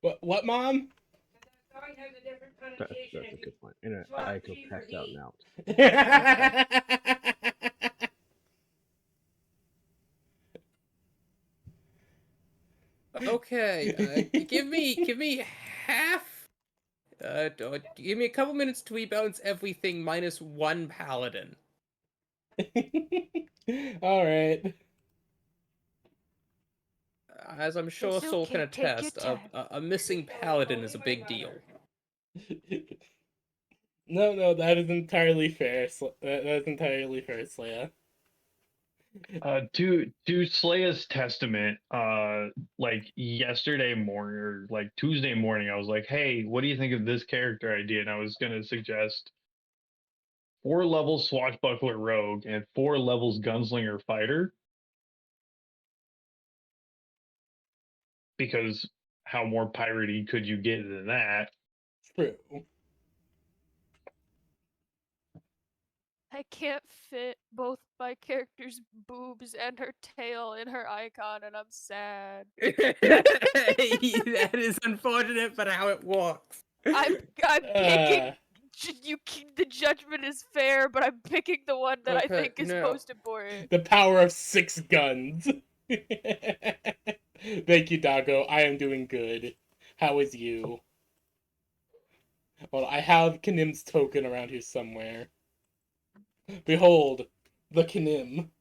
What, Mom? That's a good point. And Aiko passed out now. Okay, give me half. Give me a couple minutes to rebalance everything minus one paladin. All right. As I'm sure It's Soul can okay, take your attest, time. a missing paladin is a big deal. No, that is entirely fair. That is entirely fair, Slaya. To Slaya's testament, like yesterday morning or like Tuesday morning, I was like, "Hey, what do you think of this character idea?" And I was gonna suggest 4 level swashbuckler rogue and 4 levels gunslinger fighter, because how more piratey could you get than that? True. I can't fit both my character's boobs and her tail in her icon, and I'm sad. That is unfortunate, but how it works. I'm picking. Uh, The judgment is fair, but I'm picking the one that I Okay, think is now- most important. the power of 6 guns. Thank you, Dago. I am doing good. How is you? Well, I have Knim's token around here somewhere. Behold, the Knim.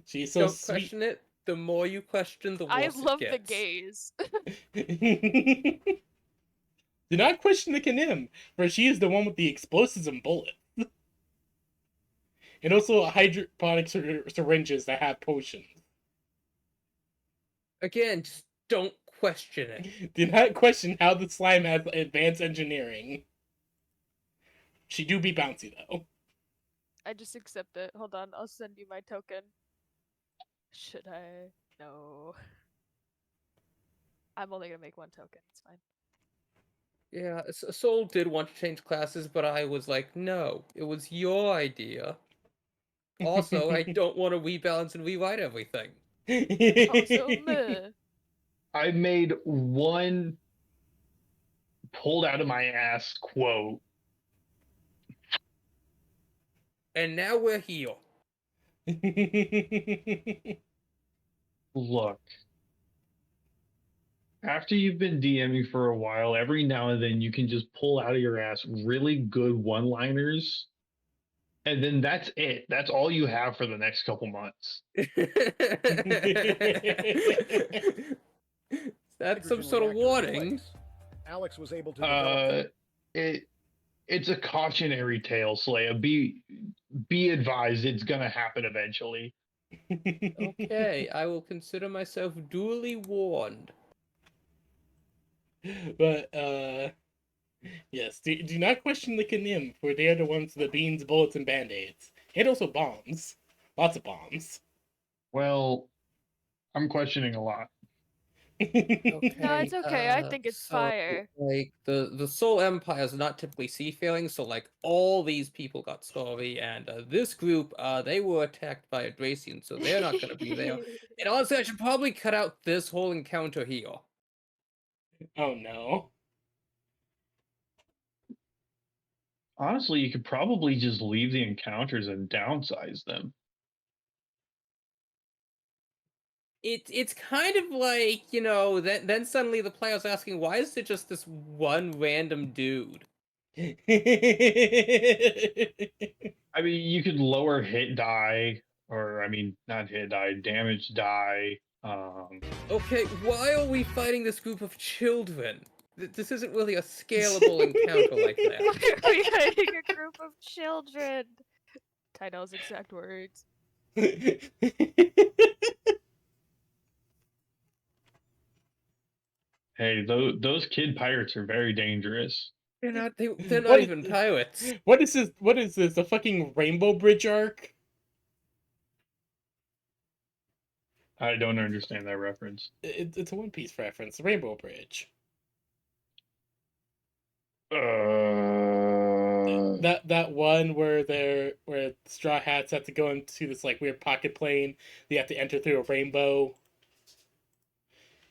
She's so Don't sweet. question it. The more you question, the worse I it love the gets. gaze. Do not question the Knim, for she is the one with the explosives and bullets. And also hydroponic syringes that have potions. Again, just don't question it. Do not question how the slime has advanced engineering. She do be bouncy, though. I just accept it. Hold on, I'll send you my token. Should I? No. I'm only gonna make one token. It's fine. Yeah, Soul did want to change classes, but I was like, no, it was your idea. Also, I don't want to rebalance and rewrite everything. Also, meh. I made one pulled out of my ass quote. And now we're here. Look, after you've been DMing for a while, every now and then you can just pull out of your ass really good one-liners, and then that's it. That's all you have for the next couple months. That's some sort of warning. Alex was able to develop It's a cautionary tale, Slaya. Be advised, it's gonna happen eventually. Okay, I will consider myself duly warned. But, yes, do not question the Knim, for they are the ones with the beans, bullets, and band-aids. And also bombs. Lots of bombs. Well, I'm questioning a lot. Okay, No, it's okay. I think it's fire. Like the Soul Empire is not typically seafaring, so like all these people got scurvy, and this group they were attacked by a Dracian, so they're not gonna be there. And honestly, I should probably cut out this whole encounter here. Oh no. Honestly, you could probably just leave the encounters and downsize them. It's kind of like, you know, then suddenly the player's asking, why is it just this one random dude? I mean, you could lower hit die, or I mean, not hit die, damage die. Okay, why are we fighting this group of children? This isn't really a scalable encounter like that. Why are we hiding a group of children? Tynell's exact words. Hey, those kid pirates are very dangerous. They're not What- even pirates. What is this? What is this? A fucking Rainbow Bridge arc? I don't understand that reference. It's a One Piece reference. Rainbow Bridge. that one where Straw Hats have to go into this like weird pocket plane. They have to enter through a rainbow,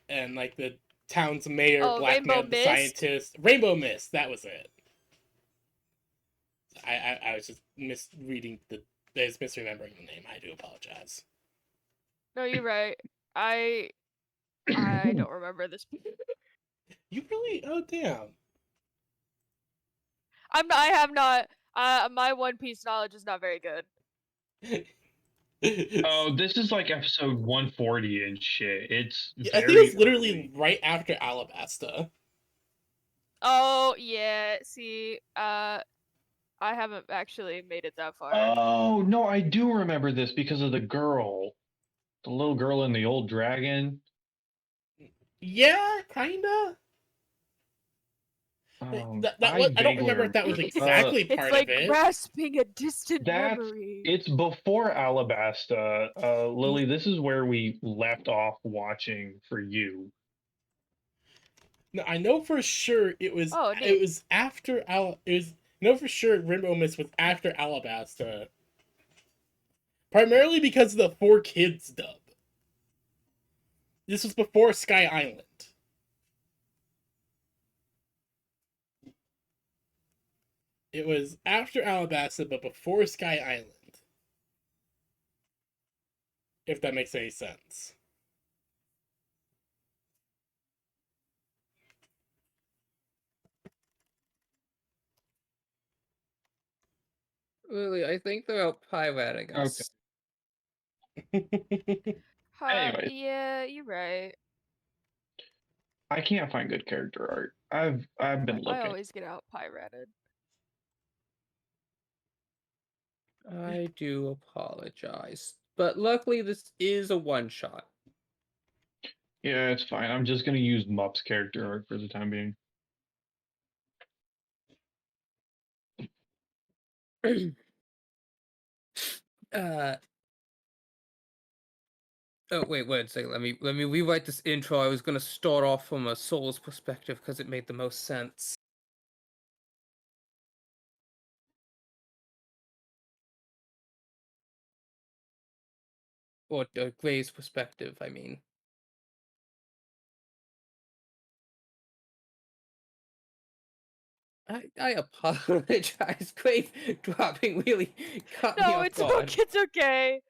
and like the town's mayor Oh, Rainbow blackmailed the Mist? scientist. Rainbow Mist, that was it. I was just misreading misremembering the name. I do apologize. No, you're right. I don't remember this. You really? Oh damn. I have not. My One Piece knowledge is not very good. Oh, this is like episode 140 and shit. It's Yeah, very I think it's literally early. right after Alabasta. Oh yeah. See, I haven't actually made it that far. Oh no, I do remember this because of the girl, the little girl and the old dragon. Yeah, kinda. I don't remember if that was exactly It's part like of it. grasping a distant That's memory. it's before Alabasta. Lily, this is where we left off watching for you. No, I know for sure it was. Oh, It neat. was after It was. I know for sure Rainbow Mist was after Alabasta. Primarily because of the 4Kids dub. This was before Sky Island. It was after Alabasta, but before Sky Island. If that makes any sense. Really, I think they're out pirating us. Anyways. Yeah, you're right. I can't find good character art. I've been I looking. always get out pirated. I do apologize. But luckily, this is a one-shot. Yeah, it's fine. I'm just gonna use Mup's character art for the time being. Oh wait, wait a second. Let me rewrite this intro. I was gonna start off from a Soul's perspective because it made the most sense. Or Gray's perspective, I mean. I apologize. Gray dropping really cut me No, off it's guard. okay. It's okay.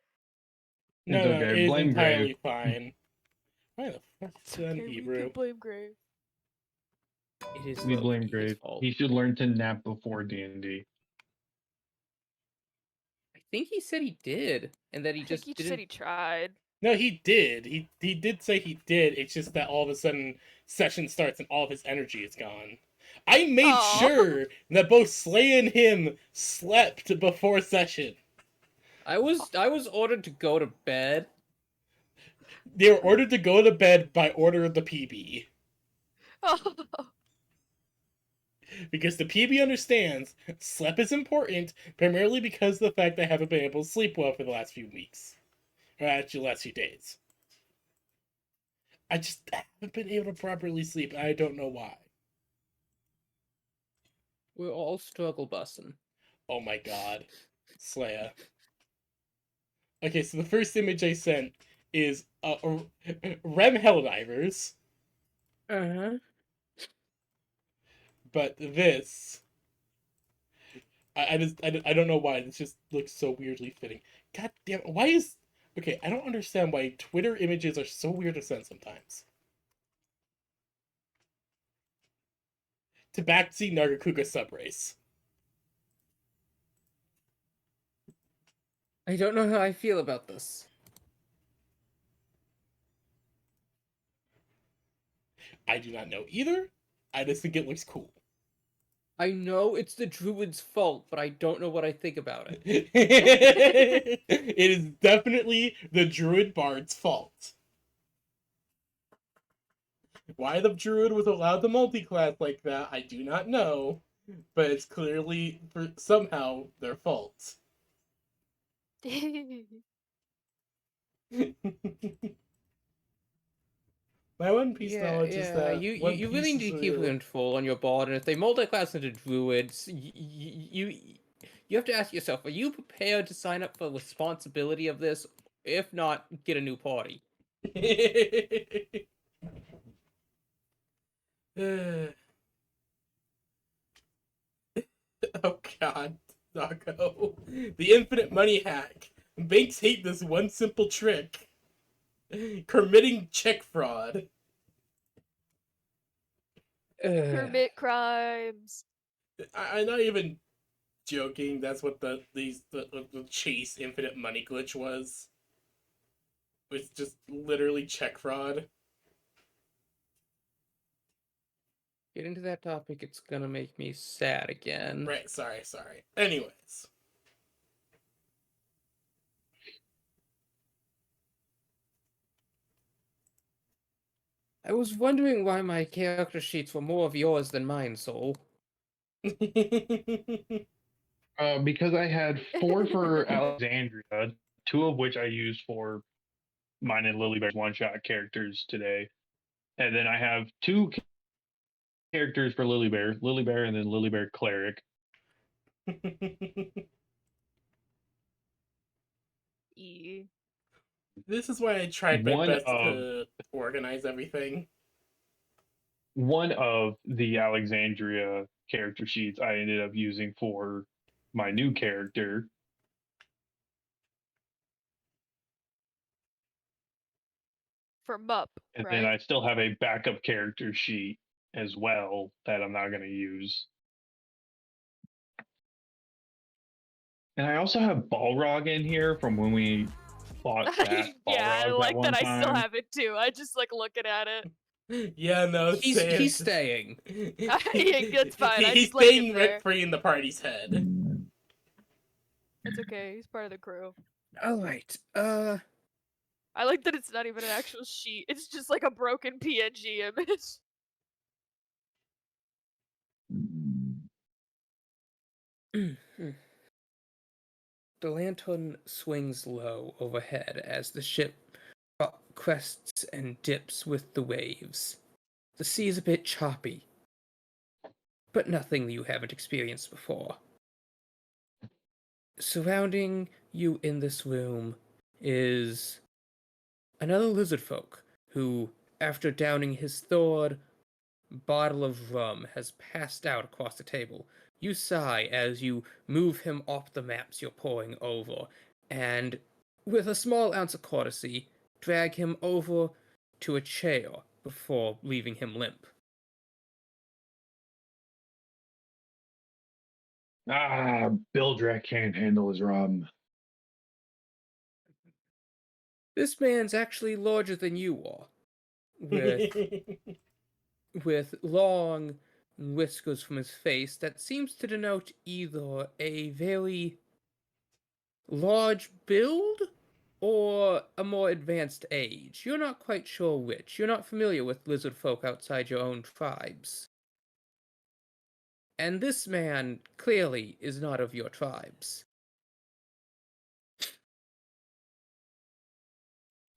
No, It's no, okay. it is Blame entirely Grave. fine. Why the fuck is It's it on okay. We Hebrew? can blame Grave. It is We low blame key his Grave. fault. He should learn to nap before D&D. I think he said he did, and that he I just think he didn't. said he tried. No, he did. He did say he did. It's just that all of a sudden session starts and all of his energy is gone. I made Aw. sure that both Slay and him slept before session. I was ordered to go to bed. They were ordered to go to bed by order of the PB. Oh. Because the PB understands sleep is important, primarily because of the fact they haven't been able to sleep well for the last few weeks. Or actually, last few days. I just haven't been able to properly sleep, and I don't know why. We're all struggle bussing. Oh my god. Slaya. Okay, so the first image I sent is Rem Helldivers, Uh-huh. but this... I don't know why, this just looks so weirdly fitting. God damn, why is... Okay, I don't understand why Twitter images are so weird to send sometimes. Tabaxi Nagakuga Subrace. I don't know how I feel about this. I do not know either. I just think it looks cool. I know it's the druid's fault, but I don't know what I think about it. It is definitely the druid bard's fault. Why the druid was allowed to multi-class like that, I do not know, but it's clearly somehow their fault. My One Piece knowledge is that you One you Piece really is need to keep a- control on your board, and if they multi-class into druids, you have to ask yourself: are you prepared to sign up for the responsibility of this? If not, get a new party. Oh god, Doggo. The infinite money hack. Banks hate this one simple trick. Committing check fraud. Commit crimes. I'm not even joking. That's what the Chase infinite money glitch was. It's just literally check fraud. Get into that topic, it's gonna make me sad again. Right, sorry. Anyways. I was wondering why my character sheets were more of yours than mine, Soul. Because I had 4 for Alexandria, 2 of which I used for mine and Lilybear's one-shot characters today, and then I have 2 characters for Lilybear, and then Lilybear Cleric. E. This is why I tried my One best of- to organize everything. One of the Alexandria character sheets I ended up using for my new character. For Mup, And right? then I still have a backup character sheet as well that I'm not going to use. And I also have Balrog in here from when we fought that Yeah, I Balrog like one that I still time. have it too. I just like looking at it. Yeah, no, He's staying. It's fine, I He's just like it staying there. rent free in the party's head. It's okay, he's part of the crew. Alright, I like that it's not even an actual sheet. It's just like a broken PNG image. The lantern swings low overhead as the ship crests and dips with the waves. The sea is a bit choppy, but nothing you haven't experienced before. Surrounding you in this room is another lizard folk who, after downing his third bottle of rum, has passed out across the table. You sigh as you move him off the maps you're poring over, and, with a small ounce of courtesy, drag him over to a chair before leaving him limp. Bildrak can't handle his rum. This man's actually larger than you are, with long whiskers from his face that seems to denote either a very large build or a more advanced age. You're not quite sure which. You're not familiar with lizard folk outside your own tribes. And this man clearly is not of your tribes.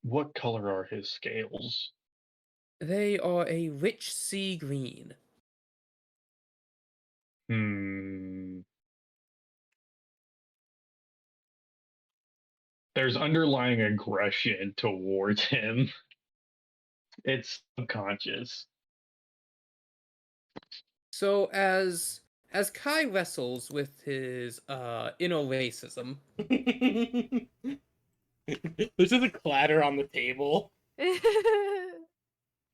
What color are his scales? They are a rich sea green. There's underlying aggression towards him. It's subconscious. So as Kai wrestles with his inner racism, There's just a clatter on the table.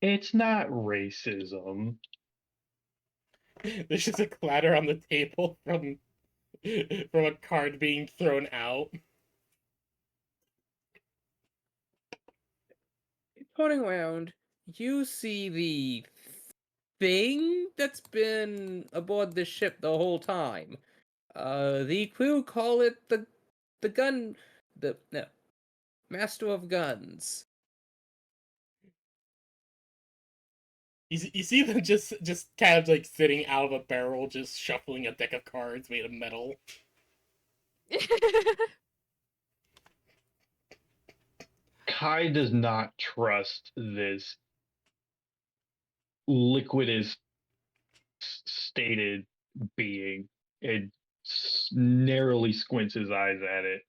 It's not racism. There's just a clatter on the table from a card being thrown out. turning around, you see the thing that's been aboard the ship the whole time. The crew call it the Master of Guns. You see them just kind of like sitting out of a barrel, just shuffling a deck of cards made of metal. Kai does not trust this Liquid is stated being. It narrowly squints his eyes at it.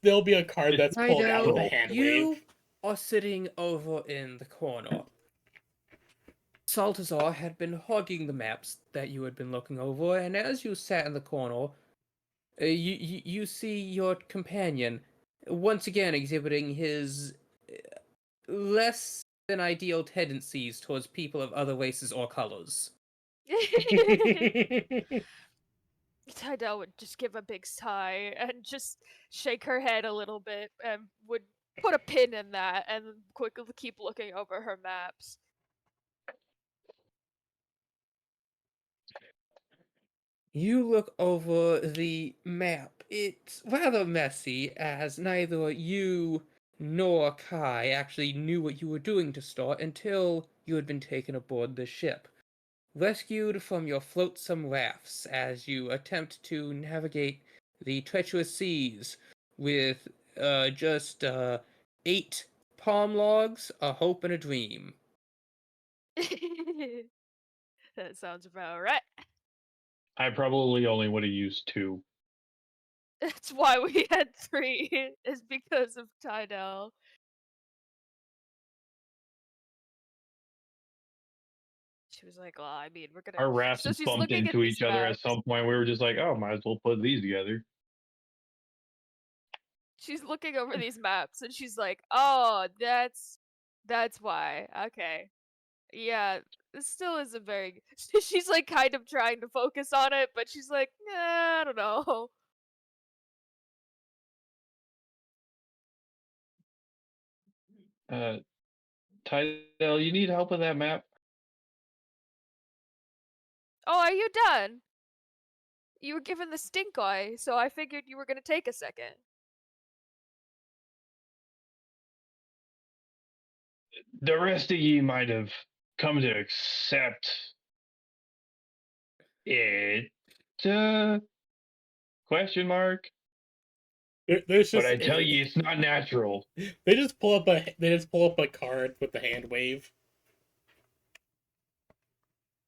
There'll be a card that's pulled out with a Tidal, hand you wave. are sitting over in the corner. Saltazar had been hogging the maps that you had been looking over, and as you sat in the corner, you see your companion once again exhibiting his less than ideal tendencies towards people of other races or colors. Tidal would just give a big sigh and just shake her head a little bit and would put a pin in that and quickly keep looking over her maps. You look over the map. It's rather messy, as neither you nor Kai actually knew what you were doing to start until you had been taken aboard the ship, rescued from your flotsam rafts as you attempt to navigate the treacherous seas with just 8 palm logs, a hope, and a dream. That sounds about right. I probably only would have used 2. That's why we had 3, is because of Tidal. She was like, well, I mean, we're gonna. Our rafts So she's bumped looking at into these each other at maps. some point. We were just like, oh, might as well put these together. She's looking over these maps and she's like, oh, that's why. Okay. Yeah, this still isn't very. She's like kind of trying to focus on it, but she's like, I don't know. Tidal, you need help with that map? Oh, are you done? You were given the stink eye, so I figured you were gonna take a second. The rest of ye might have come to accept it. Question mark. There's But just I tell you, it's not natural. they just pull up a card with the hand wave.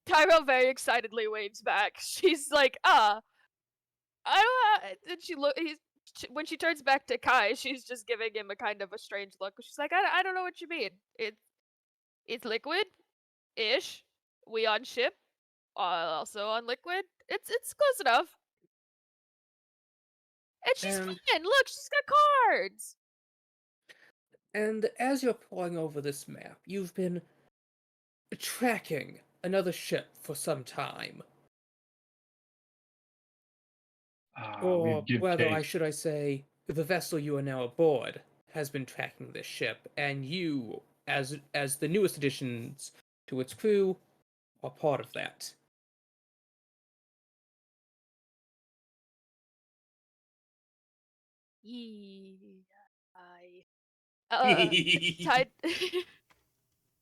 Tyrell very excitedly waves back. She's like, I don't. And when she turns back to Kai, she's just giving him a kind of a strange look. She's like, I don't know what you mean. It's liquid, ish. We on ship, also on liquid. It's close enough. And she's And- fine. Look, she's got cards. And as you're poring over this map, you've been tracking another ship for some time. Or Give rather, chase. should I say, the vessel you are now aboard has been tracking this ship, and you, as the newest additions to its crew, are part of that. Tide.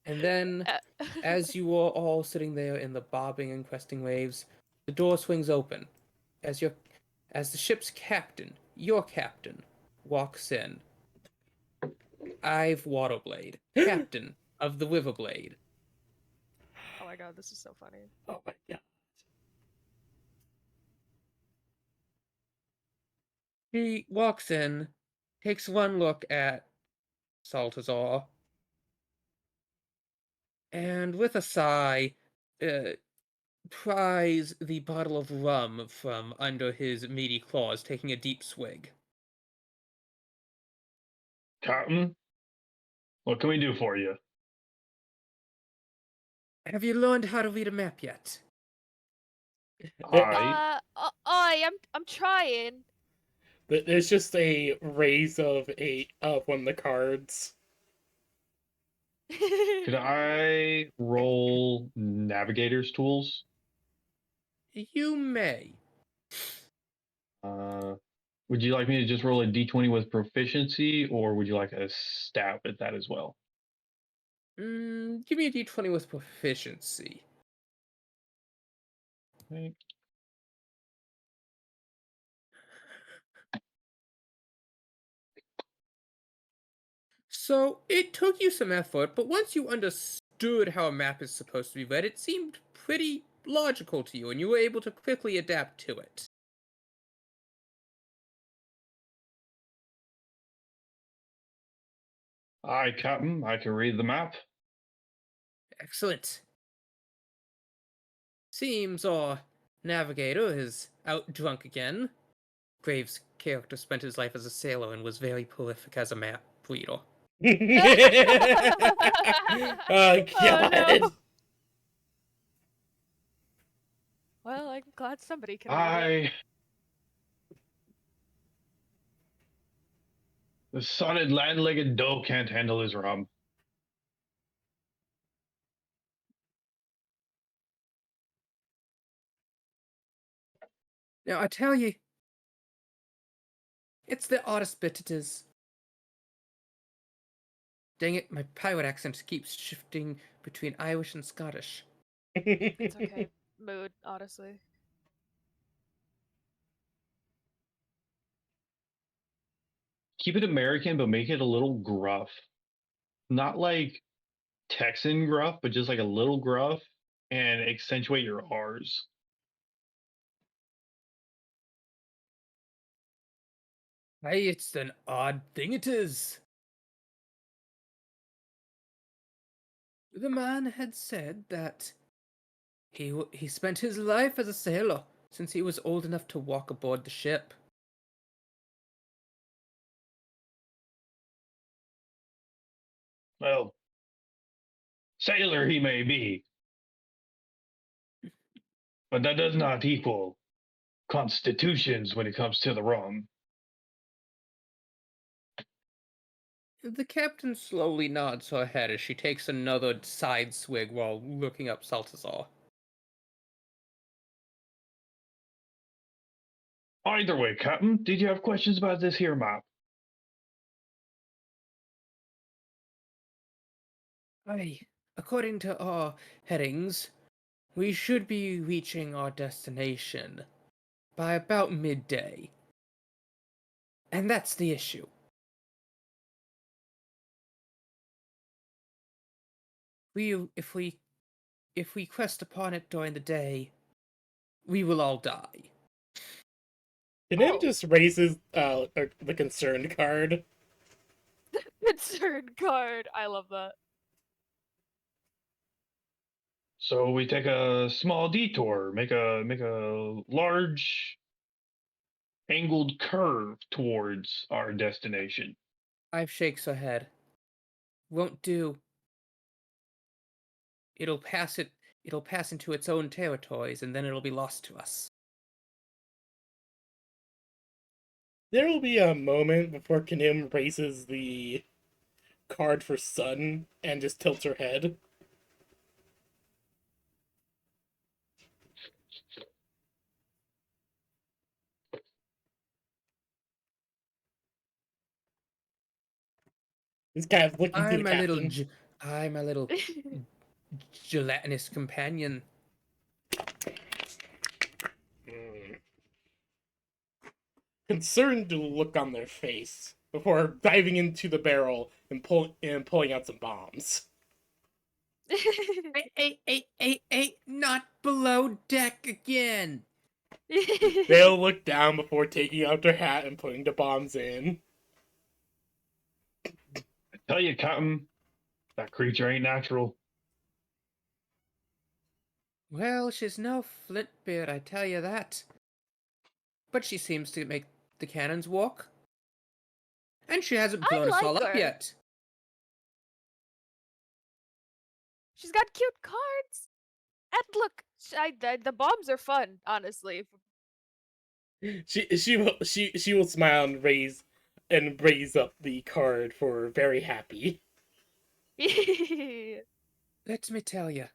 And then, as you are all sitting there in the bobbing and cresting waves, the door swings open as the ship's captain, your captain, walks in. Ive Waterblade, captain of the Riverblade. Oh my god, this is so funny. Oh my god. He walks in, takes one look at Saltazar, and with a sigh, pries the bottle of rum from under his meaty claws, taking a deep swig. Captain, what can we do for you? Have you learned how to read a map yet? I'm trying. There's just a raise of one of the cards. Could I roll navigator's tools? You may. Would you like me to just roll a d20 with proficiency, or would you like a stab at that as well? Give me a d20 with proficiency. Okay. So it took you some effort, but once you understood how a map is supposed to be read, it seemed pretty logical to you, and you were able to quickly adapt to it. Aye, Captain, I can read the map. Excellent. Seems our navigator is out drunk again. Graves' character spent his life as a sailor and was very prolific as a map reader. Oh god. no. Well, I'm glad somebody can read it. The sonnet land-legged doe can't handle his rum. Now, I tell you, it's the oddest bit it is. Dang it, my pirate accent keeps shifting between Irish and Scottish. It's okay. Mood, honestly. Keep it American, but make it a little gruff. Not like Texan gruff, but just like a little gruff, and accentuate your R's. Hey, it's an odd thing it is. The man had said that he spent his life as a sailor since he was old enough to walk aboard the ship. Well, sailor he may be, but that does not equal constitutions when it comes to the rum. The captain slowly nods her head as she takes another side swig while looking up Saltazar. Either way, Captain, did you have questions about this here map? Aye, according to our headings, we should be reaching our destination by about midday. And that's the issue. If we quest upon it during the day, we will all die. Kanim just raises the concerned card. Concerned card. I love that. So we take a small detour, make a large angled curve towards our destination. Ive shakes her head. Won't do. It'll pass into its own territories, and then it'll be lost to us. There will be a moment before Kanim raises the card for sun and just tilts her head. He's kind of looking through the captain. I'm a little gelatinous companion. Concerned look on their face before diving into the barrel and pulling out some bombs. Hey, not below deck again. They'll look down before taking out their hat and putting the bombs in. I tell you, Captain, that creature ain't natural. Well, she's no Flintbeard, I tell you that. But she seems to make the cannons walk. And she hasn't blown us all up her. yet. She's got cute cards. And look, the bombs are fun, honestly. She will smile and raise up the card for very happy. Let me tell you,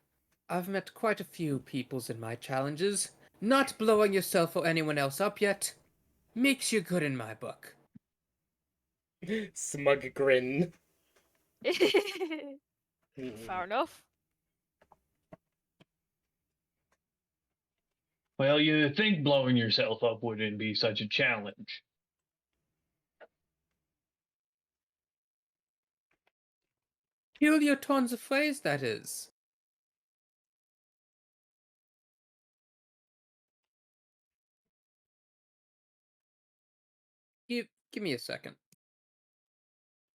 I've met quite a few peoples in my challenges. Not blowing yourself or anyone else up yet makes you good in my book. Smug grin. Fair enough. Well, you think blowing yourself up wouldn't be such a challenge. Peculiar turns of phrase, that is. Give me a second.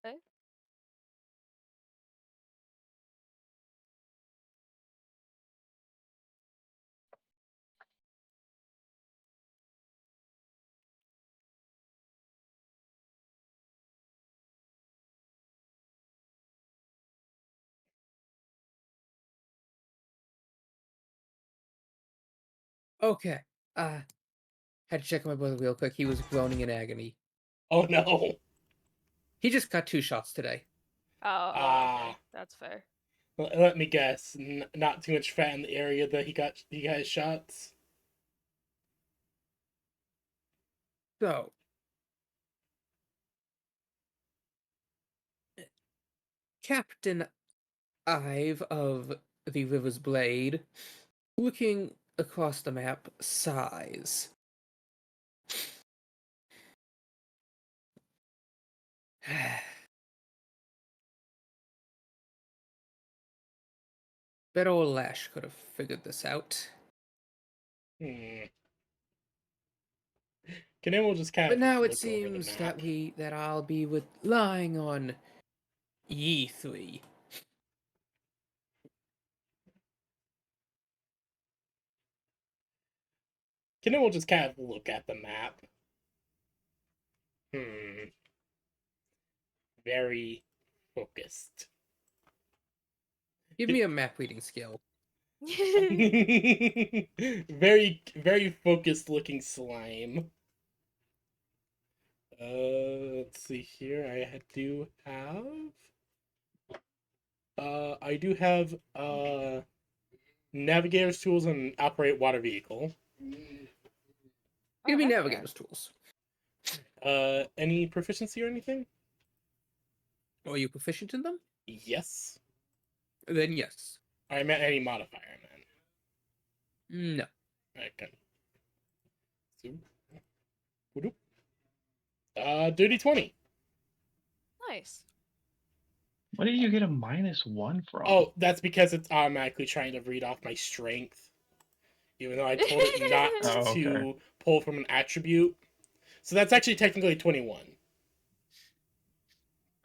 Okay. Okay. Had to check on my brother real quick. He was groaning in agony. Oh no. He just got 2 shots today. Oh, okay. Ah. That's fair. Let me guess. Not too much fat in the area that he got his shots. So, Captain Ive of the River's Blade, looking across the map, sighs. Bet old Lash could have figured this out. Hmm. Kanim will just kind But of now it look over the seems map. that I'll be relying on ye 3. Kanim will just kind of look at the map. Very focused. Give me a map reading skill. Very, very focused looking slime. Let's see here. I do have navigator's tools and operate water vehicle. Give me heck yeah. navigator's tools. Any proficiency or anything? Are you proficient in them? Yes. Then yes. I meant any modifier, man. No. Okay. Dirty 20. Nice. What did you get a -1 from? Oh, that's because it's automatically trying to read off my strength. Even though I told it not Oh, okay. to pull from an attribute. So that's actually technically 21.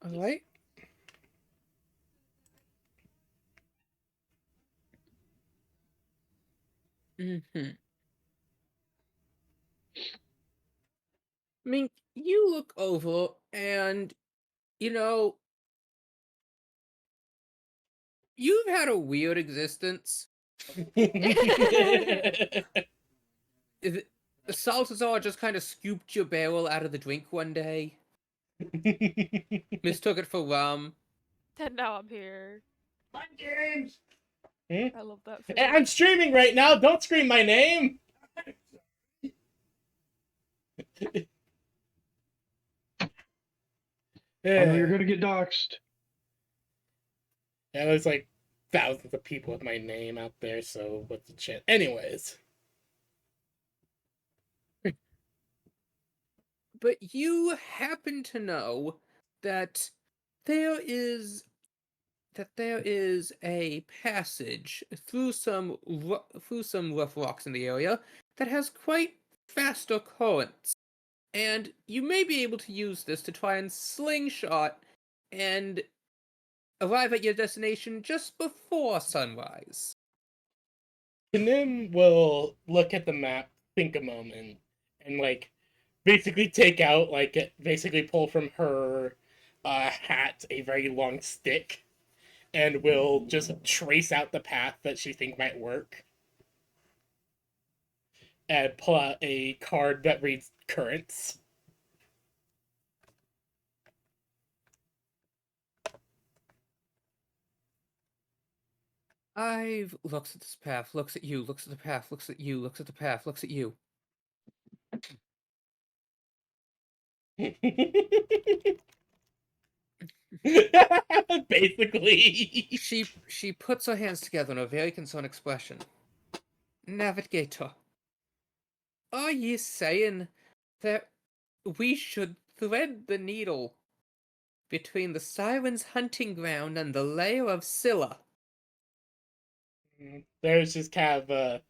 Alright. I mean, you look over and, you know, you've had a weird existence. Saltazar just kind of scooped your barrel out of the drink one day, mistook it for rum. And now I'm here. Fun games. I love that. Hey, Feeling. I'm streaming right now. Don't scream my name. I know you're gonna get doxxed. Yeah, there's like thousands of people with my name out there, so what's the chance? Anyways. But you happen to know that there is a passage through some rough rocks in the area that has quite faster currents, and you may be able to use this to try and slingshot and arrive at your destination just before sunrise. Kanim will look at the map, think a moment, and like basically take out basically pull from her hat a very long stick, and will just trace out the path that she think might work, and pull out a card that reads currents. I've looks at this path, looks at you, looks at the path, looks at you, looks at the path, looks at you. Basically. She puts her hands together in a very concerned expression. Navigator, are ye saying that we should thread the needle between the Siren's hunting ground and the lair of Scylla. There's just kind of a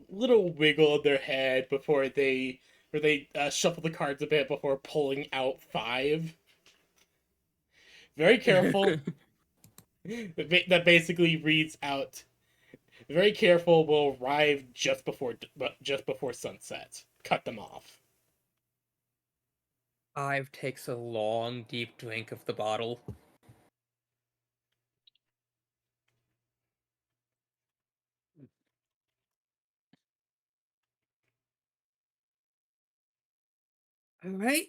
little wiggle of their head before they shuffle the cards a bit before pulling out 5. Very careful. That basically reads out. Very careful will arrive just before sunset. Cut them off. Ive takes a long, deep drink of the bottle. All right.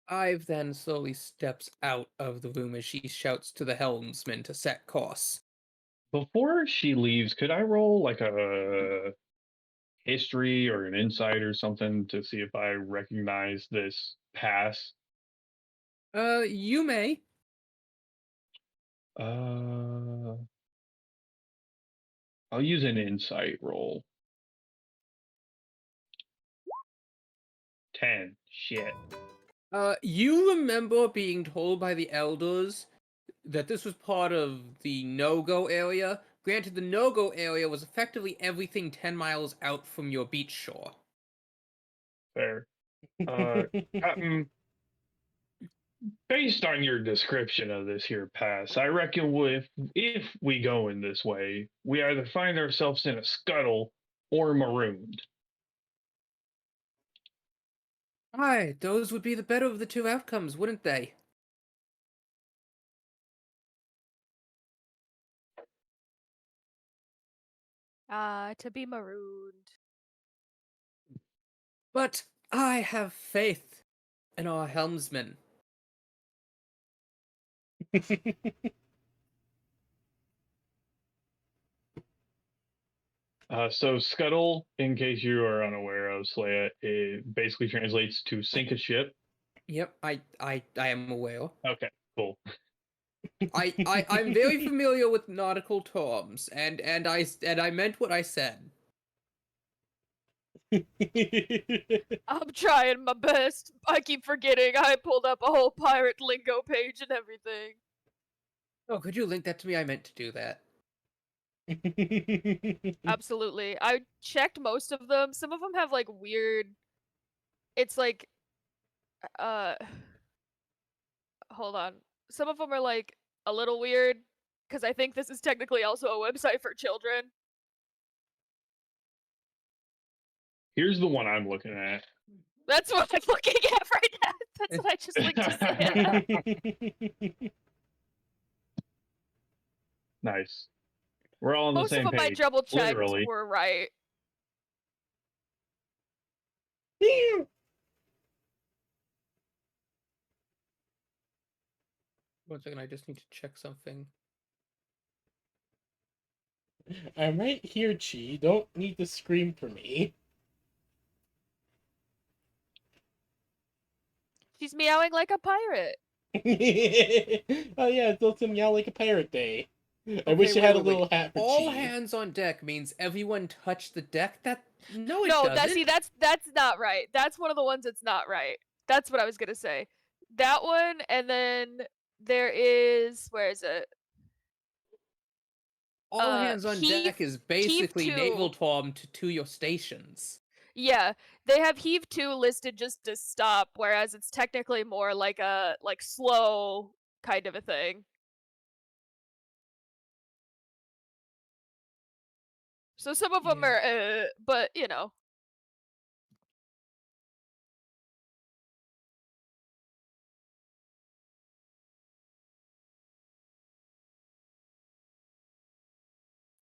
Ive then slowly steps out of the room as she shouts to the helmsman to set course. Before she leaves, could I roll like a history or an insight or something to see if I recognize this pass? You may. Uh, I'll use an insight roll. 10. Shit. You remember being told by the elders that this was part of the no-go area? Granted, the no-go area was effectively everything 10 miles out from your beach shore. Fair. Captain, based on your description of this here pass, I reckon if we go in this way, we either find ourselves in a scuttle or marooned. Aye, those would be the better of the two outcomes, wouldn't they? To be marooned. But I have faith in our helmsman. So scuttle, in case you are unaware of Slaya, it basically translates to sink a ship. Yep, I am aware. Okay, cool. I'm very familiar with nautical terms, and I meant what I said. I'm trying my best. I keep forgetting. I pulled up a whole pirate lingo page and everything. Oh, could you link that to me? I meant to do that. Absolutely. I checked most of them. Some of them have like weird. It's like, uh, hold on. Some of them are like a little weird because I think this is technically also a website for children. Here's the one I'm looking at. That's what I'm looking at right now. That's what I just linked to. Nice. We're all on the Most same of them I page. double checked Literally. were right. One second, I just need to check something. I'm right here, Chi. You don't need to scream for me. She's meowing like a pirate. Oh yeah, it's also Meow Like a Pirate Day. I Okay, wish you wait, had a wait, little wait. hat for All Chi. hands on deck means everyone touch the deck? No, it No, doesn't. that's not right. That's one of the ones that's not right. That's what I was gonna say. That one, and then there is, where is it? All hands on deck is basically heave naval to. term to your stations. Yeah, they have heave 2 listed just to stop, whereas it's technically more like a slow kind of a thing. So some of them are, but you know.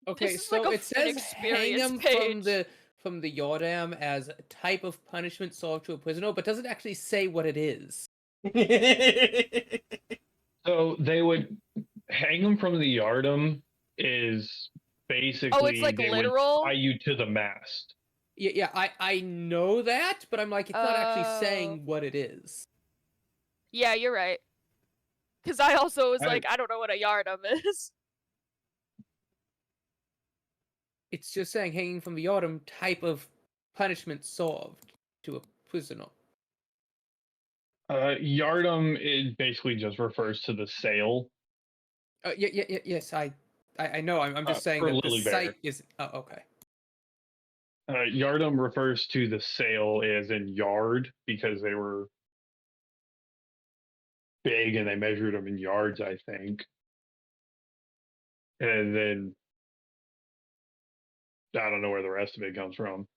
Okay, This is so like it an says hang experience him page. from the Yordam as a type of punishment served to a prisoner, but doesn't actually say what it is. So they would hang them from the yardum is basically Oh, it's like they literal? would tie you to the mast. Yeah, I know that, but I'm like, it's not actually Oh. saying what it is. Yeah, you're right. Because I also was I- like, I don't know what a yardum is. It's just saying hanging from the Yordam type of punishment served to a prisoner. Yardum, it basically just refers to the sail Yes, I know. I'm just saying for that the Lily Bear. site is. Oh, okay. Yardum refers to the sail as in yard because they were big and they measured them in yards, I think. And then I don't know where the rest of it comes from.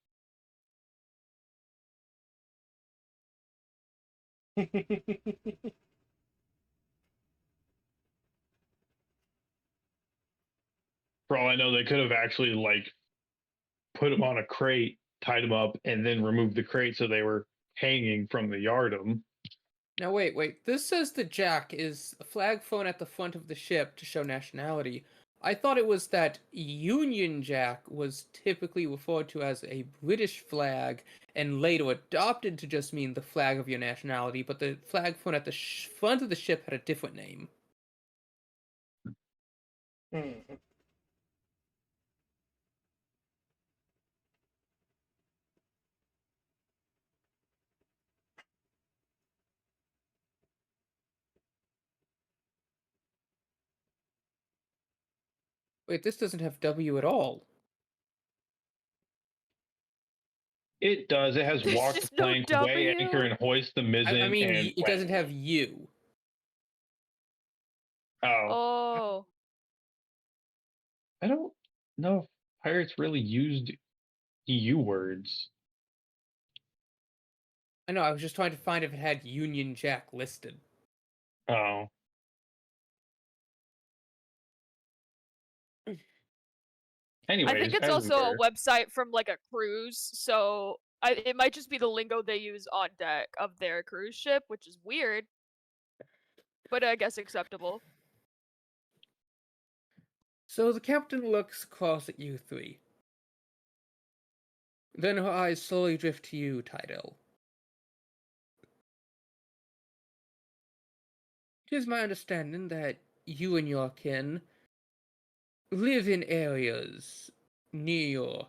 For all I know, they could have actually like put them on a crate, tied them up, and then removed the crate so they were hanging from the yardum. Now wait. This says the Jack is a flag flown at the front of the ship to show nationality. I thought it was that Union Jack was typically referred to as a British flag and later adopted to just mean the flag of your nationality, but the flag flown at the front of the ship had a different name. Wait, this doesn't have W at all. It does. It has There's walk just the no plank, weigh W? anchor, and hoist the mizzen. I mean, and it doesn't weigh. have U. Oh, Oh. I don't know if pirates really used EU words. I know, I was just trying to find if it had Union Jack listed. Oh. Anyways, I think it's as also a were. website from like a cruise, so it might just be the lingo they use on deck of their cruise ship, which is weird, but I guess acceptable. So the captain looks across at you three. Then her eyes slowly drift to you, Tydell. It is my understanding that you and your kin live in areas near your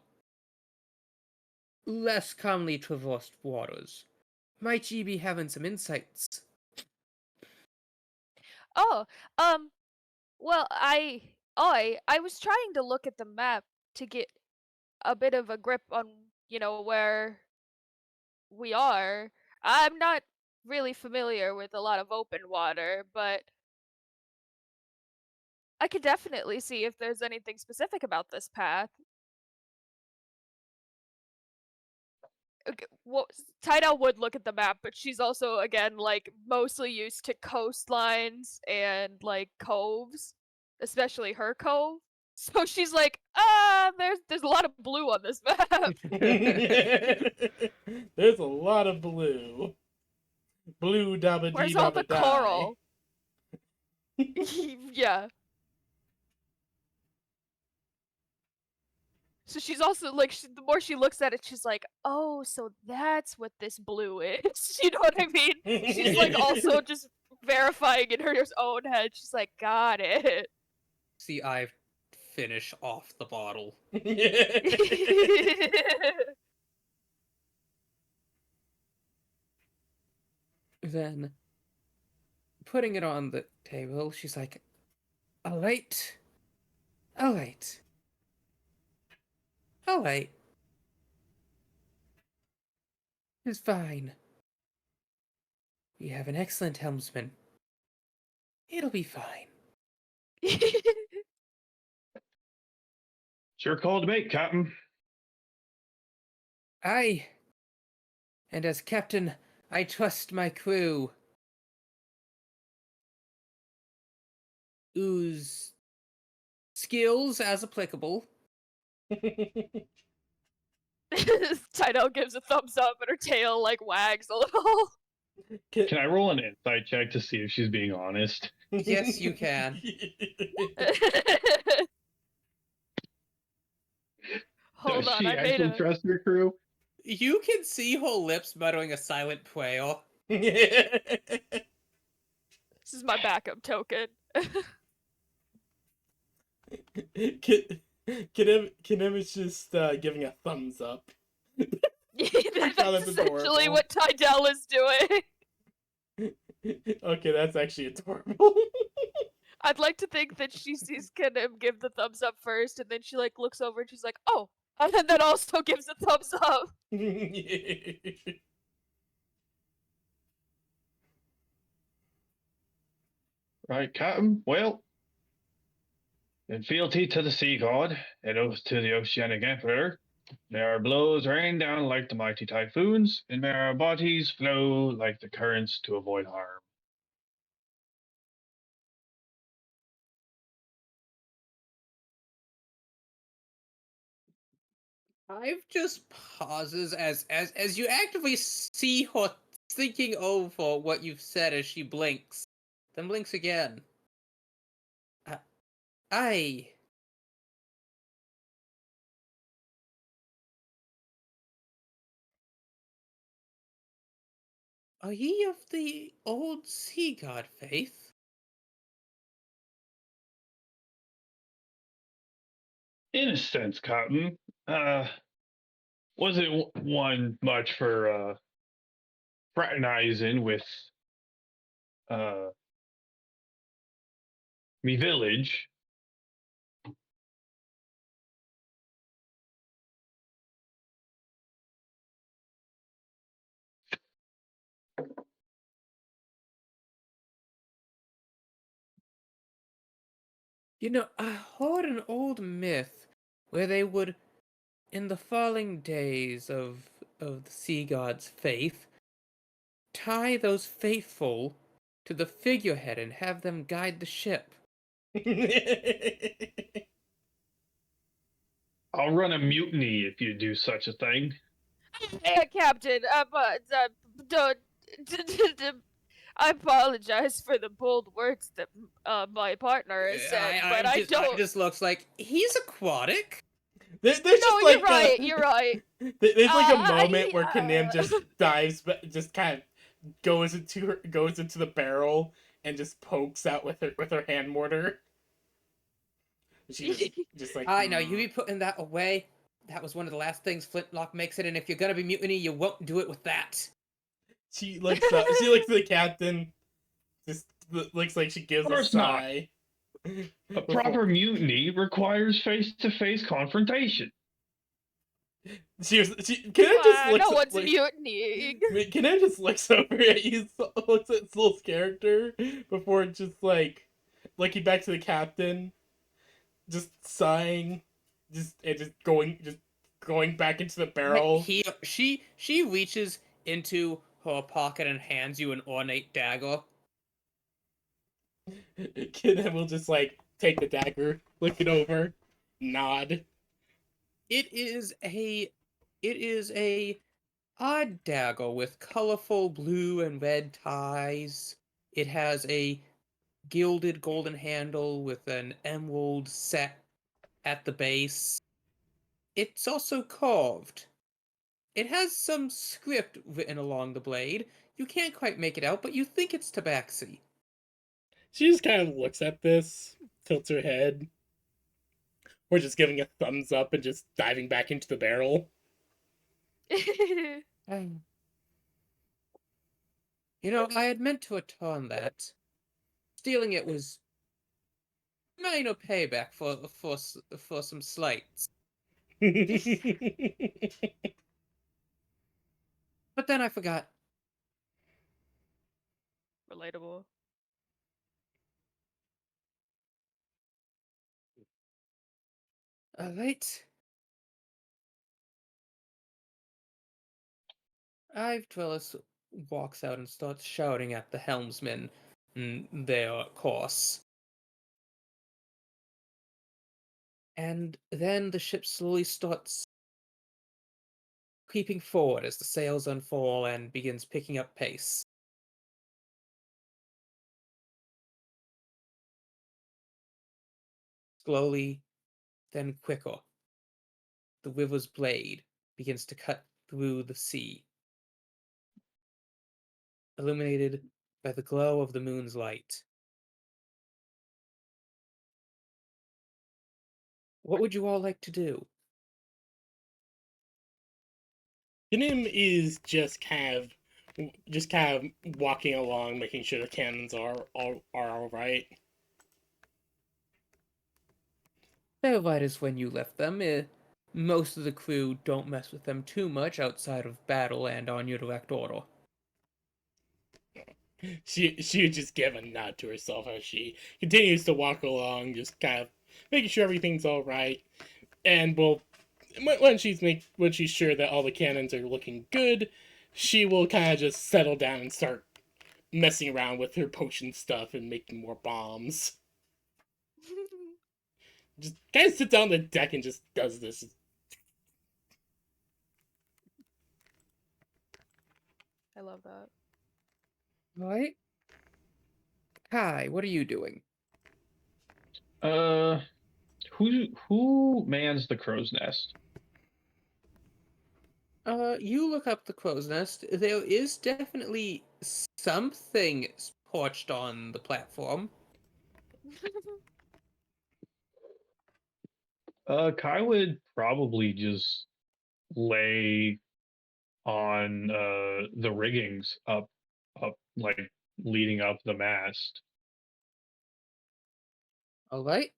less commonly traversed waters. Might ye be having some insights? Oh, well, I was trying to look at the map to get a bit of a grip on, where we are. I'm not really familiar with a lot of open water, but I could definitely see if there's anything specific about this path. Well, Tidal would look at the map, but she's also, again, like, mostly used to coastlines and, like, coves, especially her cove. So she's like, there's a lot of blue on this map. There's a lot of blue. Blue dabba dee Where's all the dabba die. coral? Yeah. So she's also like, the more she looks at it, she's like, oh, so that's what this blue is. You know what I mean? She's like also just verifying in her own head. She's like, got it. See, I finish off the bottle. Then, putting it on the table, she's like, all right. It's fine. We have an excellent helmsman. It'll be fine. Sure call to make, Captain. Aye. And as captain, I trust my crew. Whose skills as applicable. Tidal gives a thumbs up and her tail like wags a little. Can I roll an insight check to see if she's being honest? Yes, you can. Hold Does on, she I made actually trust her crew? You can see her lips muttering a silent prayer. This is my backup token. Kim is just giving a thumbs up. That's that's essentially adorable. what Tidal is doing. Okay, that's actually adorable. I'd like to think that she sees Kenem give the thumbs up first, and then she like looks over and she's like, "Oh," and then also gives a thumbs up. Right, Captain. Well, in fealty to the sea god and oath to the oceanic emperor, may our blows rain down like the mighty typhoons, and may our bodies flow like the currents to avoid harm. I've just pauses as you actively see her thinking over what you've said as she blinks, then blinks again. I. Are ye of the old sea god faith? In a sense, Captain, wasn't one much for fraternizing with uh me village. You know, I heard an old myth where they would, in the falling days of the sea god's faith, tie those faithful to the figurehead and have them guide the ship. I'll run a mutiny if you do such a thing. Hey, Captain, but don't. I apologize for the bold words that my partner has said, but I don't. just looks like he's aquatic. There's No, just like you're right. You're right. There's like a I- moment where Kanim just dives, just kind of goes into the barrel and just pokes out with her hand mortar. She's just like, I know you be putting that away. That was one of the last things Flintlock makes it, and if you're gonna be mutiny, you won't do it with that. She looks up. She looks at the captain. Just looks like she gives Of a course not. sigh. A proper mutiny requires face-to-face confrontation. She Kanem just looks no one's like, mutinying. Kanem just looks over at you, looks at Soul's character before just like looking back to the captain, just sighing, just going back into the barrel. She reaches into her pocket and hands you an ornate dagger. Kanem will just like take the dagger, look it over, nod. It is a odd dagger with colorful blue and red ties. It has a gilded golden handle with an emerald set at the base. It's also carved. It has some script written along the blade. You can't quite make it out, but you think it's tabaxi. She just kind of looks at this, tilts her head, or just giving a thumbs up and just diving back into the barrel. You know, I had meant to return that. Stealing it was minor payback for some slights. But then I forgot. Relatable. Alright. Ive Trellis walks out and starts shouting at the helmsman their course. And then the ship slowly starts creeping forward as the sails unfurl and begins picking up pace. Slowly, then quicker, the river's blade begins to cut through the sea, illuminated by the glow of the moon's light. What would you all like to do? Kanim is just kind of just kind of walking along, making sure the cannons are all right. They're right as when you left them. Most of the crew don't mess with them too much outside of battle and on your direct order. She would just give a nod to herself as she continues to walk along, just kind of making sure everything's all right. And when she's sure that all the cannons are looking good, she will kind of just settle down and start messing around with her potion stuff and making more bombs. Just kind of sits on the deck and just does this. I love that. Right? Kai, what are you doing? Who mans the crow's nest? You look up the crow's nest. There is definitely something perched on the platform. Kai would probably just lay on the riggings up like leading up the mast, All right.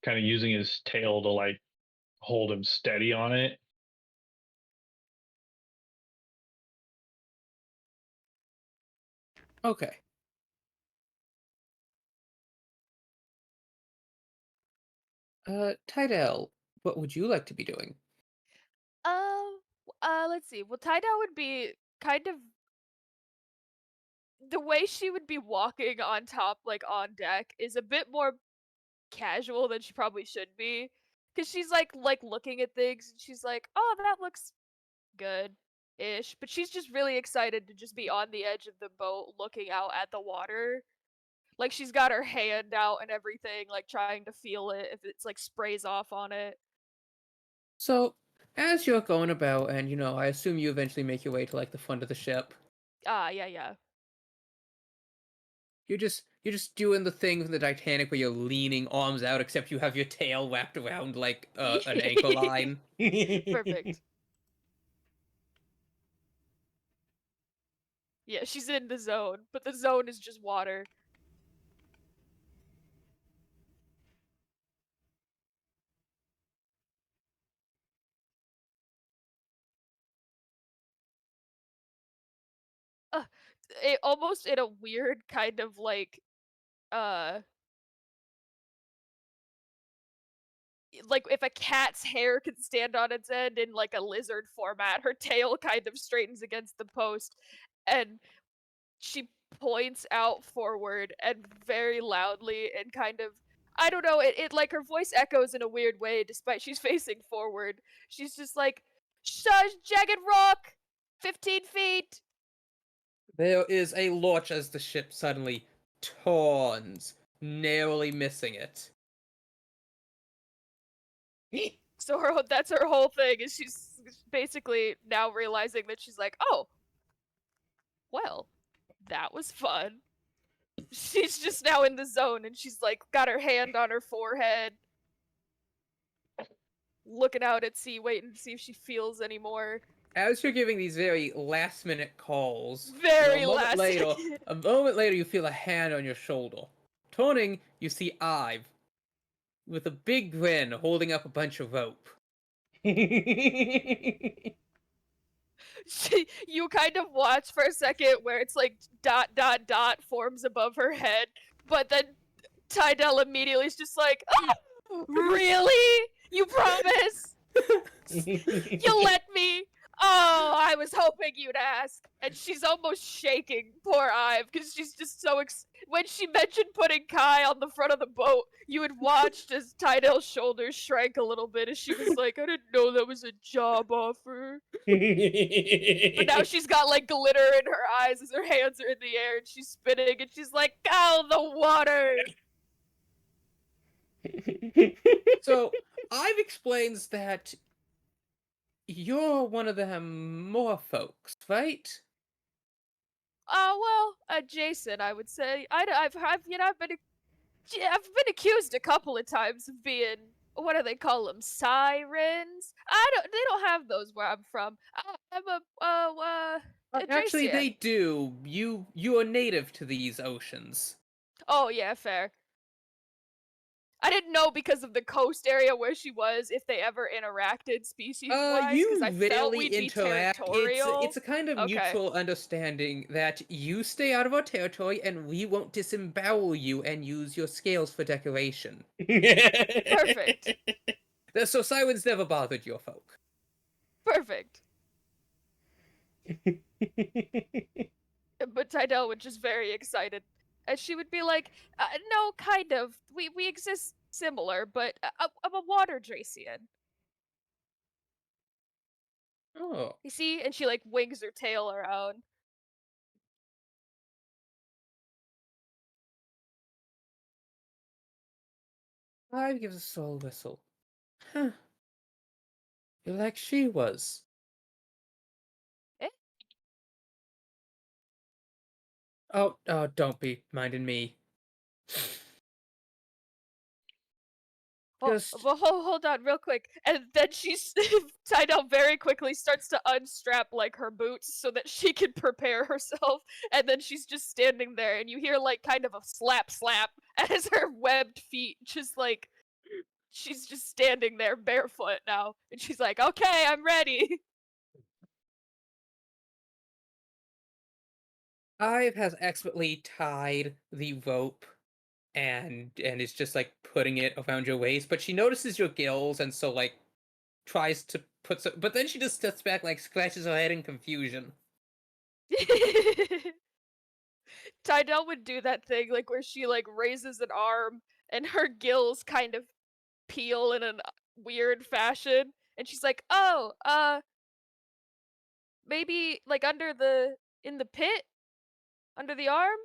kind of using his tail to like hold him steady on it. Okay. Tidal, what would you like to be doing? Let's see. Well, Tidal would be kind of the way she would be walking on top, like on deck, is a bit more casual than she probably should be, because she's like looking at things and she's like, "Oh, that looks good-ish," but she's just really excited to just be on the edge of the boat, looking out at the water. Like she's got her hand out and everything, like trying to feel it if it's like sprays off on it. So, as you're going about, and I assume you eventually make your way to like the front of the ship. Yeah. You're just doing the thing from the Titanic where you're leaning arms out, except you have your tail wrapped around like an anchor line. Perfect. Yeah, she's in the zone, but the zone is just water. It almost in a weird kind of uh like if a cat's hair could stand on its end in like a lizard format, her tail kind of straightens against the post, and she points out forward and very loudly and kind of, I don't know, it like her voice echoes in a weird way despite she's facing forward. She's just like, "Shush, jagged rock, 15 feet." There is a launch as the ship suddenly turns, narrowly missing it. So that's her whole thing, is she's basically now realizing that she's like, "Oh, well, that was fun." She's just now in the zone and she's like got her hand on her forehead, looking out at sea, waiting to see if she feels any more. As you're giving these very last-minute calls, Very a moment last later, minute. a moment later, you feel a hand on your shoulder. Turning, you see Ive with a big grin, holding up a bunch of rope. You kind of watch for a second where it's like ... forms above her head, but then Tidal immediately is just like, "Oh, really? You promise? You let me? Oh, I was hoping you'd ask." And she's almost shaking, poor Ive, because she's just so when she mentioned putting Kai on the front of the boat, you had watched as Tidal's shoulders shrank a little bit as she was like, "I didn't know that was a job offer." But now she's got like glitter in her eyes as her hands are in the air and she's spinning and she's like, "Ow, the water!" So, Ive explains that you're one of them more folks, right? Well, adjacent, I would say. I've been accused a couple of times of being, what do they call them, sirens? They don't have those where I'm from. I'm a Actually, Dracia. they do. You are native to these oceans. Oh yeah, fair. I didn't know because of the coast area where she was if they ever interacted species-wise, because You I felt rarely we'd be interact. territorial. It's a kind of Okay. mutual understanding that you stay out of our territory and we won't disembowel you and use your scales for decoration. Perfect. So sirens never bothered your folk. Perfect. But Tydell was just very excited. And she would be like, no, kind of. We exist similar, but I'm a water Dracian. Oh. You see? And she like wings her tail around. Clive gives a slow whistle. Huh. You're like she was. Eh? Oh, don't be minding me. Well, Just hold on real quick. And then she's Tydell very quickly starts to unstrap like her boots so that she can prepare herself. And then she's just standing there and you hear like kind of a slap as her webbed feet just like she's just standing there barefoot now. And she's like, okay, I'm ready. Ive has expertly tied the rope and is just like putting it around your waist, but she notices your gills and so like tries to put some, but then she just steps back, like scratches her head in confusion. Tydell would do that thing like where she like raises an arm and her gills kind of peel in a weird fashion and she's like, "Oh, maybe like in the pit under the arm?"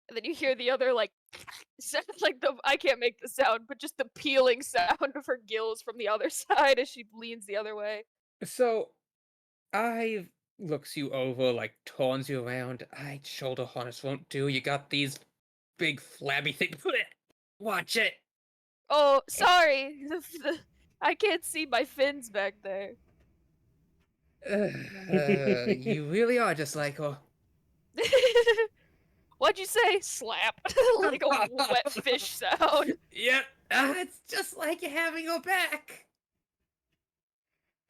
And then you hear the other like sounds like I can't make the sound, but just the peeling sound of her gills from the other side as she leans the other way. So Ive looks you over, like turns you around. Shoulder harness won't do. You got these big flabby things. Watch it. Oh, sorry. I can't see my fins back there. You really are just like her. What'd you say? Slap. Like a wet fish sound. Yep, it's just like you having your back.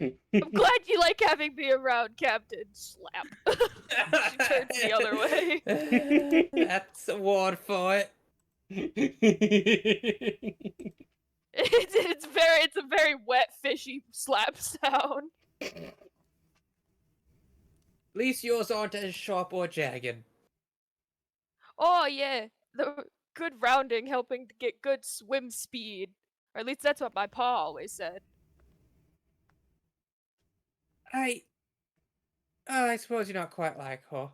I'm glad you like having me around, Captain. Slap. She turns the other way. That's a word for it. It's a very wet, fishy slap sound. At least yours aren't as sharp or jagged. Oh yeah, the good rounding helping to get good swim speed. Or at least that's what my pa always said. I suppose you're not quite like her.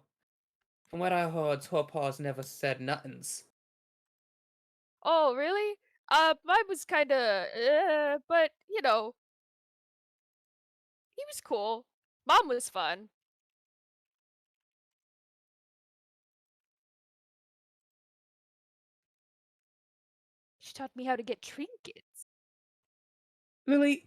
From what I heard, her pa's never said nothings. Oh, really? Mine was kinda, but, you know, he was cool. Mom was fun. She taught me how to get trinkets. Lily,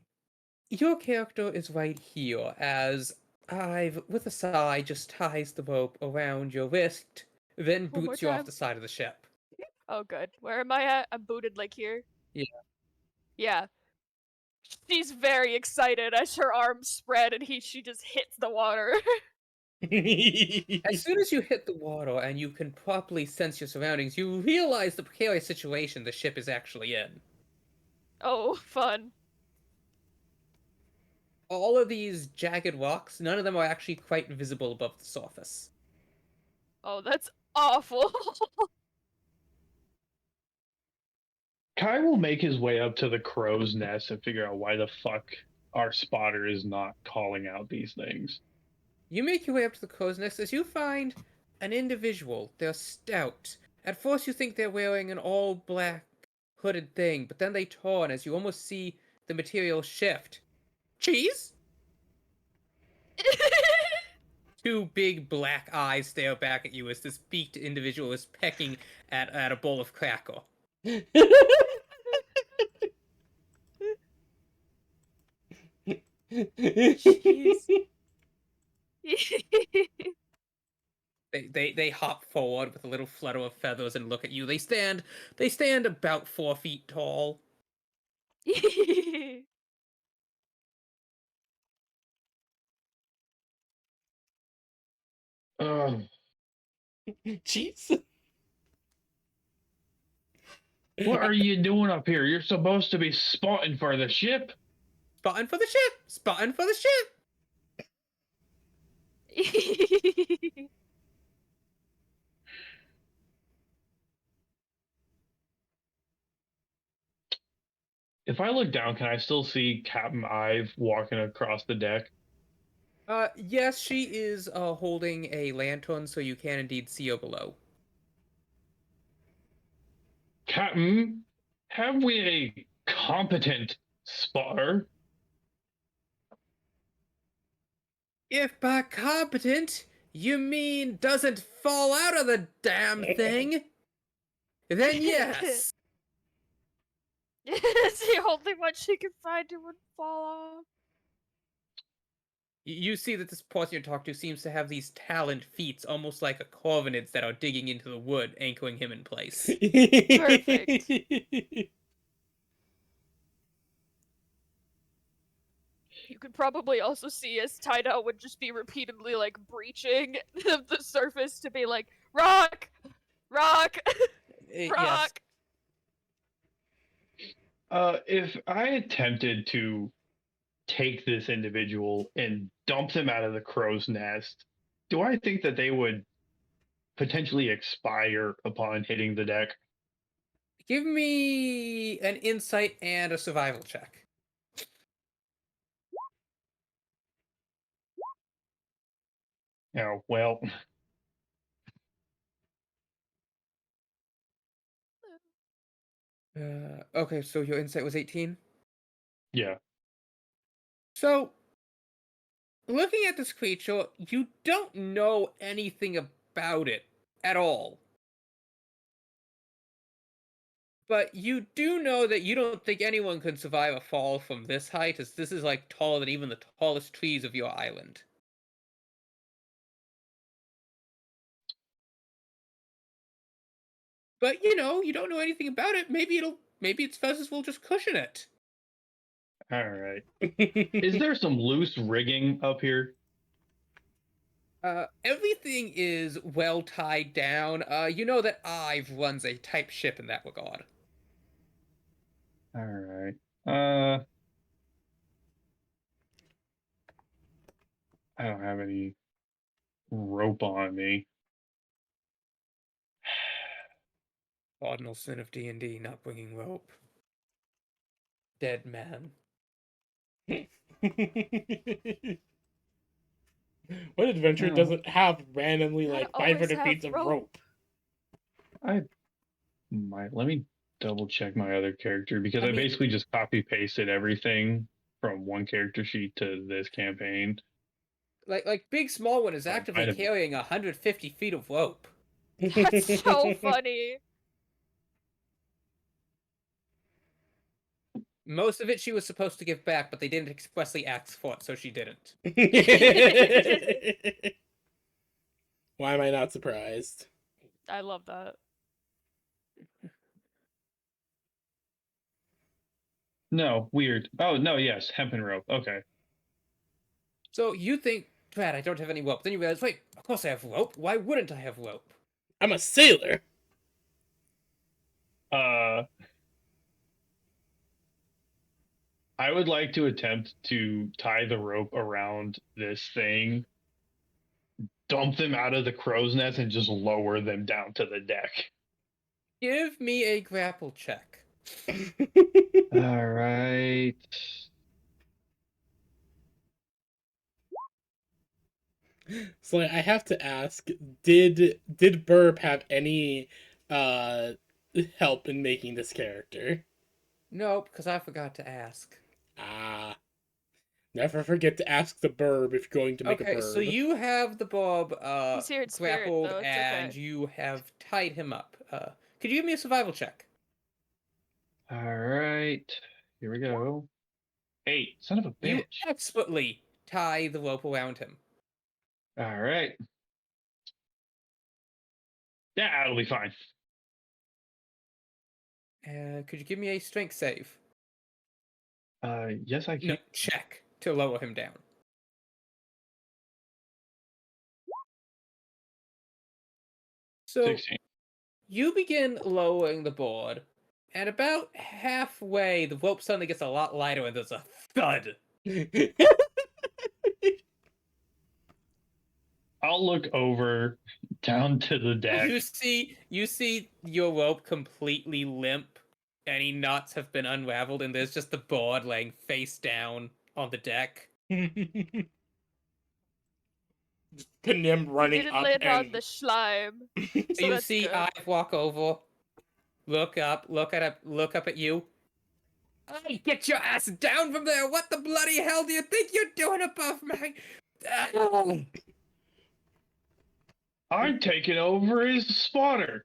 your character is right here, as I've, with a sigh, just ties the rope around your wrist, then One more boots you off time. the side of the ship. Oh, good. Where am I at? I'm booted like here? Yeah. Yeah. She's very excited as her arms spread and she just hits the water. As soon as you hit the water and you can properly sense your surroundings, you realize the precarious situation the ship is actually in. Oh, fun. All of these jagged rocks, none of them are actually quite visible above the surface. Oh, that's awful. Kai will make his way up to the crow's nest and figure out why the fuck our spotter is not calling out these things. You make your way up to the crow's nest as you find an individual. They're stout. At first you think they're wearing an all-black hooded thing, but then they turn as you almost see the material shift. Cheese? Two big black eyes stare back at you as this beaked individual is pecking at a bowl of cracker. Jeez. They hop forward with a little flutter of feathers and look at you. They stand about 4 feet tall. Jeez. What are you doing up here? You're supposed to be spotting for the ship. Spotting for the ship! Spotting for the ship! If I look down, can I still see Captain Ive walking across the deck? Yes, she is holding a lantern, so you can indeed see her below. Captain, have we a competent spotter? If by competent you mean doesn't fall out of the damn thing, then yes. It's the only one she can find who would fall off. You see that this person you're talking to seems to have these talent feats, almost like a covenants that are digging into the wood, anchoring him in place. Perfect. You could probably also see as Tida would just be repeatedly like breaching the surface to be like, rock, rock, Yes. rock. If I attempted to take this individual and dump them out of the crow's nest, do I think that they would potentially expire upon hitting the deck? Give me an insight and a survival check. Oh, well, Okay, so your insight was 18? yeah. So, looking at this creature, you don't know anything about it at all. But you do know that you don't think anyone could survive a fall from this height, as this is like taller than even the tallest trees of your island. But you know, you don't know anything about it. Maybe its feathers will just cushion it. All right. Is there some loose rigging up here? Everything is well tied down. You know that Ive runs a type ship in that regard. All right. I don't have any rope on me. Cardinal sin of D&D, not bringing rope. Dead man. What adventure No. doesn't have randomly Gotta like always 500 have feet of rope. rope? Let me double check my other character because I I mean- basically just copy pasted everything from one character sheet to this campaign. Like Big Small One is Oh, actively might have- carrying 150 feet of rope. That's so funny. Most of it she was supposed to give back, but they didn't expressly ask for it, so she didn't. Why am I not surprised? I love that. No, weird. Oh no, yes, hempen rope. Okay. So you think, Brad, I don't have any rope. Then you realize, wait, of course I have rope. Why wouldn't I have rope? I'm a sailor. I would like to attempt to tie the rope around this thing, dump them out of the crow's nest, and just lower them down to the deck. Give me a grapple check. All right. So like, I have to ask, did Burb have any help in making this character? Nope, because I forgot to ask. Ah. Never forget to ask the Burb if you're going to make a Okay, Burb. so you have the Bob He's here in spirit, grappled though, it's and okay. you have tied him up. Could you give me a survival check? All right. Here we go. 8. Son of a You bitch. expertly tie the rope around him. All right. Yeah, it'll be fine. Could you give me a strength save? Yes, I can. No, check to lower him down. So 16. you begin lowering the board, and about halfway, the rope suddenly gets a lot lighter, and there's a thud. I'll look over down to the deck. You see your rope completely limp. Any knots have been unraveled, and there's just the board laying face down on the deck. Kanim running Didn't up land on and the slime. So You that's see good. I walk over, look up at you. Hey, get your ass down from there! What the bloody hell do you think you're doing above me? I'm taking over his spotter.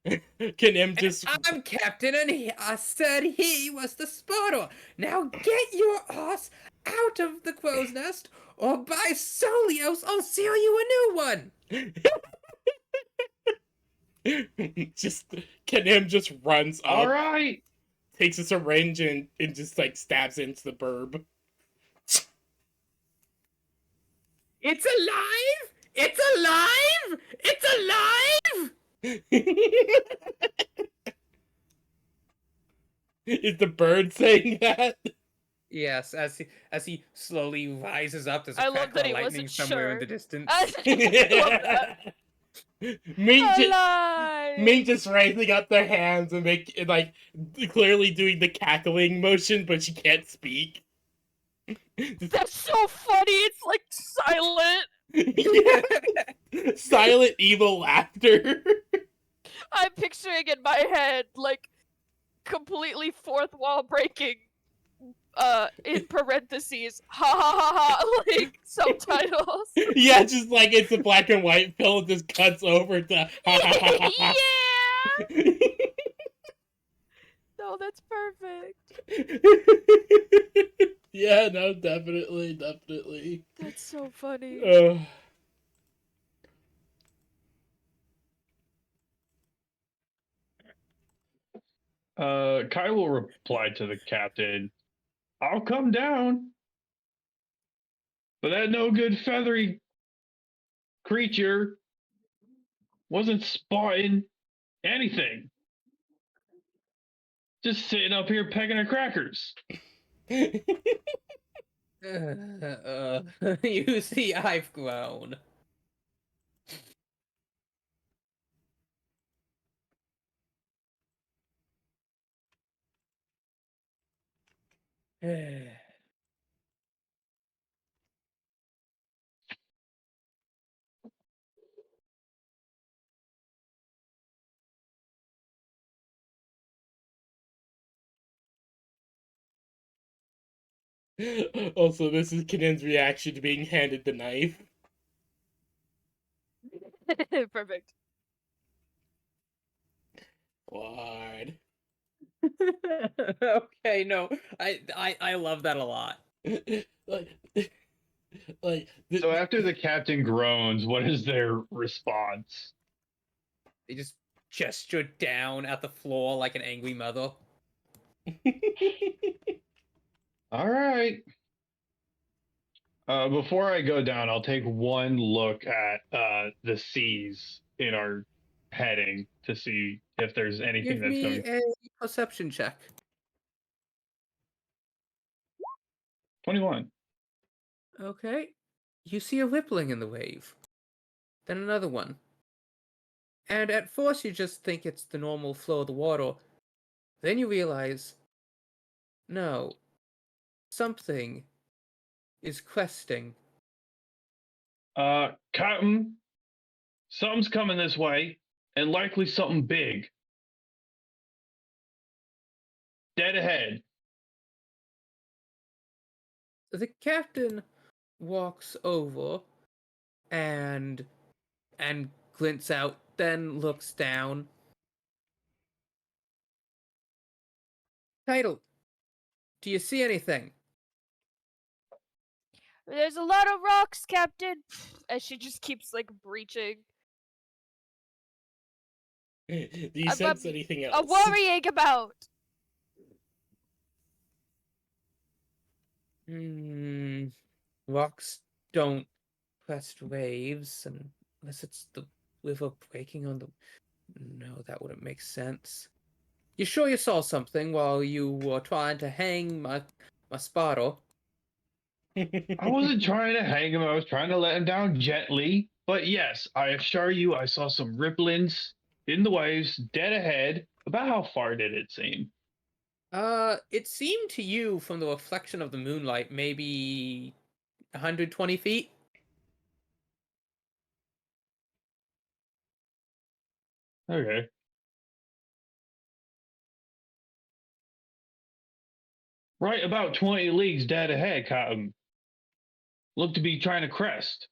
Kanim just I'm captain, and I said he was the spotter. Now get your ass out of the crow's nest, or by Solios, I'll seal you a new one. just Kanim just runs up, All right. takes a syringe and just like stabs into the burb. It's alive! It's alive! It's alive! Is the bird saying that? Yes, as he slowly rises up, there's a I love crackle that of he lightning wasn't somewhere in sure. the distance. I love that. Alive! Ming just raising up their hands and like clearly doing the cackling motion, but she can't speak. That's so funny. It's like silent. Yeah. Silent evil laughter. I'm picturing in my head like completely fourth wall breaking. In parentheses, ha ha ha ha, like subtitles. Yeah, just like it's a black and white film, just cuts over to ha ha ha ha ha. Yeah. No, that's perfect. Yeah, no, definitely. That's so funny. Kai will reply to the captain. I'll come down. But that no good feathery creature wasn't spotting anything. Just sitting up here pecking at crackers. You see, I've grown. Also, this is Kanen's reaction to being handed the knife. Perfect. Lord. Okay, no, I love that a lot. like So after the captain groans, what is their response? They just gesture down at the floor like an angry mother. All right. Before I go down, I'll take one look at the seas in our heading to see if there's anything Give that's me going. a perception check. 21. Okay. You see a rippling in the wave. Then another one. And at first you just think it's the normal flow of the water. Then you realize, no, something is cresting. Captain, something's coming this way, and likely something big. Dead ahead. The captain walks over and glints out, then looks down. Title, do you see anything? There's a lot of rocks, Captain. As she just keeps like breaching. Do you sense anything else? I'm worrying about. Rocks don't crest waves unless it's the river breaking on the. No, that wouldn't make sense. You sure you saw something while you were trying to hang my Sparrow? I wasn't trying to hang him. I was trying to let him down gently. But yes, I assure you, I saw some ripplings in the waves dead ahead. About how far did it seem? It seemed to you from the reflection of the moonlight, maybe 120 feet. Okay. Right about 20 leagues dead ahead, Cotton. Look to be trying to crest.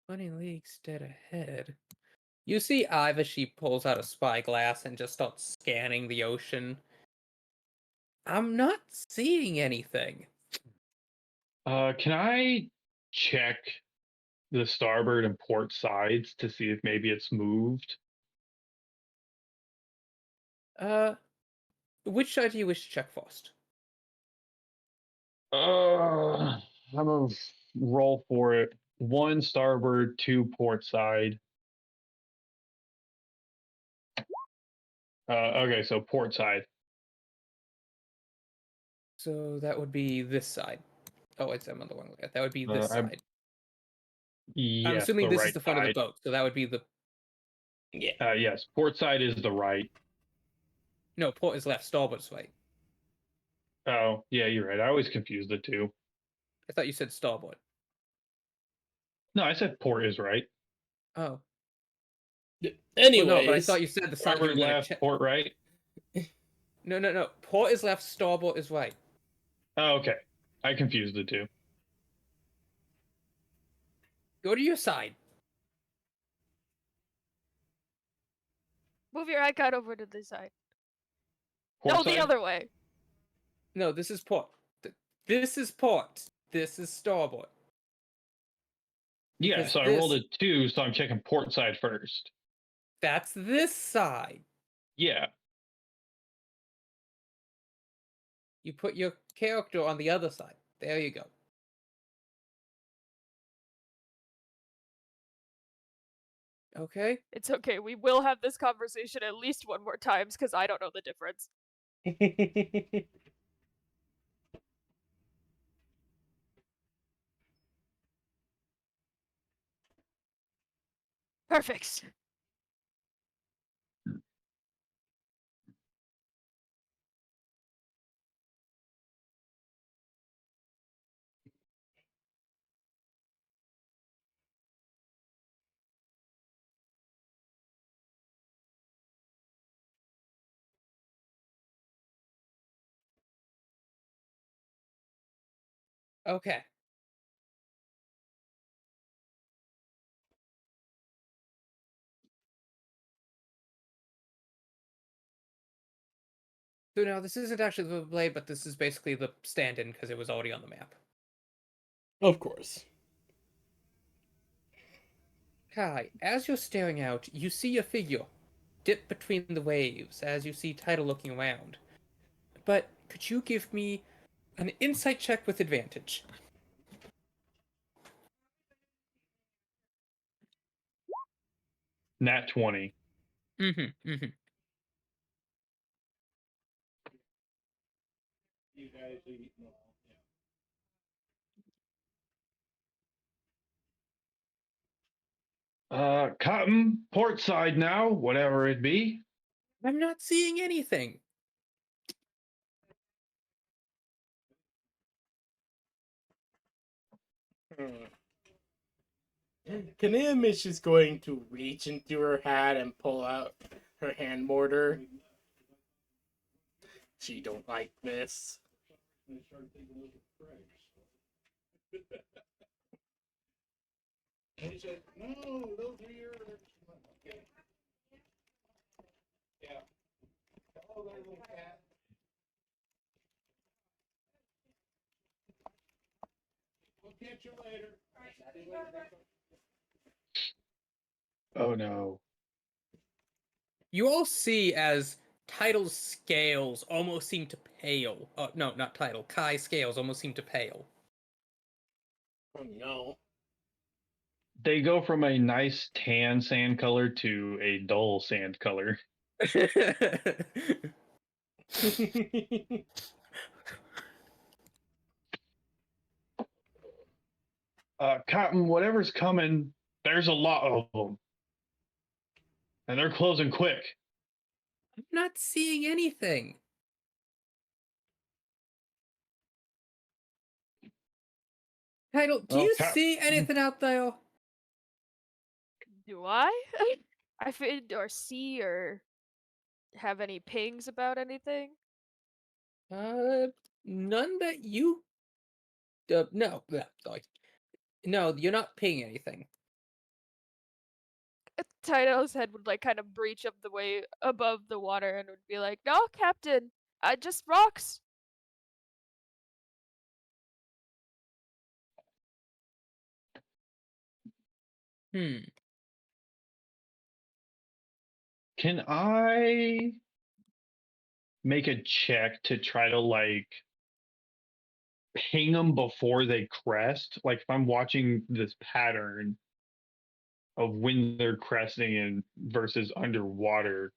20 leagues dead ahead. You see Iva, she pulls out a spyglass and just starts scanning the ocean. I'm not seeing anything. Can I check the starboard and port sides to see if maybe it's moved? Which side do you wish to check first? I'm gonna roll for it. 1 starboard, 2 port side. Okay, so port side. So that would be this side. Oh, I'm on the wrong way. That would be this I'm- side. I'm Yes, assuming the this right is the front side. of the boat, so that would be the. Yeah. Yes, port side is the right. No, port is left, starboard's right. Oh, yeah, you're right. I always confuse the two. I thought you said starboard. No, I said port is right. Oh. Anyways, Well, no, but I thought you said the side you were Starboard gonna left, check. port right. No. Port is left, starboard is right. Oh, okay. I confused the two. Go to your side. Move your icon over to this side. Port No, side? the other way. No, this is port. This is port. This is starboard. Yeah, Because so I rolled a 2, so I'm checking port side first. That's this side. Yeah. You put your character on the other side. There you go. Okay. It's okay. We will have this conversation at least one more times because I don't know the difference. Perfect. Okay. So now this isn't actually the blade, but this is basically the stand-in because it was already on the map. Of course. Kai, as you're staring out, you see a figure dip between the waves as you see Tidal looking around. But could you give me an insight check with advantage? Nat 20. Mm-hmm. Cotton, port side now, whatever it be. I'm not seeing anything. Kanemish is going to reach into her hat and pull out her hand mortar. She don't like this. And he said, "No, those are yours." Yeah. Hello there, little cat. you later. Oh no. You all see as Title's scales almost seem to pale. Oh, no, not Title. Kai's scales almost seem to pale. Oh no. They go from a nice tan sand color to a dull sand color. Cotton, whatever's coming, there's a lot of them. And they're closing quick. I'm not seeing anything. Title, do Oh, you Cap- see anything out there? Do I? I fit or see or have any pings about anything? None that you. No, sorry. No, you're not paying anything. Tito's head would like kind of breach up the way above the water and would be like, "No, Captain, I just rocks." Can I make a check to try to like ping them before they crest? Like if I'm watching this pattern of when they're cresting and versus underwater,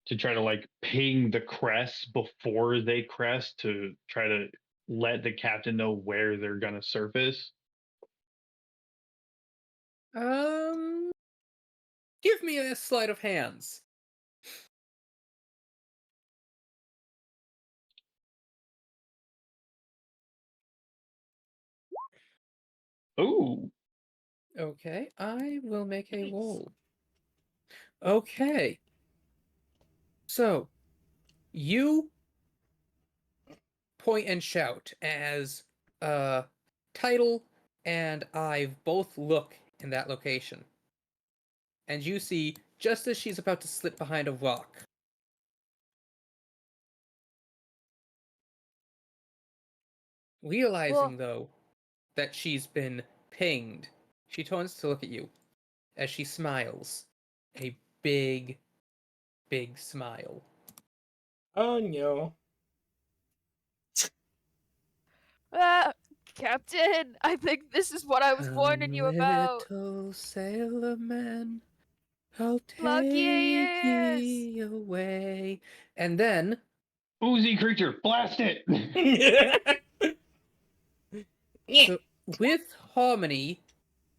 to try to like ping the crest before they crest to try to let the captain know where they're gonna surface. Give me a sleight of hands. Ooh. Okay, I will make a Nice. roll. Okay. So, you point and shout as Title and I both look in that location. And you see, just as she's about to slip behind a rock, realizing though that she's been pinged, she turns to look at you as she smiles. A big, big smile. Oh no. Captain, I think this is what I was warning you about. Little sailor man, I'll Plug your take ears. ye away. And then, Oozy creature, blast it! so, with harmony,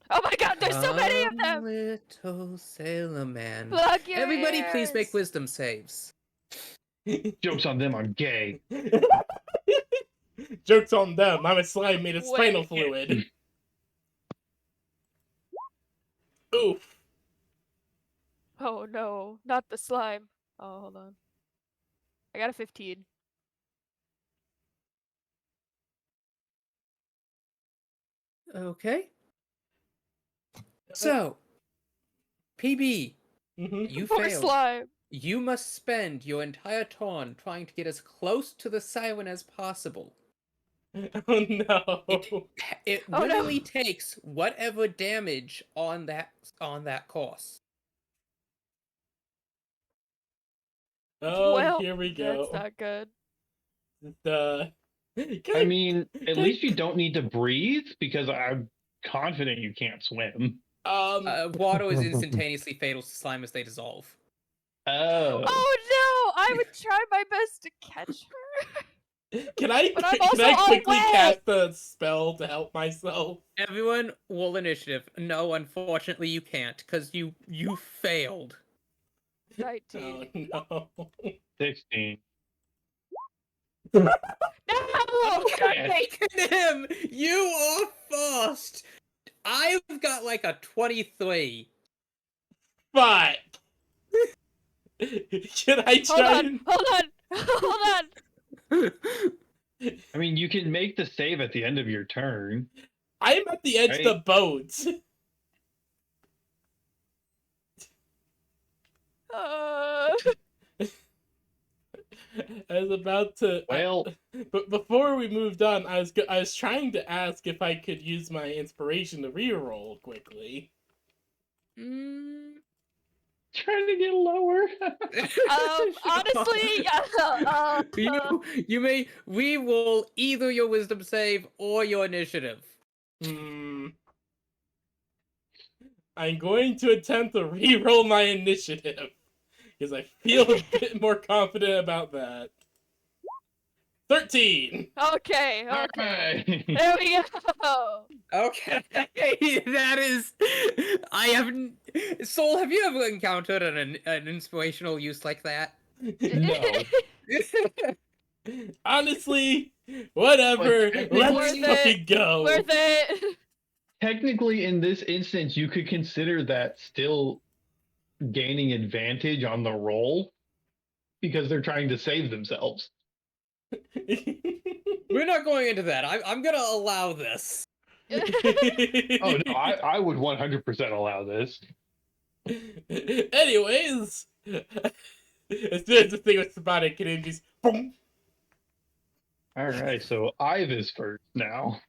Oh my god, there's so many of them! Little sailor man. Plug your Everybody, ears. please make wisdom saves. Joke's on them, I'm gay. Joke's on them. I'm a slime made of spinal Wait. fluid. Oof. Oh no, not the slime. Oh, hold on. I got a 15. Okay. So, PB, Mhm. you Poor failed. slime. You must spend your entire turn trying to get as close to the siren as possible. Oh no. It Oh, no. literally takes whatever damage on that course. Oh, Well, here we go. That's not good. I mean, at least you don't need to breathe because I'm confident you can't swim. Water is instantaneously fatal to slime as they dissolve. Oh. Oh no! I would try my best to catch her. Can I But I'm can also I quickly away! cast a spell to help myself? Everyone, roll initiative. No, unfortunately, you can't because you failed. 19. Oh no. 16. No! Okay. Taking him! You are first! I've got like a 23. Fuck. Can I Hold try? on! Hold on! Hold on! I mean, you can make the save at the end of your turn. I'm at the edge of the boat. I was about to. Well, But before we moved on, I was trying to ask if I could use my inspiration to reroll quickly. Mm. trying to get lower. Honestly, you may re-roll either your wisdom save or your initiative. I'm going to attempt to reroll my initiative because I feel a bit more confident about that. 13. okay. Alright. There we go. Okay, that is. I haven't. Soul, have you ever encountered an inspirational use like that? No. Honestly, whatever. But Let's Worth it. fucking go. Worth it. Technically, in this instance, you could consider that still gaining advantage on the roll because they're trying to save themselves. We're not going into that. I'm gonna allow this. Oh no, I would 100% allow this. Anyways, as soon as the thing was spotted, Kenenji's boom. All right, so Ive is first now.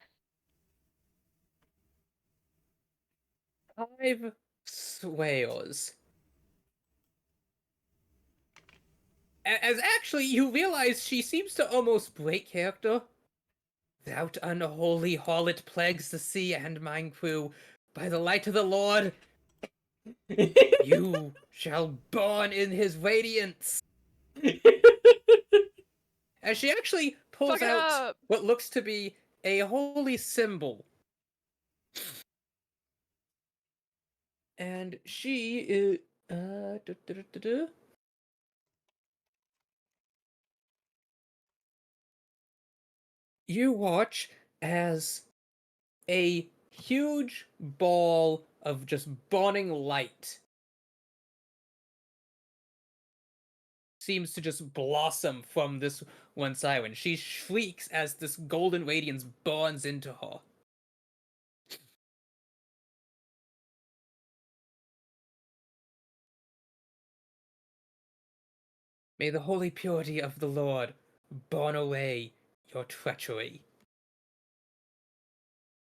5 swales. As actually, you realize she seems to almost break character. Thou unholy harlot plagues the sea and mine crew. By the light of the Lord, you shall burn in his radiance. As she actually pulls Fuck it out up. what looks to be a holy symbol. And she is. You watch as a huge ball of just burning light seems to just blossom from this one siren. She shrieks as this golden radiance burns into her. May the holy purity of the Lord burn away your treachery.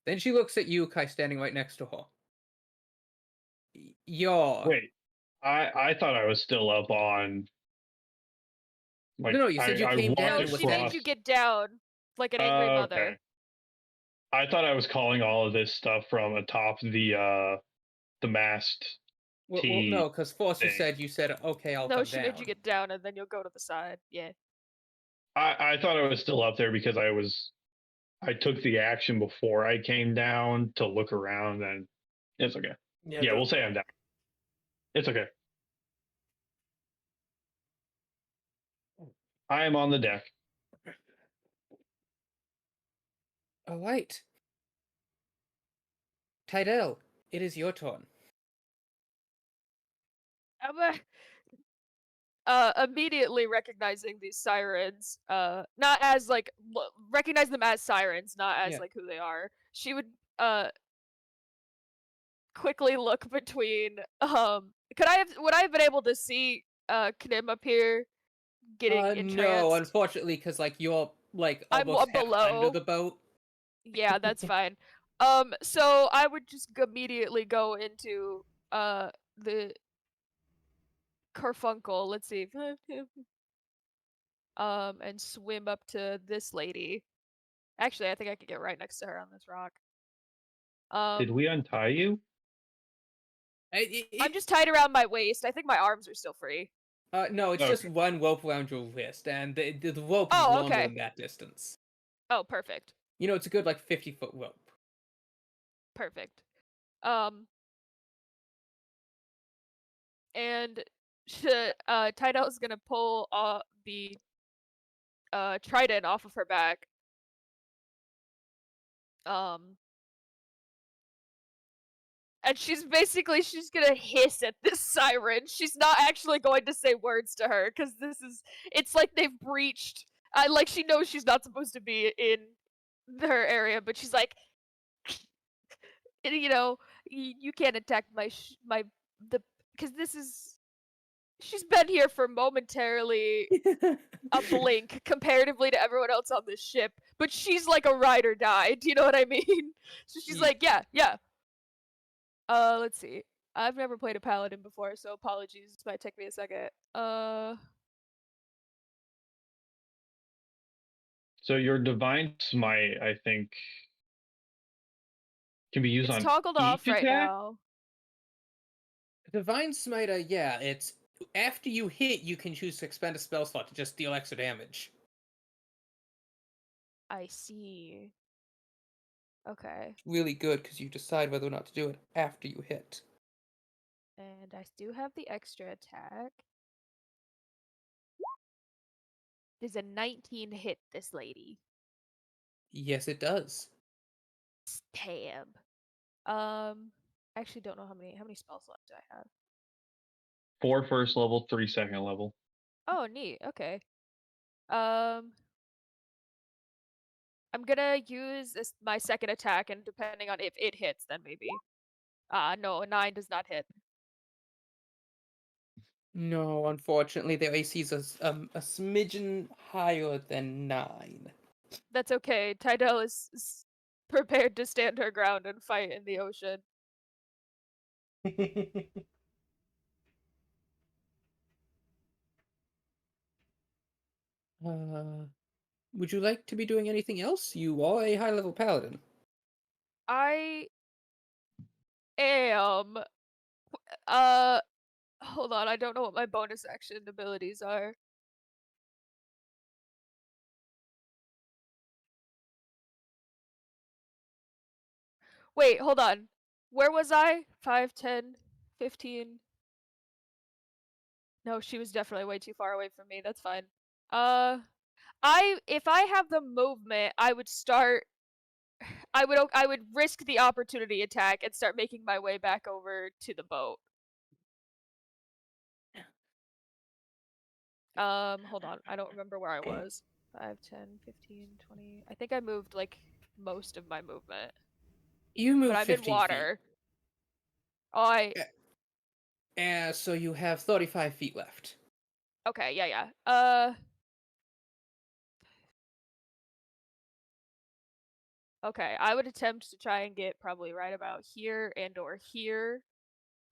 Then she looks at you, Kai, standing right next to her. You're... Wait, I thought I was still up on. Like, No, you said you came down No, with she that. made you get down like an angry mother. Okay. I thought I was calling all of this stuff from atop the mast. Well, T no, because Foster thing. you said, okay, I'll No, come she down. made you get down and then you'll go to the side. Yeah. I thought I was still up there because I took the action before I came down to look around, and it's okay. Yeah, we'll say I'm down. It's okay. I am on the deck. All right. Tydell, it is your turn. Immediately recognizing these sirens, not as like recognize them as sirens, not as Yeah. like who they are. She would quickly look between would I have been able to see Knim up here getting entranced? No, unfortunately, because like you're like I'm almost half below. under the boat. Yeah, that's fine. So I would just immediately go into the Carfunkel. Let's see. And swim up to this lady. Actually, I think I could get right next to her on this rock. Did we untie you? I'm just tied around my waist. I think my arms are still free. No, it's just one rope around your wrist, and the rope is Oh, longer okay. than that distance. Oh, perfect. You know, it's a good like 50-foot rope. Perfect. And Tydell's gonna pull the trident off of her back. And she's gonna hiss at this siren. She's not actually going to say words to her because it's like they've breached. Like she knows she's not supposed to be in her area, but she's like, you know, you can't attack because this is she's been here for momentarily a blink comparatively to everyone else on this ship, but she's like a ride or die. Do you know what I mean? So she's Ye- like, yeah, yeah. Let's see. I've never played a paladin before, so apologies. This might take me a second. So your divine smite, I think, can be used It's on toggled off each right attack. now. Divine Smiter, yeah, it's after you hit, you can choose to expend a spell slot to just deal extra damage. I see. Okay. Really good because you decide whether or not to do it after you hit. And I do have the extra attack. Does a 19 hit this lady? Yes, it does. Damn. Actually don't know how many spell slots do I have. 4 first level, 3 second level. Oh, neat. Okay. I'm gonna use my second attack, and depending on if it hits, then maybe. No, a 9 does not hit. No, unfortunately, their AC is a smidgen higher than 9. That's okay. Tydell is prepared to stand her ground and fight in the ocean. Would you like to be doing anything else? You are a high-level paladin. I am. Hold on. I don't know what my bonus action abilities are. Wait, hold on. Where was I? 5, 10, 15. No, she was definitely way too far away from me. That's fine. If I have the movement, I would start. I would risk the opportunity attack and start making my way back over to the boat. Hold on. I don't remember where I was. 5, 10, 15, 20. I think I moved like most of my movement. You moved But I'm in 15 water. Oh, so you have 35 feet left. okay, yeah. Okay, I would attempt to try and get probably right about here and or here,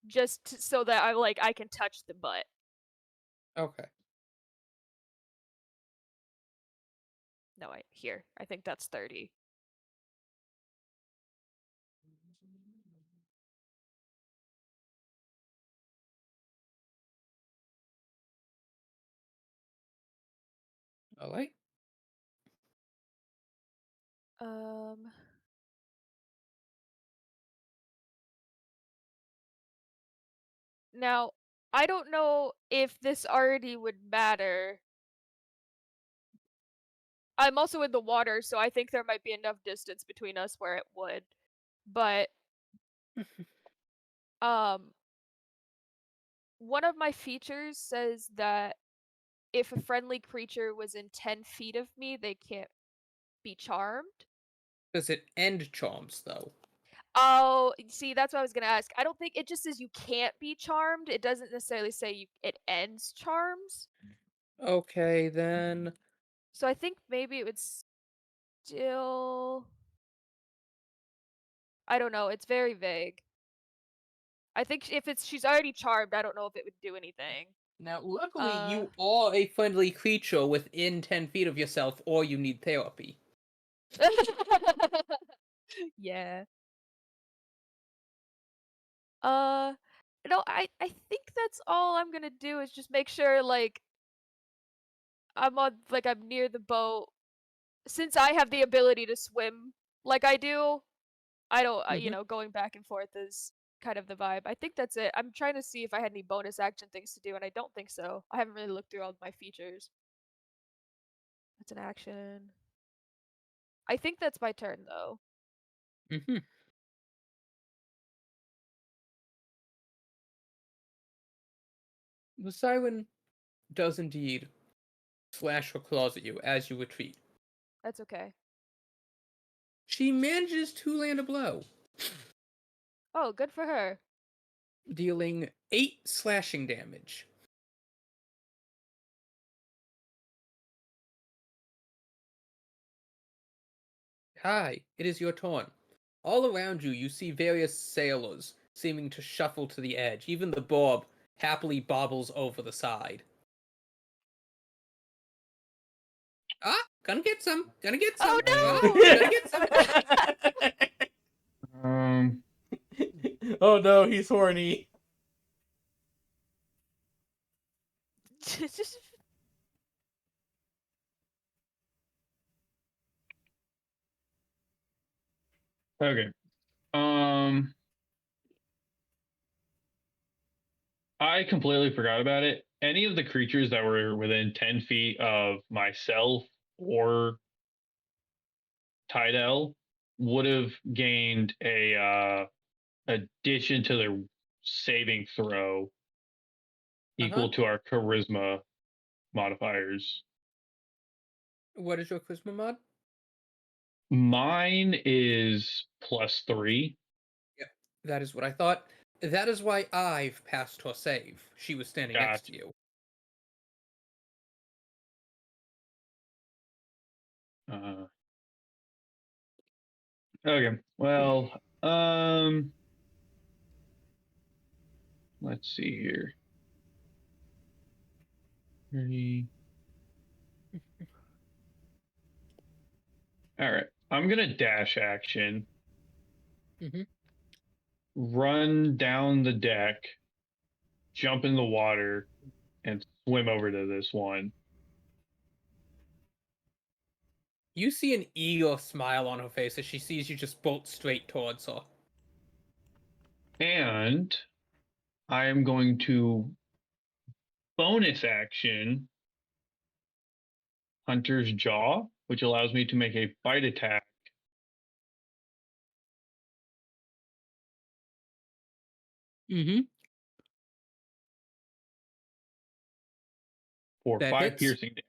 just so that I can touch the butt. Okay. No, wait, here. I think that's 30. All right. Now, I don't know if this already would matter. I'm also in the water, so I think there might be enough distance between us where it would. But one of my features says that if a friendly creature was in 10 feet of me, they can't be charmed. Does it end charms, though? Oh, see, that's what I was gonna ask. I don't think it just says you can't be charmed. It doesn't necessarily say it ends charms. Okay, then. So I think maybe it would still. I don't know. It's very vague. I think if she's already charmed, I don't know if it would do anything. Now, luckily, you are a friendly creature within 10 feet of yourself, or you need therapy. Yeah. No, I think that's all I'm gonna do is just make sure I'm near the boat. Since I have the ability to swim like I do, I don't going back and forth is kind of the vibe. I think that's it. I'm trying to see if I had any bonus action things to do, and I don't think so. I haven't really looked through all of my features. That's an action. I think that's my turn though. Mm-hmm. The siren does indeed slash her claws at you as you retreat. That's okay. She manages to land a blow, Oh, good for her. dealing 8 slashing damage. Kai, it is your turn. All around you, you see various sailors seeming to shuffle to the edge. Even the Bob happily bobbles over the side. Ah, gonna get some. Gonna get some. Oh Gonna get some. Um, Oh no, he's horny. okay. Um, I completely forgot about it. Any of the creatures that were within 10 feet of myself or Tidal would have gained a addition to their saving throw equal to our charisma modifiers. What is your charisma mod? Mine is +3. That is what I thought. That is why I've passed her save. She was standing next to you. Okay. Well, let's see here. 30. All right. I'm gonna dash action. Mhm. Run down the deck, jump in the water, and swim over to this one. You see an eager smile on her face as she sees you just bolt straight towards her. And I am going to bonus action Hunter's Jaw, which allows me to make a bite attack. Mm-hmm. For That 5 hits. piercing damage.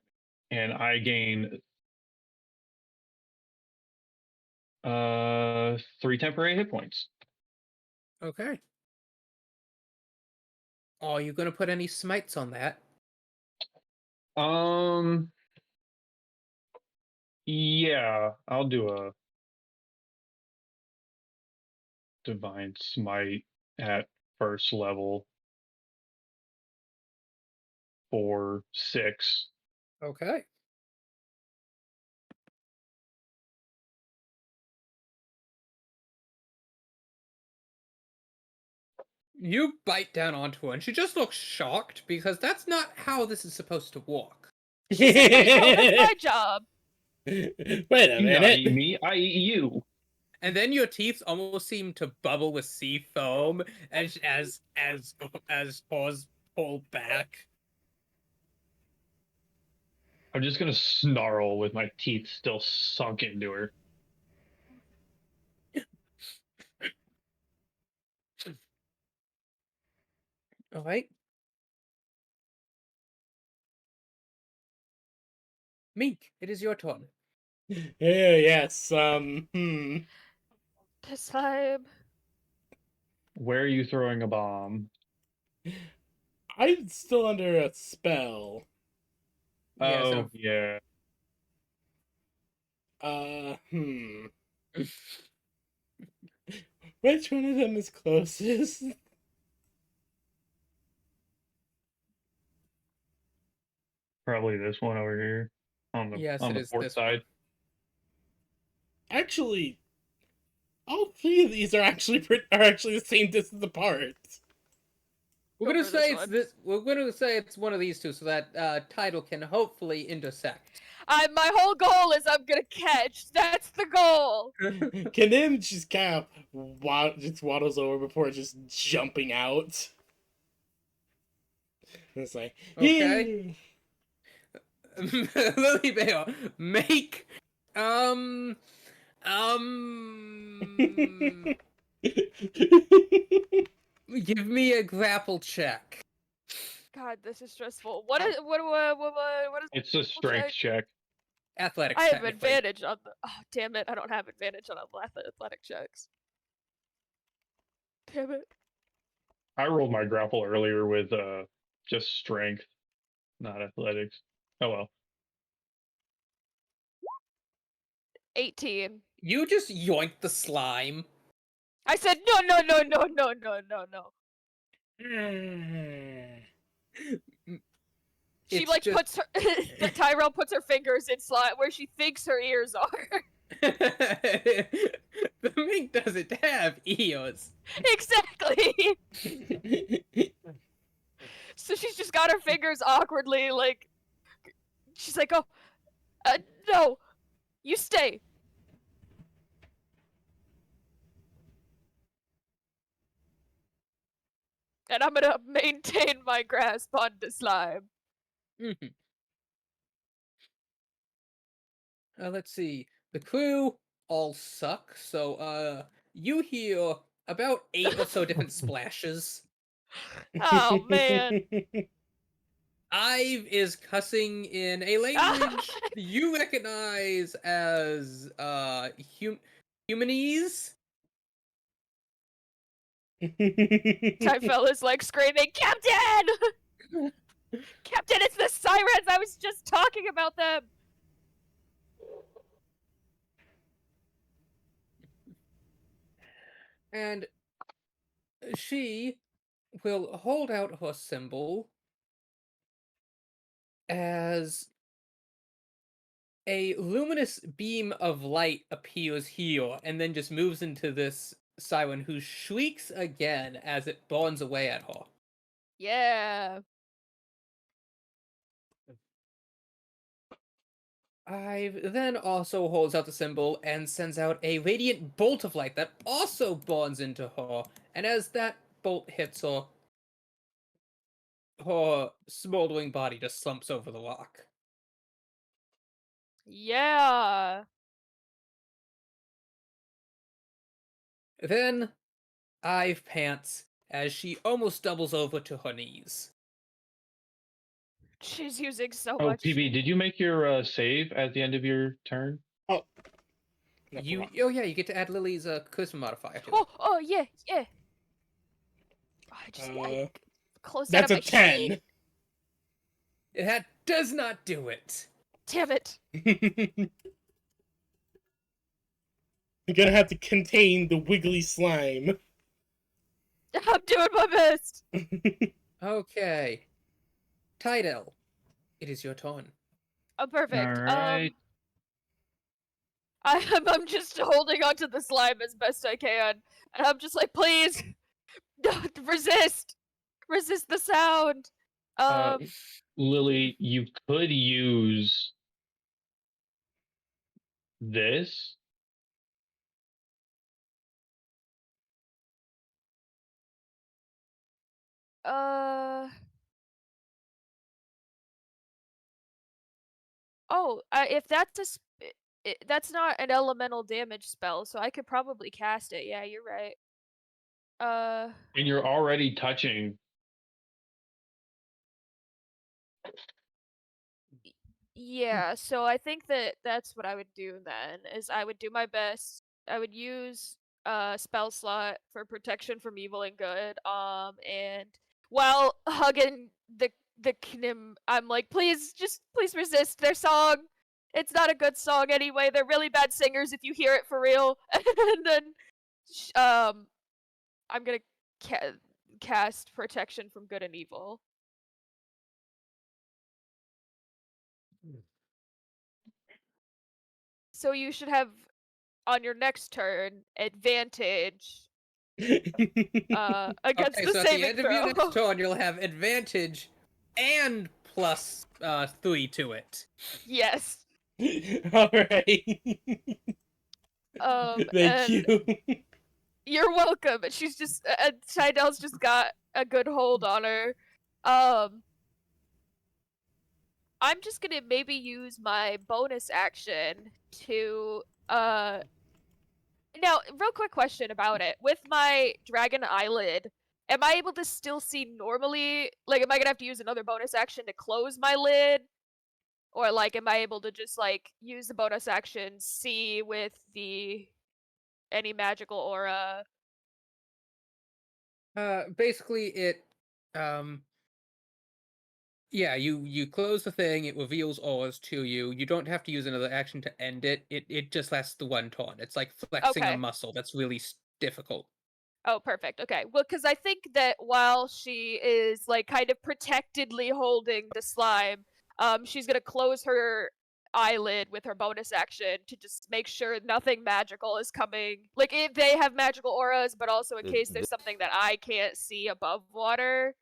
And I gain 3 temporary hit points. Okay. Are you gonna put any smites on that? Yeah, I'll do a divine smite at first level for 6. Okay. You bite down onto her, and she just looks shocked because that's not how this is supposed to work. She said, "No, that's my job." Wait a You not minute. eat me, I eat you. And then your teeth almost seem to bubble with sea foam as paws pull back. I'm just gonna snarl with my teeth still sunk into her. All right. Mink, it is your turn. Yes. Piss vibe. Where are you throwing a bomb? I'm still under a spell. Yeah, Oh, so yeah. Which one of them is closest? Probably this one over here on the Yes, on it the is port this side. Actually, all 3 of these are actually the same distance apart. We're Go gonna for say this it's one. this. We're gonna say it's one of these two, so that title can hopefully intersect. My whole goal is I'm gonna catch. That's the goal. Kanim just kind of just waddles over before just jumping out. It's like, Okay. Lily Bear, make give me a grapple check. God, this is stressful. What is It's a strength check. Athletics. I have technically. advantage on the. Oh, damn it! I don't have advantage on athletic checks. Damn it. I rolled my grapple earlier with just strength, not athletics. Oh well. 18. You just yoinked the slime. I said no, no, no, no, no, no, no, no. She It's like just- puts her. Tyrell puts her fingers in slime where she thinks her ears are. The mink doesn't have ears. Exactly. So she's just got her fingers awkwardly like. She's like, oh, no, you stay. And I'm gonna maintain my grasp on the slime. Mhm. Let's see. The crew all suck, so you hear about 8 or so different splashes. Oh man. Ive is cussing in a language you recognize as humanese. Typhel is like screaming, Captain! Captain, it's the sirens! I was just talking about them! And she will hold out her symbol as a luminous beam of light appears here and then just moves into this siren who shrieks again as it burns away at her. Yeah. Ive then also holds out the symbol and sends out a radiant bolt of light that also burns into her, and as that bolt hits her, her smoldering body just slumps over the rock. Yeah. Then Ive pants as she almost doubles over to her knees. She's using so Oh, much. PB, did you make your save at the end of your turn? No, You, wrong. oh yeah, you get to add Lily's charisma modifier to it. Oh, yeah, yeah. Oh, I just close That's out a of my sheet. 10. That does not do it. Damn it. You're gonna have to contain the wiggly slime. I'm doing my best. Okay. Tidal, it is your turn. Oh, perfect. All right. I'm just holding onto the slime as best I can. And I'm just like, please, don't resist. Resist the sound. Lily, you could use this. Oh, if that's that's not an elemental damage spell, so I could probably cast it. Yeah, you're right. And you're already touching. Yeah, so I think that that's what I would do then, is I would do my best. I would use spell slot for protection from evil and good. And while hugging the Knim, I'm like, please resist their song. It's not a good song anyway. They're really bad singers if you hear it for real. And then I'm gonna cast protection from good and evil. So you should have on your next turn advantage against Okay, the so at the saving end of your throw. next turn, you'll have advantage and plus 3 to it. Yes. Alright. Thank and you. You're welcome. She's just Tidal's just got a good hold on her. I'm just gonna maybe use my bonus action to now, real quick question about it. With my dragon eyelid, am I able to still see normally? Like, am I gonna have to use another bonus action to close my lid? Or, like, am I able to just, like, use the bonus action, see with any magical aura? Basically, it Yeah, you close the thing, it reveals auras to you. You don't have to use another action to end it. It just lasts the one turn. It's like flexing a Okay. muscle. That's really difficult. Oh, perfect. Okay. Well, because I think that while she is like kind of protectedly holding the slime, she's gonna close her eyelid with her bonus action to just make sure nothing magical is coming. Like if they have magical auras, but also in case there's something that I can't see above water.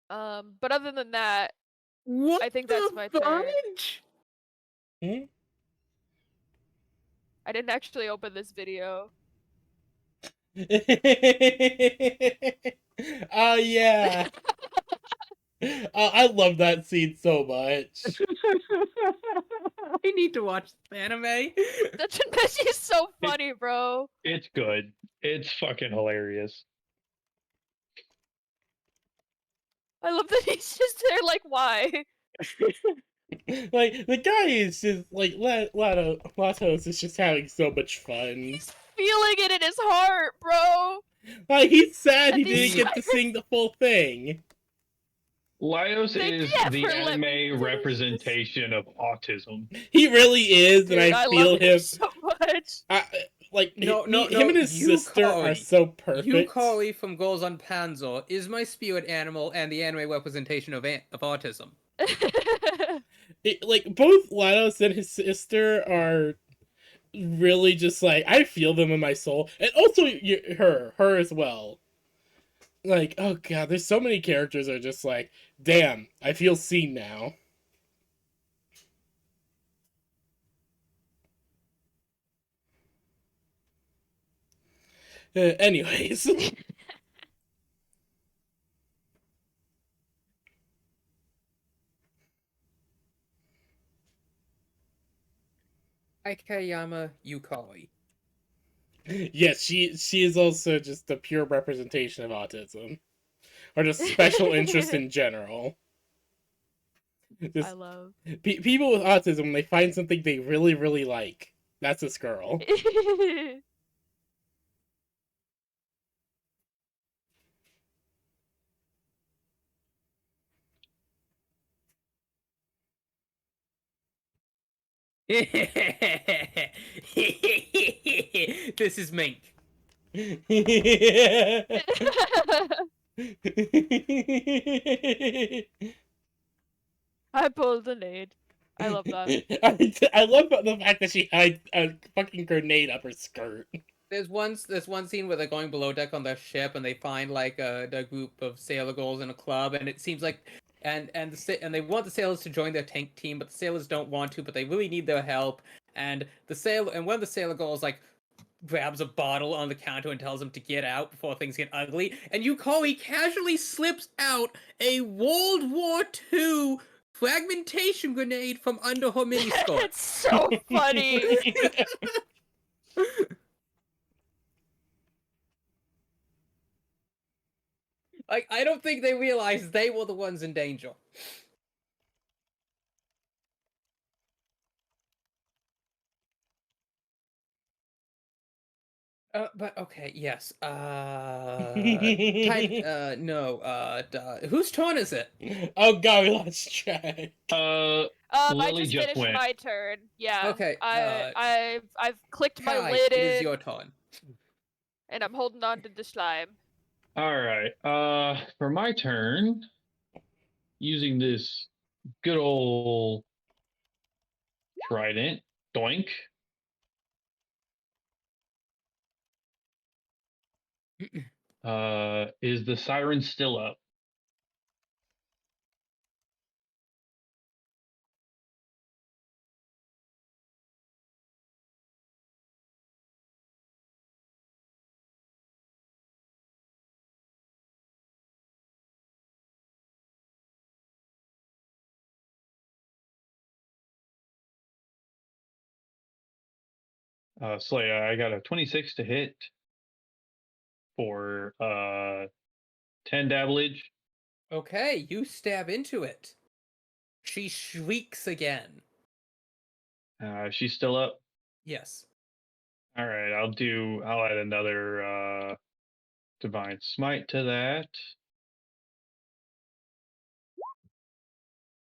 But other than that, What I think that's my turn. fudge? Hmm? I didn't actually open this video. Oh yeah. I love that scene so much. I need to watch this anime. She's so funny, bro. It's good. It's fucking hilarious. I love that he's just there like, why? Like the guy is just like Latos is just having so much fun. He's feeling it in his heart, bro. Like he's sad he And these didn't get to sing the full thing. Laios They is never the let me anime finish this. representation of autism. He really is, Dude, and I feel love him. so much. Him and his sister are so perfect. Yukari from Girls on Panzer is my spirit animal and the anime representation of autism. Both Latos and his sister are really just like, I feel them in my soul, and also her as well. Like, oh god, there's so many characters that are just like, damn, I feel seen now. Anyways. Ikeyama Yukari. Yes, she is also just the pure representation of autism. Or just special interest in general. Just, I love. People with autism, when they find something they really, really like, that's this girl. This is Mink. I pulled the nade. I love that. I love the fact that she hides a fucking grenade up her skirt. There's one scene where they're going below deck on their ship and they find like the group of sailor girls in a club, and it seems like and they want the sailors to join their tank team, but the sailors don't want to, but they really need their help. And one of the sailor girls like grabs a bottle on the counter and tells them to get out before things get ugly, and Yukari casually slips out a World War II fragmentation grenade from under her miniskirt. It's so funny. Like, I don't think they realized they were the ones in danger. But okay, yes. Whose turn is it? Oh god, we lost track. I Lily just just finished went. my turn. Yeah. Okay, I've clicked my Kai, lid it is in, your turn. and I'm holding on to the slime. All right. For my turn, using this good old trident, doink. Is the siren still up? So yeah, I got a 26 to hit for 10 dabblage. Okay, you stab into it. She shrieks again. She's still up. Yes. All right, I'll add another divine smite to that.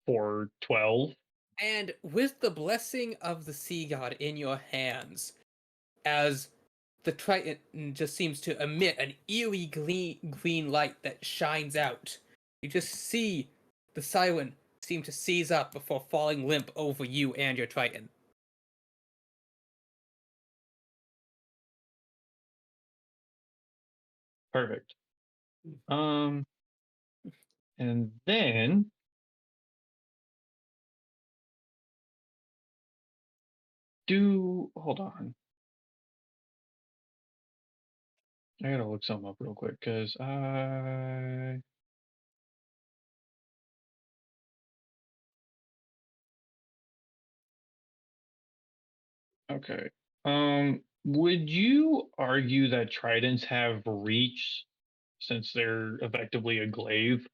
for 12. And with the blessing of the sea god in your hands, as the Triton just seems to emit an eerie green light that shines out, you just see the siren seem to seize up before falling limp over you and your Triton. Perfect. And then hold on. I gotta look something up real quick because okay. Would you argue that tridents have reach since they're effectively a glaive?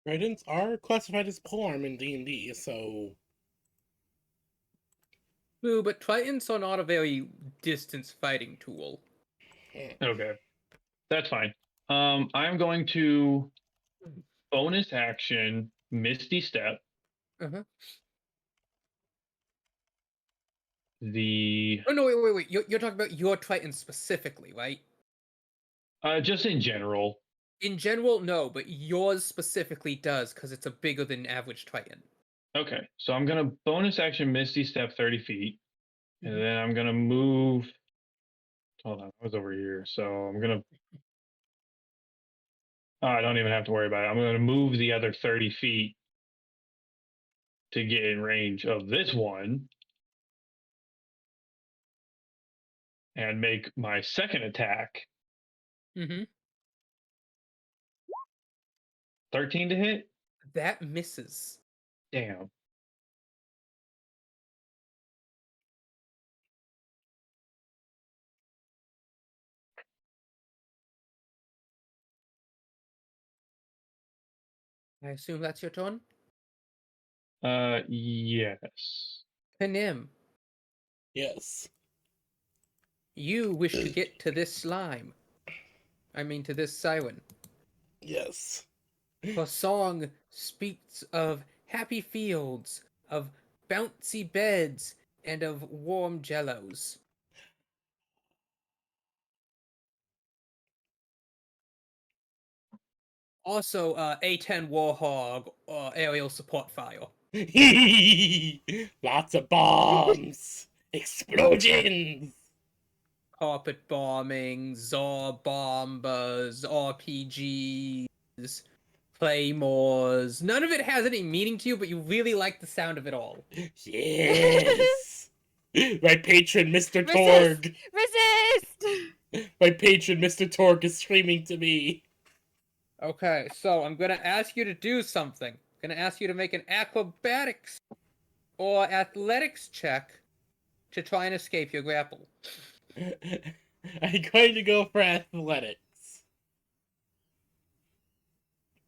Tridents are classified as polearm in D&D, so Boo, but Tritons are not a very distance fighting tool. Okay, that's fine. I'm going to bonus action Misty Step. Uh-huh. The Oh no, wait. You're talking about your Triton specifically, right? just in general. In general, no, but yours specifically does because it's a bigger than average Triton. Okay, so I'm gonna bonus action Misty Step 30 feet, and Mhm. then I'm gonna move. Hold on, I was over here, so I'm gonna. Oh, I don't even have to worry about it. I'm gonna move the other 30 feet to get in range of this one, and make my second attack. Mm-hmm. 13 to hit. That misses. Damn. I assume that's your turn? Yes. Panim, yes. you wish to get to this slime. I mean, to this siren. Yes. The song speaks of happy fields, of bouncy beds, and of warm jellos. Also, A10 Warhog aerial support fire. Lots of bombs. Explosions. Carpet bombing, Zor bombers, RPGs, claymores. None of it has any meaning to you, but you really like the sound of it all. Yes. My patron, Mr. Resist! Torg. Resist! My patron, Mr. Torg, is screaming to me. Okay, so I'm gonna ask you to do something. I'm gonna ask you to make an acrobatics or athletics check to try and escape your grapple. I'm going to go for athletics.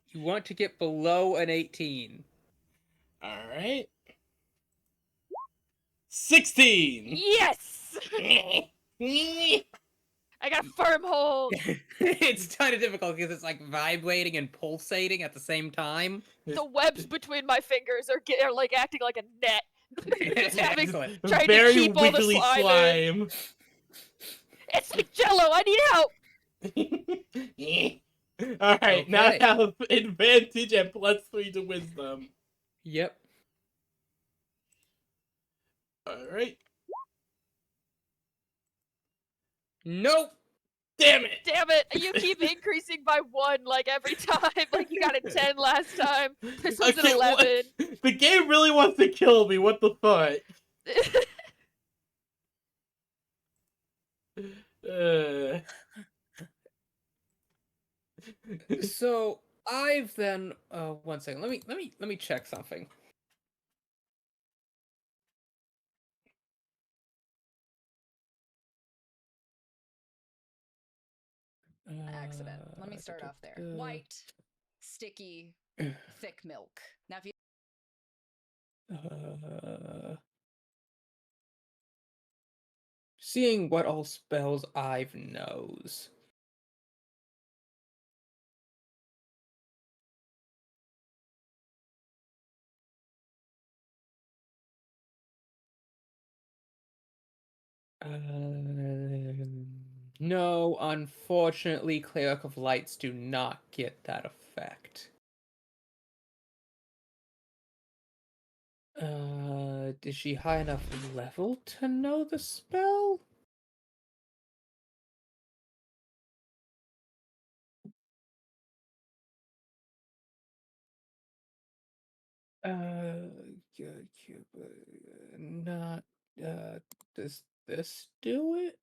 You want to get below an 18. Alright. 16! Yes! I got a firm hold. It's kind of difficult because it's like vibrating and pulsating at the same time. The webs between my fingers are like acting like a net. Just having, Excellent. trying Very to keep all the wiggly slime in. It's like Jello. I need help. Alright, now I Okay. have advantage and +3 to wisdom. Yep. Alright. Nope. Damn it! Damn it! You keep increasing by 1 like every time. Like you got a 10 last time. This was Okay, an 11. The game really wants to kill me, what the fuck? So I've then 1 second. Let me check something. Accident. Let me start off there. White, sticky, thick milk. Now, if you Seeing what all spells I've knows. No, unfortunately, Cleric of Lights do not get that effect. Is she high enough level to know the spell? Not, does this do it?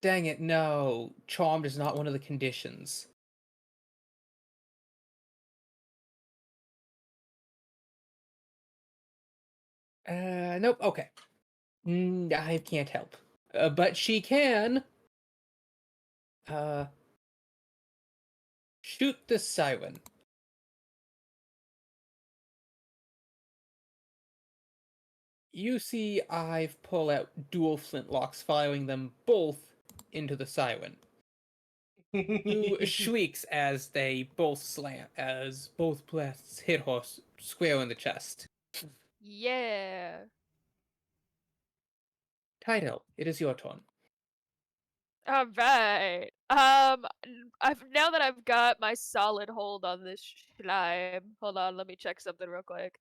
Dang it, no. Charmed is not one of the conditions. Nope, okay. I can't help. But she can. Shoot the siren. You see I've pulled out dual flintlocks, firing them both into the siren. Who shrieks as they both slam, as both blasts hit her square in the chest. Yeah. Tidal, it is your turn. All right. Now that I've got my solid hold on this slime, hold on, let me check something real quick.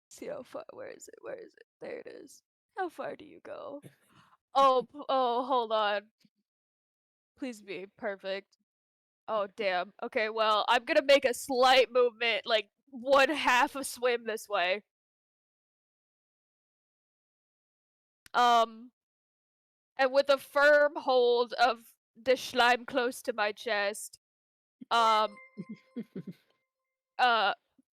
See how far. Where is it? Where is it? There it is. How far do you go? Oh, hold on. Please be perfect. Oh, damn. Okay, well, I'm gonna make a slight movement, like 1/2 a swim this way. And with a firm hold of the slime close to my chest,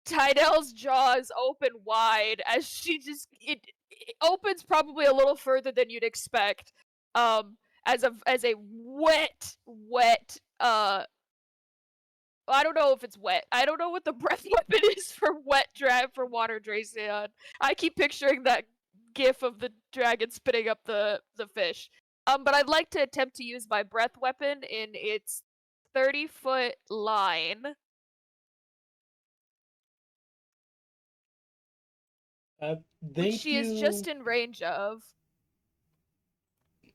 Tydel's jaws open wide as she just it opens probably a little further than you'd expect. As a wet I don't know if it's wet. I don't know what the breath weapon is for for water Dracion. I keep picturing that gif of the dragon spitting up the fish. But I'd like to attempt to use my breath weapon in its 30-foot line. Which she is just in range of.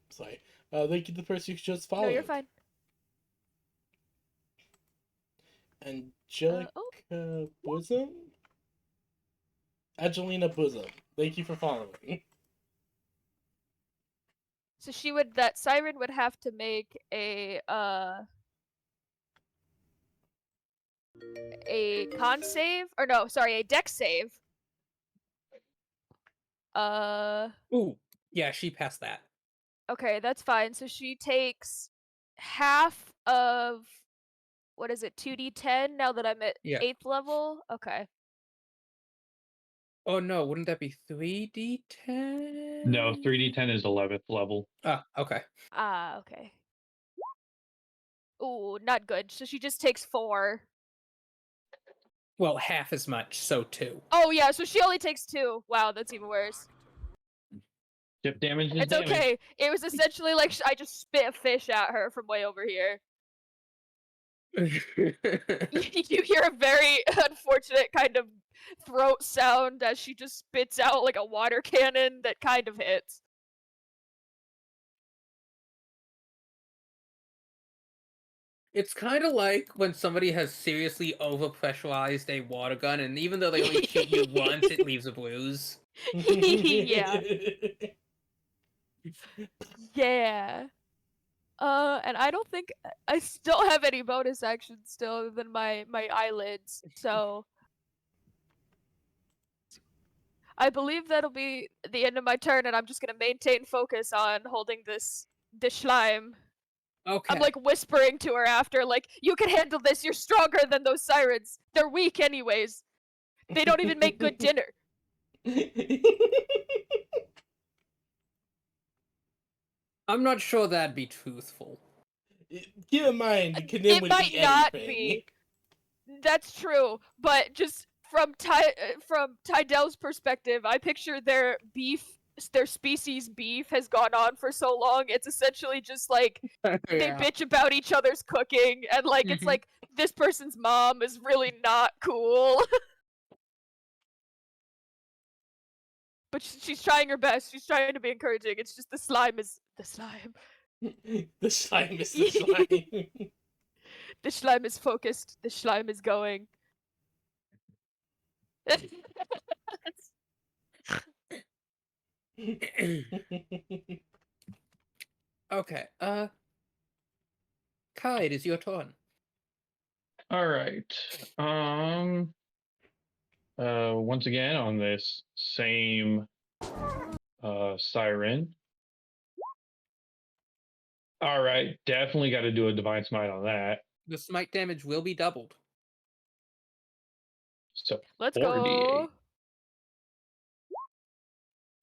Sorry. Thank you to the person you just followed. No, you're fine. Angelica Bosom? Angelina Bosom. Thank you for following. So that siren would have to make a con save, or no, sorry, a dex save. Ooh, yeah, she passed that. Okay, that's fine. So she takes half of, what is it, 2d10 now that I'm at 8th level? Okay. Oh no, wouldn't that be 3d10? No, 3d10 is 11th level. Ah, okay. Okay. Ooh, not good. So she just takes 4. Well, half as much, so 2. Oh yeah, so she only takes 2. Wow, that's even worse. Chip damage is It's damage. okay. It was essentially like I just spit a fish at her from way over here. You hear a very unfortunate kind of throat sound as she just spits out like a water cannon that kind of hits. It's kind of like when somebody has seriously overpressurized a water gun, and even though they only shoot you once, it leaves a bruise. Yeah. Yeah. And I don't think I still have any bonus actions still other than my eyelids, so I believe that'll be the end of my turn, and I'm just gonna maintain focus on holding this slime. Okay. I'm like whispering to her after, like, you can handle this, you're stronger than those sirens. They're weak anyways. They don't even make good dinner. I'm not sure that'd be truthful. Keep in mind, It might be not anything. be. That's true, but just from Tydel's perspective, I picture their species beef has gone on for so long. It's essentially just like they bitch about each other's cooking, and like it's like this person's mom is really not cool. But she's trying her best. She's trying to be encouraging. It's just the slime is the slime. The slime is the slime. The slime is focused. The slime is going. Okay, Kai, it is your turn. All right. Once again on this same siren. All right, definitely got to do a divine smite on that. The smite damage will be doubled. So Let's 4d8.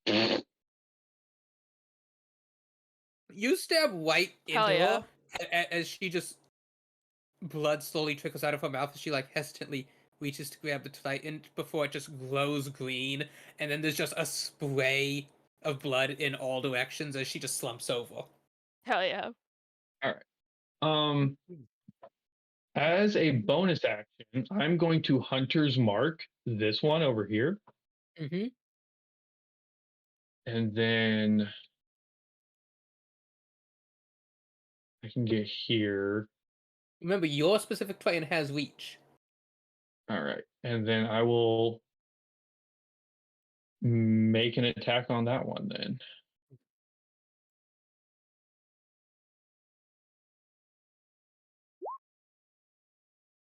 go. You stab White into Hell yeah. her as she just blood slowly trickles out of her mouth as she like hesitantly reaches to grab the Titan before it just glows green, and then there's just a spray of blood in all directions as she just slumps over. Hell yeah. As a bonus action, I'm going to Hunter's Mark this one over here. Mm-hmm. And then I can get here. Remember, your specific Titan has reach. All right. And then I will make an attack on that one then.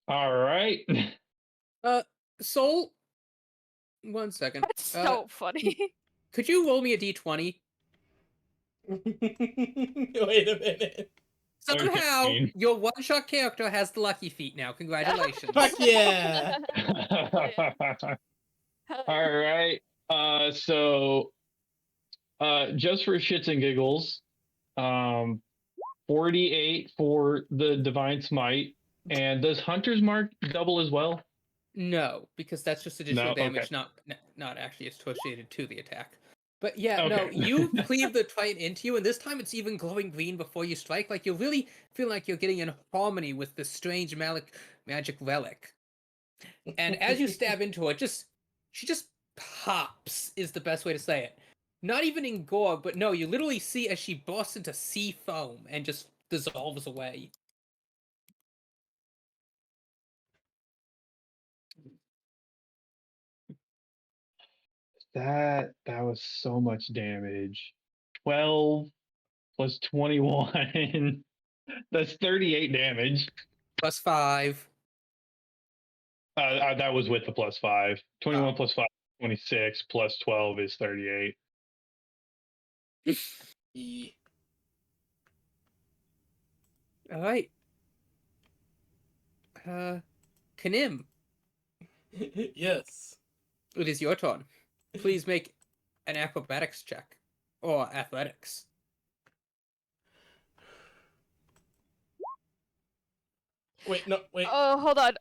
All right. Soul, 1 second. That's so funny. Could you roll me a d20? Wait a minute. Somehow, 13. your one-shot character has the lucky feat now. Congratulations. Fuck yeah. All right. So just for shits and giggles, 48 for the divine smite. And does Hunter's Mark double as well? No, because that's just additional No? damage, Okay. not actually associated to the attack. But yeah, Okay. no, you cleave the Titan into you, and this time it's even glowing green before you strike. Like you really feel like you're getting in harmony with this strange magic relic. And as you stab into it, she just pops is the best way to say it. Not even in gore, but no, you literally see as she bursts into sea foam and just dissolves away. That was so much damage. 12 plus 21. That's 38 damage. +5. That was with the +5. 21 Oh. plus 5, 26 plus 12 is 38. All right. Kanim, Yes. it is your turn. Please make an acrobatics check or athletics. Wait, no, wait. Oh, hold on.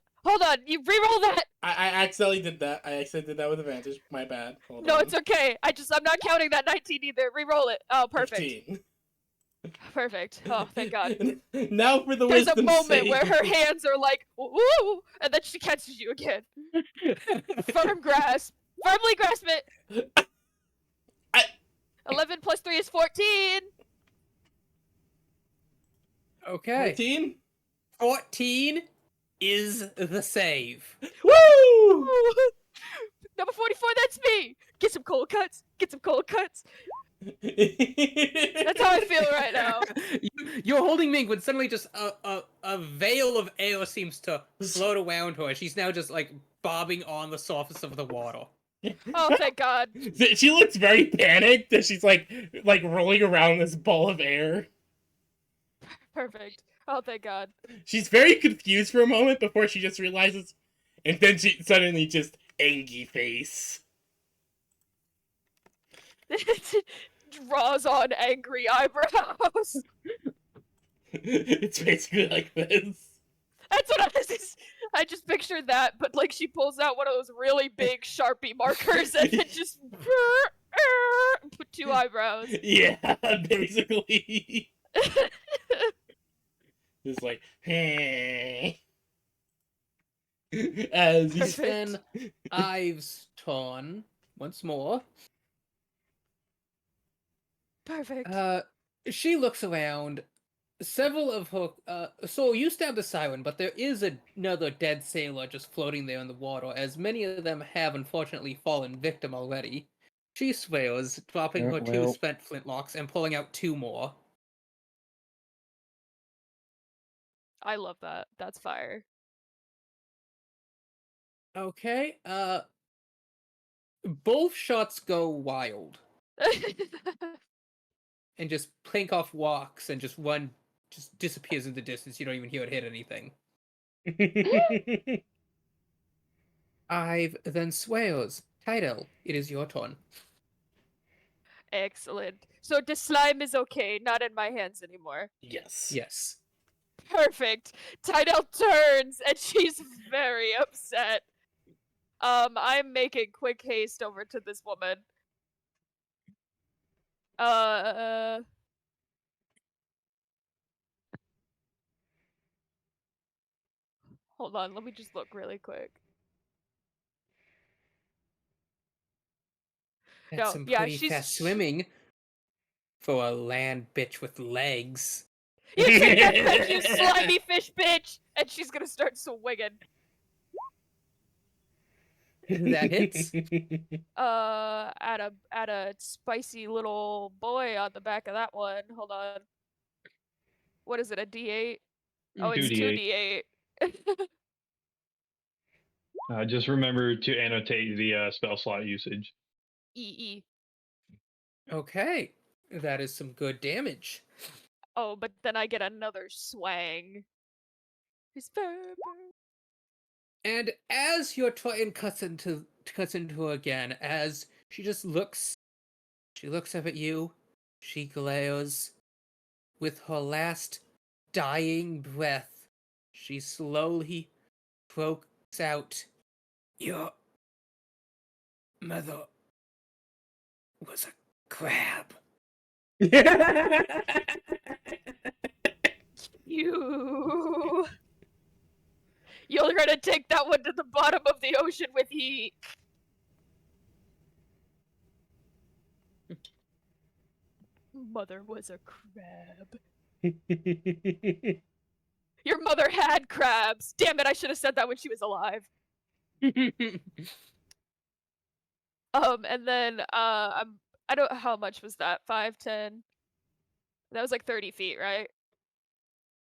You reroll that. I accidentally did that. I accidentally did that with advantage. My bad. Hold No, on. it's okay. I'm not counting that 19 either. Reroll it. Oh, perfect. 15. Perfect. Oh, thank God. Now for the There's a wisdom moment save. where her hands are like, woo, and then she catches you again. Firm grasp. Firmly grasp it. 11 plus 3 is 14. Okay. 14? 14 is the save. Woo! Number 44, that's me. Get some cold cuts. Get some cold cuts. That's how I feel right now. You're holding Ming when suddenly just a veil of air seems to float around her. She's now just like bobbing on the surface of the water. Oh, thank God. She looks very panicked as she's like rolling around this ball of air. Perfect. Oh, thank God. She's very confused for a moment before she just realizes, and then she suddenly just angry face. Draws on angry eyebrows. It's basically like this. That's what I just pictured that, but like she pulls out one of those really big Sharpie markers and then just put 2 eyebrows. Yeah, basically. Just like, hey. As you Perfect. Then Ives' turn once more. Perfect. She looks around. Several of her. So you stabbed the siren, but there is another dead sailor just floating there in the water, as many of them have unfortunately fallen victim already. She swears, dropping her two well. spent flintlocks and pulling out 2 more. I love that. That's fire. Okay, both shots go wild and just plank off walks and just disappears in the distance. You don't even hear it hit anything. Ive then swears. Tidal, it is your turn. Excellent. So the slime is okay, not in my hands anymore. Yes. Yes. Perfect. Tidal turns and she's very upset. I'm making quick haste over to this woman. Hold on, let me just look really quick. That's No, some yeah, pretty she's fast swimming for a land bitch with legs. You take that back, you slimy fish bitch! And she's gonna start swinging. That hits. At a spicy little boy on the back of that one. Hold on. What is it? A D8? Oh, it's 2d8. 2d8. Just remember to annotate the spell slot usage. EE. Okay, that is some good damage. Oh, but then I get another swang. It's And as your Triton cuts into her again, as she looks up at you, she glares. With her last dying breath, she slowly croaks out, "Your mother was a crab." You. You're gonna take that one to the bottom of the ocean with heat. Mother was a crab. Your mother had crabs. Damn it, I should have said that when she was alive. And then I don't how much was that? 5, 10. That was like 30 feet, right?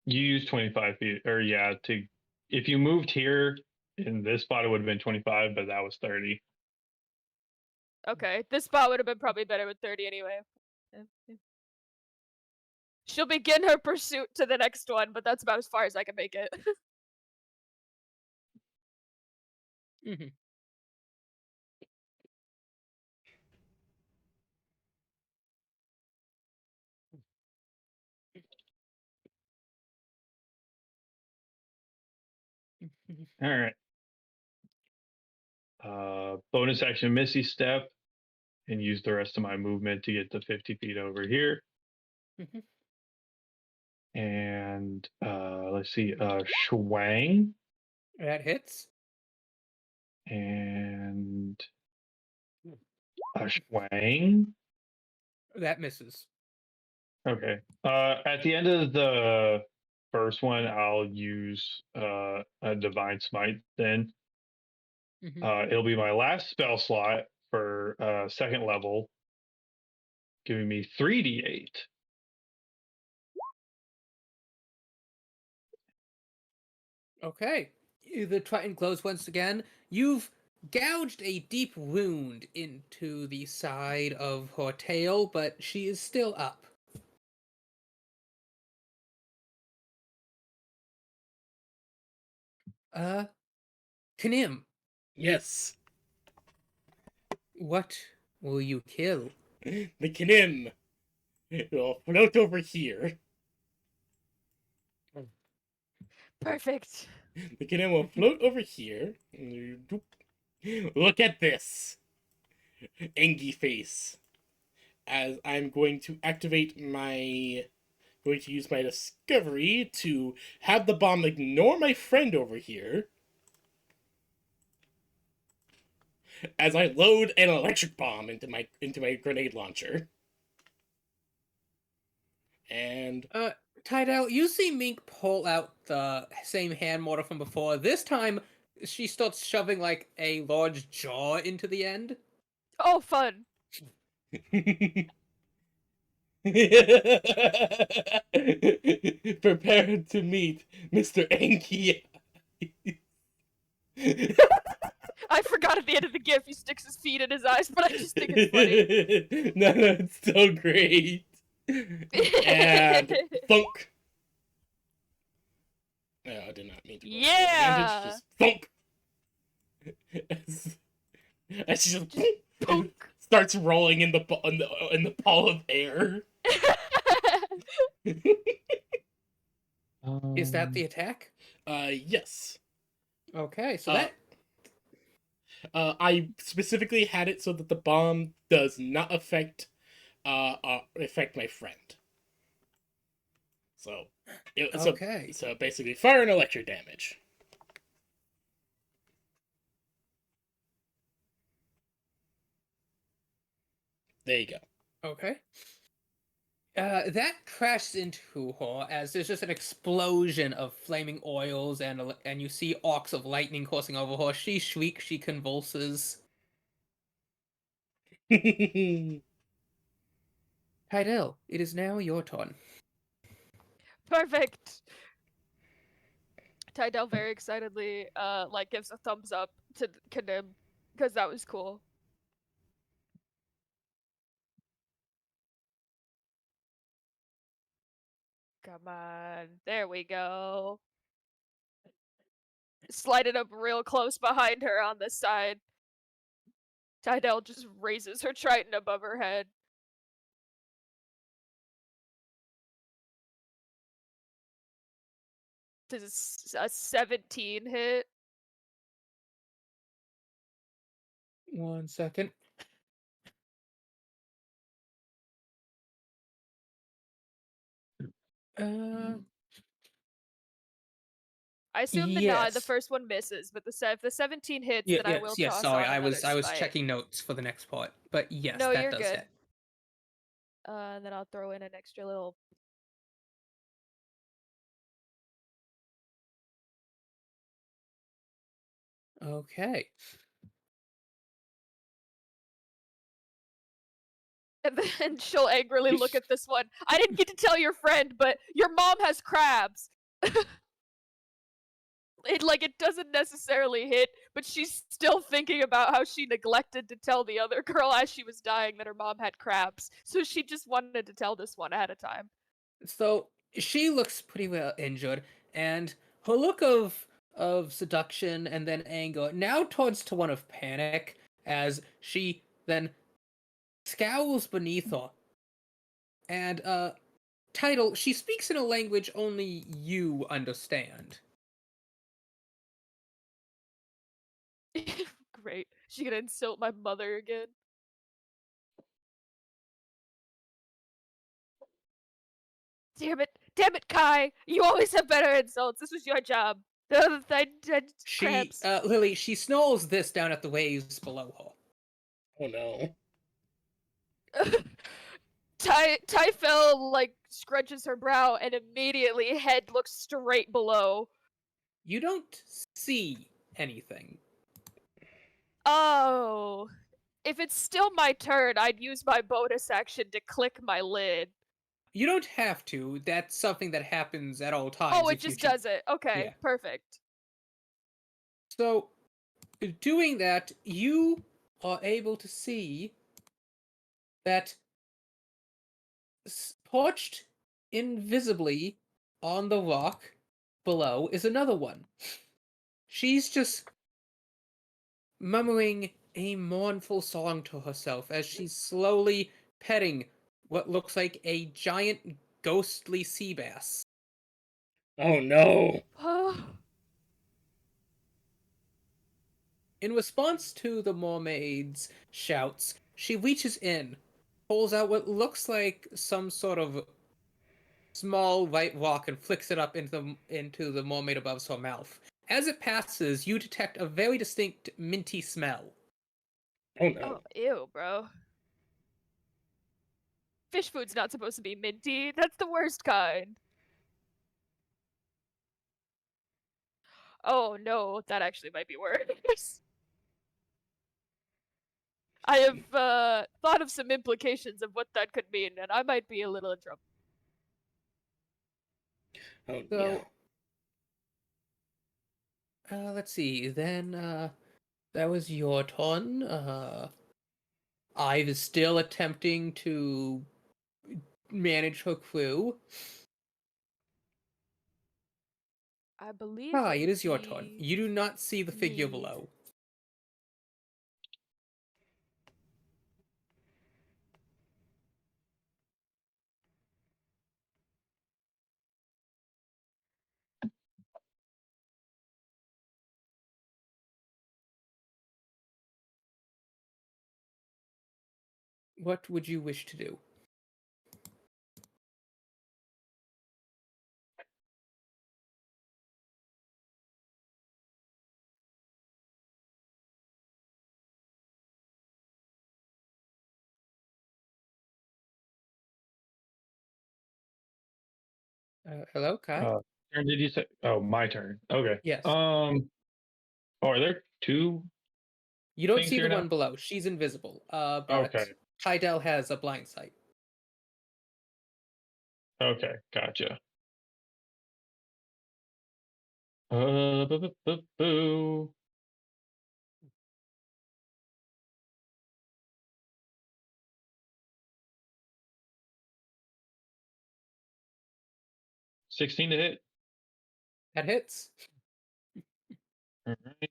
You use 25 feet, or yeah, if you moved here in this spot, it would have been 25, but that was 30. Okay, this spot would have been probably better with 30 anyway. She'll begin her pursuit to the next one, but that's about as far as I can make it. Mm-hmm. All right. Bonus action Misty Step and use the rest of my movement to get to 50 feet over here. Mhm. And let's see, Schwang That hits. and Schwang. That misses. Okay. At the end of the first one, I'll use a Divine Smite then. Mhm. It'll be my last spell slot for second level, giving me 3d8. Okay. The Triton glows once again. You've gouged a deep wound into the side of her tail, but she is still up. Knim, Yes. what will you kill? The Knim will float over here. Perfect. The Knim will float over here. Look at this. Angie face. As I'm going to activate my... going to use my discovery to have the bomb ignore my friend over here. as I load an electric bomb into my grenade launcher. And Tidal, you see Mink pull out the same hand mortar from before. This time, she starts shoving like a large jaw into the end. Oh, fun. Prepare to meet Mr. Anki. I forgot at the end of the gif he sticks his feet in his eyes, but I just think it's funny. No, it's so great. And thunk. No, I did not mean to. Yeah. Just thunk. As she just starts rolling in the ball of air. Is that the attack? Yes. Okay, so I specifically had it so that the bomb does not affect my friend. So, okay. So basically, fire and electric damage. There you go. Okay. That crashes into her as there's just an explosion of flaming oils and you see arcs of lightning coursing over her. She shrieks, she convulses. Tidal, it is now your turn. Perfect. Tidal very excitedly gives a thumbs up to Kanim because that was cool. Come on. There we go. Slide it up real close behind her on the side. Tidal just raises her trident above her head. This is a 17 hit. 1 second. I assume the first one misses, but if the 17 hits, then I will toss sorry, on I another was smite. checking notes for the next part. But yes, No, that you're does good. hit. And then I'll throw in an extra little. Okay. And then she'll angrily look at this one. I didn't get to tell your friend, but your mom has crabs. It doesn't necessarily hit, but she's still thinking about how she neglected to tell the other girl as she was dying that her mom had crabs. So she just wanted to tell this one ahead of time. So she looks pretty well injured, and her look of seduction and then anger now turns to one of panic as she then scowls beneath her. And Tidal, she speaks in a language only you understand. Great. She gonna insult my mother again. Damn it, Kai! You always have better insults. This was your job. Crabs. Lily, she snarls this down at the waves below her. Oh no. Typhel scrunches her brow and immediately head looks straight below. You don't see anything. Oh. If it's still my turn, I'd use my bonus action to click my lid. You don't have to. That's something that happens at all times. Oh, it just does it. Okay, yeah. Perfect. So, doing that, you are able to see that perched invisibly on the rock below is another one. She's just murmuring a mournful song to herself as she's slowly petting what looks like a giant ghostly sea bass. Oh no. In response to the mermaid's shouts, she reaches in, pulls out what looks like some sort of small white rock and flicks it up into the mermaid above her mouth. As it passes, you detect a very distinct minty smell. Oh no. Oh, ew, bro. Fish food's not supposed to be minty. That's the worst kind. Oh no, that actually might be worse. I have thought of some implications of what that could mean, and I might be a little in trouble. Oh So, yeah. let's see. Then that was your turn. Ive is still attempting to manage her crew. I believe. Kai, it would is your turn. be You do not see the figure me. below. What would you wish to do? Hello, Kai? Turn did you say? Oh, my turn. Okay. Yes. Oh, are there two? You don't things see the here now? one below. She's invisible. But Okay. Tydell has a blind sight. Okay, gotcha. Boo. 16 to hit. That hits. All right.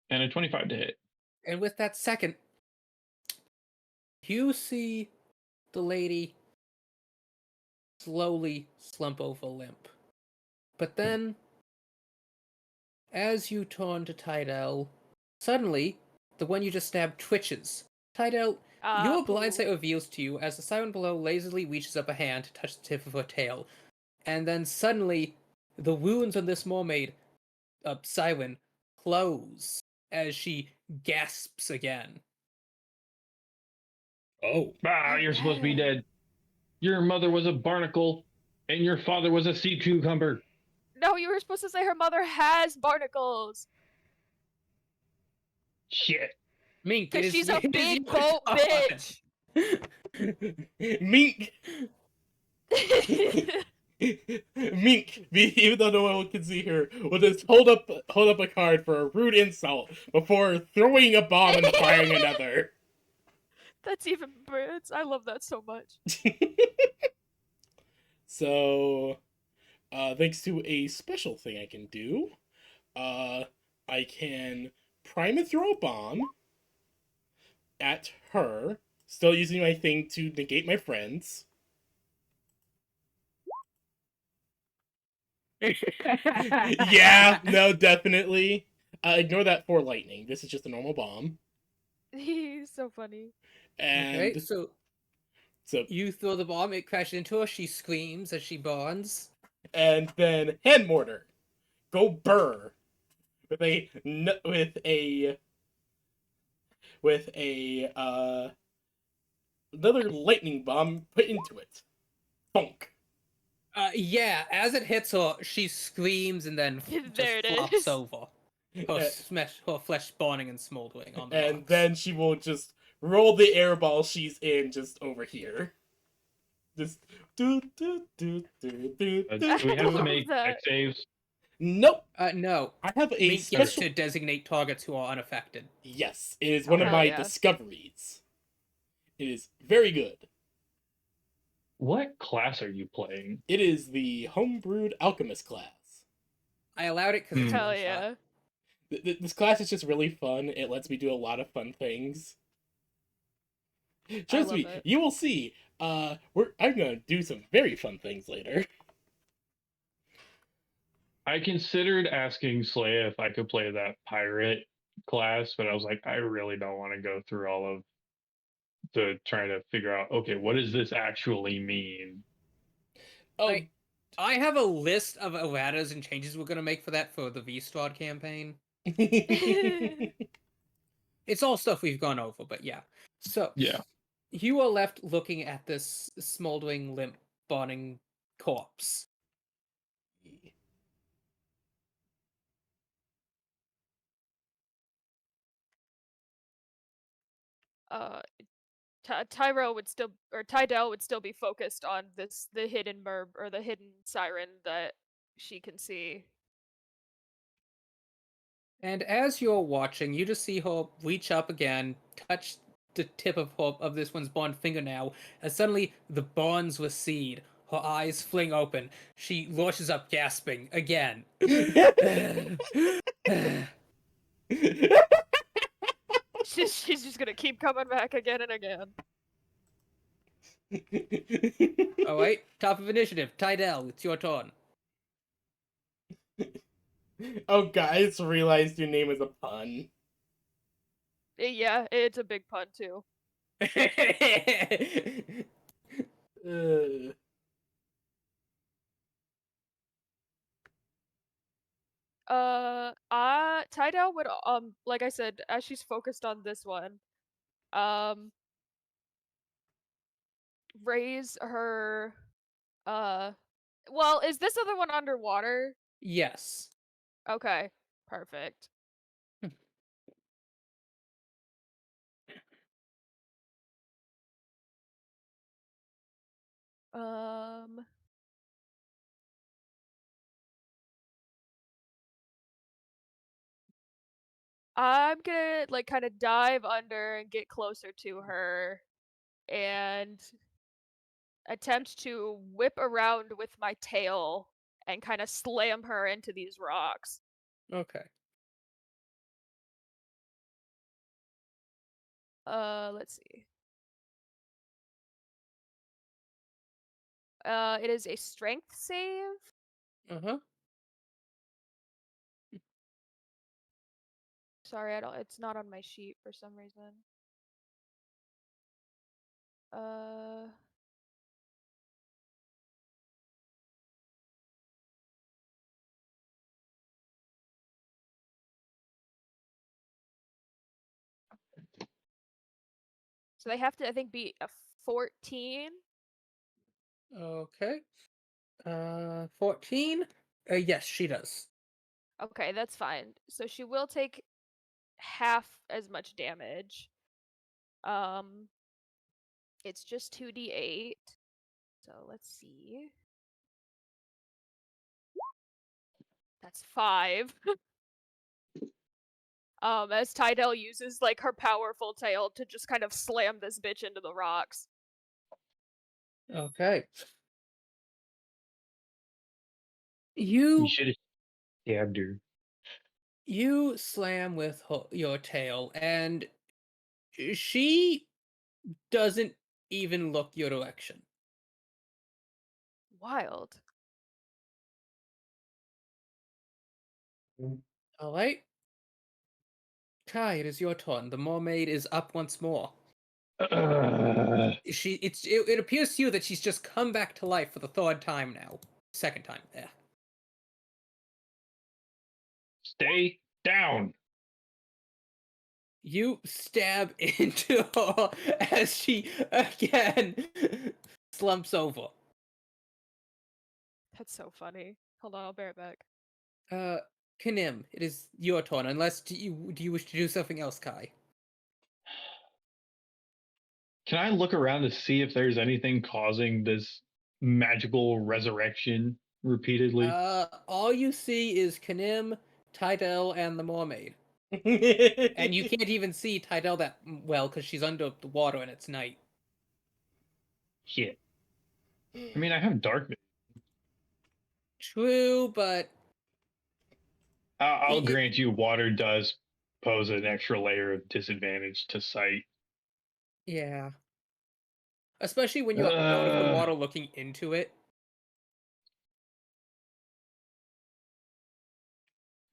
And a 25 to hit. And with that second, you see the lady slowly slump over limp. But then, as you turn to Tydell, suddenly, the one you just stabbed twitches. Tydell, your blind sight reveals to you as the siren below lazily reaches up a hand to touch the tip of her tail. And then suddenly, the wounds on this mermaid, siren, close as she gasps again. Oh. You're supposed to be dead. Your mother was a barnacle, and your father was a sea cucumber. No, you were supposed to say her mother has barnacles. Shit. Mink, Because she's a it is big your boat turn. bitch. Mink. Mink, even though no one can see her, will just hold up a card for a rude insult before throwing a bomb and firing another. That's even birds. I love that so much. So, thanks to a special thing I can do, I can prime and throw a bomb at her, still using my thing to negate my friends. Yeah, no, definitely. Ignore that for lightning. This is just a normal bomb. He's so funny. And Okay, so you throw the bomb, it crashes into her, she screams as she burns. And then hand mortar. Go burr. With another lightning bomb put into it. Funk. Yeah, as it hits her, she screams and then There it just flops is. over. Her flesh burning and smoldering on the And rocks. then she will just roll the air ball she's in just over here. Just do. Do we have to make dex saves? Nope. No. I have a Mink gets to designate targets who are unaffected. Yes, it is one of Oh, my yeah. discoveries. It is very good. What class are you playing? It is the homebrewed alchemist class. I allowed it because it's Hell one shot. yeah. This class is just really fun. It lets me do a lot of fun things. Trust love me, it. you will see. I'm gonna do some very fun things later. I considered asking Slaya if I could play that pirate class, but I was like, I really don't want to go through all of the trying to figure out, okay, what does this actually mean? Oh, I have a list of erratas and changes we're gonna make for that for the V-Star campaign. It's all stuff we've gone over, but yeah. So Yeah. you are left looking at this smoldering, limp, burning corpse. Uh, Tyro would still, or Tydell would still be focused on the hidden merb or the hidden siren that she can see. And as you're watching, you just see her reach up again, touch the tip of this one's bond fingernail, and suddenly the bonds recede. Her eyes fling open. She launches up, gasping again. She's just gonna keep coming back again and again. All right, top of initiative. Tydell, it's your turn. Oh, guys, realized your name is a pun. Yeah, it's a big pun too. Uh, Tydell would like I said, as she's focused on this one, raise her well, is this other one underwater? Yes. Okay, perfect. Um I'm gonna like kind of dive under and get closer to her and attempt to whip around with my tail and kind of slam her into these rocks. Okay. Let's see. It is a strength save. Uh-huh. Sorry, it's not on my sheet for some reason. Uh So they have to, I think, be a 14. Okay. 14? Yes, she does. Okay, that's fine. So she will take half as much damage. It's just 2d8. So let's see. That's 5. As Tydell uses like her powerful tail to just kind of slam this bitch into the rocks. Okay. You You should have stabbed her. you slam with your tail, and she doesn't even look your direction. Wild. All right. Kai, it is your turn. The mermaid is up once more. It appears to you that she's just come back to life for the third time now. Second time there. Stay down. You stab into her as she again slumps over. That's so funny. Hold on, I'll bear it back. Kanim, it is your turn. Unless do you wish to do something else, Kai? Can I look around to see if there's anything causing this magical resurrection repeatedly? All you see is Kanim, Tydell, and the mermaid. And you can't even see Tydell that well because she's under the water and it's night. Shit. I mean, I have darkness. True, but I'll It- grant you, water does pose an extra layer of disadvantage to sight. yeah. Especially when you're out of the water looking into it.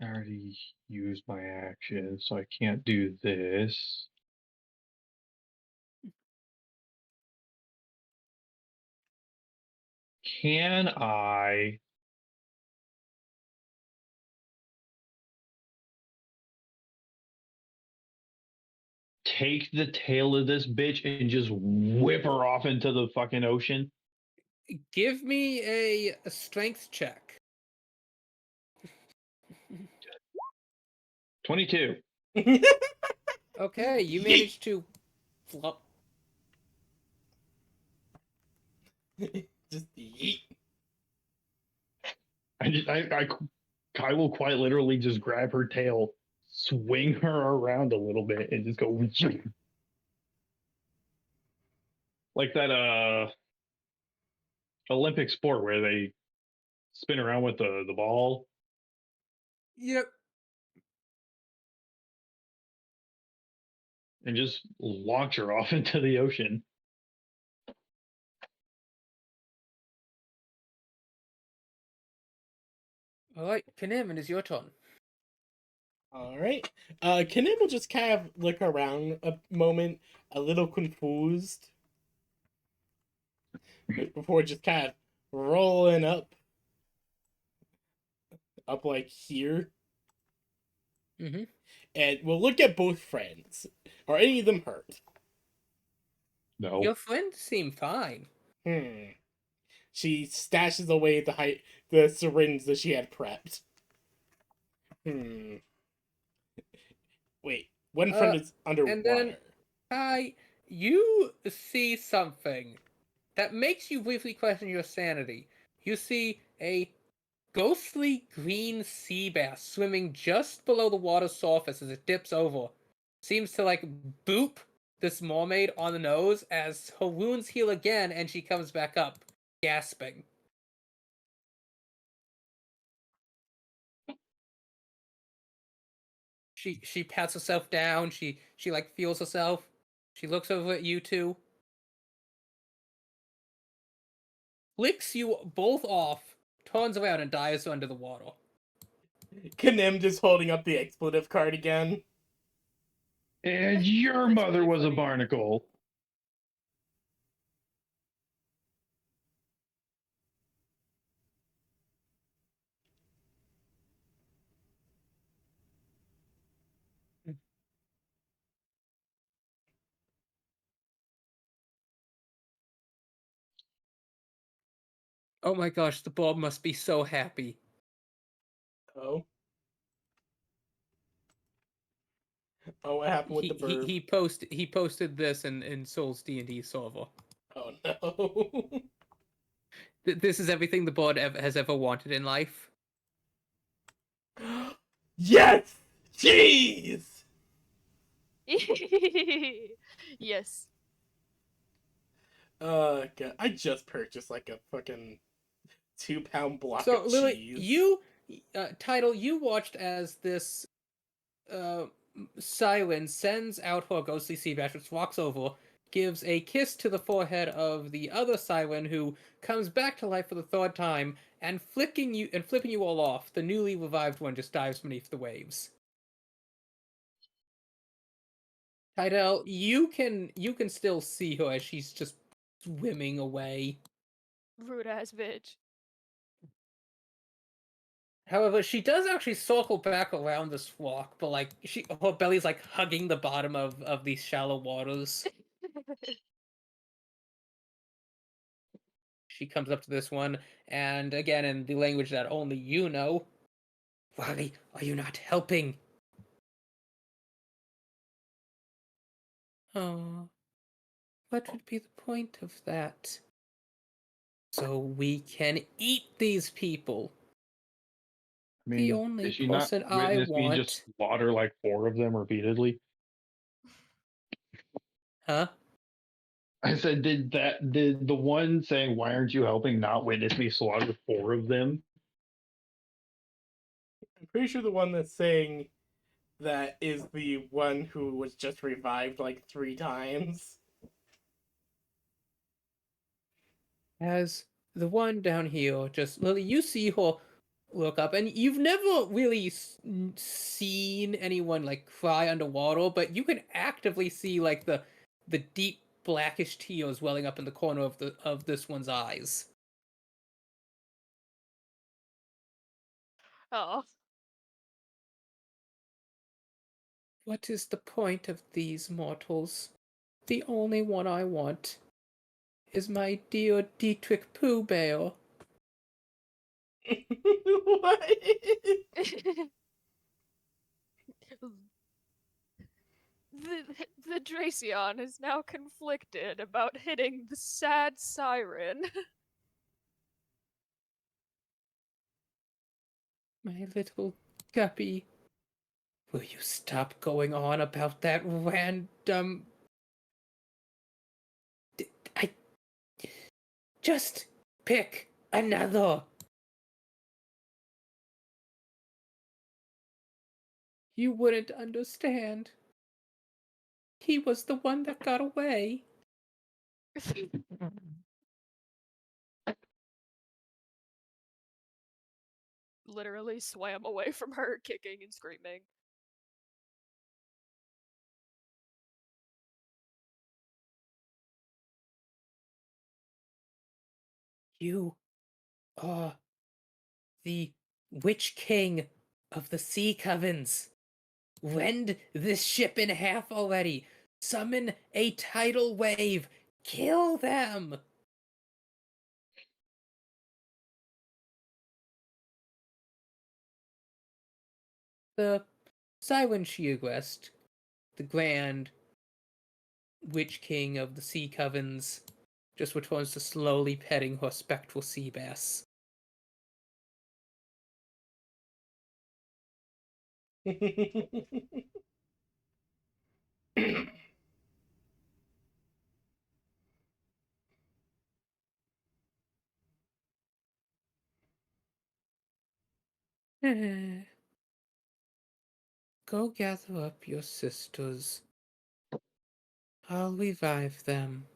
I already used my action, so I can't do this. Can I take the tail of this bitch and just whip her off into the fucking ocean? Give me a strength check. 22. Okay, you Yeet. managed to flop. Just yeet. Kai will quite literally just grab her tail, swing her around a little bit, and just go like that Olympic sport where they spin around with the ball. Yep. And just launch her off into the ocean. All right, Kanem, it is your turn. All right. Kanim will just kind of look around a moment, a little confused, before just kind of rolling up like here. Mm-hmm. And we'll look at both friends. Are any of them hurt? No. Your friends seem fine. She stashes away the syringe that she had prepped. Wait, one friend is underwater. And then, Kai, you see something that makes you briefly question your sanity. You see a ghostly green sea bass swimming just below the water's surface as it dips over. Seems to like boop this mermaid on the nose as her wounds heal again and she comes back up, gasping. She pats herself down, she like feels herself. She looks over at you two. Flicks you both off, turns around and dives under the water. Kanim just holding up the expletive card again. And your That's mother really was a funny. barnacle. Oh my gosh, the Bob must be so happy. Oh. Oh, what happened with the bird? He posted this in Soul's D&D server. Oh no. This is everything the board has ever wanted in life. Yes! Jeez! Yes. God. I just purchased like a fucking 2-pound block So, of Lily, cheese. you, Title, you watched as this Siren sends out her ghostly sea bass, which walks over, gives a kiss to the forehead of the other Siren, who comes back to life for the third time, and flipping you all off. The newly revived one just dives beneath the waves. Tidal, you can still see her as she's just swimming away. Rude ass bitch. However, she does actually circle back around this flock, but like her belly's like hugging the bottom of these shallow waters. She comes up to this one, and again in the language that only you know, Wally, are you not helping? Oh, what would be the point of that? So we can eat these people. I The mean, only did she not person I witness me just want. slaughter like 4 of them repeatedly? Huh? I said, did the one saying why aren't you helping not witness me slaughter 4 of them? I'm pretty sure the one that's saying that is the one who was just revived like 3 times. As the one down here, just Lily, you see her look up, and you've never really seen anyone like cry underwater, but you can actively see like the deep blackish tears welling up in the corner of this one's eyes. Oh. What is the point of these mortals? The only one I want is my dear Dietrich Pooh Bear. What? The Dracion is now conflicted about hitting the sad siren. My little guppy. Will you stop going on about that random... I... Just pick another. You wouldn't understand. He was the one that got away. Literally swam away from her, kicking and screaming. You are the Witch King of the Sea Covens. Rend this ship in half already. Summon a tidal wave. Kill them. The Siren Shearguest, the Grand Witch King of the Sea Covens, just returns to slowly petting her spectral sea bass. Go gather up your sisters. I'll revive them.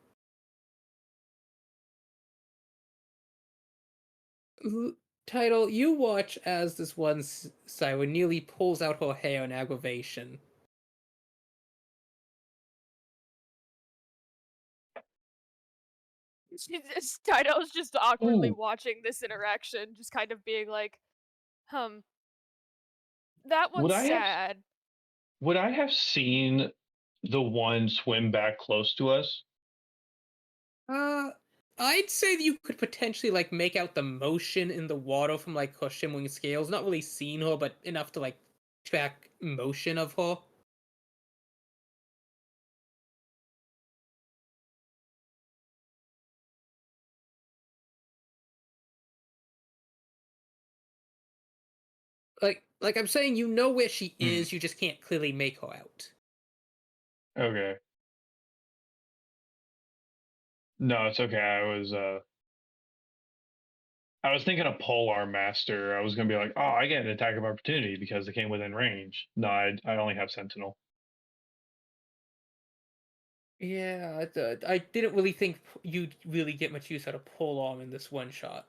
Title, you watch as this one siren nearly pulls out her hair in aggravation. Tidal's just awkwardly Ooh. watching this interaction, just kind of being like, that one's Would I have sad. would I have seen the one swim back close to us? I'd say that you could potentially like make out the motion in the water from like her shimmering scales. Not really seen her, but enough to like track motion of her. Like I'm saying, you know where she is. You just can't clearly make her out. Okay. No, it's okay. I was thinking of Polar Master. I was gonna be like, oh, I get an attack of opportunity because they came within range. No, I only have Sentinel. Yeah, I didn't really think you'd really get much use out of pole arm in this one shot.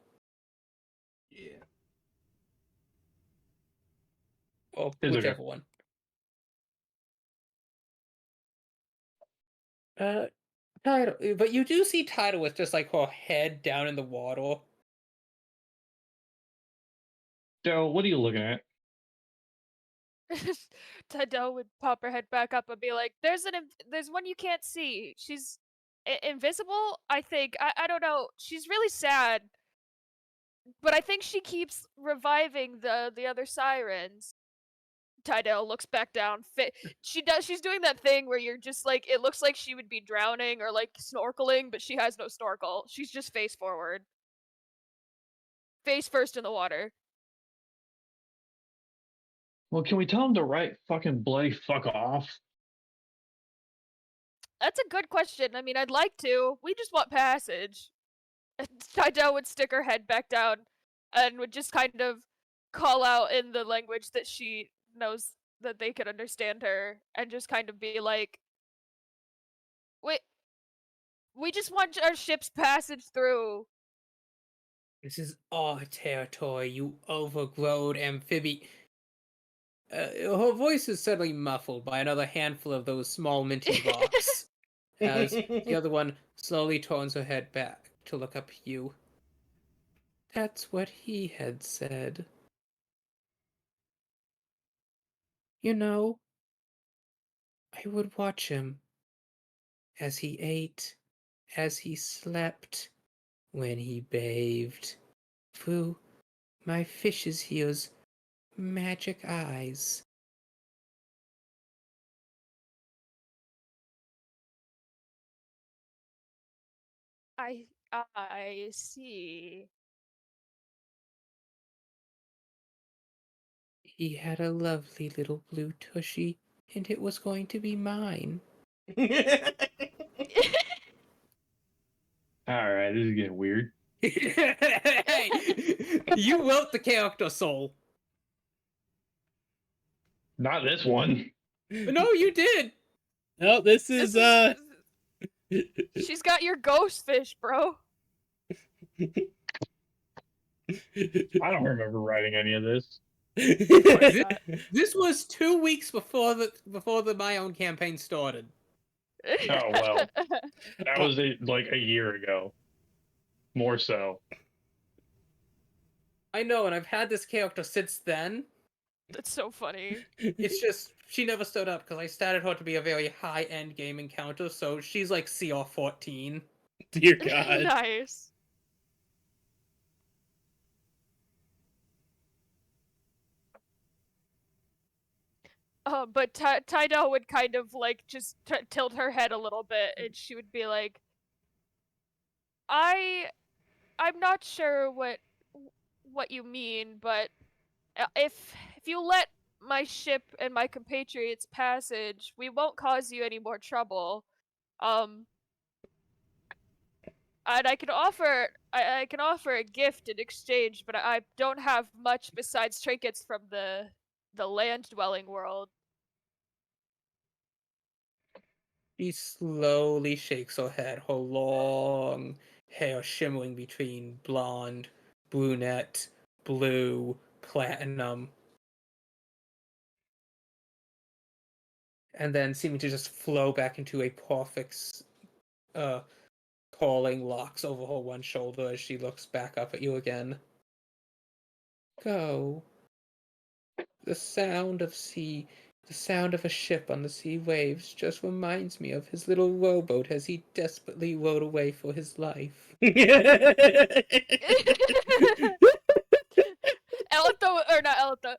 Yeah. Or It's whichever okay. one. Tidal, but you do see Tidal with just like her head down in the water. Daryl, what are you looking at? Tidal would pop her head back up and be like, there's one you can't see. She's invisible, I think. I don't know. She's really sad. But I think she keeps reviving the other sirens. Tidal looks back down. She's doing that thing where you're just like, it looks like she would be drowning or like snorkeling, but she has no snorkel. She's just face forward. Face first in the water. Well, can we tell him to write fucking bloody fuck off? That's a good question. I mean, I'd like to. We just want passage. Tidal would stick her head back down and would just kind of call out in the language that she knows that they could understand her and just kind of be like, wait, we just want our ship's passage through. This is our territory, you overgrown amphibian. Her voice is suddenly muffled by another handful of those small minty rocks, as the other one slowly turns her head back to look up at you. That's what he had said. You know, I would watch him as he ate, as he slept, when he bathed, through my fish's here's magic eyes. I see. He had a lovely little blue tushy, and it was going to be mine. All right, this is getting weird. Hey, you wrote the character, Soul. Not this one. No, you did. No, this This is She's got your ghost fish, bro. I don't remember writing any of this. This was 2 weeks before the My Own campaign started. Oh well, that was like a year ago. More so. I know, and I've had this character since then. That's so funny. It's just she never stood up because I started her to be a very high-end game encounter, so she's like CR 14. Dear God. Nice. But Tidal would kind of like just tilt her head a little bit, and she would be like, I'm not sure what you mean, but if you let my ship and my compatriots passage, we won't cause you any more trouble. And I can offer I can offer a gift in exchange, but I don't have much besides trinkets from the land dwelling world. She slowly shakes her head, her long hair shimmering between blonde, brunette, blue, platinum, and then seeming to just flow back into a perfect calling locks over her one shoulder as she looks back up at you again. Go. The sound of a ship on the sea waves just reminds me of his little rowboat as he desperately rowed away for his life. Not Elitha.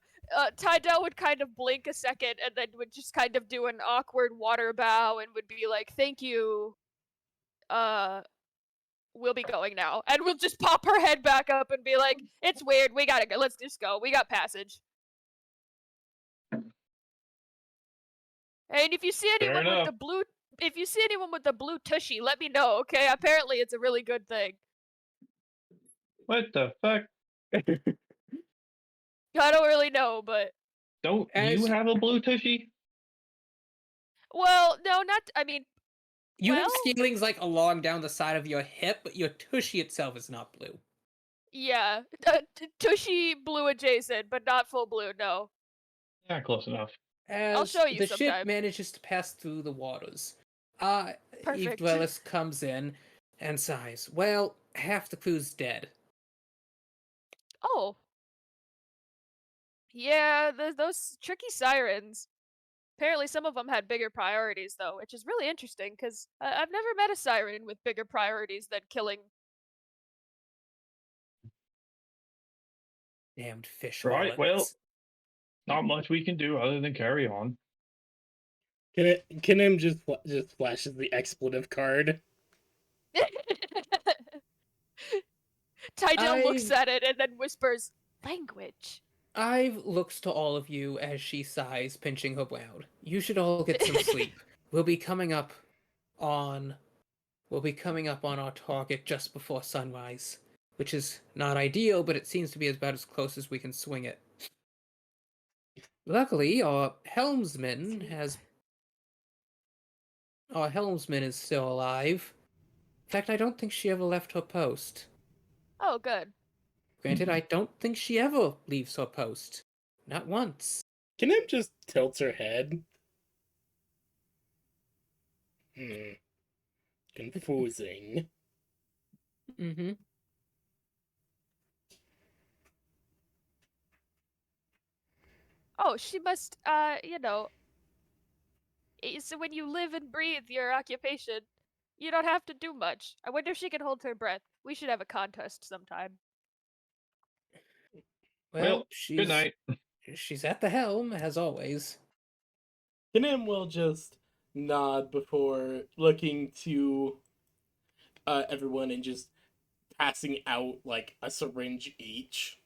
Tydell would kind of blink a second and then would just kind of do an awkward water bow and would be like, "Thank you. We'll be going now." And we'll just pop her head back up and be like, "It's weird. We gotta go. Let's just go. We got passage." And if you see Fair anyone with enough. the blue tushy, let me know, okay? Apparently it's a really good thing. What the fuck? I don't really know, but Don't you have a blue tushy? well, no, not I mean, You have well, scalings like along down the side of your hip, but your tushy itself is not blue. yeah, tushy blue adjacent, but not full blue, no. Yeah, close enough. As show you the ship sometime. manages to pass through the waters, Eve Perfect. Dwellis comes in and sighs. Well, half the crew's dead. Oh. Yeah, those tricky sirens. Apparently some of them had bigger priorities though, which is really interesting cuz I've never met a siren with bigger priorities than killing. Damned fish Right, well, wallets. not much we can do other than carry on. Can him just flashes the expletive card. Tydell looks at it and then whispers, "Language." Ive looks to all of you as she sighs, pinching her brow. You should all get some sleep. We'll be coming up on our target just before sunrise, which is not ideal, but it seems to be about as close as we can swing it. Luckily, our helmsman is still alive. In fact, I don't think she ever left her post. Oh, good. Granted, I don't think she ever leaves her post. Not once. Can him just tilts her head? Confusing. Mm-hmm. Oh, she must So when you live and breathe your occupation, you don't have to do much. I wonder if she can hold her breath. We should have a contest sometime. Well, good night. She's at the helm, as always. Kanim will just nod before looking to everyone and just passing out like a syringe each.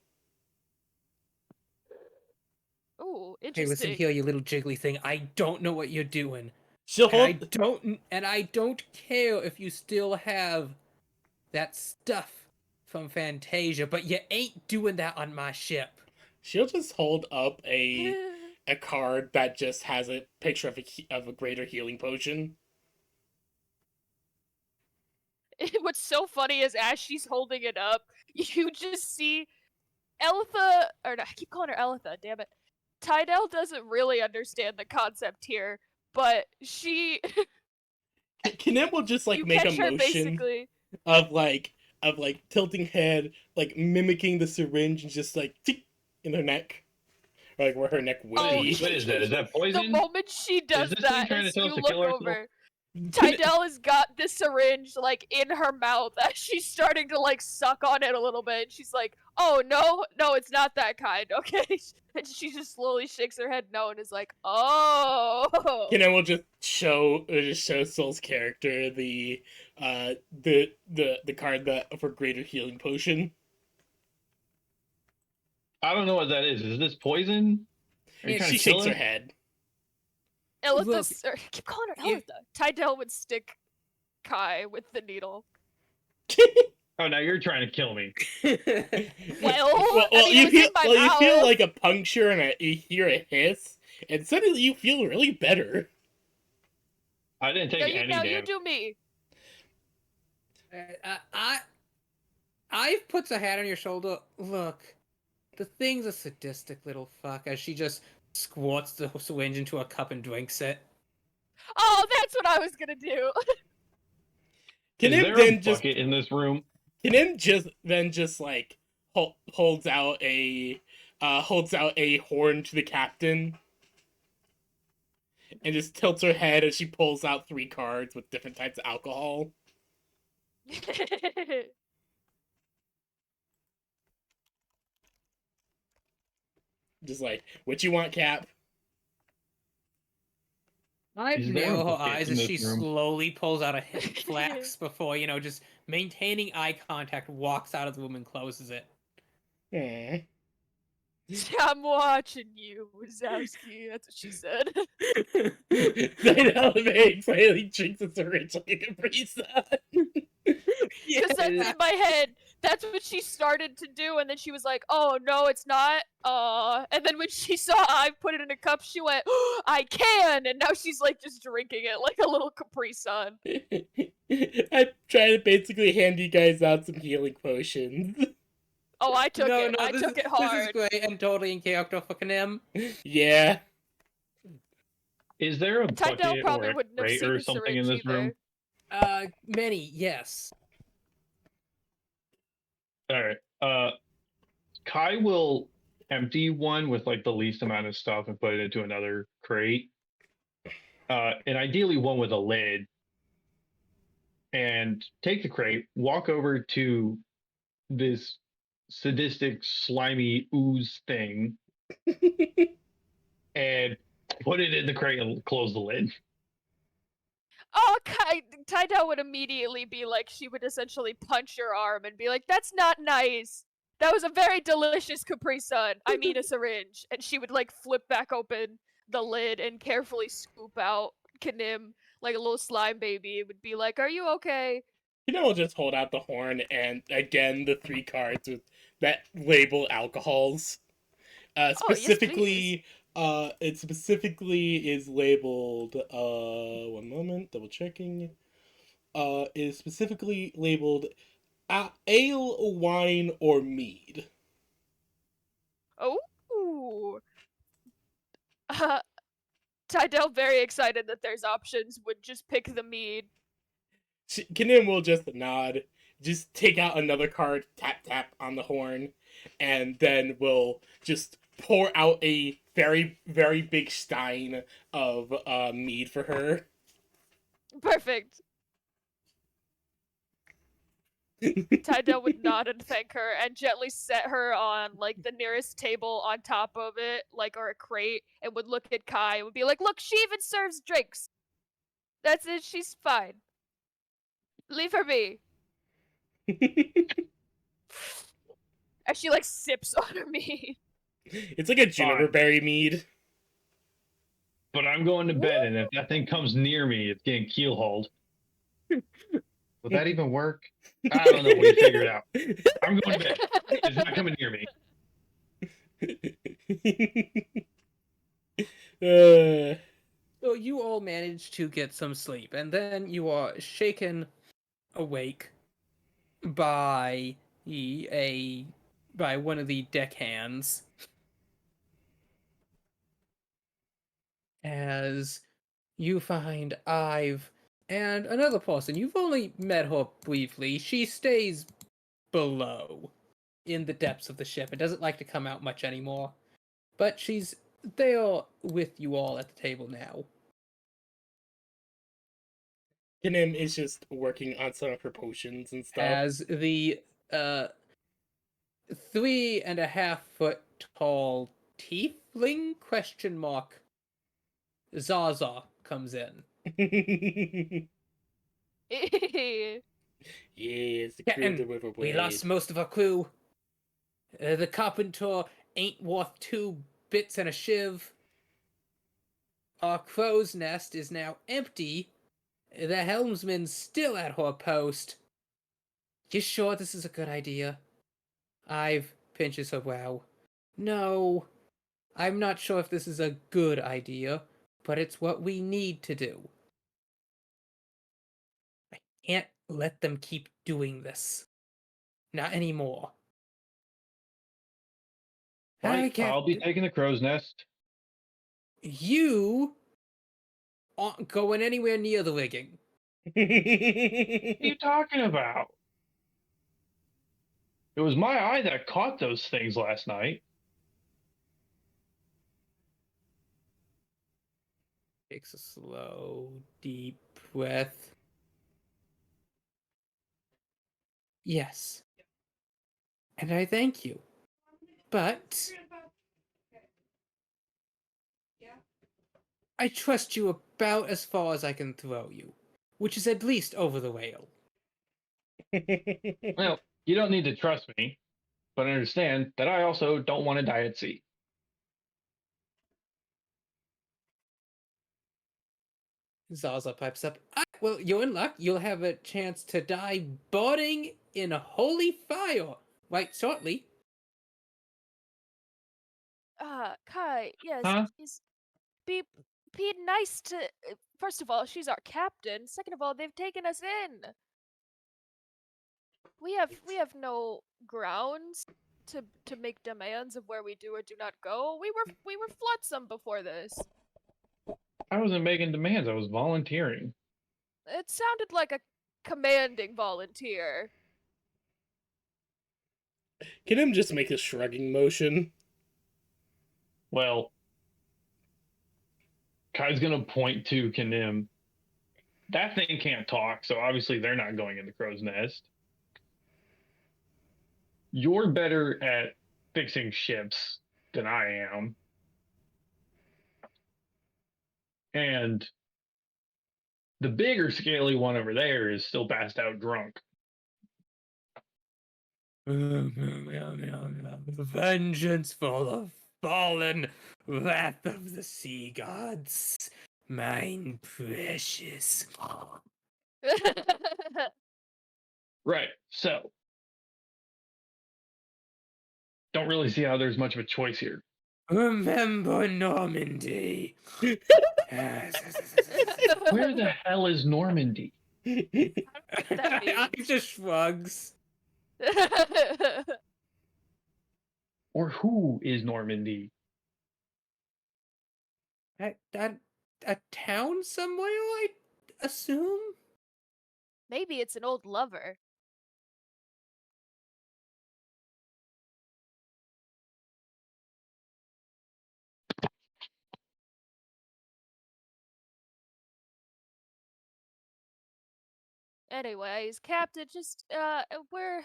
Ooh, Hey, interesting. listen here, you little jiggly thing. I don't know what you're doing. She'll And I don't care if you still have that stuff from Fantasia, but you ain't doing that on my ship. She'll just hold up a card that just has a picture of a greater healing potion. What's so funny is as she's holding it up, you just see Elitha, or no, I keep calling her Elitha, damn it. Tydell doesn't really understand the concept here, but she Kanim will just like you make a catch her motion basically. of tilting head, like mimicking the syringe and just like tick in her neck. Or like where her neck would Oh, be. What is that? Is that The poison? moment she does this thing that, trying to as tell you us to look kill ourselves? over, Tydell has got the syringe like in her mouth as she's starting to like suck on it a little bit. And she's like, "Oh no, it's not that kind." Okay, and she just slowly shakes her head no and is like, "Oh." Kanim will just show Soul's character the card that for greater healing potion. I don't know what that is. Is this poison? Are you Yeah, trying She to kill shakes her her? head. Elitha, or, keep calling her if- Elitha. Tydell would stick Kai with the needle. Oh, now you're trying to kill me. Well, Well, I mean, it was in my you feel mouth. like a puncture and you hear a hiss, and suddenly you feel really better. I didn't take any Now damage. you do me. I've puts a hand on your shoulder. Look, the thing's a sadistic little fuck as she just squirts the syringe into a cup and drinks it. Oh, that's what I was gonna do. Is Kanim there a then just bucket in this room? Kanim just like holds out a horn to the captain, and just tilts her head as she pulls out 3 cards with different types of alcohol. Just like, what you want, Cap? I Is there a narrow her bucket eyes in as this she room? slowly pulls out a hip flax before, just maintaining eye contact, walks out of the room and closes it. Hmm. I'm watching you, Wazowski. That's what she said. Zainal very excitedly drinks a syringe like a Capri Sun. Because that's in my head. That's what she started to do, and then she was like, "Oh no, it's not." And then when she saw I put it in a cup, she went, oh, "I can!" And now she's like just drinking it like a little Capri Sun. I'm trying to basically hand you guys out some healing potions. Oh, I took it. I this took is, it hard. This is great and totally in character for Kanim. Yeah. Is there a Tydell bucket probably or a wouldn't have crate seen or the something in syringe this room? either. Many, yes. All right. Kai will empty one with like the least amount of stuff and put it into another crate. And ideally one with a lid. And take the crate, walk over to this sadistic, slimy ooze thing, and put it in the crate and close the lid. Oh, Tydell would immediately be like, she would essentially punch your arm and be like, "That's not nice. That was a very delicious Capri Sun. I mean a syringe." And she would like flip back open the lid and carefully scoop out Kanim like a little slime baby. It would be like, "Are you okay?" We'll just hold out the horn and again the 3 cards with that label alcohols. Specifically, it specifically is labeled. One moment, double checking. Is specifically labeled ale, wine, or mead. Oh. Tydell, very excited that there's options, would just pick the mead. Kanim will just nod, just take out another card, tap tap on the horn, and then will just pour out a very, very big stein of mead for her. Perfect. Tydell would nod and thank her and gently set her on like the nearest table on top of it, like or a crate, and would look at Kai and would be like, "Look, she even serves drinks. That's it. She's fine. Leave her be." As she like sips on her meat. It's like a juniper Fine. berry mead. But I'm going to bed, and if that thing comes near me, it's getting keelhauled. Would that even work? I don't know. We figure it out. I'm going to bed. It's not coming near me. So you all manage to get some sleep, and then you are shaken awake by one of the deckhands as you find Ive and another person. You've only met her briefly. She stays below in the depths of the ship. It doesn't like to come out much anymore. But she's there with you all at the table now. Kanim is just working on some of her potions and stuff. As the 3.5-foot tall tiefling ? Zaza comes in. Yes, the Captain, crew with a We blade. lost most of our crew. The carpenter ain't worth 2 bits and a shiv. Our crow's nest is now empty. The helmsman's still at her post. You sure this is a good idea? Ive pinches her brow. No, I'm not sure if this is a good idea, but it's what we need to do. I can't let them keep doing this. Not anymore. Right, I'll be taking the crow's nest. You aren't going anywhere near the rigging. What are you talking about? It was my eye that caught those things last night. Takes a slow, deep breath. Yes. And I thank you. But I trust you about as far as I can throw you, which is at least over the rail. Well, you don't need to trust me, but understand that I also don't want to die at sea. Zaza pipes up. Well, you're in luck. You'll have a chance to die boarding in a holy fire right shortly. Kai, yes, Huh? please be nice to. First of all, she's our captain. Second of all, they've taken us in. We have no grounds to make demands of where we do or do not go. We were flotsam before this. I wasn't making demands. I was volunteering. It sounded like a commanding volunteer. Kanim just make a shrugging motion. Well, Kai's gonna point to Kanim. That thing can't talk, so obviously they're not going in the crow's nest. You're better at fixing ships than I am. And the bigger scaly one over there is still passed out drunk. Vengeance for the fallen, wrath of the sea gods, mine precious. Right, so don't really see how there's much of a choice here. Remember Normandy. Where the hell is Normandy? That means- I just shrugs. Or who is Normandy? That a town somewhere, I assume? Maybe it's an old lover. Anyways, Captain, just we're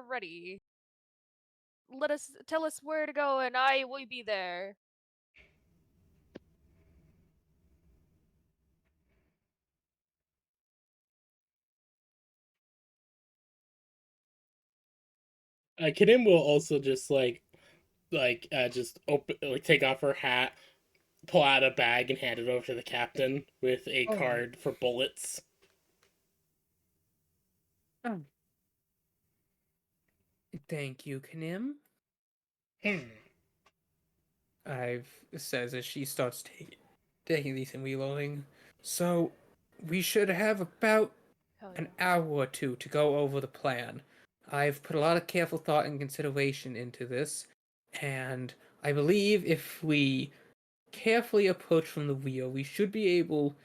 ready. Tell us where to go, and I will be there. Kadim will also just just open, take off her hat, pull out a bag, and hand it over to the captain with a Oh. card for bullets. Oh. Thank you, Kanim. I've says as she starts taking these and reloading. So we should have about Hell an yeah. hour or two to go over the plan. I've put a lot of careful thought and consideration into this, and I believe if we carefully approach from the rear, we should be able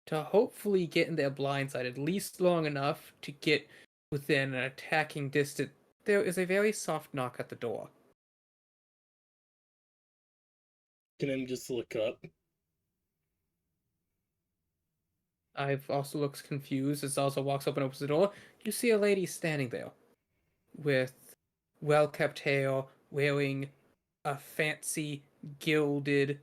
to hopefully get in their blind side at least long enough to get within an attacking distance. There is a very soft knock at the door. Kadim just look up. I've also looks confused as Salsa walks up and opens the door. You see a lady standing there with well-kept hair, wearing a fancy gilded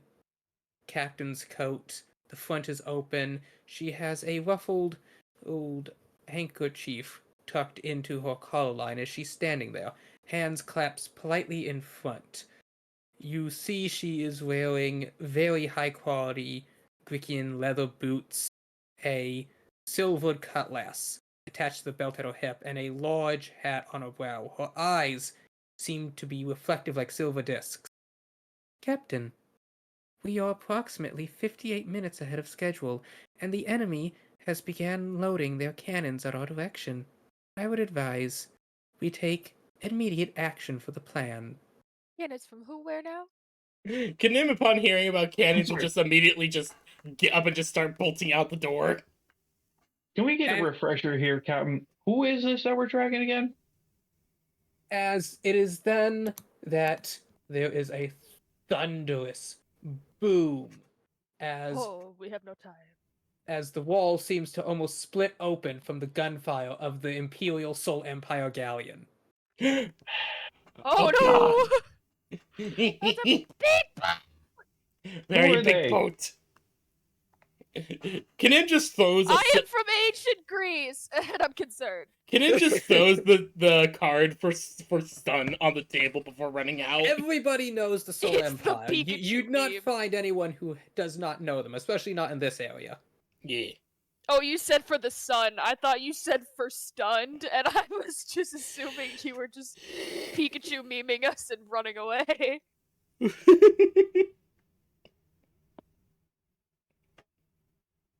captain's coat. The front is open. She has a ruffled old handkerchief tucked into her collar line as she's standing there, hands clasped politely in front. You see she is wearing very high-quality Grecian leather boots, a silvered cutlass attached to the belt at her hip, and a large hat on her brow. Her eyes seem to be reflective like silver discs. Captain, we are approximately 58 minutes ahead of schedule, and the enemy has begun loading their cannons at our direction. I would advise we take immediate action for the plan. Cannons from who, where now? Kanim, upon hearing about cannons, will sorry. just immediately just get up and just start bolting out the door. Can we get And- a refresher here, Captain? Who is this that we're tracking again? As it is then that there is a thunderous boom Oh, we have no time. as the wall seems to almost split open from the gunfire of the Imperial Soul Empire galleon. Oh, God. no! That's a big Very are big they? boat. Kanim just throws a I am from ancient Greece, and I'm concerned. Kanim just throws the card for stun on the table before running out. Everybody knows the Soul It's the Empire. Pikachu You'd not meme. find anyone who does not know them, especially not in this area. Yeah. Oh, you said for the sun. I thought you said for stunned, and I was just assuming you were just Pikachu memeing us and running away.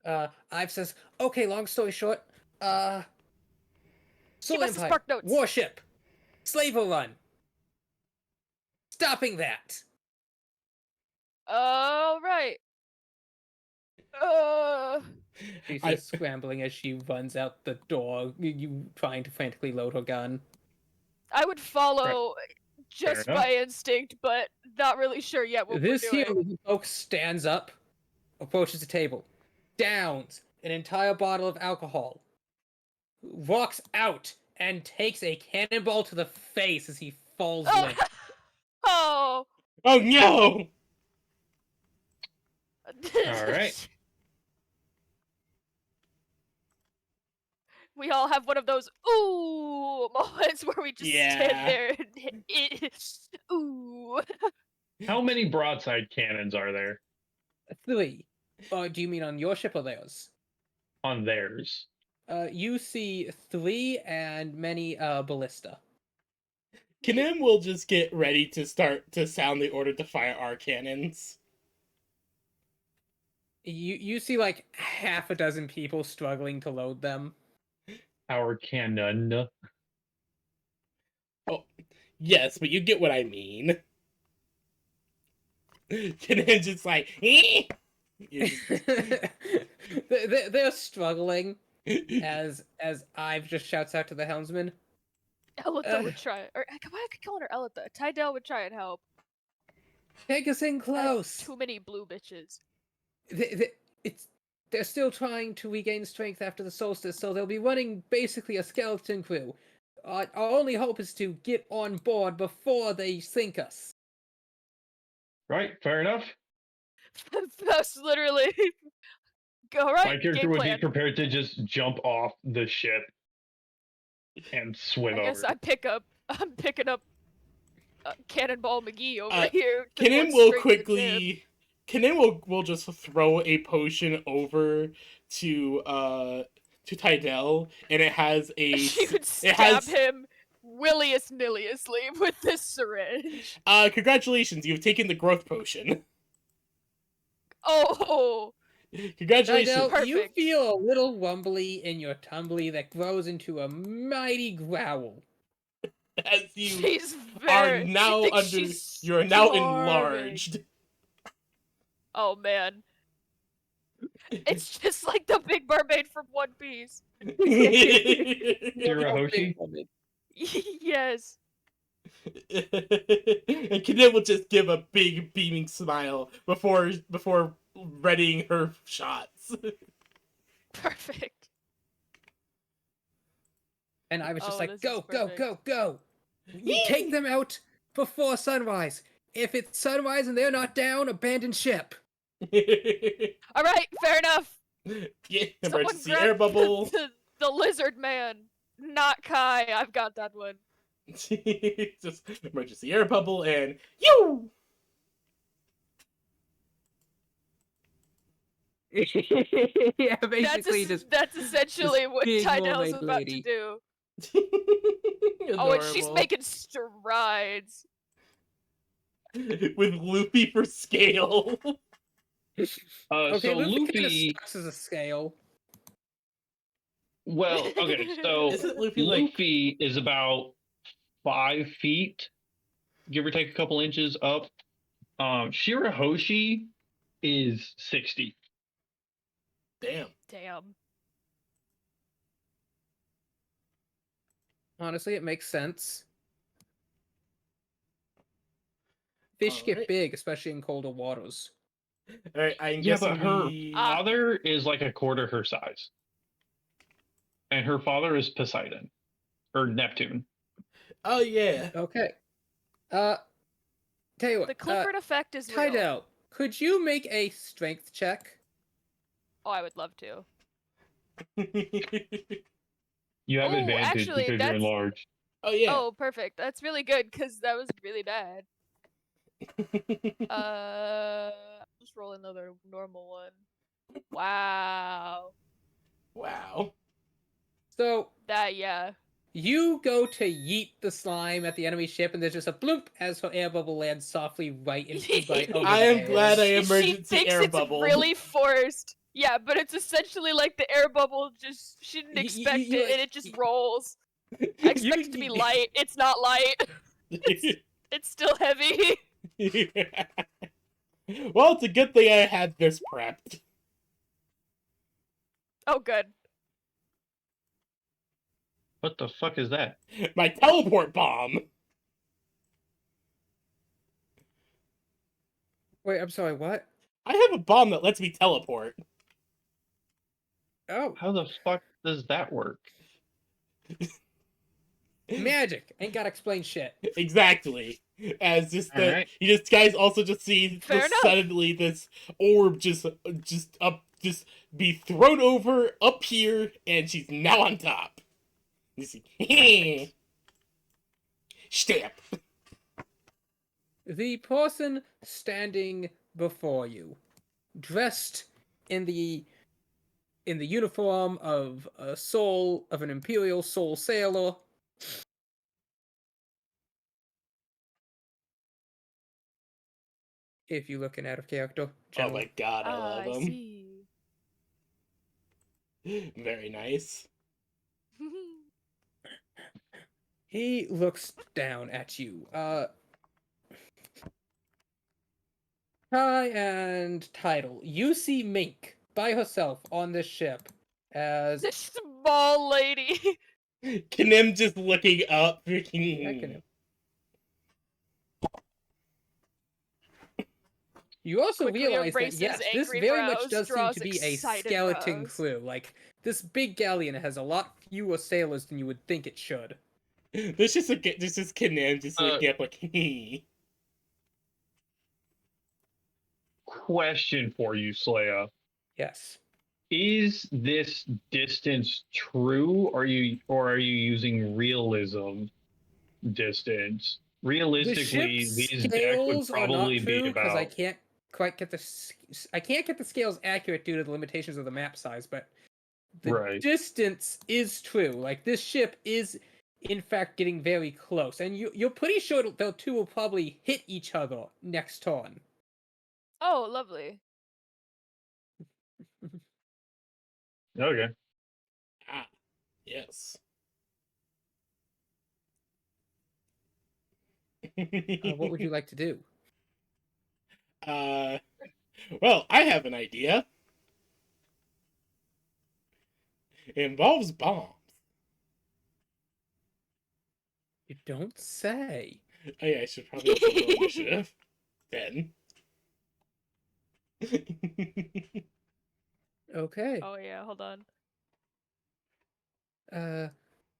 Ive says, okay, long story short, Soul Give us the Empire, spark notes. warship, Slaver Run. Stopping that. Oh, right. She's I- just scrambling as she runs out the door, you trying to frantically load her gun. I would follow just enough. by instinct, but not really sure yet what This we're here doing. little folks stands up, approaches the table, downs an entire bottle of alcohol, walks out, and takes a cannonball to the face as he falls Oh. limp. Oh. Oh no! right. We all have one of those ooh moments where we just Yeah. stand there and ooh. How many broadside cannons are there 3. Do you mean on your ship or theirs? on theirs? You see 3 and many ballista. Kanim will just get ready to start to sound the order to fire our cannons. You see like half a dozen people struggling to load them. Our cannon. Yes, but you get what I mean. Kanim's just like, eh! They're struggling as Ive just shouts out to the helmsman. Elitha would try, or why am I calling her Elitha? Tydell would try and help. Take us in I have close. Too many blue bitches. It's they're still trying to regain strength after the solstice, so they'll be running basically a skeleton crew. Our only hope is to get on board before they sink us. Right, fair enough. That's literally. Go My right. character Game would plan. be prepared to just jump off the ship and swim I guess over. I'm picking up Cannonball McGee over Uh, here. Kanim will quickly. Kanim will just throw a potion over to Tydell, and it has a. She would it stab has. him willius-nilliously with this syringe. Congratulations, you've taken the growth potion. Oh, Congratulations. Tydell, you Perfect. feel a little rumbly in your tumbly that grows into a mighty growl. As you she's are very. now she thinks under. she's You are now starving. enlarged. Oh man. It's just like the big mermaid from One Piece. Shirahoshi? Yes. And Kanim will just give a big beaming smile before readying her shots. Perfect. And I was just Oh, like, this is go, go, perfect. go, go. You take them out before sunrise. If it's sunrise and they're not down, abandon ship. All right, fair enough. Yeah, Someone emergency grab air bubble. the lizard man, not Kai. I've got that one. Just emergency air bubble and you. Yeah, basically That's essentially what big Tydell's mermaid about lady. to do. Adorable. Oh, and she's making strides. with Luffy for scale. Okay, So Luffy kind of Luffy. sucks as a scale. Well, okay, so Isn't Luffy like? Luffy is about 5 feet, give or take a couple inches up. Shirahoshi is 60. Damn. Damn. Honestly, it makes sense. Fish get Alright. big, especially in colder waters. All right, I'm Yeah, guessing but her we... father is like a quarter her size. And her father is Poseidon. Or Neptune. Oh yeah. Okay. Tell you what. The Clifford effect is real. Tydell, could you make a strength check? Oh, I would love to. You have Oh, advantage actually, because you're that's- enlarged. Oh yeah. Oh, perfect. That's really good because that was really bad. I'll just roll another normal one. Wow. Wow. So, Yeah. you go to yeet the slime at the enemy ship, and there's just a bloop as her air bubble lands softly right into right over I the am edge. glad I She emergency thinks air it's bubble. really forced. Yeah, but it's essentially like the air bubble just she didn't Y- y- expect you- it and it just rolls. I expect it to be light. It's not light. It's still heavy. Well, it's a good thing I had this prepped. Oh, good. What the fuck is that? My teleport bomb. Wait, I'm sorry, what? I have a bomb that lets me teleport. Oh, How the fuck does that work? magic! Ain't gotta explain shit. Exactly. As just the Alright. you just guys also just see Fair this, enough. suddenly this orb just be thrown over up here, and she's now on top. You see, stamp. The person standing before you, dressed in the uniform of an imperial soul sailor. If you're looking out of character, Oh gentlemen. my god, I love I them. see. Very nice. He looks down at you. Hi and title. You see Mink by herself on this ship as This small lady. Kanim just looking up. Kanim. You also Quickly realize that, erases yes, this angry very much brows, does seem draws to be a excited skeleton brows. crew. Like, this big galleon has a lot fewer sailors than you would think it should. There's just Kanan just looking up like, hee. Question for you, Slaya. Yes. Is this distance true? Or are you using realism distance? The Realistically, ship's these decks would scales are not probably be true because I about. can't quite get I can't get the scales accurate due to the limitations of the map size, but the Right. distance is true. Like, this ship is in fact getting very close, and you're pretty sure the two will probably hit each other next turn. Oh, lovely. Okay. Ah, yes. What would you like to do? Well, I have an idea. It involves bombs. You don't say. Oh yeah, I should probably also roll initiative. Then. Okay. Oh yeah, hold on.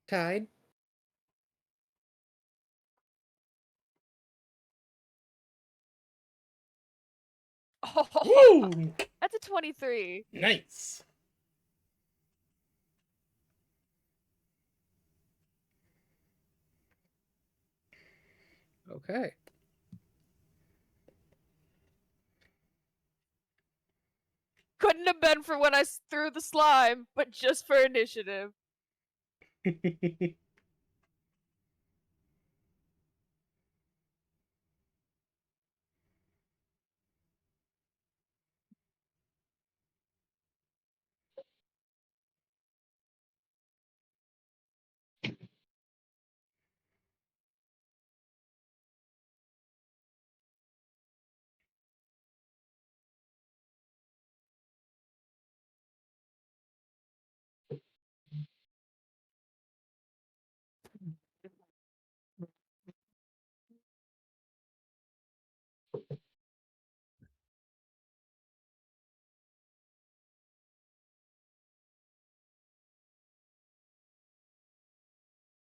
Tide. Oh, Woo! that's a 23. Nice. Okay. Couldn't have been for when I threw the slime, but just for initiative.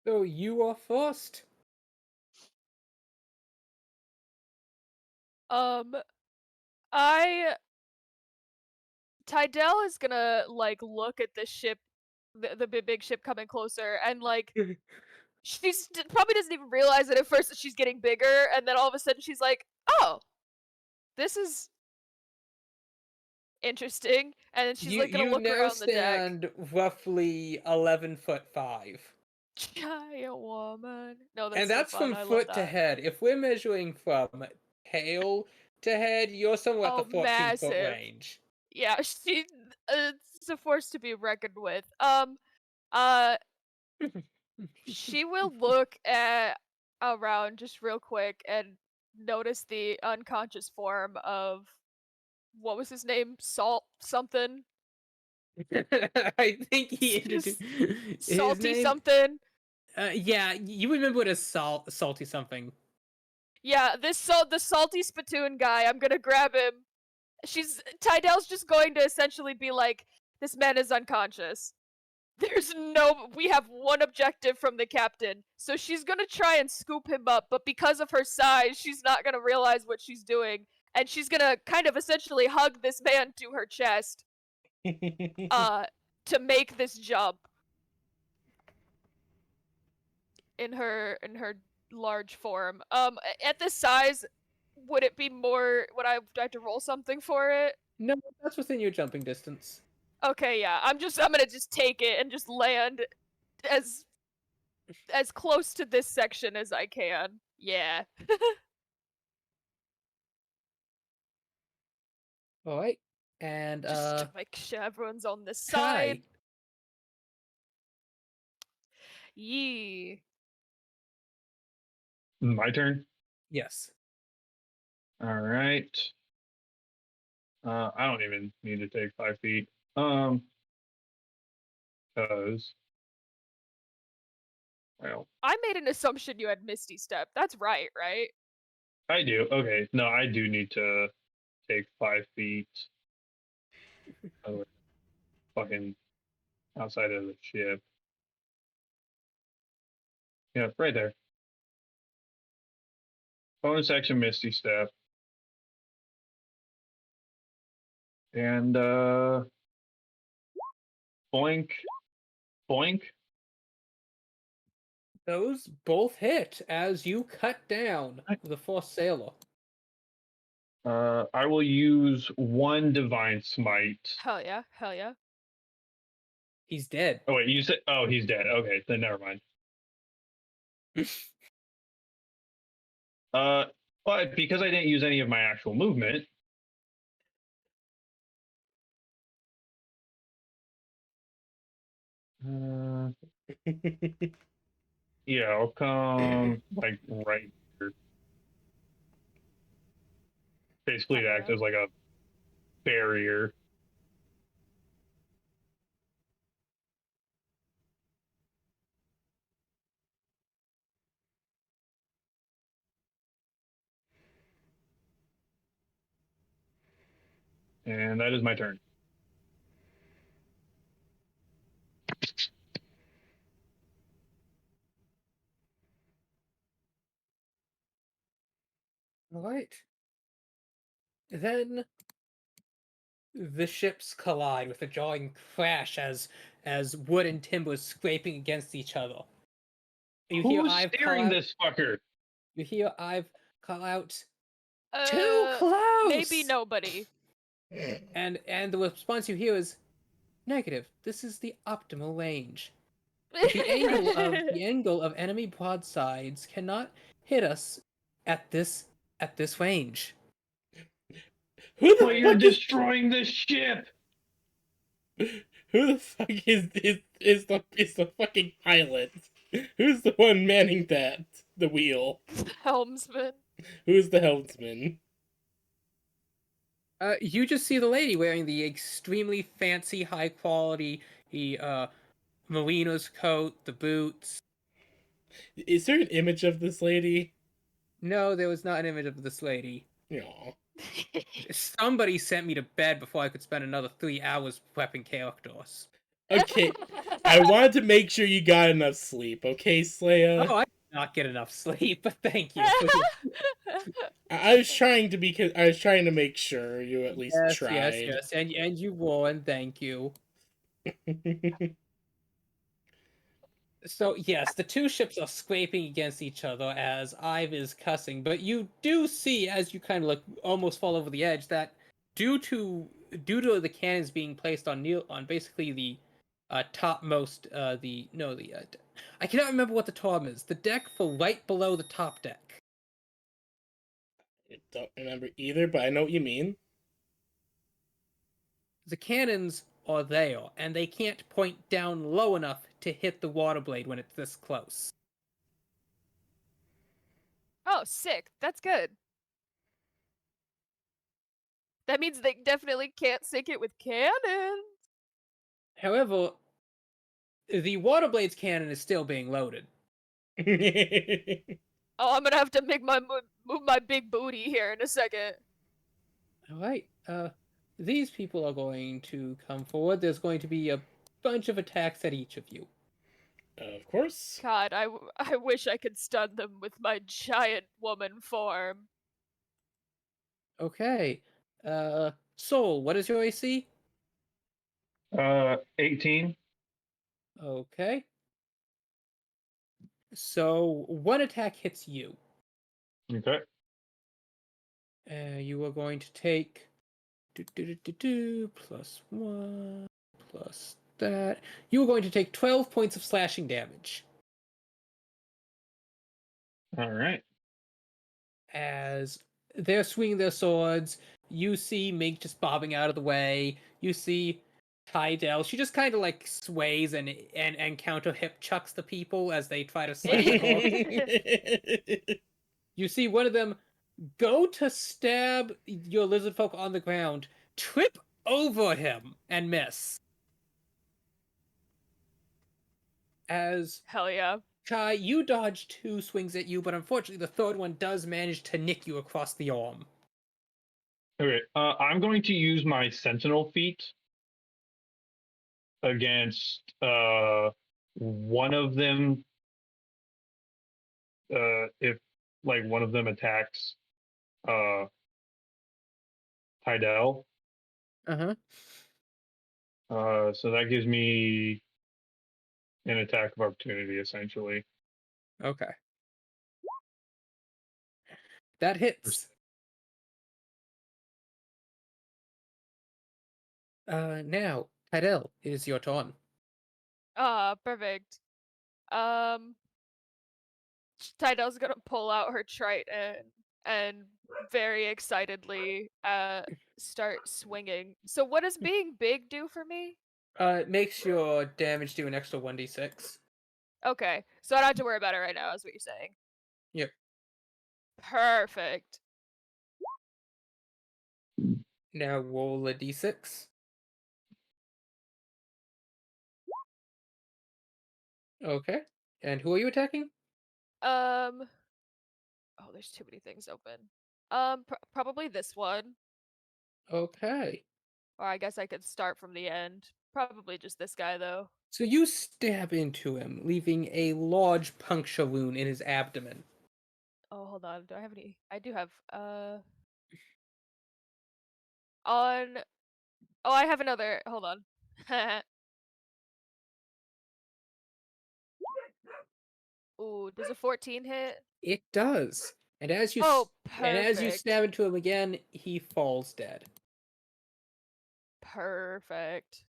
So you are first. Tydell is gonna like look at the ship, the big ship coming closer, and like she's probably doesn't even realize it at first that she's getting bigger, and then all of a sudden she's like, "Oh, this is interesting," and then she's like gonna look now around the deck. stand roughly 11'5". Giant woman. No, that's And so that's fun. from I love foot to that. head. If we're measuring from tail to head, you're somewhere at Oh, the 14-foot massive. range. Yeah, she's a force to be reckoned with. She will look at around just real quick and notice the unconscious form of what was his name? Salt something. I think he Just introduced his salty name. something. Yeah, you remember it as salty something. Yeah, the salty spittoon guy. I'm gonna grab him. Tydell's just going to essentially be like, this man is unconscious. We have one objective from the captain. So she's gonna try and scoop him up, but because of her size, she's not gonna realize what she's doing. And she's gonna kind of essentially hug this man to her chest, to make this jump. In her large form. At this size, would it be more, would I have to roll something for it? No, that's within your jumping distance. Okay, yeah. I'm gonna just take it and just land as close to this section as I can. Yeah. All right. And Just to make sure everyone's on this Kai. side. Yee. My turn. Yes. All right. I don't even need to take 5 feet. Because. Well, I made an assumption you had Misty Step. That's right? I do. Okay. No, I do need to take 5 feet. Fucking outside of the ship. Yeah, right there. Bonus action Misty Step. And boink. Boink. Those both hit as you cut down the first sailor. I will use 1 divine smite. Hell yeah, hell yeah. He's dead. Oh wait, you said he's dead. Okay, then never mind. But because I didn't use any of my actual movement, yeah, I'll come like right here. Basically to act as like a barrier. And that is my turn. All right. Then the ships collide with a jarring crash as wood and timber scraping against each other. Who's steering this fucker? You hear Ive call out, Uh, "Too close!" Maybe nobody. And the response you hear is, "Negative. This is the optimal range. The angle of enemy broadsides cannot hit us at this range." Who the But you're fuck destroying this ship. Who the fuck is the fucking pilot? Who's the one manning the wheel? Helmsman. Who's the helmsman? You just see the lady wearing the extremely fancy, high quality, Marina's coat, the boots. Is there an image of this lady? No, there was not an image of this lady. No. Somebody sent me to bed before I could spend another 3 hours prepping characters. Okay, I wanted to make sure you got enough sleep. Okay, Slaya. Oh, I did not get enough sleep, but thank you. I was trying to make sure you at least Yes, tried. yes, and you won. Thank you. So yes, the two ships are scraping against each other as Ive is cussing, but you do see as you kind of like almost fall over the edge that due to the cannons being placed on basically the topmost I cannot remember what the term is. The deck for right below the top deck. I don't remember either, but I know what you mean. The cannons are there, and they can't point down low enough to hit the water blade when it's this close. Oh, sick. That's good. That means they definitely can't sink it with cannons. However, the water blade's cannon is still being loaded. Oh, I'm gonna have to move my big booty here in a second. All right. These people are going to come forward. There's going to be a bunch of attacks at each of you. Of course. God, I wish I could stun them with my giant woman form. Okay. Soul, what is your AC? 18. Okay. So one attack hits you. Okay. You are going to take +1 plus that. You are going to take 12 points of slashing damage. All right. As they're swinging their swords, you see Mink just bobbing out of the way. You see Tydell. She just kind of like sways and counter hip chucks the people as they try to slash her. You see one of them go to stab your lizard folk on the ground, trip over him, and miss. As Hell yeah. Kai, you dodge 2 swings at you, but unfortunately the third one does manage to nick you across the arm. Okay, I'm going to use my Sentinel feat against one of them. If like one of them attacks Tydell. Uh-huh. So that gives me an attack of opportunity, essentially. Okay. That hits. Now, Tydell, it is your turn. Perfect. Tydell's gonna pull out her trident and very excitedly start swinging. So what does being big do for me? It makes your damage do an extra 1d6. Okay, so I don't have to worry about it right now, is what you're saying. Yep. Perfect. Now roll a d6. Okay. And who are you attacking? Oh, there's too many things open. Probably this one. Okay. Or I guess I could start from the end. Probably just this guy, though. So you stab into him, leaving a large puncture wound in his abdomen. Oh, hold on. Do I have any? I do have, on... Oh, I have another. Hold on. Ooh, does a 14 hit? It does. And as you Oh, and as you perfect. stab into him again, he falls dead. Perfect.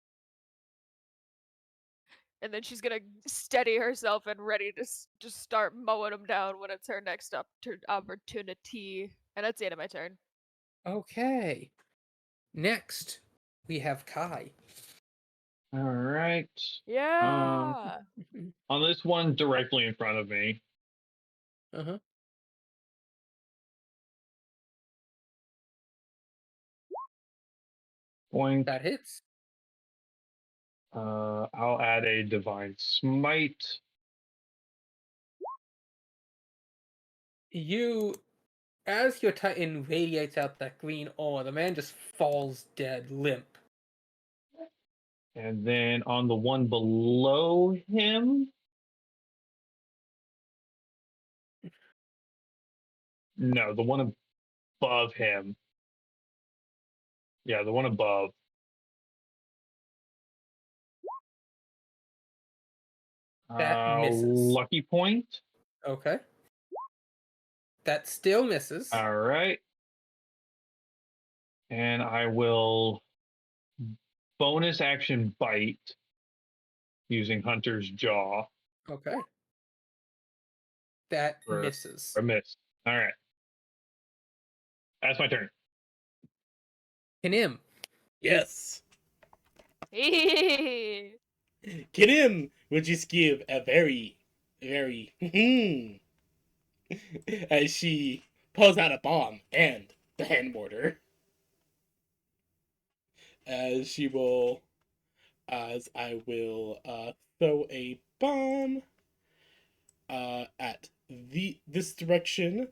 And then she's gonna steady herself and ready to just start mowing him down when it's her next opportunity. And that's the end of my turn. Okay. Next, we have Kai. All right. Yeah. On this one directly in front of me. Uh-huh. Boink. That hits. I'll add a divine smite. As your titan radiates out that green ore, the man just falls dead, limp. And then on the one below him. No, the one above him. Yeah, the one above. That misses. Lucky point. Okay. That still misses. All right. And I will bonus action bite using Hunter's Jaw. Okay. That For misses. a miss. All right. That's my turn. Kinim. Yes. Hehehe. Kinim will just give a very, very as she pulls out a bomb and the hand mortar. As I will throw a bomb at this direction.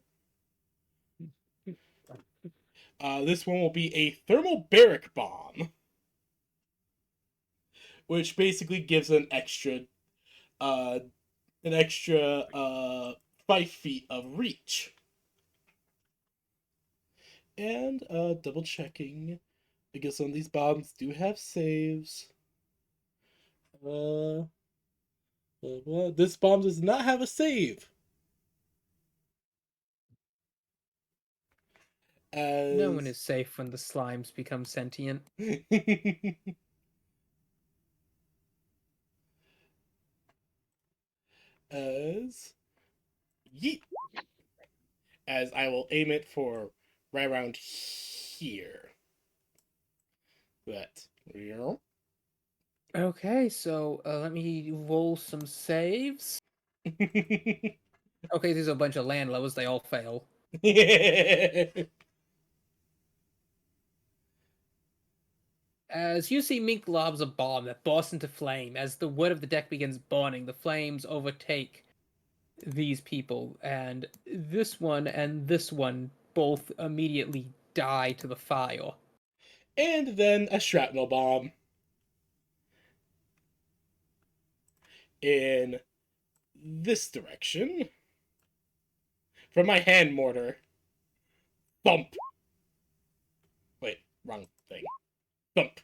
This one will be a thermobaric bomb, which basically gives an extra 5 feet of reach. And double checking, because some of these bombs do have saves. This bomb does not have a save. No one is safe when the slimes become sentient. As yeet. As I will aim it for right around here. That. Okay, so let me roll some saves. Okay, there's a bunch of land levels. They all fail. As you see, Mink lobs a bomb that bursts into flame. As the wood of the deck begins burning, the flames overtake these people, and this one both immediately die to the fire. And then a shrapnel bomb in this direction from my hand mortar. Bump. Wait, wrong thing. Bump.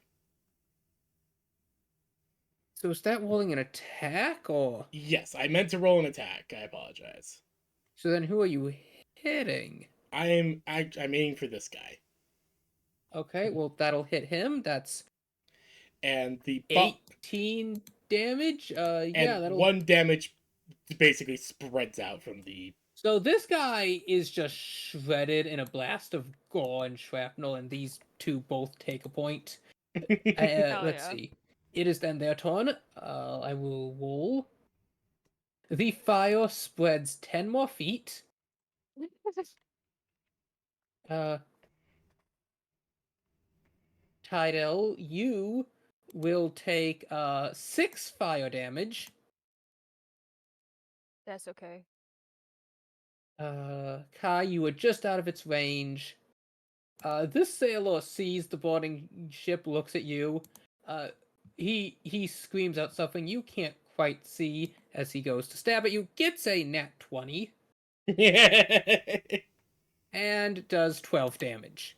So is that rolling an attack, or Yes, I meant to roll an attack. I apologize. so then who are you hitting? I'm aiming for this guy. Okay, well that'll hit him. That's And the 18 damage. and Yeah, that'll. 1 damage basically spreads out from the So this guy is just shredded in a blast of gore and shrapnel, and these two both take a point. Let's yeah. see. It is then their turn. I will roll. The fire spreads 10 more feet. Tidal, you will take 6 fire damage. That's okay. Kai, you are just out of its range. This sailor sees the boarding ship, looks at you. He screams out something you can't quite see as he goes to stab at you. Gets a nat 20 and does 12 damage.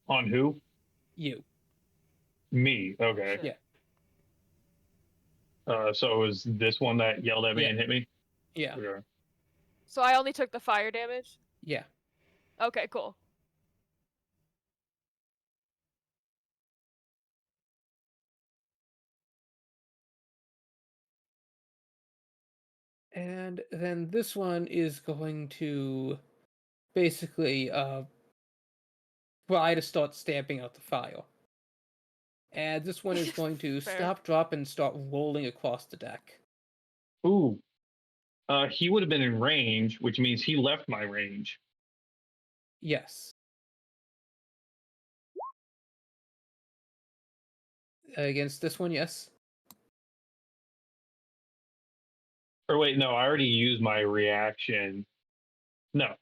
On who? You. Me. Okay. Yeah. So it was this one that yelled at me Yeah. and hit me? Yeah. Okay. So I only took the fire damage? Yeah. Okay, cool. And then this one is going to basically try to start stamping out the fire. And this one is going to Fair. stop, drop, and start rolling across the deck. Ooh. He would have been in range, which means he left my range. Yes. Against this one, yes. Or wait, no, I already used my reaction. No.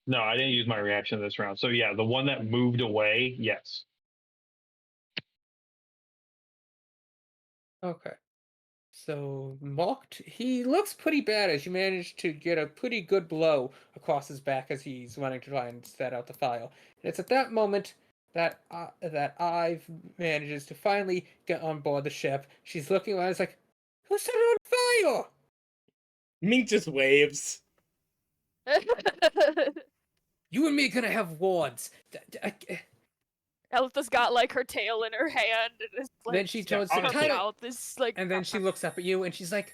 No, I didn't use my reaction this round. So yeah, the one that moved away, yes. Okay. So mocked. He looks pretty bad as you managed to get a pretty good blow across his back as he's running to try and set out the fire. And it's at that moment that Ive manages to finally get on board the ship. She's looking around. It's like, who set it on fire? Mink just waves. You and me are gonna have wards. Eltha's got like her tail in her hand and is like Then she turns her to honestly- Kai, mouth is like and then she looks up at you and she's like,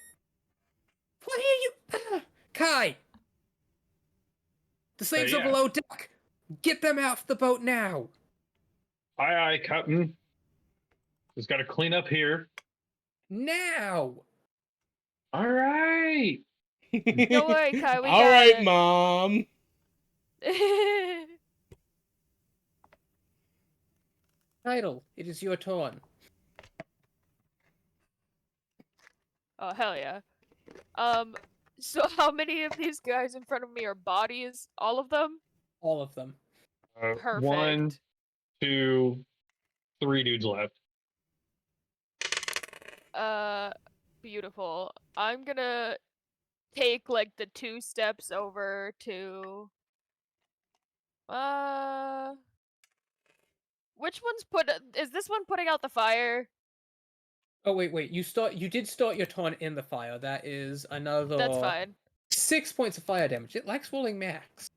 "What are you, Kai? The slaves are yeah. below deck. Get them off the boat now." Aye, Captain. Just got to clean up here. Now. All right. Don't worry, Kai, we All got right, it. Mom. Tidal, it is your turn. Oh hell yeah. So how many of these guys in front of me are bodies? All of them? All of them. Perfect. 1, 2, 3 dudes left. Beautiful. I'm gonna take like the 2 steps over to which one's is this one putting out the fire? Oh wait. You did start your turn in the fire. That is another That's fine. 6 points of fire damage. It likes rolling max.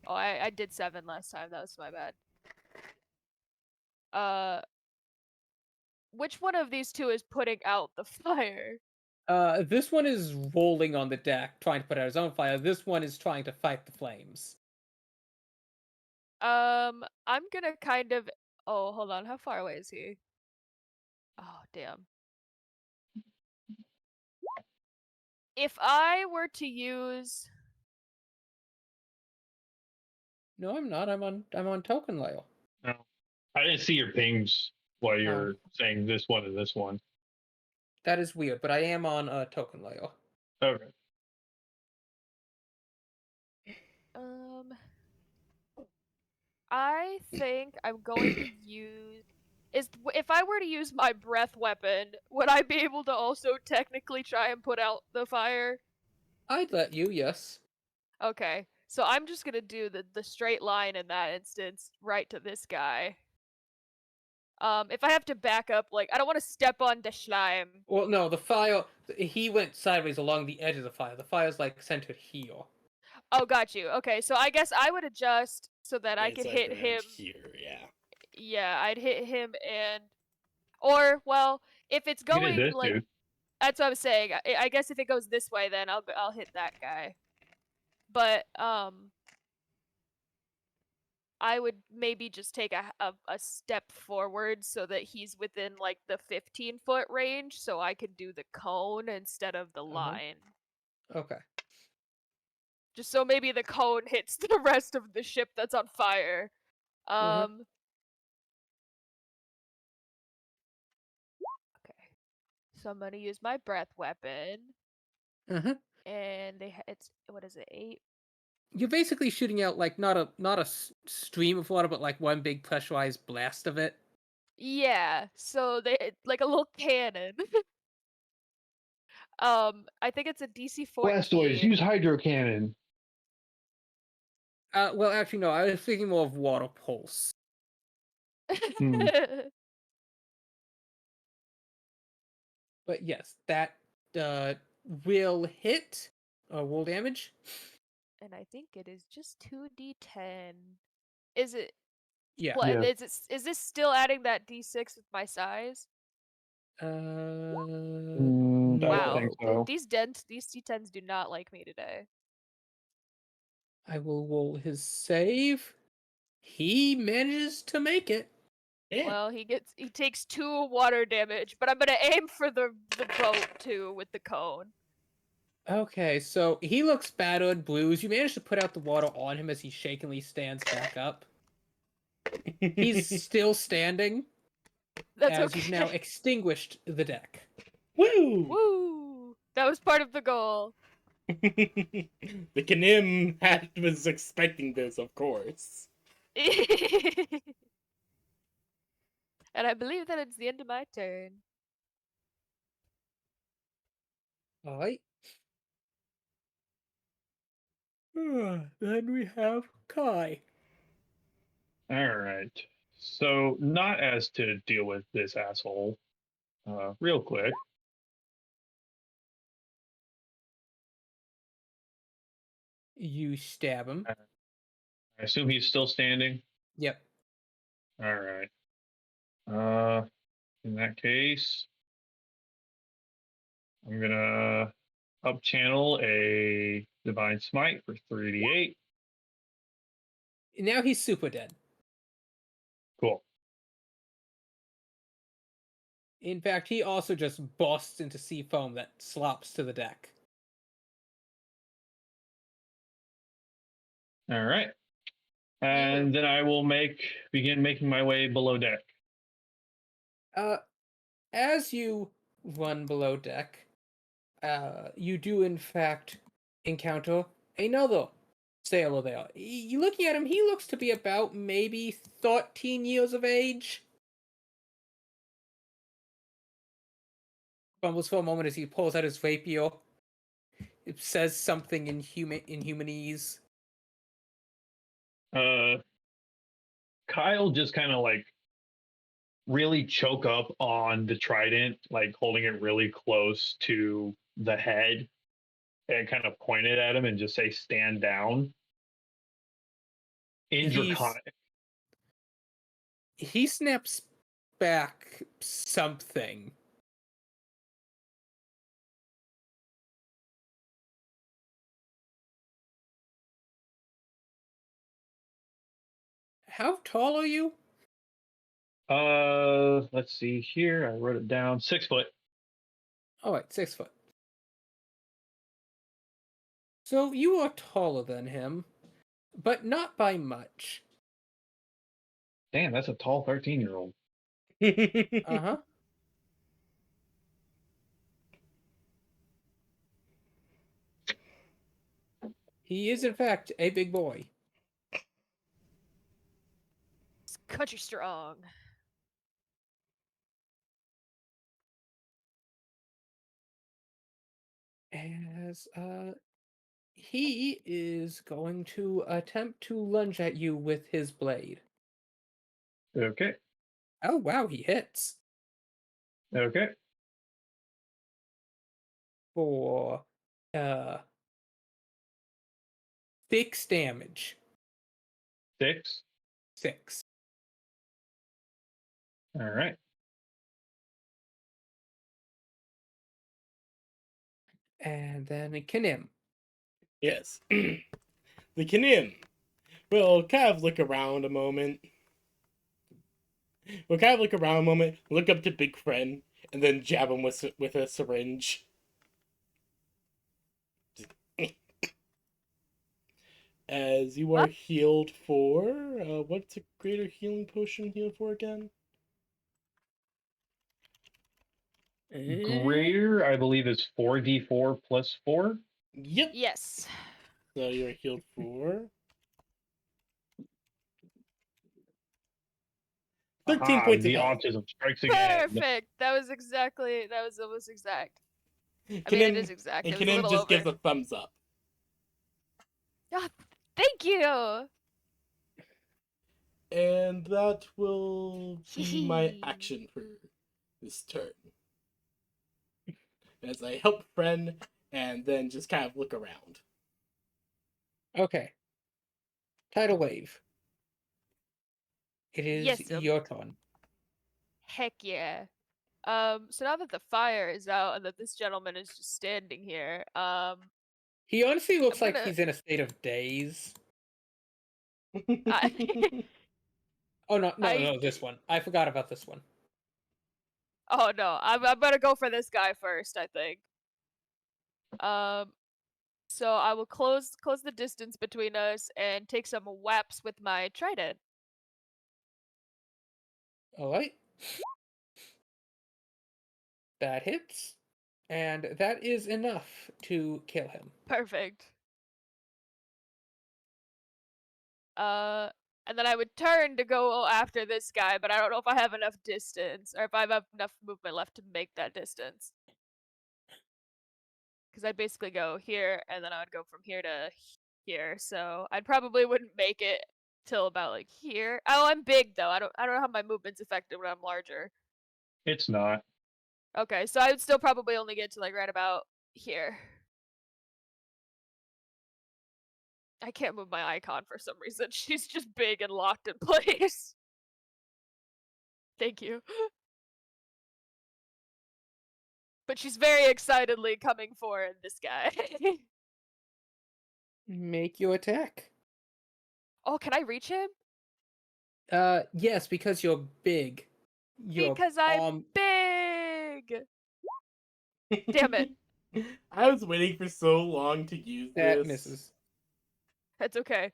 Oh, I did 7 last time. That was my bad. Which one of these 2 is putting out the fire? This one is rolling on the deck, trying to put out his own fire. This one is trying to fight the flames. I'm gonna kind of. Oh, hold on. How far away is he? Oh, damn. If I were to use. No, I'm not. I'm on token layer. No. I didn't see your pings while you Oh. were saying this one and this one. That is weird, but I am on token layer. Okay. I think I'm going to use if I were to use my breath weapon, would I be able to also technically try and put out the fire? I'd let you, yes. Okay. So I'm just gonna do the straight line in that instance, right to this guy. If I have to back up, like, I don't want to step on the slime. Well, no, the fire, he went sideways along the edge of the fire. The fire's, like, centered here. Oh, got you. Okay, so I guess I would adjust so that I It's could like hit around him. here, yeah. Yeah, I'd hit him and, or well, if it's You did going this, like, dude. that's what I was saying. I guess if it goes this way, then I'll hit that guy. But I would maybe just take a step forward so that he's within like the 15-foot range, so I could do the cone instead of the line. Okay. Just so maybe the cone hits the rest of the ship that's on fire. Okay. So I'm gonna use my breath weapon. And it's what is it, 8? You're basically shooting out like not a stream of water, but like one big pressurized blast of it. Yeah. So like a little cannon. I think it's a DC 14. Blastoise, use hydro cannon. Well, actually, no. I was thinking more of water pulse. But yes, that will hit will damage. And I think it is just 2d10. Is it? Yeah. What Yeah. is this still adding that d6 with my size? I Wow. don't think so. These d10s do not like me today. I will roll his save. He manages to make it. Yeah. Well, he takes 2 water damage, but I'm gonna aim for the boat too with the cone. Okay, so he looks battered, bruised. You manage to put out the water on him as he shakily stands back up. He's still standing. That's as okay. He's now extinguished the deck. Woo! Woo! That was part of the goal. The Kanim was expecting this, of course. And I believe that it's the end of my turn. Alright. Then we have Kai. All right. So, not as to deal with this asshole, real quick. You stab him. I assume he's still standing. Yep. All right. In that case, I'm gonna up channel a divine smite for 3d8. Now he's super dead. Cool. In fact, he also just bursts into sea foam that slops to the deck. All right. And then I will begin making my way below deck. As you run below deck, you do in fact encounter another sailor there. You looking at him, he looks to be about maybe 13 years of age. Fumbles for a moment as he pulls out his rapier. It says something in humanese. Kyle just kind of like really choke up on the trident, like holding it really close to the head and kind of point it at him and just say, "Stand down." In Draconic. He snaps back something. How tall are you? Let's see here. I wrote it down. 6 foot. All right, 6 foot. So you are taller than him, but not by much. Damn, that's a tall 13-year-old. Uh-huh. He is, in fact, a big boy. It's country strong. As he is going to attempt to lunge at you with his blade. Okay. Oh wow, he hits Okay. for 6 damage. 6. 6. All right. And then Kinim. Yes. The Kanim will kind of look around a moment. We'll kind of look around a moment, look up to Big Friend, and then jab him with a syringe. As you are What? healed for... what's a greater healing potion healed for again? Greater, I believe, is 4d4 plus 4. Yep. Yes. So you're healed for 13 points The of health. autism strikes again. Perfect. That was almost exact. I mean, it Kanim, is exact. and It was a Kanim little just over. gives a thumbs up. Ah, thank you. And that will be my action for this turn. As I help Friend and then just kind of look around. Okay. Tidal wave. It is Yes, your turn. Heck yeah. So now that the fire is out and that this gentleman is just standing here, He honestly looks I'm like gonna- he's in a state of daze. I- Oh no, I- no, this one. I forgot about this one. oh no, I'm gonna go for this guy first, I think. So I will close the distance between us and take some whaps with my trident. All right. That hits, and that is enough to kill him. Perfect. And then I would turn to go after this guy, but I don't know if I have enough distance or if I have enough movement left to make that distance. Because I'd basically go here, and then I would go from here to here. So I probably wouldn't make it till about like here. Oh, I'm big though. I don't know how my movement's affected when I'm larger. It's not. Okay, so I would still probably only get to like right about here. I can't move my icon for some reason. She's just big and locked in place. Thank you. But she's very excitedly coming for this guy. Make your attack. Oh, can I reach him? Yes, because you're big. Because I'm big. Damn it. I was waiting for so long to use That this. misses. That's okay.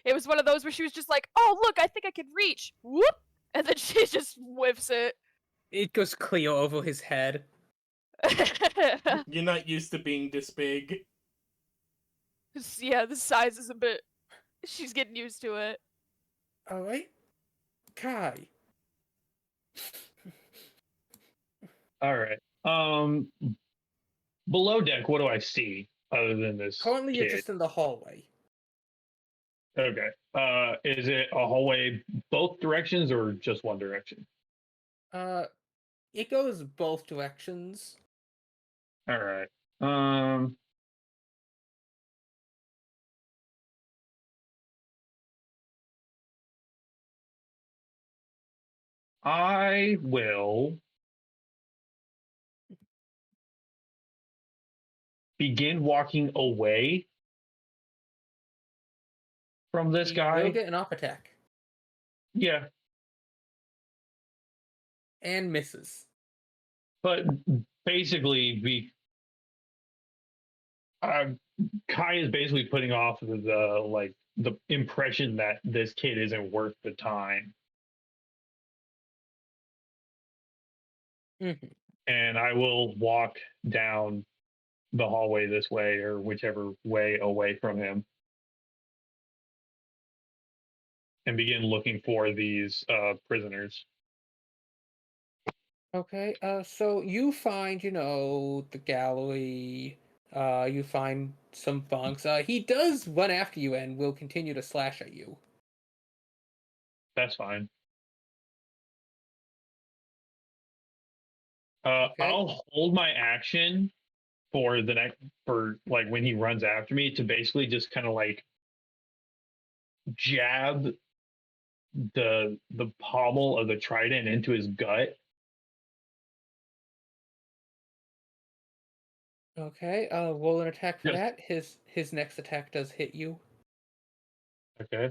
It was one of those where she was just like, "Oh, look, I think I can reach." Whoop! And then she just whiffs it. It goes clear over his head. You're not used to being this big. Yeah, the size is a bit. She's getting used to it. All right, Kai. All right. Below deck, what do I see other than this? Currently, you're kid? just in the hallway. Okay. Is it a hallway both directions or just one direction? It goes both directions. All right. I will begin walking away from this You guy. will get an up attack Yeah, and misses. but basically, Kai is basically putting off the impression that this kid isn't worth the time, Mm-hmm. and I will walk down the hallway this way or whichever way away from him and begin looking for these prisoners. Okay, so you find, the gallery, you find some bunks. He does run after you and will continue to slash at you. That's fine. Okay. I'll hold my action for the next for like when he runs after me to basically just kind of like jab the pommel of the trident into his gut. Okay, roll an attack for Yes. that. His next attack does hit you. Okay.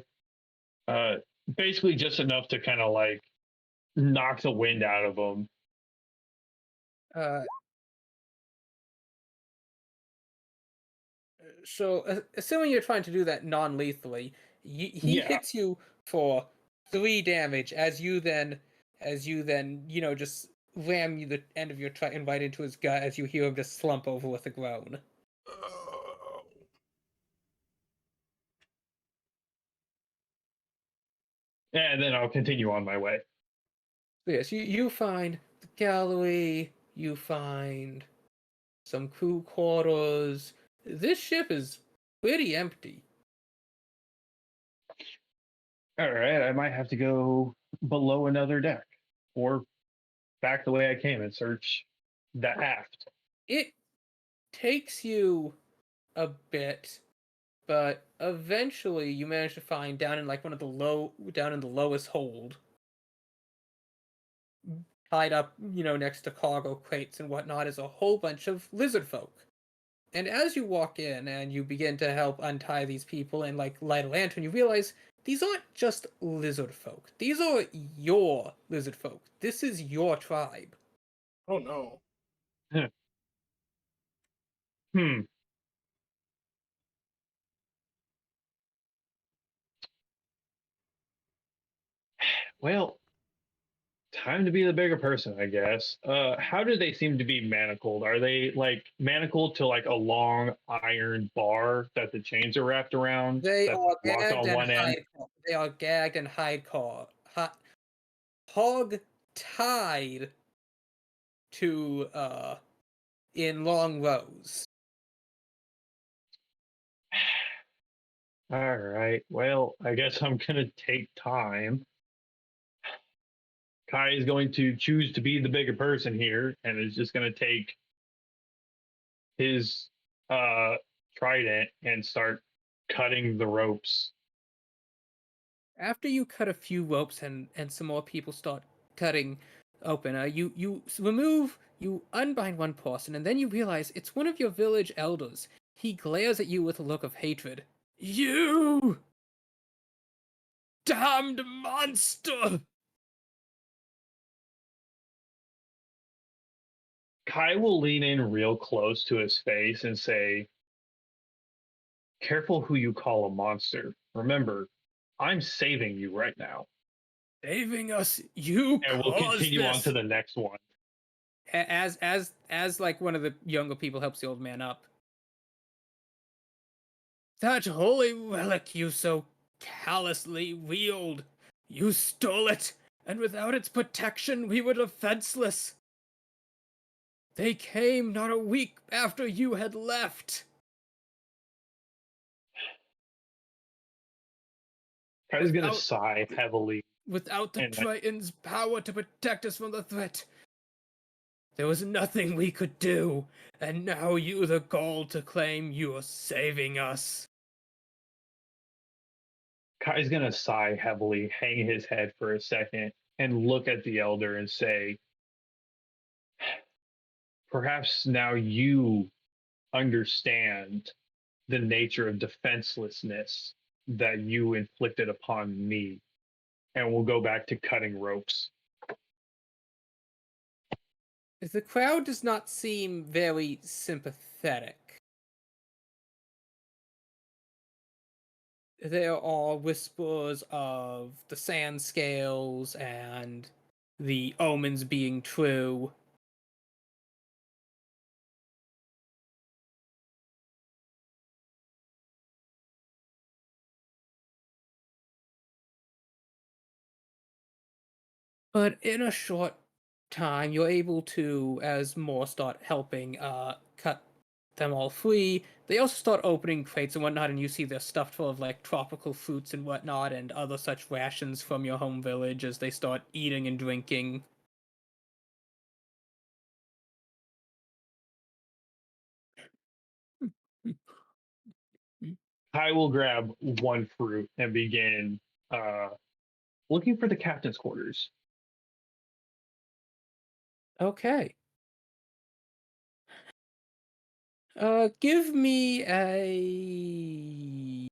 Basically just enough to kind of like knock the wind out of him. So assuming you're trying to do that non-lethally, he Yeah. hits you for 3 damage as you then just ram you the end of your trident right into his gut as you hear him just slump over with a groan. And then I'll continue on my way. So yes, you find the gallery, you find some crew quarters. This ship is pretty empty. All right, I might have to go below another deck or back the way I came and search the aft. It takes you a bit, but eventually you manage to find down in the lowest hold, tied up, next to cargo crates and whatnot, is a whole bunch of lizard folk. And as you walk in and you begin to help untie these people and light a lantern, you realize these aren't just lizard folk. These are your lizard folk. This is your tribe. Oh no. Hmm. Well, time to be the bigger person, I guess. How do they seem to be manacled? Are they like manacled to like a long iron bar that the chains are wrapped around? They that's are locked gagged on and one end? They are gagged and hog tied to in long rows. All right. Well, I guess I'm gonna take time. Kai is going to choose to be the bigger person here, and is just gonna take his trident and start cutting the ropes. After you cut a few ropes and some more people start cutting open, you unbind one person, and then you realize it's one of your village elders. He glares at you with a look of hatred. You damned monster! Kai will lean in real close to his face and say, "Careful who you call a monster. Remember, I'm saving you right now." Saving us, you And we'll caused continue on this. to the next one. As like one of the younger people helps the old man up. That holy relic you so callously wield, you stole it, and without its protection we were defenseless. They came not a week after you had left. Kai's gonna sigh heavily. Without the And Triton's power to protect us from the threat, there was nothing we could do, and now you the gall to claim you're saving us. Kai's gonna sigh heavily, hang his head for a second, and look at the elder and say, "Perhaps now you understand the nature of defenselessness that you inflicted upon me." And we'll go back to cutting ropes. The crowd does not seem very sympathetic. There are whispers of the sand scales and the omens being true. But in a short time, you're able to, as more start helping, cut them all free. They also start opening crates and whatnot, and you see they're stuffed full of like tropical fruits and whatnot, and other such rations from your home village as they start eating and drinking. I will grab one fruit and begin looking for the captain's quarters. Okay. Give me a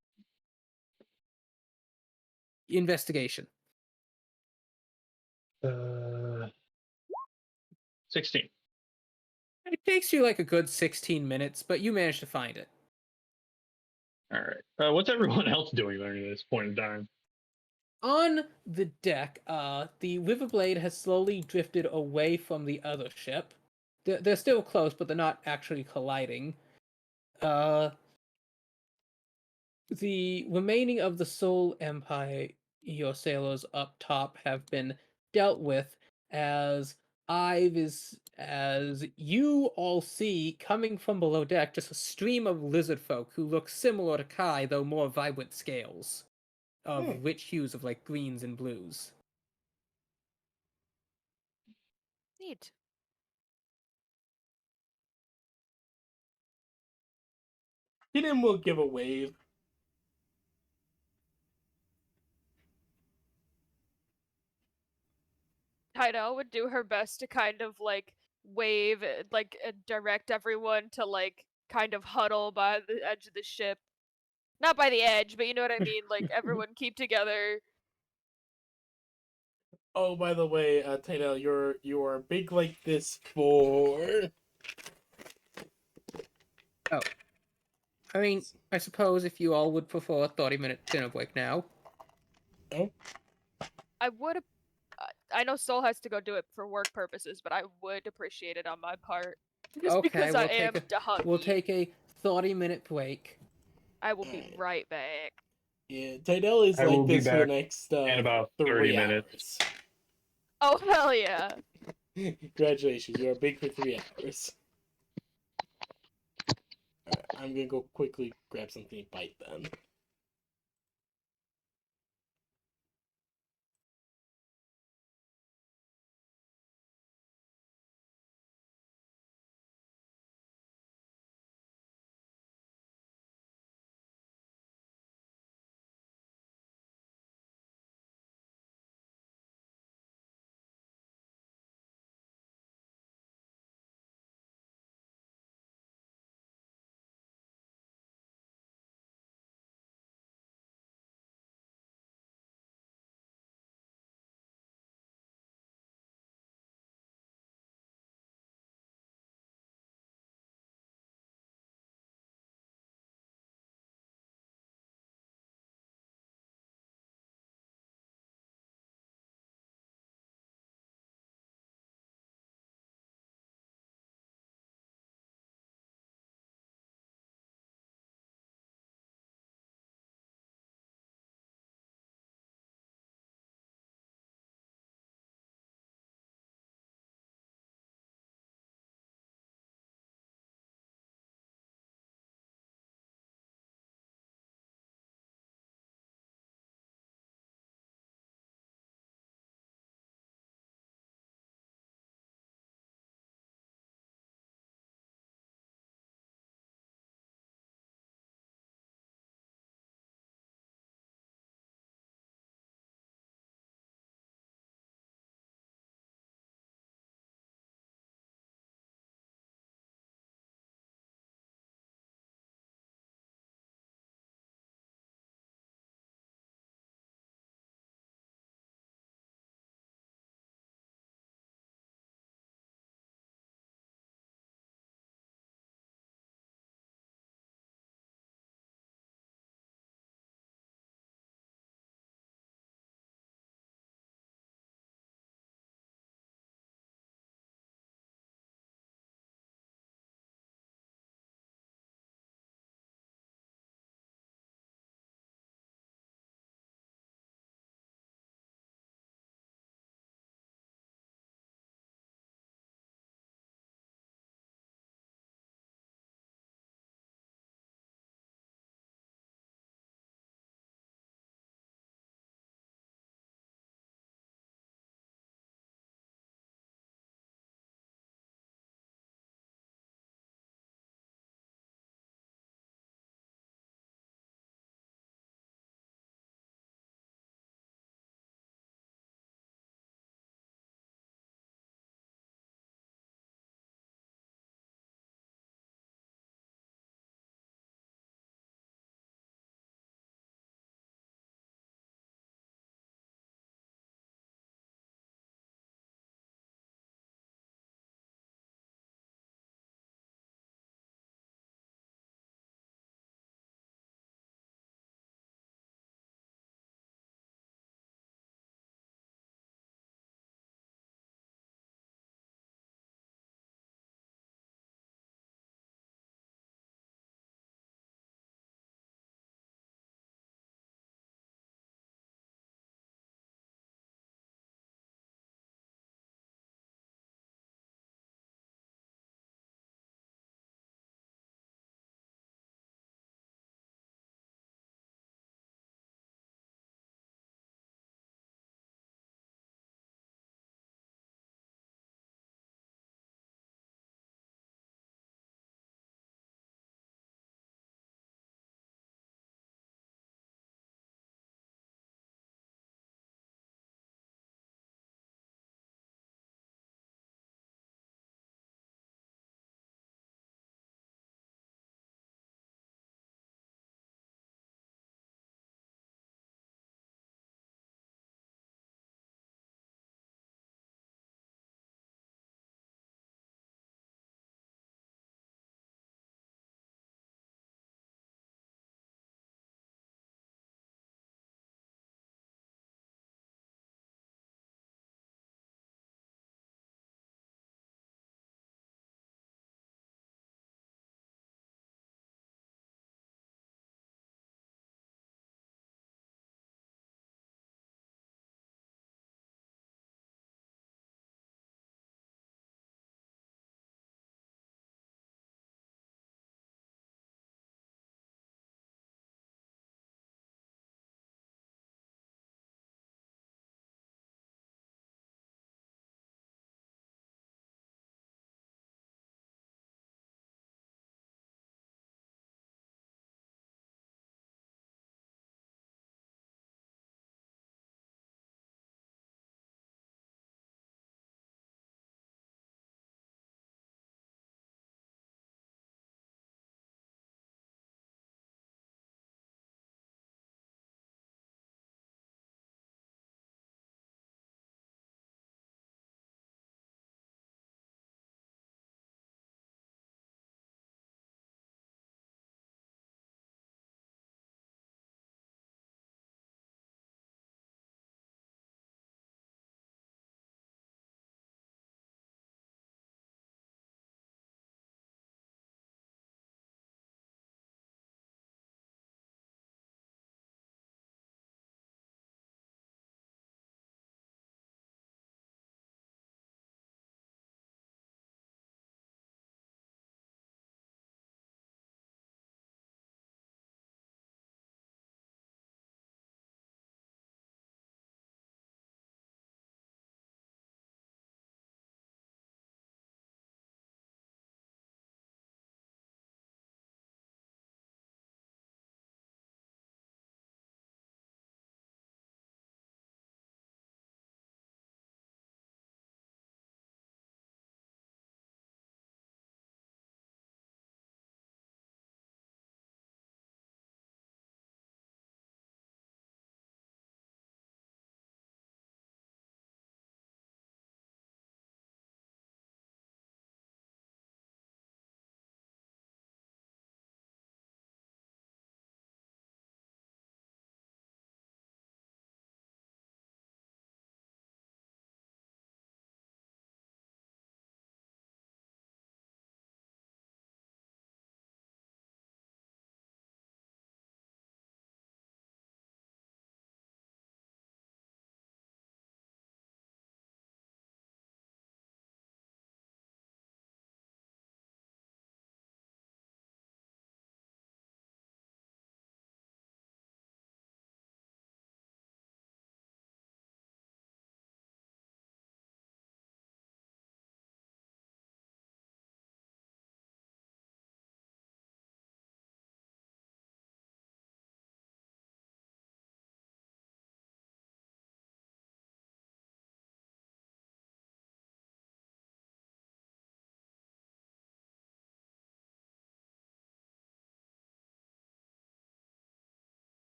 investigation. 16. It takes you like a good 16 minutes, but you manage to find it. All right. What's everyone else doing during this point in time? On the deck, the Riverblade has slowly drifted away from the other ship. They're still close, but they're not actually colliding. The remaining of the Soul Empire, your sailors up top, have been dealt with as as you all see coming from below deck just a stream of lizard folk who look similar to Kai, though more vibrant scales of rich hues of like greens and blues. Neat. Hidden will give a wave. Tidal would do her best to kind of like wave, direct everyone to like kind of huddle by the edge of the ship. Not by the edge, but you know what I mean? Like everyone keep together. Oh, by the way, Tato, you are big like this for. Oh. I mean, I suppose if you all would prefer a 30-minute dinner break now. Oh, I would. I know Soul has to go do it for work purposes, but I would appreciate it on my part. Just Okay, because I am we'll hungry. take a 30-minute break. I will be Alright. right back. yeah, Tidal is I will like be this for the back next in about 30 3 minutes. hours. Oh hell yeah! Congratulations, you are big for 3 hours. Alright, I'm gonna go quickly grab something to bite then.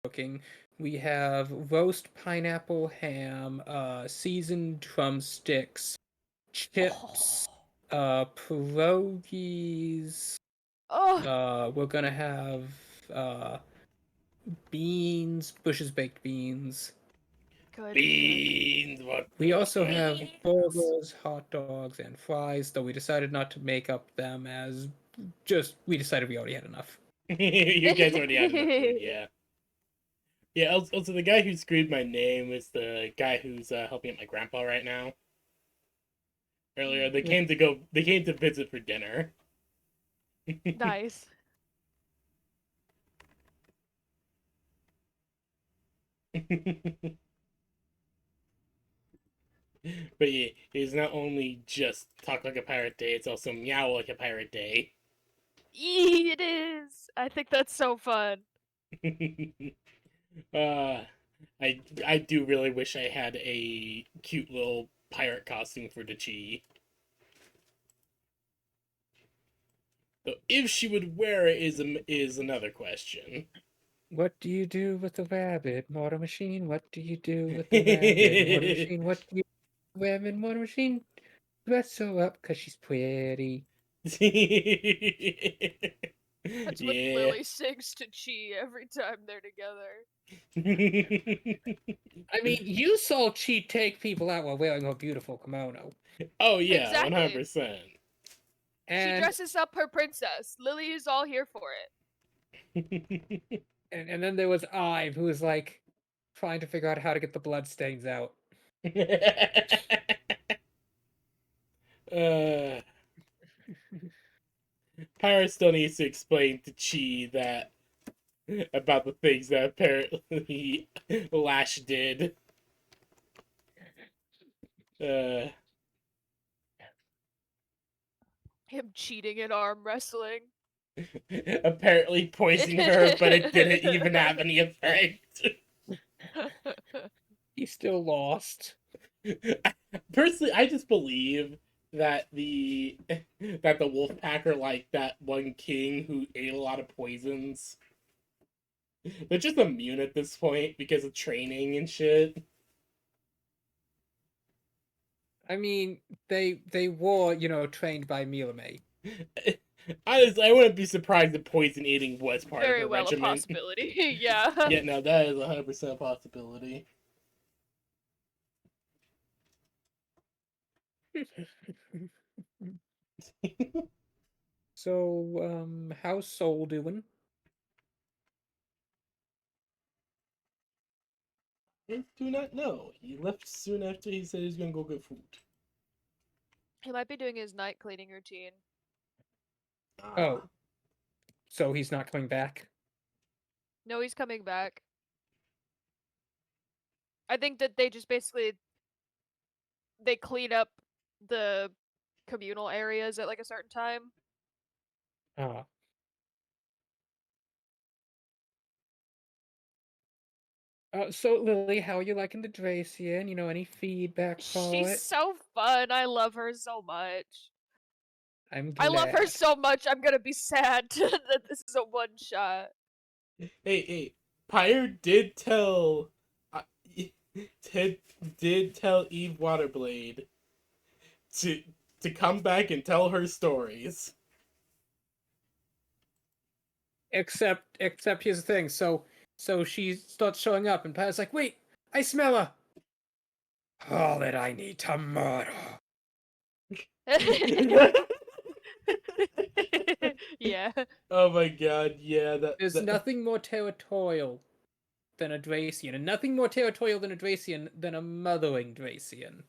cooking. We have roast pineapple ham, seasoned drumsticks, chips, pierogies. Oh, We're gonna have beans, Bush's baked beans. good. Beans. What? We also have burgers, hot dogs, and fries, though we decided not to make up them as we decided we already had enough. You guys already had enough food, yeah. Yeah, also the guy who screwed my name is the guy who's helping out my grandpa right now. Earlier, they came to visit for dinner. Nice. But yeah, it's not only just talk like a pirate day, it's also meow like a pirate day. It is. I think that's so fun. uh, I do really wish I had a cute little pirate costume for Dachi. Though if she would wear it is another question. What do you do with the rabbit, Mortar Machine? What do you do with the rabbit, Mortar Machine? What do you do with the rabbit, Mortar Machine? Dress her up 'cause she's pretty. That's what Yeah. Lily sings to Chi every time they're together. I mean, you saw Chi take people out while wearing her beautiful kimono. Oh yeah, Exactly. 100%. She And, dresses up her princess. Lily is all here for it. and then there was Ive, who was like trying to figure out how to get the bloodstains out. Pyra still needs to explain to Chi that about the things that apparently Lash did. Him cheating at arm wrestling. Apparently poisoning her, but it didn't even have any effect. He still lost. Personally, I just believe that the wolf pack are like that one king who ate a lot of poisons. They're just immune at this point because of training and shit. I mean, they were, trained by Milame. Honestly, I wouldn't be surprised if poison eating was part Very of her well regimen. a possibility. Yeah. Yeah, no, that is 100% a possibility. So, how's Soul doing? I do not know. He left soon after he said he's gonna go get food. He might be doing his night cleaning routine. Oh. So he's not coming back? No, he's coming back. I think that they just basically they clean up the communal areas at like a certain time. Ah. So Lily, how are you liking the Dracian? Any feedback for She's it? so fun. I love her so much. I'm I love her glad. so much. I'm gonna be sad that this is a one shot. Hey, Pyre did tell, did tell Eve Waterblade to come back and tell her stories. Except here's the thing. So she starts showing up, and Pyre's like, "Wait, I smell her. All that I need to murder." Yeah. Oh my god, yeah. There's nothing more territorial than a Dracian, and nothing more territorial than a Dracian than a mothering Dracian.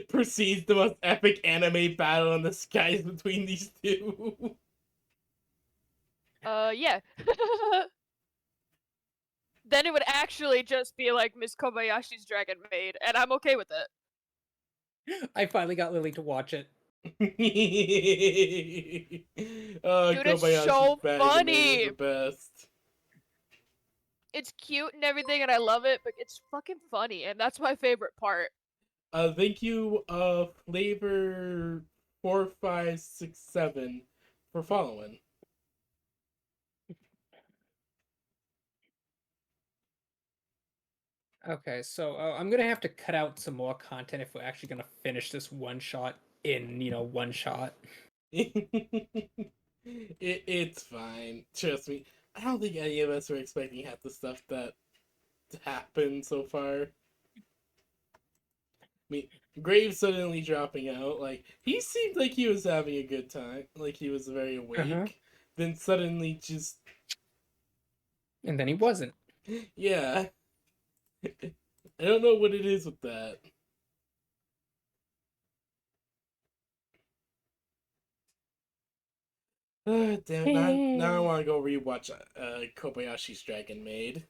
Proceeds the most epic anime battle in the skies between these two. Yeah. Then it would actually just be like Miss Kobayashi's Dragon Maid, and I'm okay with it. I finally got Lily to watch it. Oh, Dude, it's Kobayashi's so Dragon Maid funny. is the best. It's cute and everything, and I love it, but it's fucking funny, and that's my favorite part. Thank you, Flavor 4567 for following. Okay, so I'm gonna have to cut out some more content if we're actually gonna finish this one shot in, one shot. It's fine. Trust me. I don't think any of us were expecting half the stuff that happened so far. I mean, Graves suddenly dropping out, like, he seemed like he was having a good time, like he was very awake. Uh-huh. Then suddenly just, And then he wasn't. yeah. I don't know what it is with that. Damn it, now I want to go rewatch Kobayashi's Dragon Maid.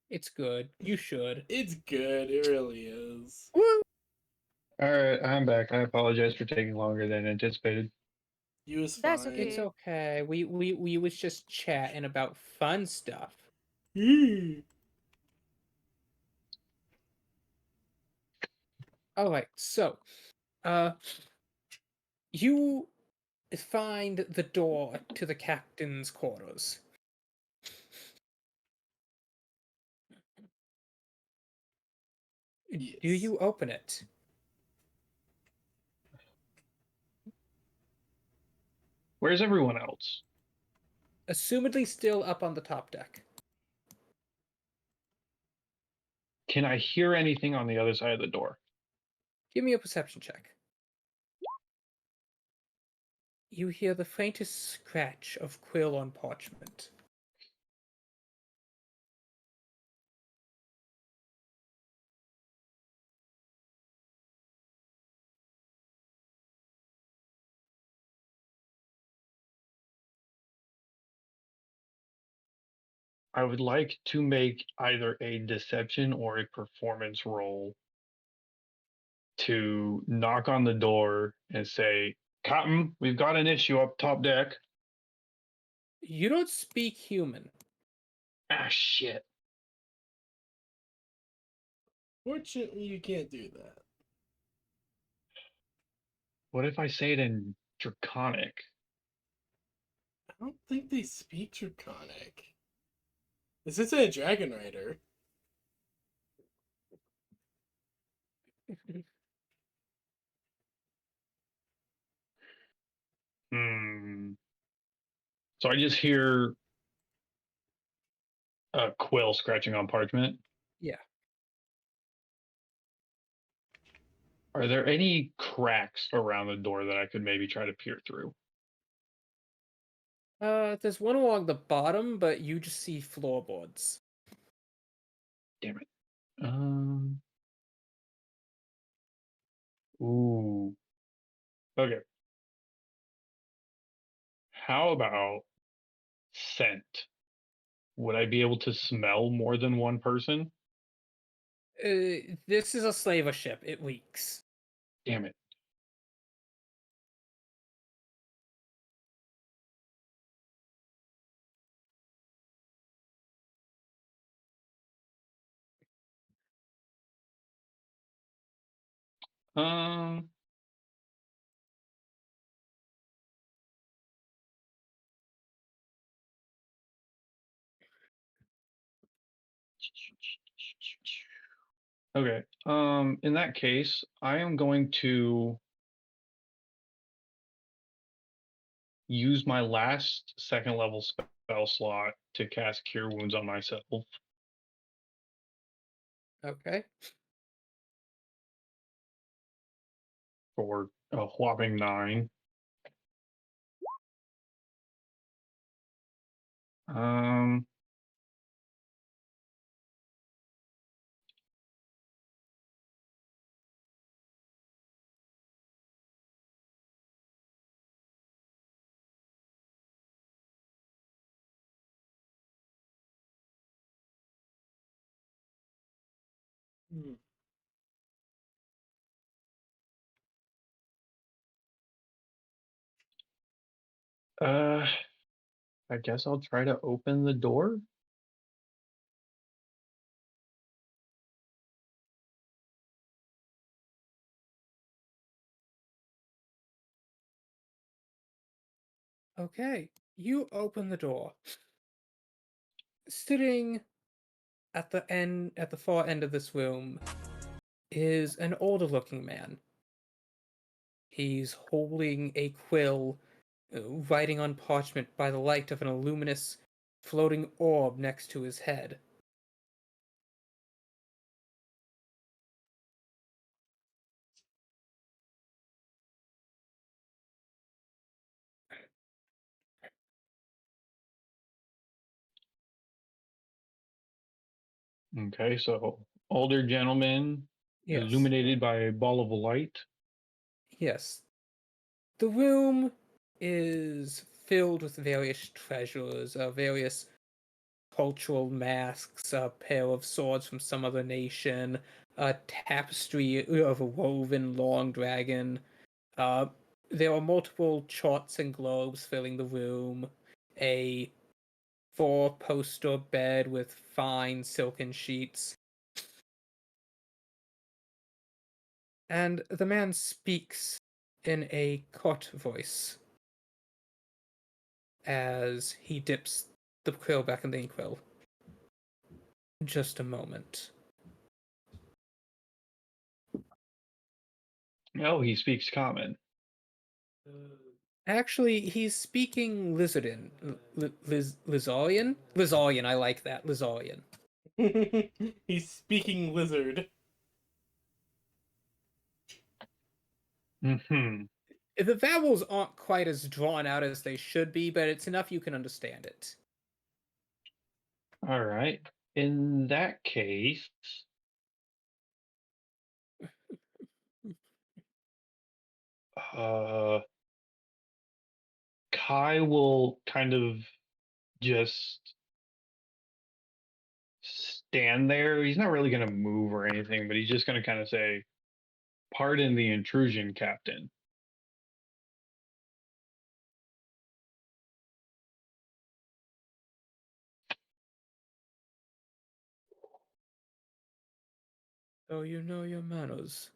It's good. You should. It's good, it really is. All right, I'm back. I apologize for taking longer than anticipated. You was fine. That's okay. It's okay. We was just chatting about fun stuff. All right, so, you find the door to the captain's quarters. Do Yes. you open it? Where's everyone else? Assumedly still up on the top deck. Can I hear anything on the other side of the door? Give me a perception check. You hear the faintest scratch of quill on parchment. I would like to make either a deception or a performance roll to knock on the door and say, Captain, we've got an issue up top deck. You don't speak human. Ah, shit. Fortunately, you can't do that. What if I say it in Draconic? I don't think they speak Draconic. This isn't a Dragon Rider. Hmm. So I just hear a quill scratching on parchment. Yeah. Are there any cracks around the door that I could maybe try to peer through? There's one along the bottom, but you just see floorboards. Damn it. Ooh. Okay. How about scent? Would I be able to smell more than one person? This is a slaver ship. It leaks. Damn it. Um. Okay. In that case, I am going to use my last second level spell slot to cast Cure Wounds on myself Okay. for a whopping 9. Um. Hmm. Uh. I guess I'll try to open the door. Okay. You open the door. Sitting at the far end of this room, is an older looking man. He's holding a quill, writing on parchment by the light of an luminous floating orb next to his head. Okay, so older gentleman Yes. illuminated by a ball of light. Yes. The room is filled with various treasures, various cultural masks, a pair of swords from some other nation, a tapestry of a woven long dragon. There are multiple charts and globes filling the room, a four-poster bed with fine silken sheets. And the man speaks in a caught voice as he dips the quill back in the inkwell. Just a moment. Oh, he speaks common. Actually, he's speaking Lizardin. Lizarian? Lizarian, I like that. Lizarian. He's speaking lizard. Hmm. The vowels aren't quite as drawn out as they should be, but it's enough you can understand it. All right. In that case, uh, Kai will kind of just stand there. He's not really going to move or anything, but he's just going to kind of say, "Pardon the intrusion, Captain." Oh, you know your manners.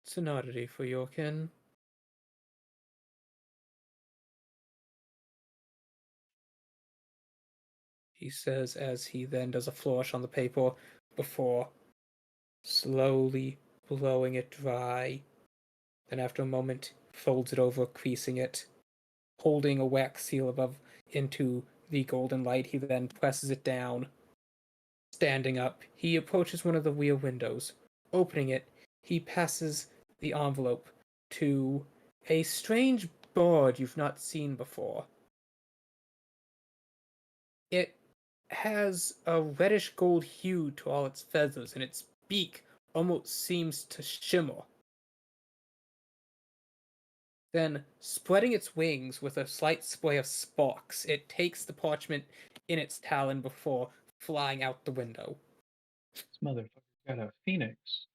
It's an oddity for your kin. He says as he then does a flourish on the paper before slowly blowing it dry. Then after a moment, folds it over, creasing it. Holding a wax seal above into the golden light, he then presses it down. Standing up, he approaches one of the rear windows. Opening it, he passes the envelope to a strange bird you've not seen before. It has a reddish gold hue to all its feathers, and its beak almost seems to shimmer. Then, spreading its wings with a slight spray of sparks, it takes the parchment in its talon before flying out the window. This motherfucker's got a phoenix.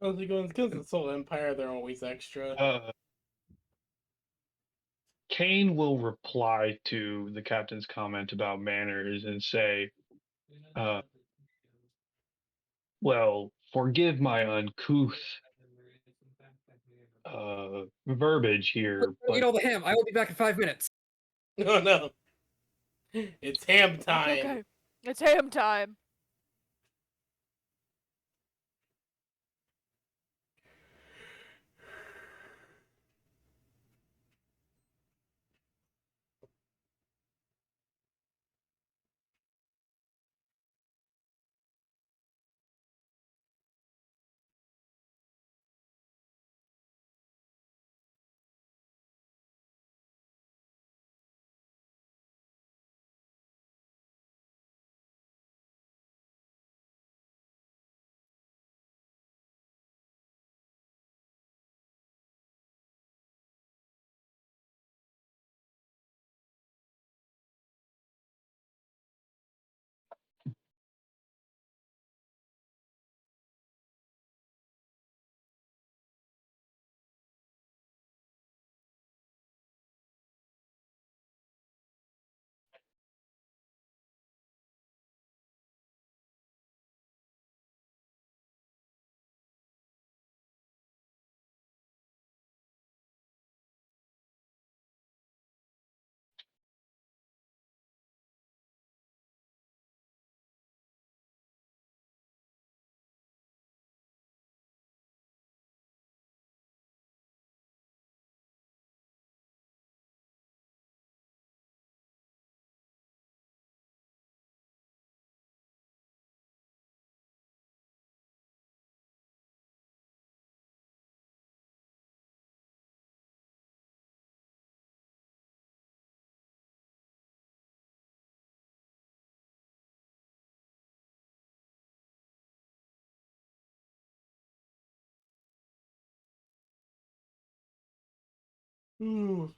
Well, because the Soul Empire, they're always extra. Kane will reply to the captain's comment about manners and say, well, forgive my uncouth verbiage here, Eat but all the ham. I will be back in 5 minutes. Oh no. It's ham time. Okay, it's ham time. Ooh.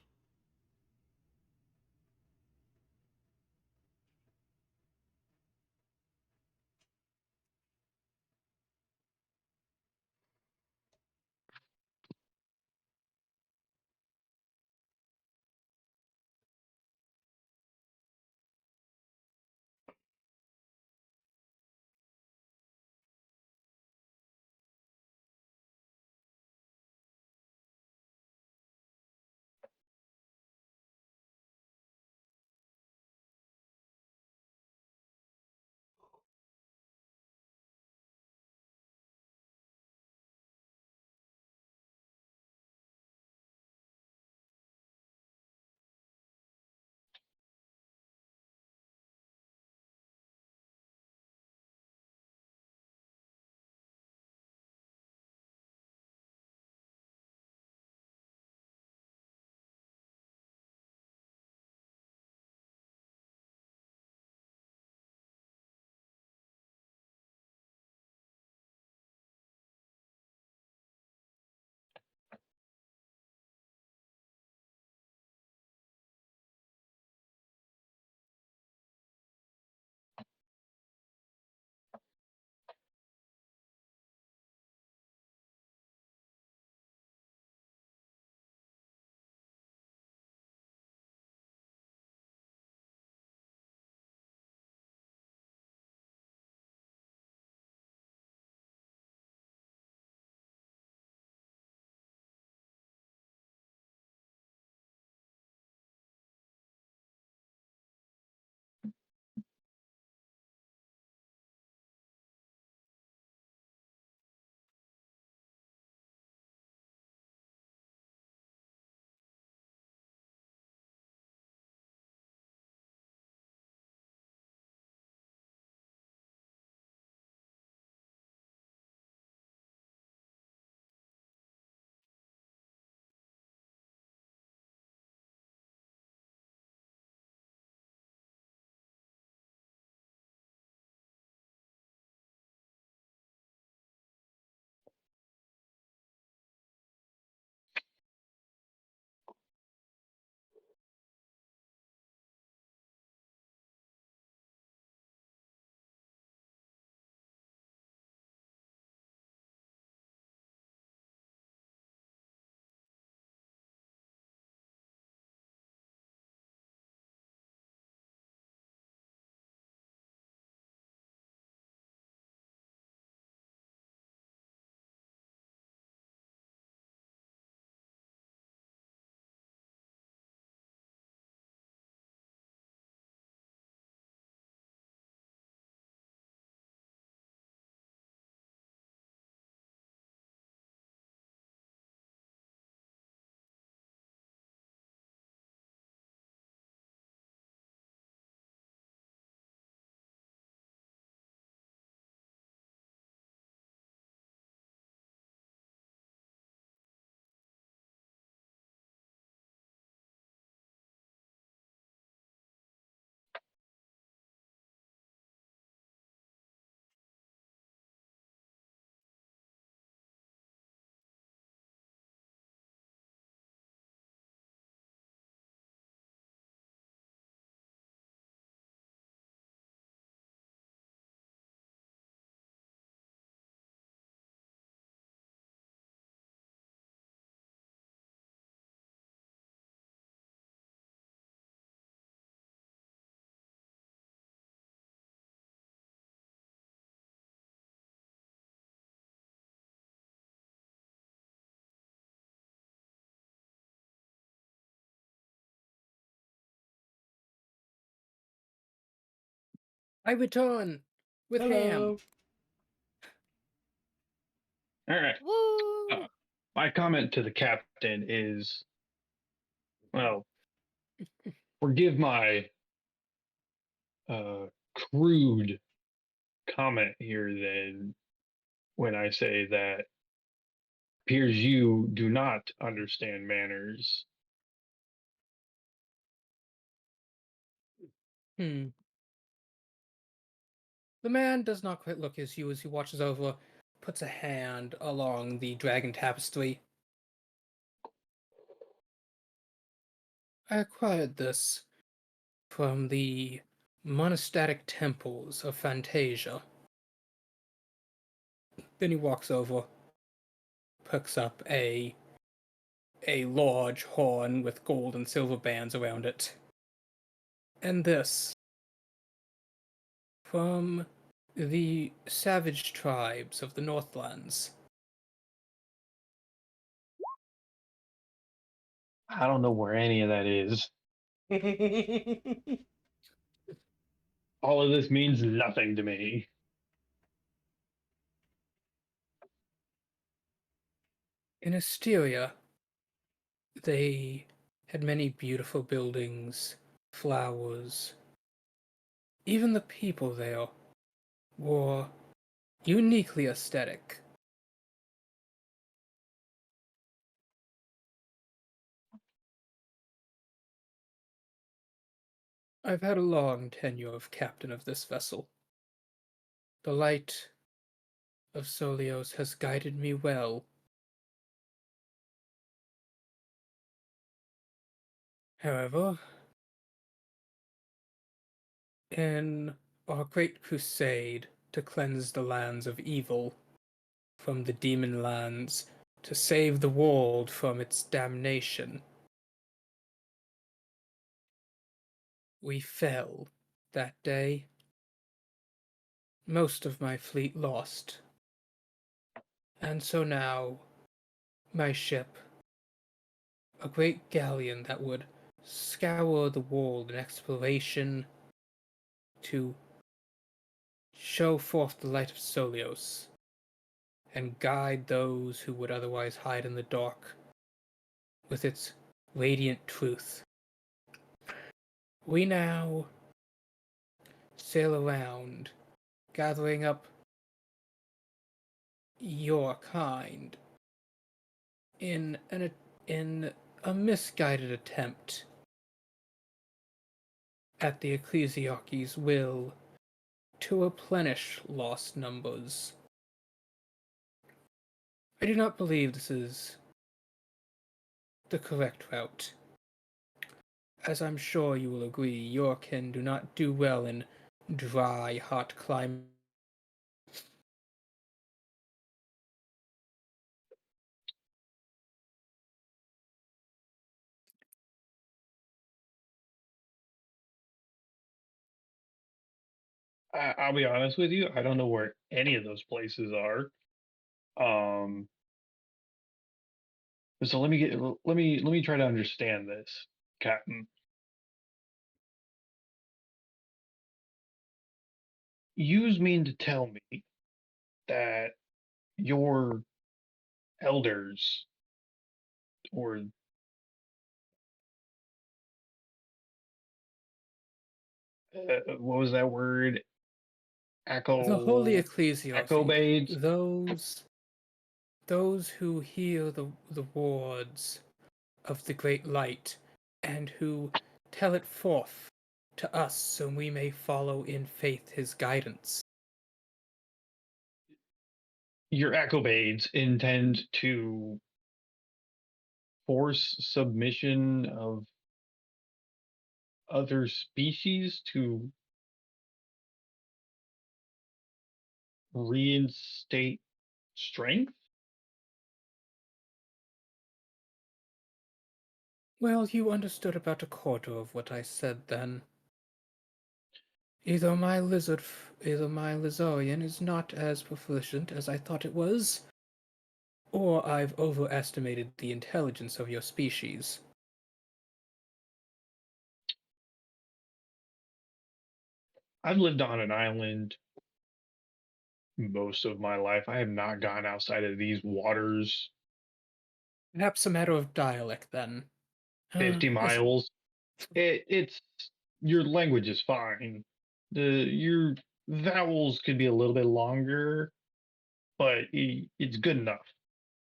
I return with ham. Hello. All right. Woo! My comment to the captain is, well, forgive my crude comment here then when I say that appears you do not understand manners. Hmm. The man does not quite look as you as he watches over, puts a hand along the dragon tapestry. I acquired this from the monastic temples of Fantasia. Then he walks over, picks up a large horn with gold and silver bands around it. And this from the savage tribes of the Northlands. I don't know where any of that is. All of this means nothing to me. In Asteria, they had many beautiful buildings, flowers. Even the people there were uniquely aesthetic. I've had a long tenure of captain of this vessel. The light of Solios has guided me well. However, in our great crusade to cleanse the lands of evil from the demon lands, to save the world from its damnation, we fell that day. Most of my fleet lost. And so now, my ship, a great galleon that would scour the world in exploration to show forth the light of Solios and guide those who would otherwise hide in the dark with its radiant truth. We now sail around, gathering up your kind in a misguided attempt at the Ecclesiarchy's will to replenish lost numbers. I do not believe this is the correct route. As I'm sure you will agree, your kin do not do well in dry, hot climates. I'll be honest with you. I don't know where any of those places are. So let me try to understand this, Captain. You mean to tell me that your elders or what was that word? The Holy Echo Ecclesiarchy, Bades. those who hear the words of the great light, and who tell it forth to us so we may follow in faith his guidance. Your Bades intend to force submission of other species to reinstate strength? Well, you understood about a quarter of what I said then. Either my Lizarian is not as proficient as I thought it was, or I've overestimated the intelligence of your species. I've lived on an island most of my life. I have not gone outside of these waters Perhaps a matter of dialect, then. 50 Yes, miles. It's your language is fine. Your vowels could be a little bit longer, but it's good enough.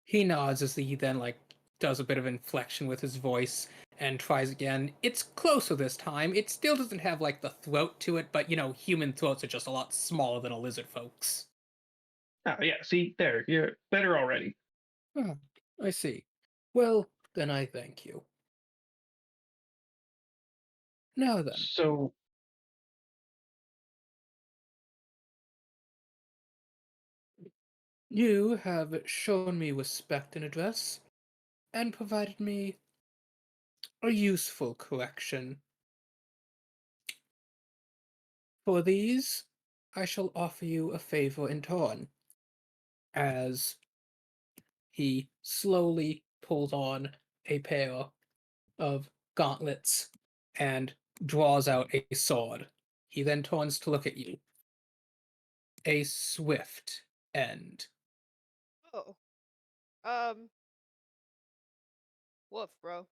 he nods as he then, does a bit of inflection with his voice and tries again. It's closer this time. It still doesn't have, the throat to it, but, human throats are just a lot smaller than a lizard folk's. Oh yeah, see there, you're better already. Ah, I see. Well, then I thank you. Now then, So, you have shown me respect and address, and provided me a useful correction. For these, I shall offer you a favor in turn, as he slowly pulls on a pair of gauntlets and draws out a sword. He then turns to look at you. A swift end. Oh. Woof, bro.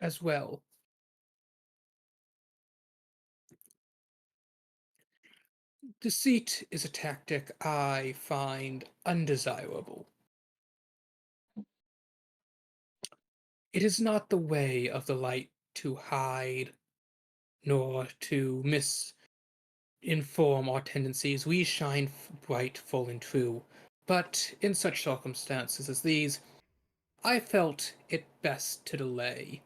As well. Deceit is a tactic I find undesirable. It is not the way of the light to hide, nor to misinform our tendencies. We shine bright, full, and true. But in such circumstances as these, I felt it best to delay.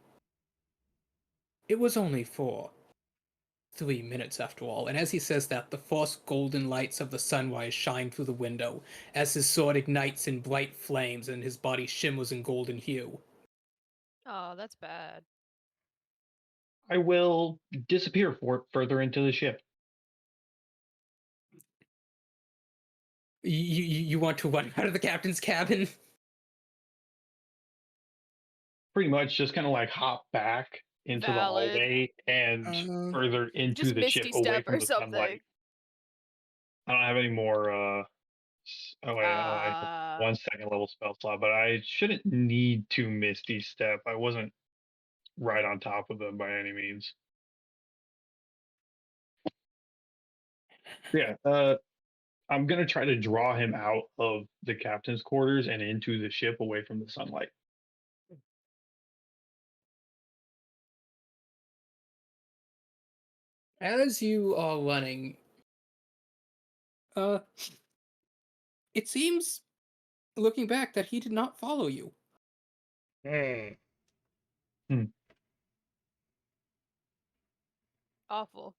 It was only for 3 minutes after all, and as he says that, the first golden lights of the sunrise shine through the window, as his sword ignites in bright flames and his body shimmers in golden hue. Oh, that's bad. I will disappear further into the ship. You want to run out of the captain's cabin? Pretty much just kind of like hop back into the Valid. hallway and further into Just the ship Misty away Step from or the something. sunlight. I don't have any more oh wait, I have 1 second level spell slot, but I shouldn't need to Misty Step. I wasn't right on top of them by any means. Yeah, I'm gonna try to draw him out of the captain's quarters and into the ship away from the sunlight. As you are running, it seems, looking back, that he did not follow you. Awful.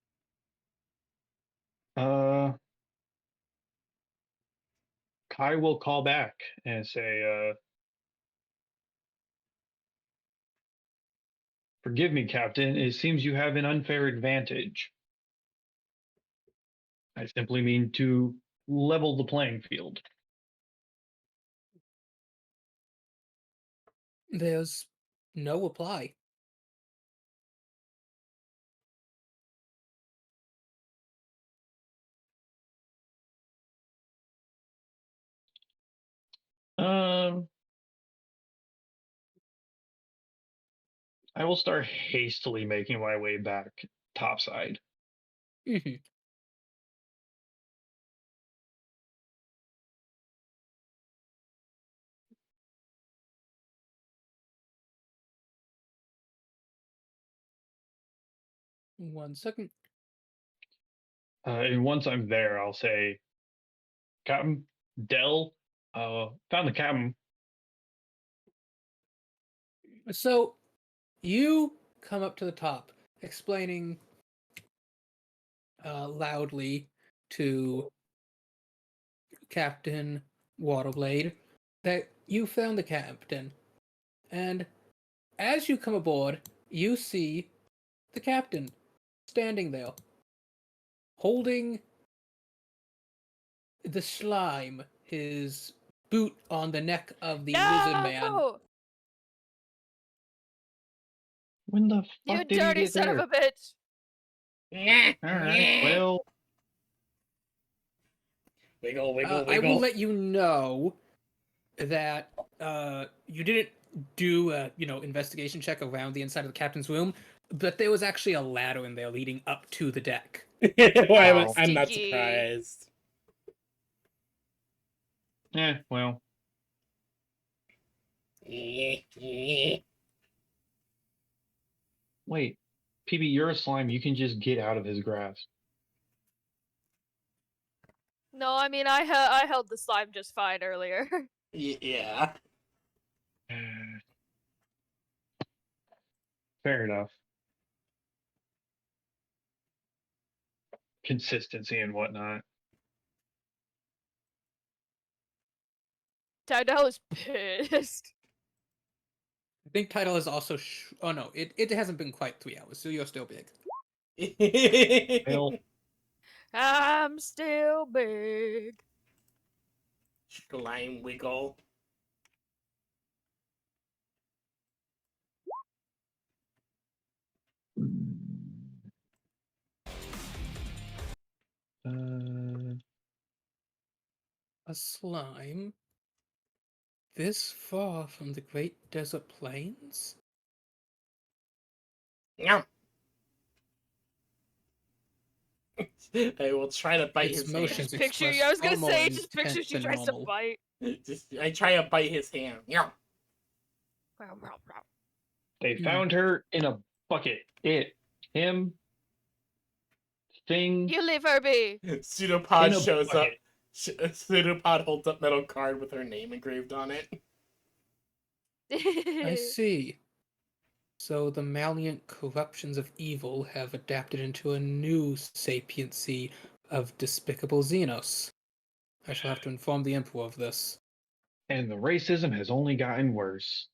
Kai will call back and say, "Forgive me, Captain. It seems you have an unfair advantage. I simply mean to level the playing field." There's no reply. I will start hastily making my way back topside. Mm-hmm. One second. And once I'm there, I'll say, "Captain Dell, found the captain." So, you come up to the top, explaining loudly to Captain Waterblade that you found the captain. And as you come aboard, you see the captain standing there, holding the slime, his boot on the neck of the lizard man. No! When the You fuck did he dirty get son there? of a bitch! All right, well, Wiggle, wiggle, I wiggle. will let you know that you didn't do a investigation check around the inside of the captain's room, but there was actually a ladder in there leading up to the deck. Well, I'm not Stinky. surprised. well. Wait, PB, you're a slime. You can just get out of his grasp. No, I mean I held the slime just fine earlier. Yeah. Fair enough. Consistency and whatnot. Tidal is pissed. I think title is also. Oh no, it hasn't been quite 3 hours, so you're still big. Well, I'm still big. Slime wiggle. A slime this far from the Great Desert Plains? Yum. I will try to bite Its his motions hand. Picture express you. I was gonna far more say, just picture intent she than tries to normal. bite. I try to bite his hand. Yum. they Hmm. found her in a bucket. Him, thing, You leave her be. in Pseudopod a shows up. bucket. Pseudopod holds up metal card with her name engraved on it. I see. So the malignant corruptions of evil have adapted into a new sapiency of despicable Xenos. I shall have to inform the Emperor of this. And the racism has only gotten worse.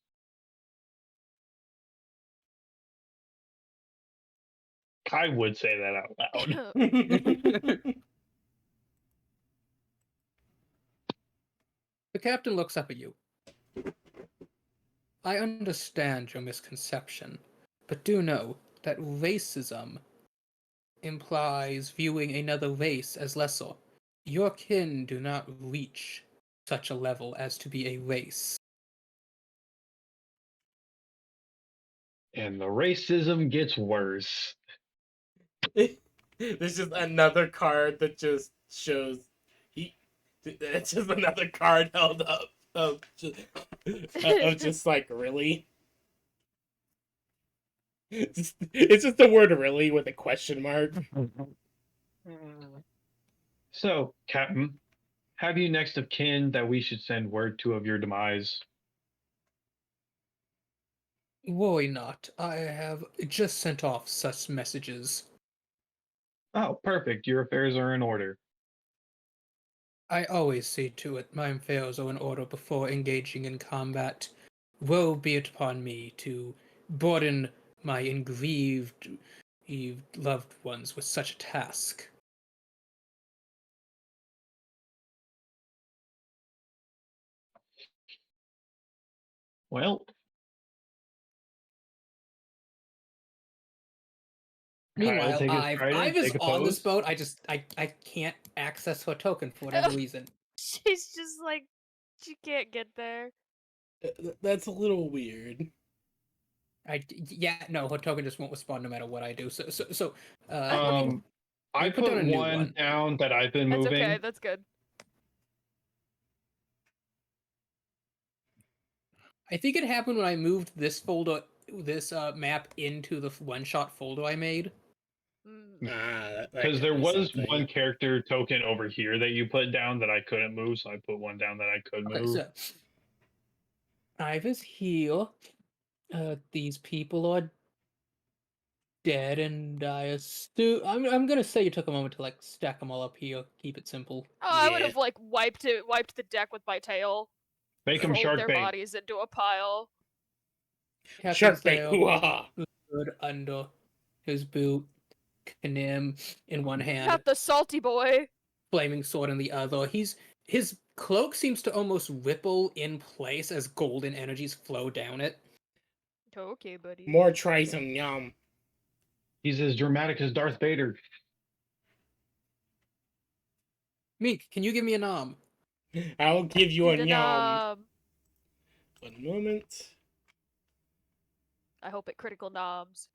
I would say that out loud. The captain looks up at you. I understand your misconception, but do know that racism implies viewing another race as lesser. Your kin do not reach such a level as to be a race. And the racism gets worse. There's just another card that just shows it's just another card held up of just like really. It's just the word really with a question mark. So, Captain, have you next of kin that we should send word to of your demise? Worry not, I have just sent off such messages. Oh, perfect. Your affairs are in order. I always see to it my affairs are in order before engaging in combat. Woe be it upon me to burden my engrieved loved ones with such a task. Well, Meanwhile, take his Ive trident, is take a on this pose. boat. I can't access her token for whatever reason. She's just like, she can't get there. That's a little weird. No, her token just won't respond no matter what I do. So I put down put a new one one. down that I've been That's moving. okay. That's good. I think it happened when I moved this folder, this map into the one-shot folder I made. Because there was one character token over here that you put down that I couldn't move, so I put one down that I could move. Okay, so Ive is here. These people are dead, and I assume I'm gonna say you took a moment to like stack them all up here. Keep it simple. Oh, I would have like wiped the deck with my tail. Make them rolled shark their bait. bodies into a pile. Shark bait. Captain's Hoo-ha. Good under his boot. Knim in one hand, Not the salty boy. flaming sword in the other. His cloak seems to almost ripple in place as golden energies flow down it. Okay, buddy. More try some yum. He's as dramatic as Darth Vader. Meek, can you give me a nom? I'll give you a Did, yum. One moment. I hope it critical noms.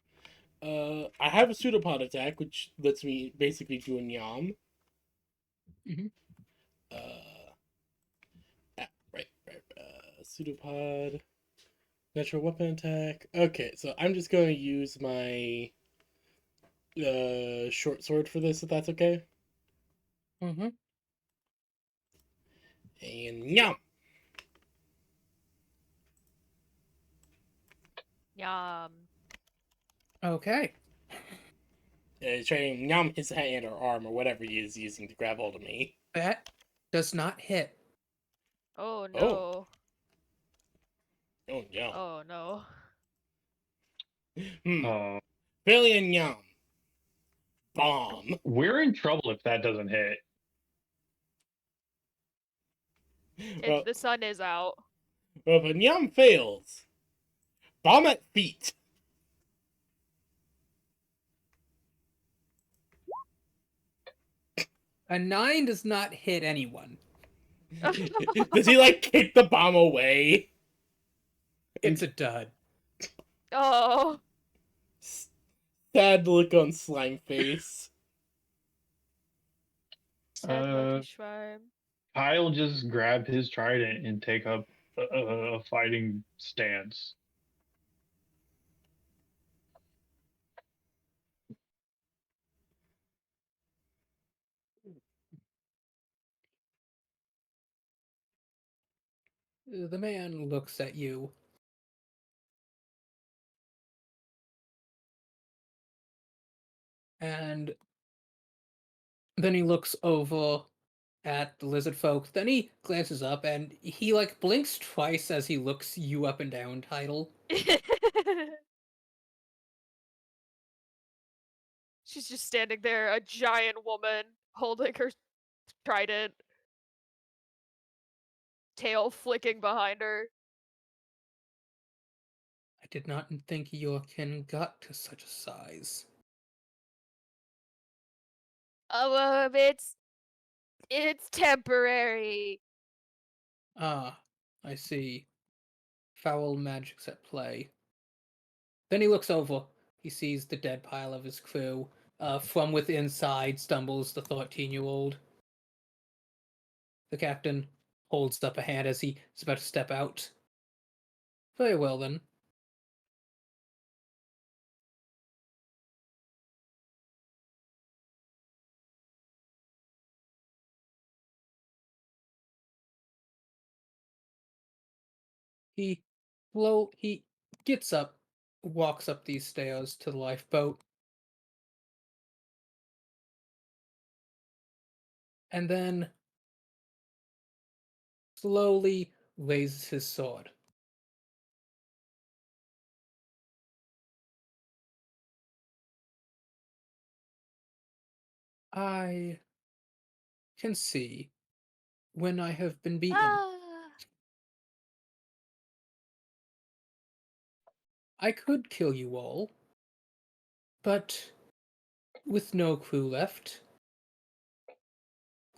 I have a pseudopod attack, which lets me basically do a yum. Mhm. Right. Pseudopod. Natural weapon attack. Okay, so I'm just going to use my short sword for this, if that's okay. Mm-hmm. And yum! Yum. Okay. Trying to yum his hand or arm or whatever he is using to grab hold of me. That does not hit. Oh Oh. no. Oh, yum. Oh no. Uh, Billion yum. Bomb. we're in trouble if that doesn't hit. Well, The sun is out. well, if yum fails, bomb at feet. A 9 does not hit anyone. Does he like kick the bomb away? It's a dud. Oh. Sad look on slime face. Sad Uh, monkey shrine. Kyle just grab his trident and take up a fighting stance. The man looks at you. And then he looks over at the lizard folk. Then he glances up and he like blinks twice as he looks you up and down, Title. She's just standing there, a giant woman holding her trident, tail flicking behind her. I did not think your kin got to such a size. Oh, it's temporary. Ah, I see. Foul magic's at play. Then he looks over. He sees the dead pile of his crew. From within side stumbles the 13-year-old. The captain holds up a hand as he is about to step out. Very well, then. He gets up, walks up these stairs to the lifeboat, and then slowly raises his sword. I can see when I have been beaten. Ah. I could kill you all, but with no crew left,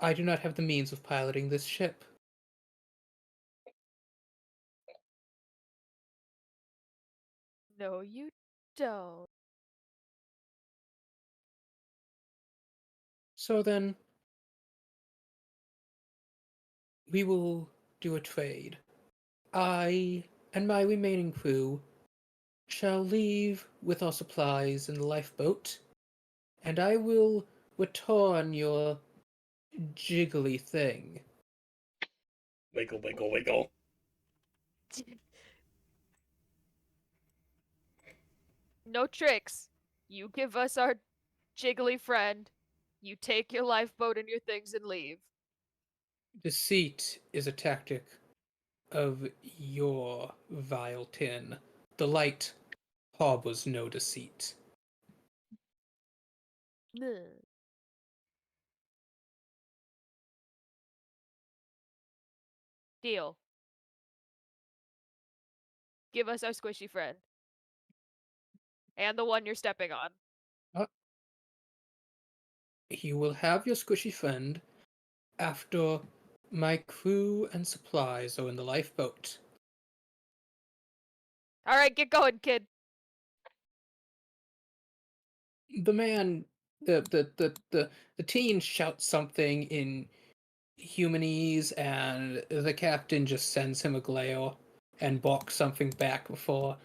I do not have the means of piloting this ship. No, you don't. So then, we will do a trade. I and my remaining crew shall leave with our supplies in the lifeboat, and I will return your jiggly thing. Wiggle, wiggle, wiggle. No tricks. You give us our jiggly friend. You take your lifeboat and your things and leave. Deceit is a tactic of your vile tin. The light harbors no deceit. Ugh. Deal. Give us our squishy friend. And the one you're stepping on. You will have your squishy friend after my crew and supplies are in the lifeboat. Alright, get going, kid. The man, the teen shouts something in humanese, and the captain just sends him a glare. and barks something back before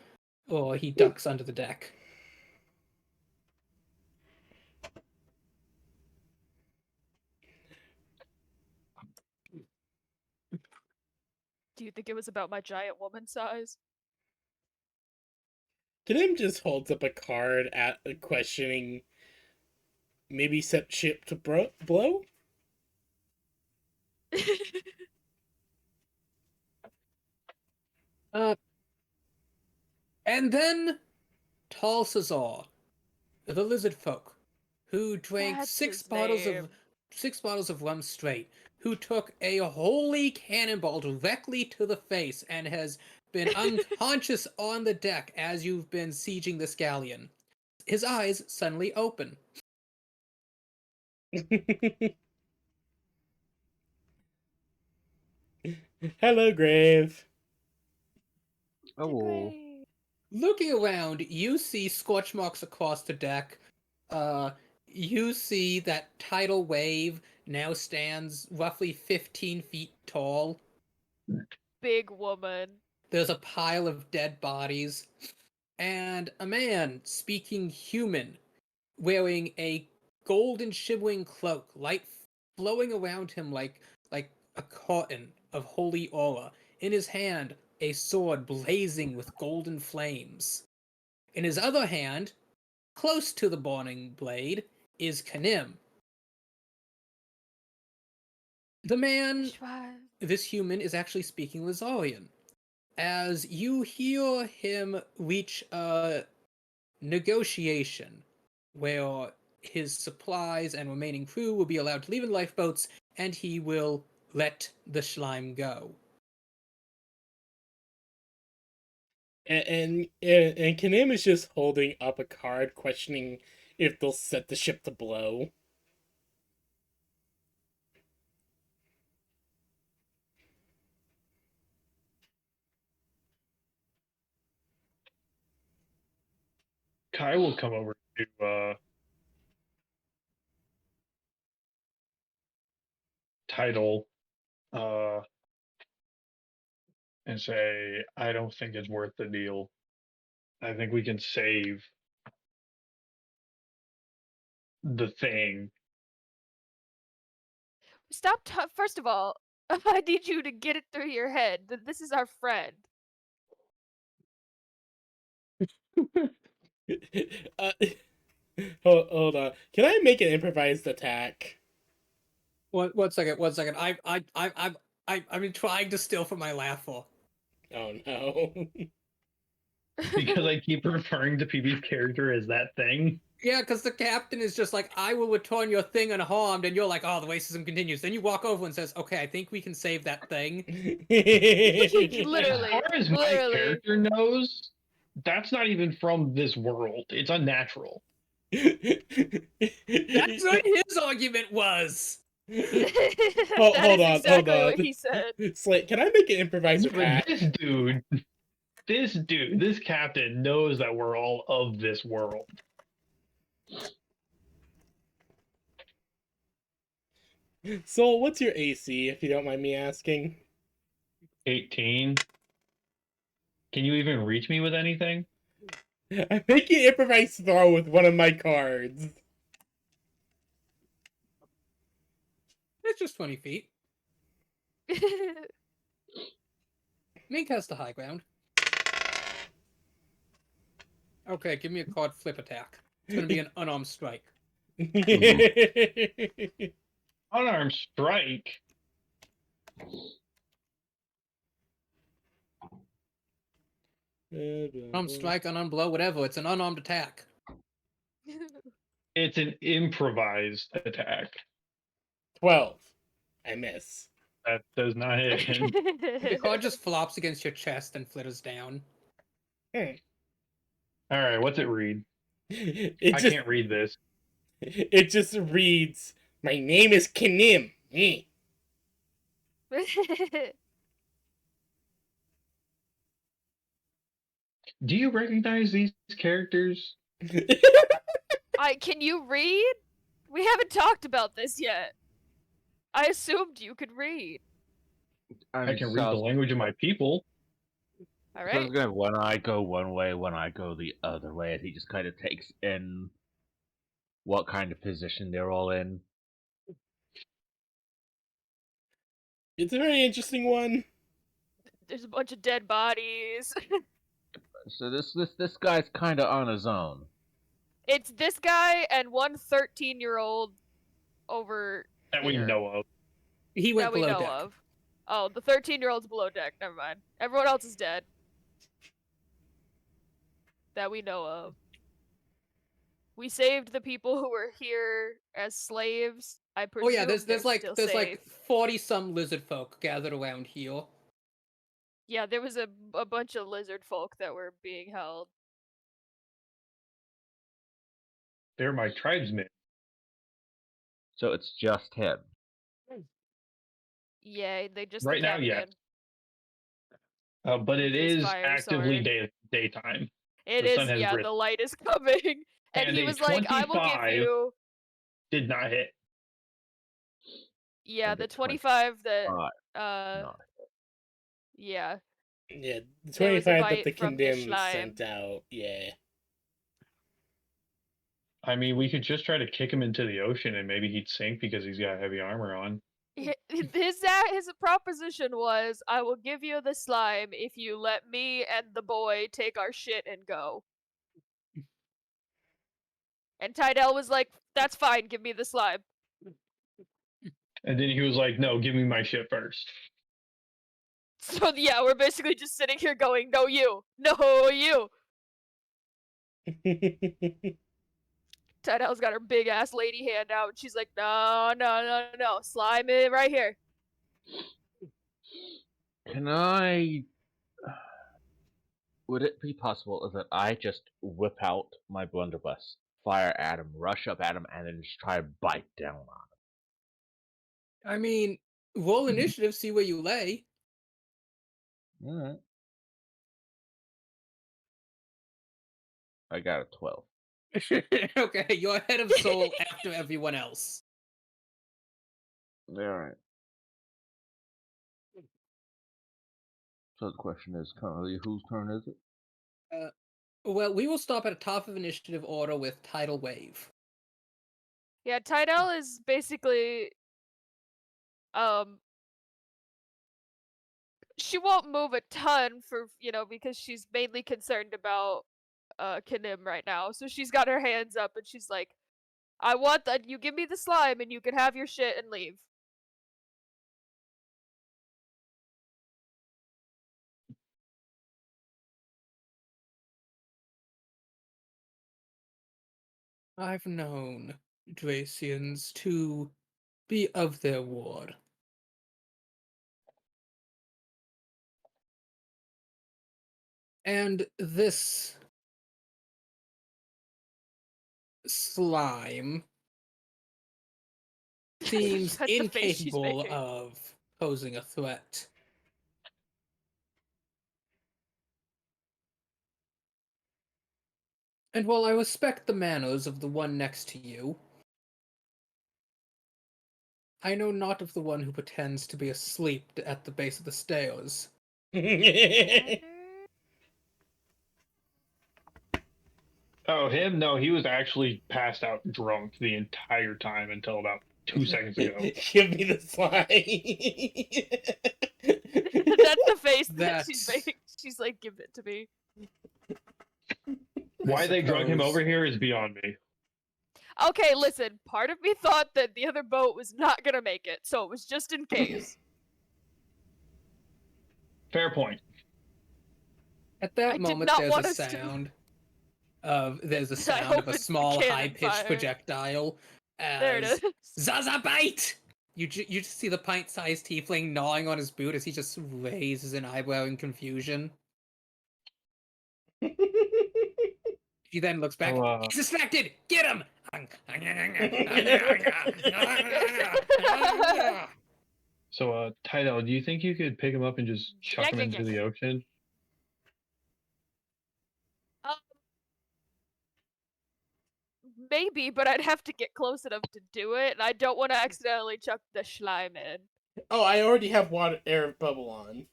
he ducks under the deck. Do you think it was about my giant woman size? Kanim just holds up a card at questioning. Maybe set ship to blow. And then Tal Cesar, the lizard folk, who drank That's six his bottles name. of rum straight, who took a holy cannonball directly to the face and has been unconscious on the deck as you've been sieging this galleon. His eyes suddenly open. Hello, Grave. Oh, Great. Looking around, you see scorch marks across the deck. You see that tidal wave now stands roughly 15 feet tall. Big woman. There's a pile of dead bodies. And a man speaking human, wearing a golden shimmering cloak, light flowing around him like a curtain of holy aura. In his hand, a sword blazing with golden flames. In his other hand, close to the burning blade, is Kanim. The man, Schwa- this human, is actually speaking Lazarian. As you hear him reach a negotiation where his supplies and remaining crew will be allowed to leave in lifeboats, and he will let the Schleim go. And Kanim is just holding up a card, questioning if they'll set the ship to blow. Kai will come over to Title and say, I don't think it's worth the deal. I think we can save the thing. Stop. First of all, I need you to get it through your head that this is our friend. uh, hold on. Can I make an improvised attack? One second. I've been trying to steal from my laugher. Oh no. Because I keep referring to PB's character as that thing. Yeah, because the captain is just like, I will return your thing unharmed, and you're like, oh, the racism continues. Then you walk over and says, okay, I think we can save that thing. Literally. As far as my Literally. character knows, that's not even from this world. It's unnatural. That's what his argument was. Hold That is on, exactly hold what on. he said. Slate, can I make an improvised But attack? this captain knows that we're all of this world. Soul, what's your AC, if you don't mind me asking? 18. Can you even reach me with anything? I'm making an improvised throw with one of my cards. It's just 20 feet. Mink has the high ground. Okay, give me a card flip attack. It's going to be an unarmed strike. Unarmed strike. Unarmed strike, unarmed blow, whatever. It's an unarmed attack. It's an improvised attack. 12. I miss. That does not hit. The card just flops against your chest and flitters down. All right, what's it read? It I just, can't read this. It just reads, "My name is Kanim." Do you recognize these characters? Can you read? We haven't talked about this yet. I assumed you could read. I can read the language of my people. All So it's right. gonna one eye go one way, one eye go the other way, and he just kind of takes in what kind of position they're all in. It's a very interesting one. There's a bunch of dead bodies. So this guy's kind of on his own. It's this guy and one 13-year-old over That we here know of. He went that we below know deck. of. Oh, the 13-year-old's below deck. Never mind. Everyone else is dead. That we know of. We saved the people who were here as slaves. I Oh presume yeah, there's they're like still there's safe. like 40 some lizard folk gathered around here. Yeah, there was a bunch of lizard folk that were being held. They're my tribesmen. So it's just him. Yeah, they just Right the now, yes. captain. But it With his is fire actively sword. daytime. It The is, sun has yeah, risen. the light is coming. And And he a was like, I will give 25 you Did not hit. yeah, And the the 25 that No. yeah. Yeah, the There was a 25 that bite the from the condemned slime. sent out. Yeah. I mean, we could just try to kick him into the ocean and maybe he'd sink because he's got heavy armor on. His proposition was, I will give you the slime if you let me and the boy take our shit and go. And Tydell was like, that's fine, give me the slime. And then he was like, no, give me my shit first. So yeah, we're basically just sitting here going, no you, no you. Tydell's got her big ass lady hand out, and she's like, no, slime it right here. Can I? Would it be possible that I just whip out my blunderbuss, fire at him, rush up at him, and then just try to bite down on I mean, roll initiative, see where you lay. him? All right. I got a 12. Okay, you're ahead of Soul after everyone else. All right. So the question is, currently, whose turn is it? Well, we will stop at the top of initiative order with Tidal Wave. Yeah, Tydell is basically, she won't move a ton for, because she's mainly concerned about Kanim right now. So she's got her hands up and she's like, I want that you give me the slime and you can have your shit and leave. I've known Dracians to be of their ward. And this slime seems That's the face she's incapable making. of posing a threat. And while I respect the manners of the one next to you, I know not of the one who pretends to be asleep at the base of the stairs. Oh, him? No, he was actually passed out drunk the entire time until about 2 seconds ago. Give me the slime. That's the face that she's That's- making. She's like, give it to me. Why they drug him suppose. over here is beyond me. Okay, listen, part of me thought that the other boat was not gonna make it, so it was just in case. Fair point. At that I did moment, not there's want a us to- sound of there's a I sound hope of a it's the small, cannon high-pitched fire. projectile. There it As is. Zaza bite! You just see the pint-sized tiefling gnawing on his boot as he just raises an eyebrow in confusion. He then looks back. Oh, He's distracted! Get him! So, Tidal, do you think you could pick him up and just chuck him into the ocean? Maybe, but I'd have to get close enough to do it, and I don't want to accidentally chuck the slime in. Oh, I already have water air bubble on.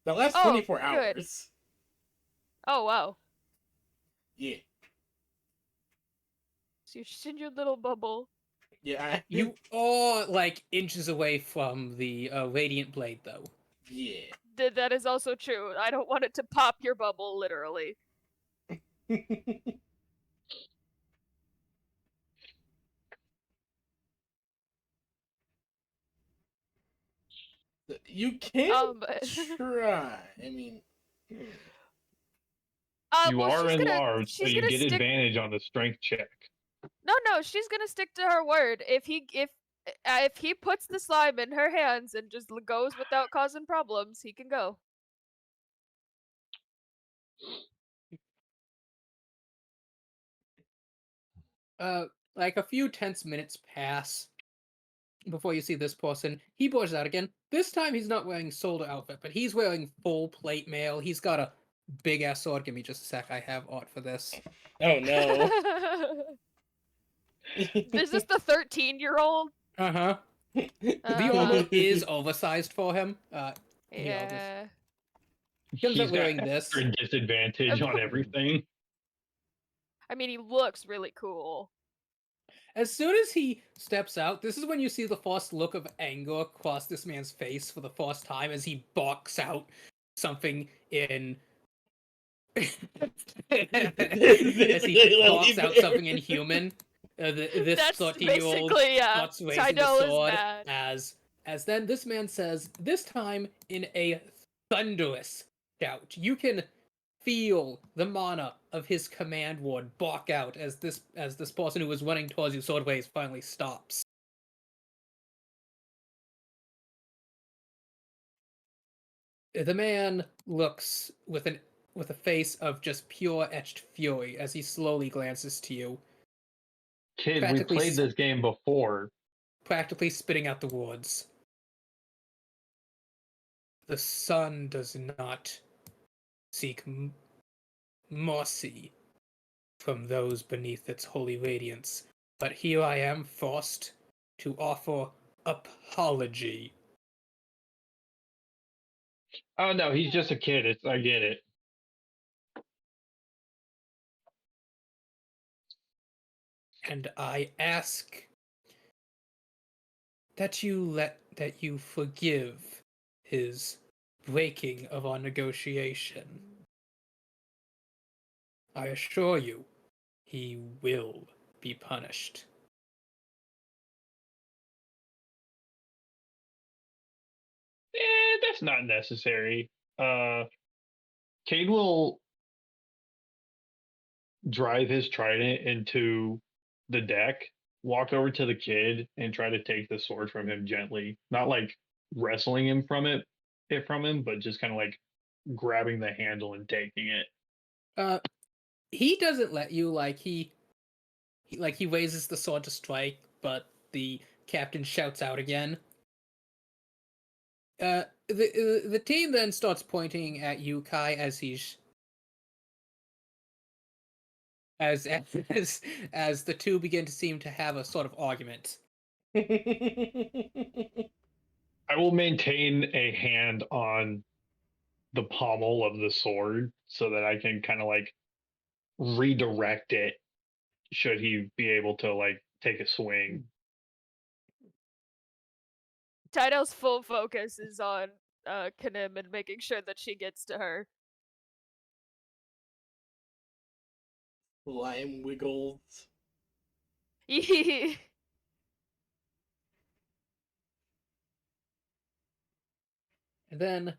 That lasts Oh, 24 good. hours. Oh wow. Yeah. So you're just in your little bubble. Yeah. You are like inches away from the radiant blade, though. Yeah. That is also true. I don't want it to pop your bubble, literally. You can But try. I mean, You well, are enlarged, so she's you gonna get stick. advantage on the strength check. No, she's gonna stick to her word. If he puts the slime in her hands and just goes without causing problems, he can go. Like a few tense minutes pass before you see this person. He pushes out again. This time he's not wearing soldier outfit, but he's wearing full plate mail. He's got a big ass sword. Give me just a sec. I have art for this. oh no. Is this the 13-year-old? Uh-huh. The armor is oversized for him. Here, I'll just- Yeah. Comes He's out got wearing this. extra disadvantage on everything. I mean, he looks really cool. As soon as he steps out, this is when you see the first look of anger cross this man's face for the first time as he barks out something in. as he barks out something in human. This That's 13-year-old basically starts raising the Tidal is sword mad. as then this man says, this time in a thunderous shout. You can feel the mana of his command word bark out as this person who was running towards you swordways finally stops. The man looks with a face of just pure etched fury as he slowly glances to you, Kid, we Practically played this game before. practically spitting out the words. The sun does not seek mercy from those beneath its holy radiance, but here I am forced to offer apology. Oh no, he's just a kid. I get it. And I ask that you forgive his breaking of our negotiation. I assure you, he will be punished. That's not necessary. Cade will drive his trident into the deck, walk over to the kid, and try to take the sword from him gently. Not like wrestling him from him, but just kind of like grabbing the handle and taking it. He doesn't let you. He raises the sword to strike, but the captain shouts out again. The team then starts pointing at you, Kai, as he's as the two begin to seem to have a sort of argument. I will maintain a hand on the pommel of the sword so that I can kind of like redirect it should he be able to like take a swing. Tidal's full focus is on Kanim and making sure that she gets to her. Slime wiggles. And then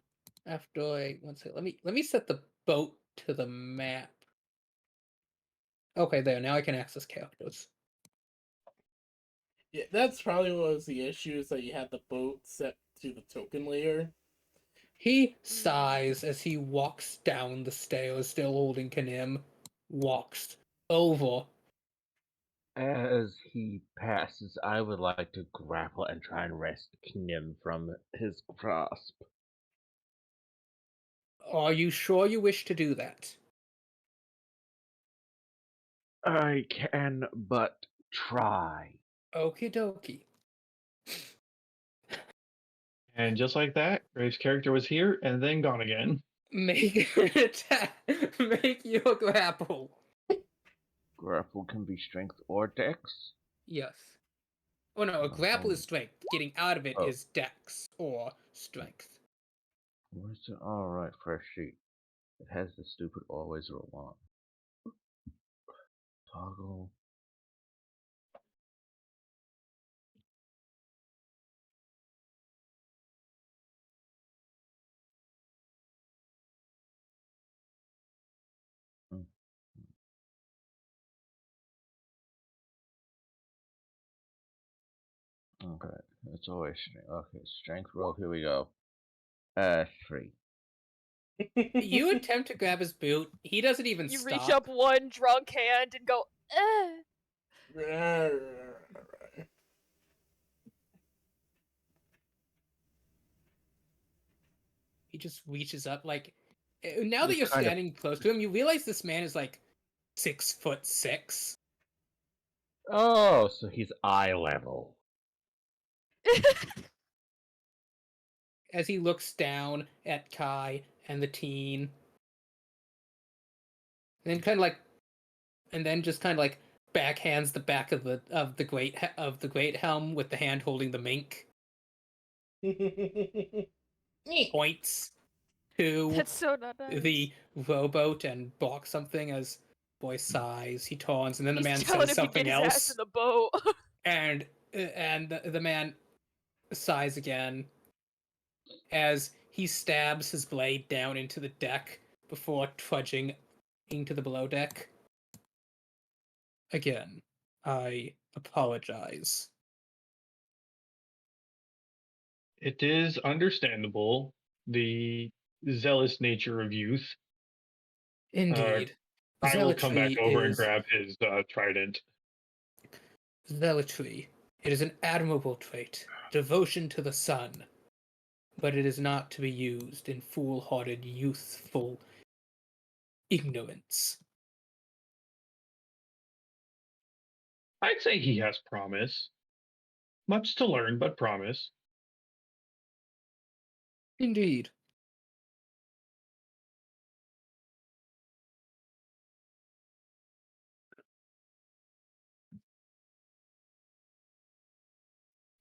after one second, let me set the boat to the map. Okay, there. Now I can access characters. Yeah, that's probably what was the issue, is that you had the boat set to the token layer. He sighs as he walks down the stairs, still holding Kanim, walks over. As he passes, I would like to grapple and try and wrest Knim from his grasp. Are you sure you wish to do that? I can but try. Okie dokie. And just like that, Graves' character was here and then gone again. Make an attack. Make your grapple. Grapple can be strength or dex. Yes. Oh no, a grapple is strength. Getting out of it is dex or strength. Where's it? All right, fresh sheet. It has the stupid always roll on. Toggle. Mm. Okay, it's always strength. Okay, strength roll. Here we go. 3. You attempt to grab his boot. He doesn't even You stop. reach up one drunk hand and go, He just reaches up. Like, now that He's you're kind of- standing close to him, you realize this man is like 6'6". Oh, so he's eye level. As he looks down at Kai and the teen, and then just kind of like backhands the back of the great helm with the hand holding the mink. Points to That's so not nice. the rowboat and balks something as boy sighs. He taunts, and then the He's man telling says him to something get his ass else, in the boat. and the man sighs again as he stabs his blade down into the deck before trudging into the below deck. Again, I apologize. It is understandable the zealous nature of youth. Indeed. I will come back Zealotry over and is grab his trident. zealotry. It is an admirable trait, devotion to the sun, but it is not to be used in foolhardy, youthful ignorance. I'd say he has promise. Much to learn, but promise. Indeed.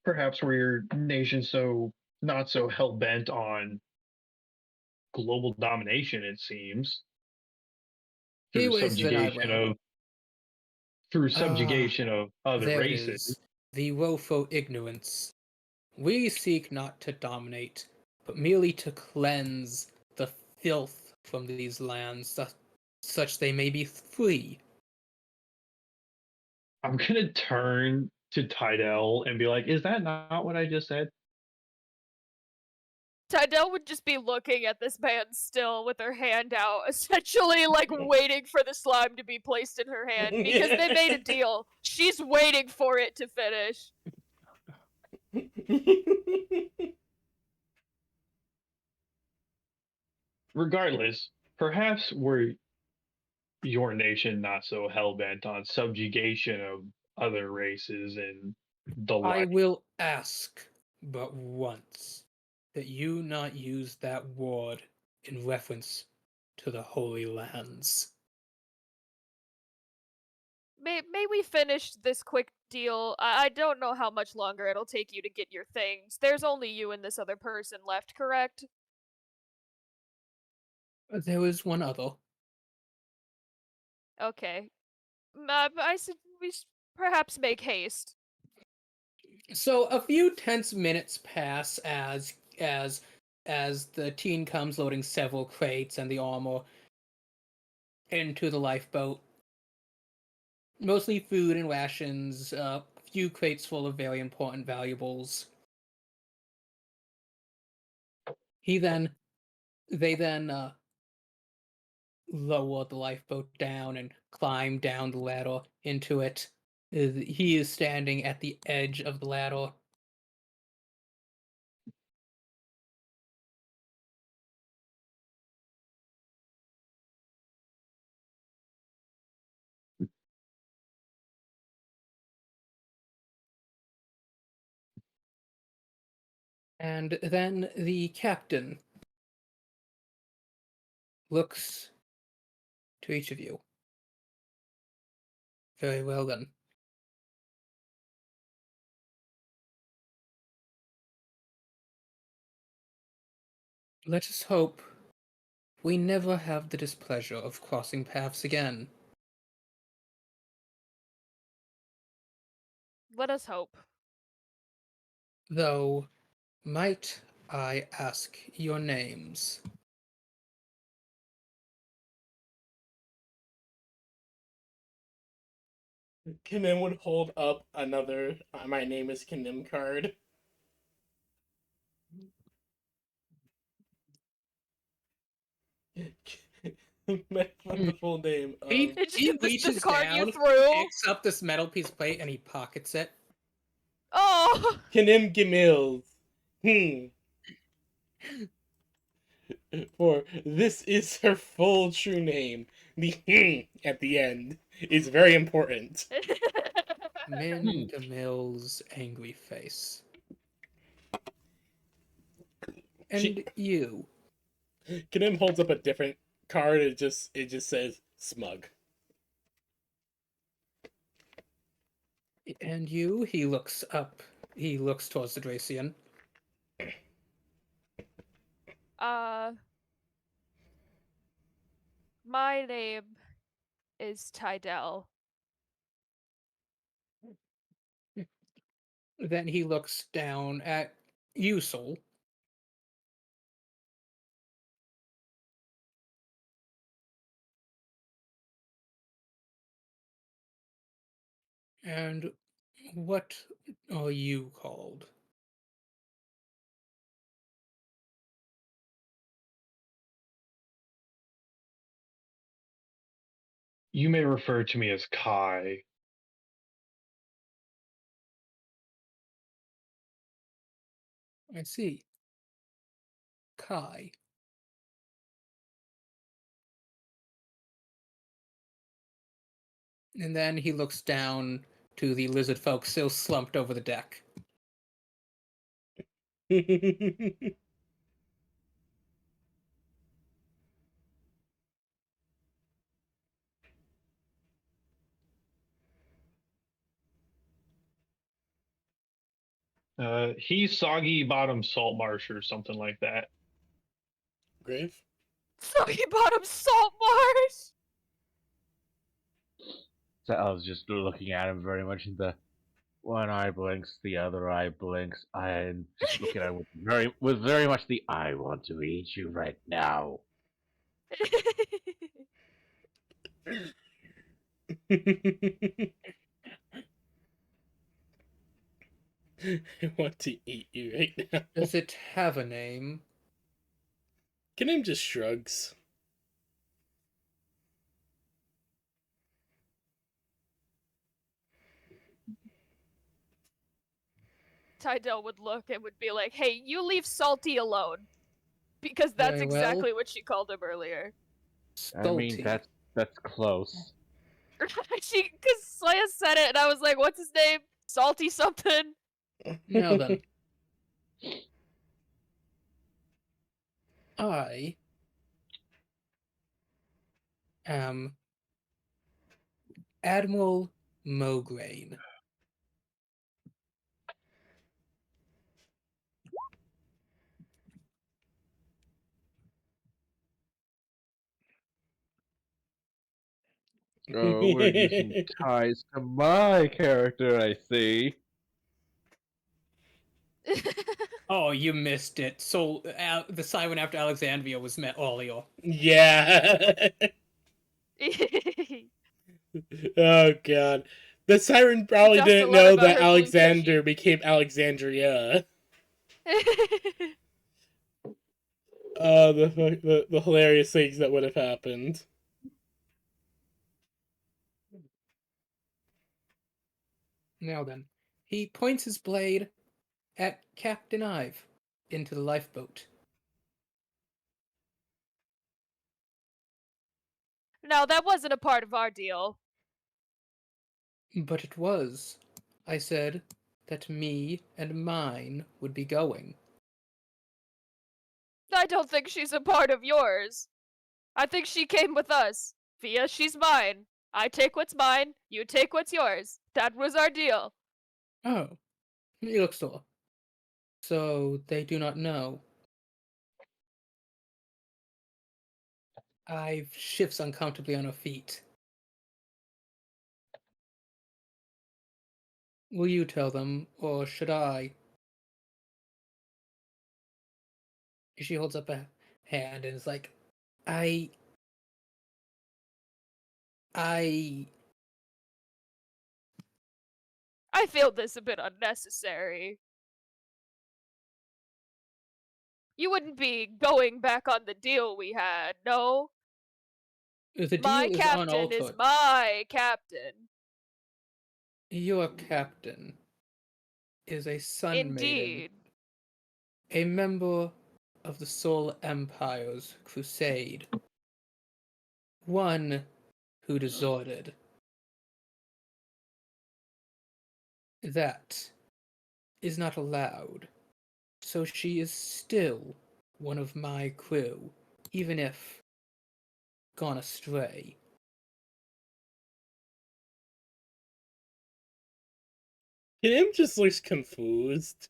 Perhaps where your nation's so not so hell bent on global domination, it seems. He Through wasted an subjugation eyebrow. of subjugation of other There it races. is. The woeful ignorance. We seek not to dominate, but merely to cleanse the filth from these lands, such they may be free. I'm gonna turn to Tydell and be like, "Is that not what I just said?" Tydell would just be looking at this man still with her hand out, essentially like waiting for the slime to be placed in her hand because they made a deal. She's waiting for it to finish. Regardless, perhaps were your nation not so hell bent on subjugation of other races and the I like. will ask but once that you not use that word in reference to the Holy Lands. May we finish this quick deal? I don't know how much longer it'll take you to get your things. There's only you and this other person left, correct? There is one other. Okay. I said we should perhaps make haste. So a few tense minutes pass as the teen comes loading several crates and the armor into the lifeboat. Mostly food and rations, a few crates full of very important valuables. They then lower the lifeboat down and climb down the ladder into it. He is standing at the edge of the ladder. And then the captain looks to each of you. Very well then. Let us hope we never have the displeasure of crossing paths again. Let us hope. Though, might I ask your names? Kanim would hold up another "My name is Kanim" card. The full name. He It's he just this reaches card down, you threw. picks up this metal piece of plate, and he pockets it. Oh, Kanim Gimils. For this is her full true name. The at the end is very important. Min Gamil's angry face. And She- you. Kanim holds up a different card. It just says smug. And you, he looks up. He looks towards the Dracian. My name is Tydell. Then he looks down at you, Soul. And what are you called? You may refer to me as Kai. I see. Kai. And then he looks down to the lizard folk still slumped over the deck. He's Soggy Bottom Salt Marsh or something like that. Grave? Soggy Bottom Salt Marsh! So I was just looking at him very much in the one eye blinks, the other eye blinks. I'm just looking at him with very much the I want to eat you right now. I want to eat you right now. Does it have a name? Kanim just shrugs. Tydell would look and would be like, hey, you leave Salty alone. Because that's Very well. exactly what she called him earlier. I mean, Salty. that's close. Because Slaya said it and I was like, what's his name? Salty something? Now then. I am Admiral Mograine. Oh, we're using ties to my character, I see. Oh, you missed it. So the siren after Alexandria was met Olio. Yeah. Oh god. The siren probably Just didn't a lot know about that her blue Alexander became Alexandria. The hilarious things that would have happened. Now then, he points his blade at Captain Ive into the lifeboat. No, that wasn't a part of our deal. But it was. I said that me and mine would be going. I don't think she's a part of yours. I think she came with us. Fia, she's mine. I take what's mine, you take what's yours. That was our deal. Oh, he looks to her. So they do not know. Ive shifts uncomfortably on her feet. Will you tell them, or should I? She holds up a hand and is like, I feel this a bit unnecessary. You wouldn't be going back on the deal we had, no? the deal My is captain is unaltered. my captain. Your captain is a sun maiden, Indeed. a member of the Soul Empire's crusade, one who deserted. That is not allowed, so she is still one of my crew, even if gone astray. Kim just looks confused.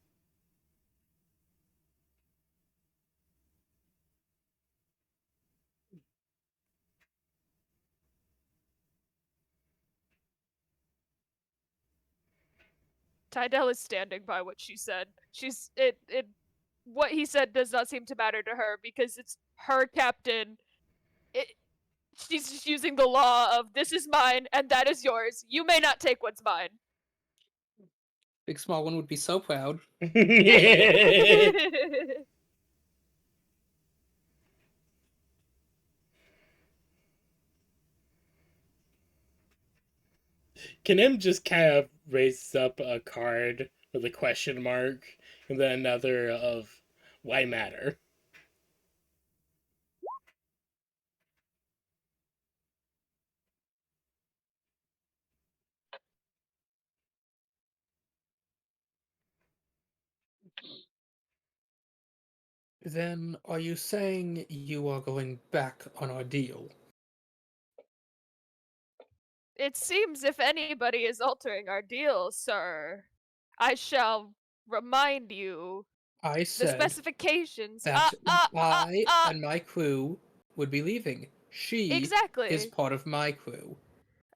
Tydell is standing by what she said. What he said does not seem to matter to her because it's her captain. She's just using the law of this is mine and that is yours. You may not take what's mine. Big Small One would be so proud. Kanim just kind of raises up a card with a question mark and then another of why matter. Then are you saying you are going back on our deal? It seems if anybody is altering our deal, sir, I shall remind you I the said specifications. that I and my crew would be leaving. She Exactly. is part of my crew.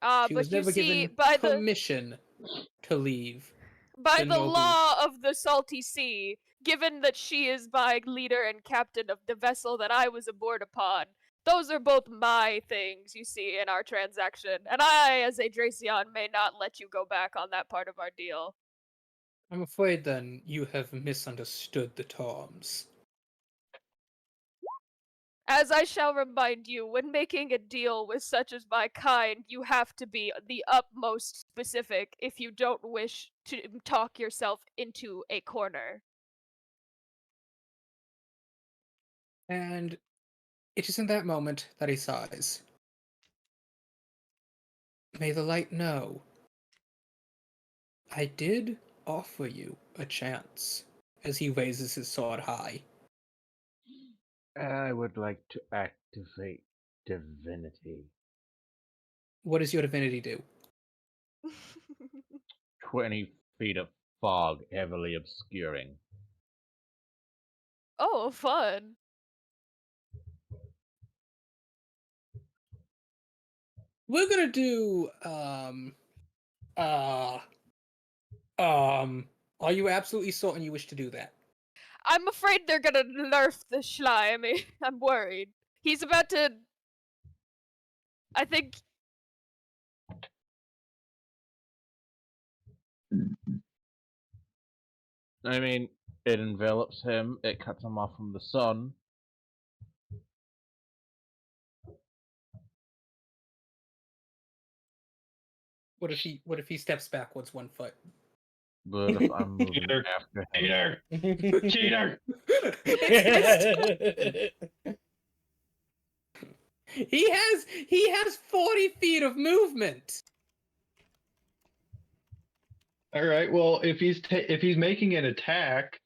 She But was you never see, given by the permission to leave. by the the noble- law of the Salty Sea, given that she is my leader and captain of the vessel that I was aboard upon, those are both my things, you see, in our transaction, and I, as a Dracion, may not let you go back on that part of our deal. I'm afraid then you have misunderstood the terms. As I shall remind you, when making a deal with such as my kind, you have to be the utmost specific if you don't wish to talk yourself into a corner. And it is in that moment that he sighs. May the light know. I did offer you a chance, as he raises his sword high. I would like to activate divinity. What does your divinity do? 20 feet of fog heavily obscuring. Oh, fun. We're gonna do are you absolutely certain you wish to do that? I'm afraid they're gonna nerf the Schleim. I'm worried. He's about to... I think... I mean, it envelops him, it cuts him off from the sun. What if he steps backwards 1 foot? But if I'm moving Cheater. after him, Cheater! Cheater! He has 40 feet of movement. All right. Well, if he's making an attack,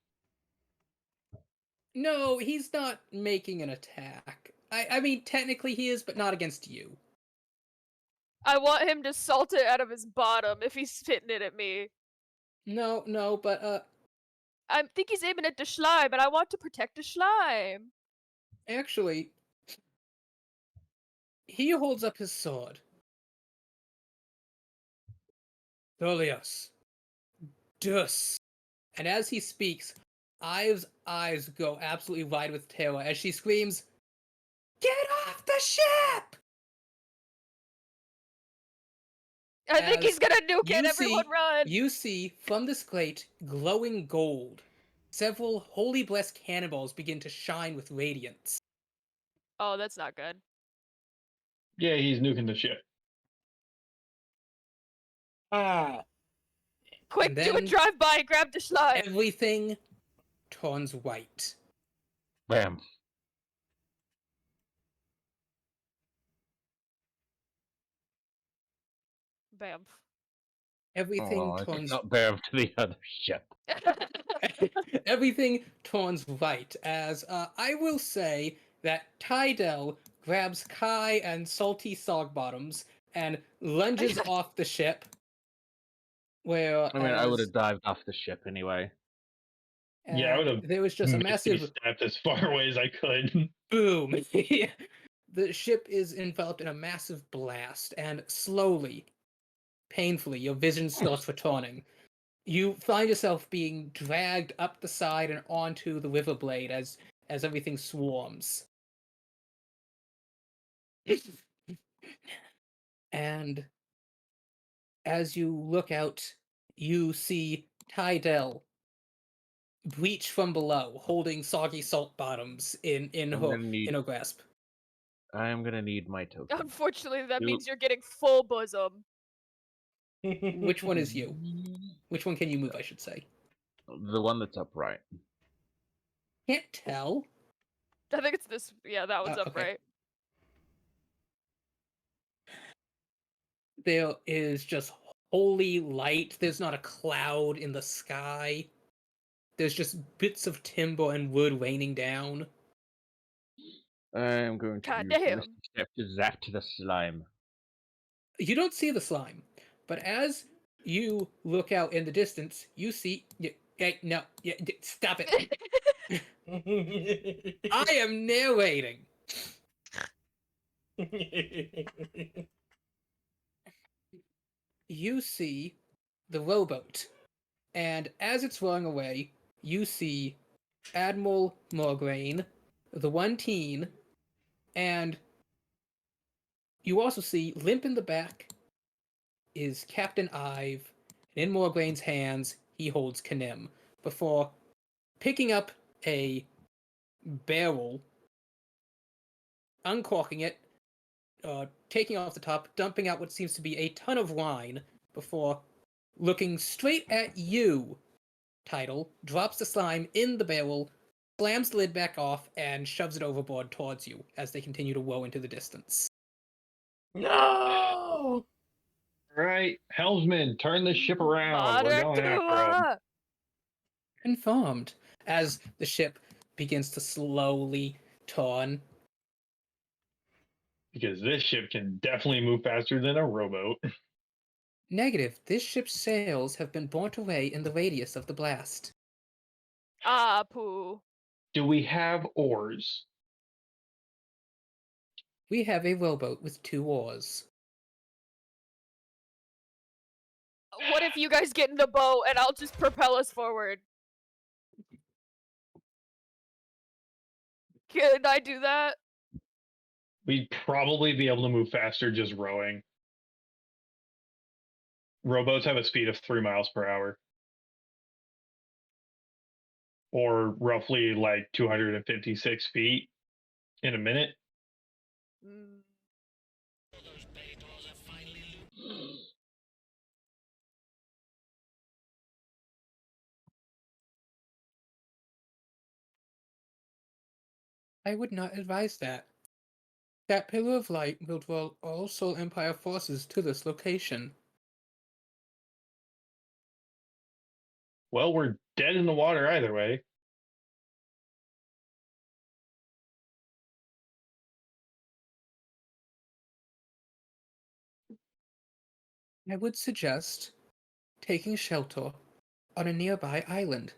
No, he's not making an attack. I mean, technically he is, but not against you. I want him to salt it out of his bottom if he's spitting it at me. No, but I think he's aiming at the slime, and I want to protect the slime. actually, he holds up his sword. Tholios. Dus. And as he speaks, Ive's eyes go absolutely wide with terror as she screams, "Get off the ship!" I think he's As gonna nuke you it. Everyone see- run! You see from this grate glowing gold. Several holy blessed cannonballs begin to shine with radiance. Oh, that's not good. Yeah, he's nuking the ship. Ah, Quick, do a then- drive-by and grab the slime. Everything turns white. Bam. Bam. Everything Oh, I did turns not bam to the other ship. everything turns white as I will say that Tydell grabs Kai and Salty Sogbottoms and lunges off the ship. Where I mean, I would have dived off the ship anyway. Yeah, I would've there was just a Misty massive stepped as far away as I could. boom. The ship is enveloped in a massive blast, and slowly, painfully, your vision starts returning. You find yourself being dragged up the side and onto the Riverblade as everything swarms. And as you look out, you see Tydell breach from below, holding soggy salt bottoms in I'm her gonna need. grasp. I am gonna need my token. Unfortunately, that You- means you're getting full bosom. Which one is you? Which one can you move, I should say? The one that's upright. Can't tell. I think it's this. Yeah, that one's Okay. upright. There is just holy light. There's not a cloud in the sky. There's just bits of timber and wood raining down. I am going to God use damn. Misty Step to zap to the slime. You don't see the slime, but as you look out in the distance, you see. Hey, no, stop it! I am narrating. You see the rowboat, and as it's rowing away, you see Admiral Morgraine, the one teen, and you also see limp in the back is Captain Ive, and in Morgraine's hands he holds Kanim before picking up a barrel, uncorking it, taking off the top, dumping out what seems to be a ton of wine before looking straight at you, Title, drops the slime in the barrel, slams the lid back off, and shoves it overboard towards you as they continue to row into the distance. No! Right, helmsman, turn the ship around. We're going after him. Monarch Confirmed as the ship begins to slowly turn. Because this ship can definitely move faster than a rowboat. Negative. This ship's sails have been burnt away in the radius of the blast. Ah, poo. Do we have oars? We have a rowboat with 2 oars. What if you guys get in the boat and I'll just propel us forward? Can I do that? We'd probably be able to move faster just rowing. Rowboats have a speed of 3 miles per hour. Or roughly like 256 feet in a minute. Mm. I would not advise that. That pillar of light will draw all Soul Empire forces to this location. Well, we're dead in the water either way. I would suggest taking shelter on a nearby island.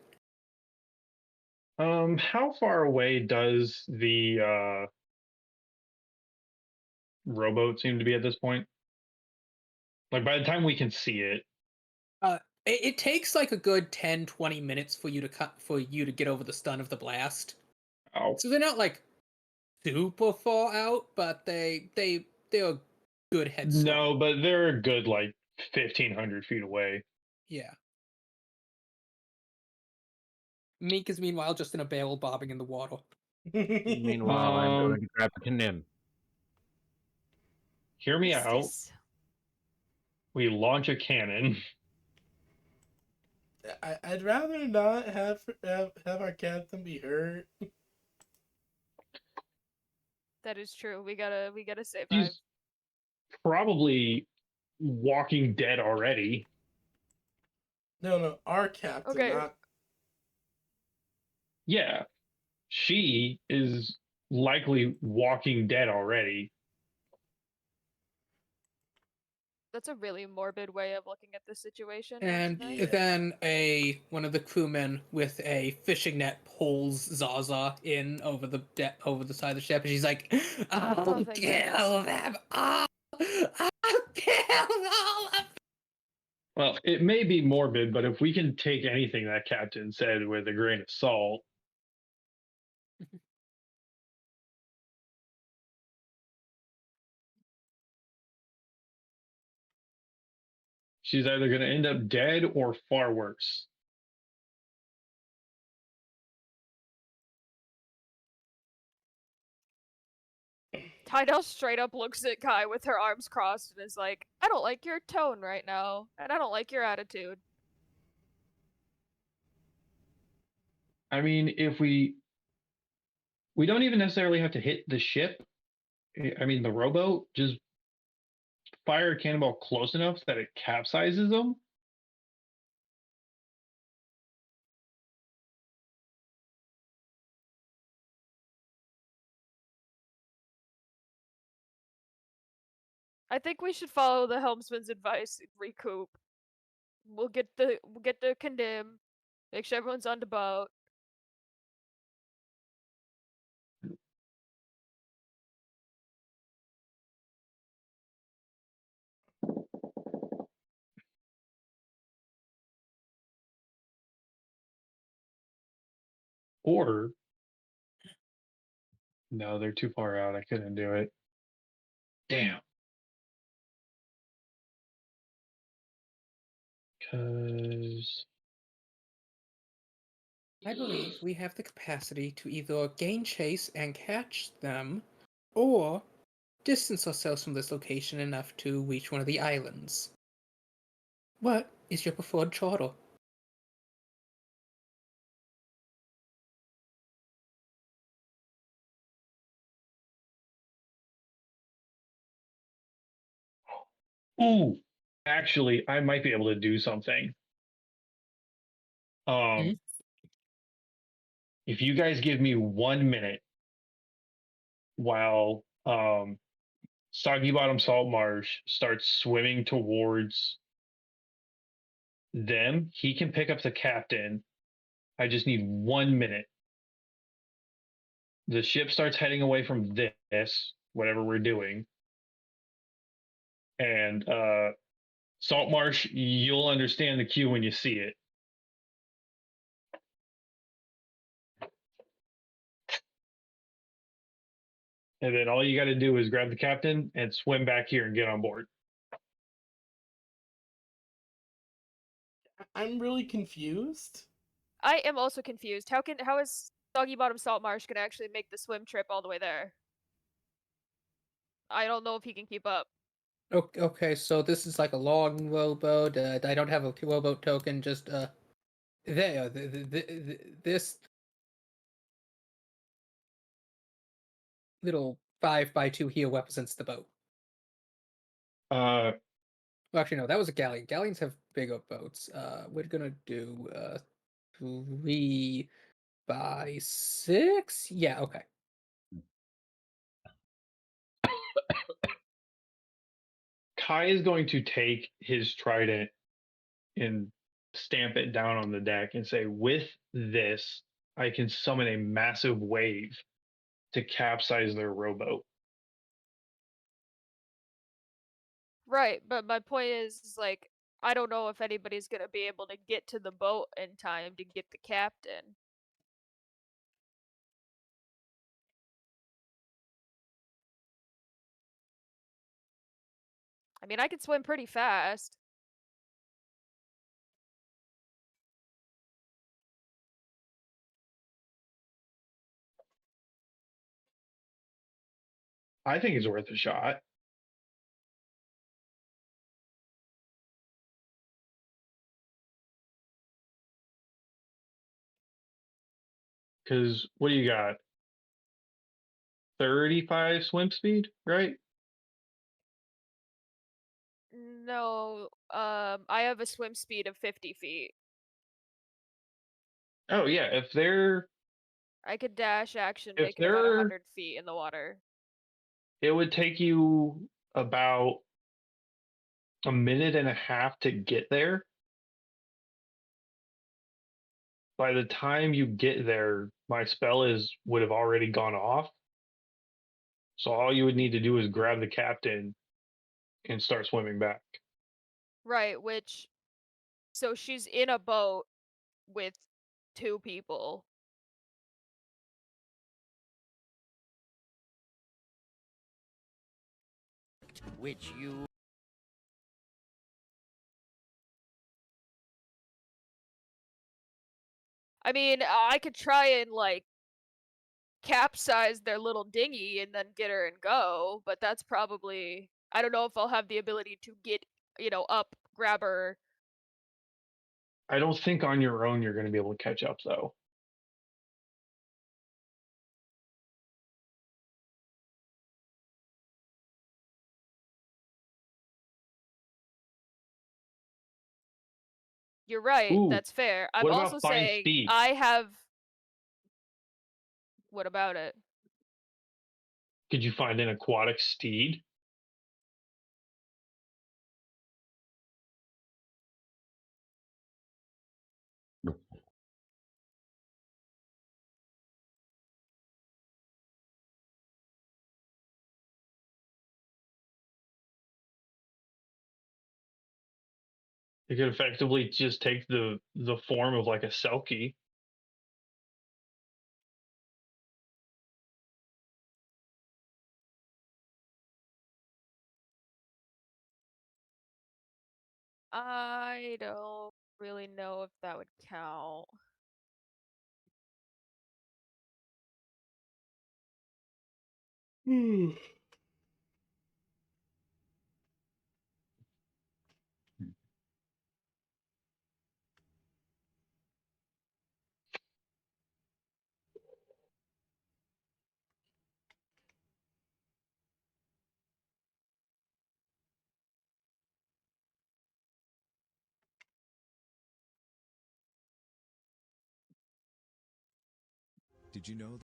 How far away does the rowboat seem to be at this point? Like by the time we can see it. It takes like a good 10-20 minutes for you to get over the stun of the blast. Oh, So they're not like super far out, but they're a good head start. no, but they're a good like 1,500 feet away. Yeah. Meek is meanwhile just in a barrel bobbing in the water. Meanwhile, I'm Um, going to grab the canoe. Hear me Is out. this- We launch a cannon. I'd rather not have our captain be hurt. That is true. We gotta save He's lives. probably walking dead already. No, our captain, Okay. not. Yeah. She is likely walking dead already. That's a really morbid way of looking at the situation. And don't you Yeah. think? then one of the crewmen with a fishing net pulls Zaza in over the side of the ship, and she's like, "I'll Oh, thank kill them all! I'll kill all of them!" Well, it may be morbid, but if we can take anything that captain said with a grain of salt. She's either going to end up dead or far worse. Tydell straight up looks at Kai with her arms crossed and is like, I don't like your tone right now, and I don't like your attitude. I mean, if we don't even necessarily have to hit the ship. I mean, the rowboat, just fire a cannonball close enough that it capsizes them. I think we should follow the helmsman's advice and recoup. We'll get the condemn, make sure everyone's on the boat. Or no, they're too far out. I couldn't do it. Damn. Because I believe we have the capacity to either gain chase and catch them, or distance ourselves from this location enough to reach one of the islands. What is your preferred charter? ooh, actually, I might be able to do something. Hmm? If you guys give me 1 minute while Soggy Bottom Salt Marsh starts swimming towards them, he can pick up the captain. I just need 1 minute. The ship starts heading away from this, whatever we're doing. And Saltmarsh, you'll understand the cue when you see it. And then all you got to do is grab the captain and swim back here and get on board. I'm really confused. I am also confused. How is Soggy Bottom Salt Marsh gonna actually make the swim trip all the way there? I don't know if he can keep up. Okay, so this is like a long rowboat. I don't have a rowboat token. Just there. This little 5x2 here represents the boat. Well, actually, no, that was a galleon. Galleons have bigger boats. We're gonna do 3x6. Yeah, okay. Kai is going to take his trident and stamp it down on the deck and say, with this, I can summon a massive wave to capsize their rowboat. Right, but my point is like, I don't know if anybody's gonna be able to get to the boat in time to get the captain. I mean, I can swim pretty fast. I think it's worth a shot. Because what do you got? 35 swim speed, right? No, I have a swim speed of 50 feet. Oh yeah, if they're I could dash action, If make it about they're- 100 feet in the water. it would take you about a minute and a half to get there. By the time you get there, my spell would have already gone off. So all you would need to do is grab the captain and start swimming back. Right, which, so she's in a boat with 2 people. Which you I mean, I could try and like capsize their little dinghy and then get her and go, but that's probably, I don't know if I'll have the ability to get, up, grab her. I don't think on your own you're going to be able to catch up though. You're right, Ooh, that's fair. I'm what about also find saying speed? I have. What about it? Could you find an aquatic steed? You could effectively just take the form of like a selkie. I don't really know if that would count. Did you know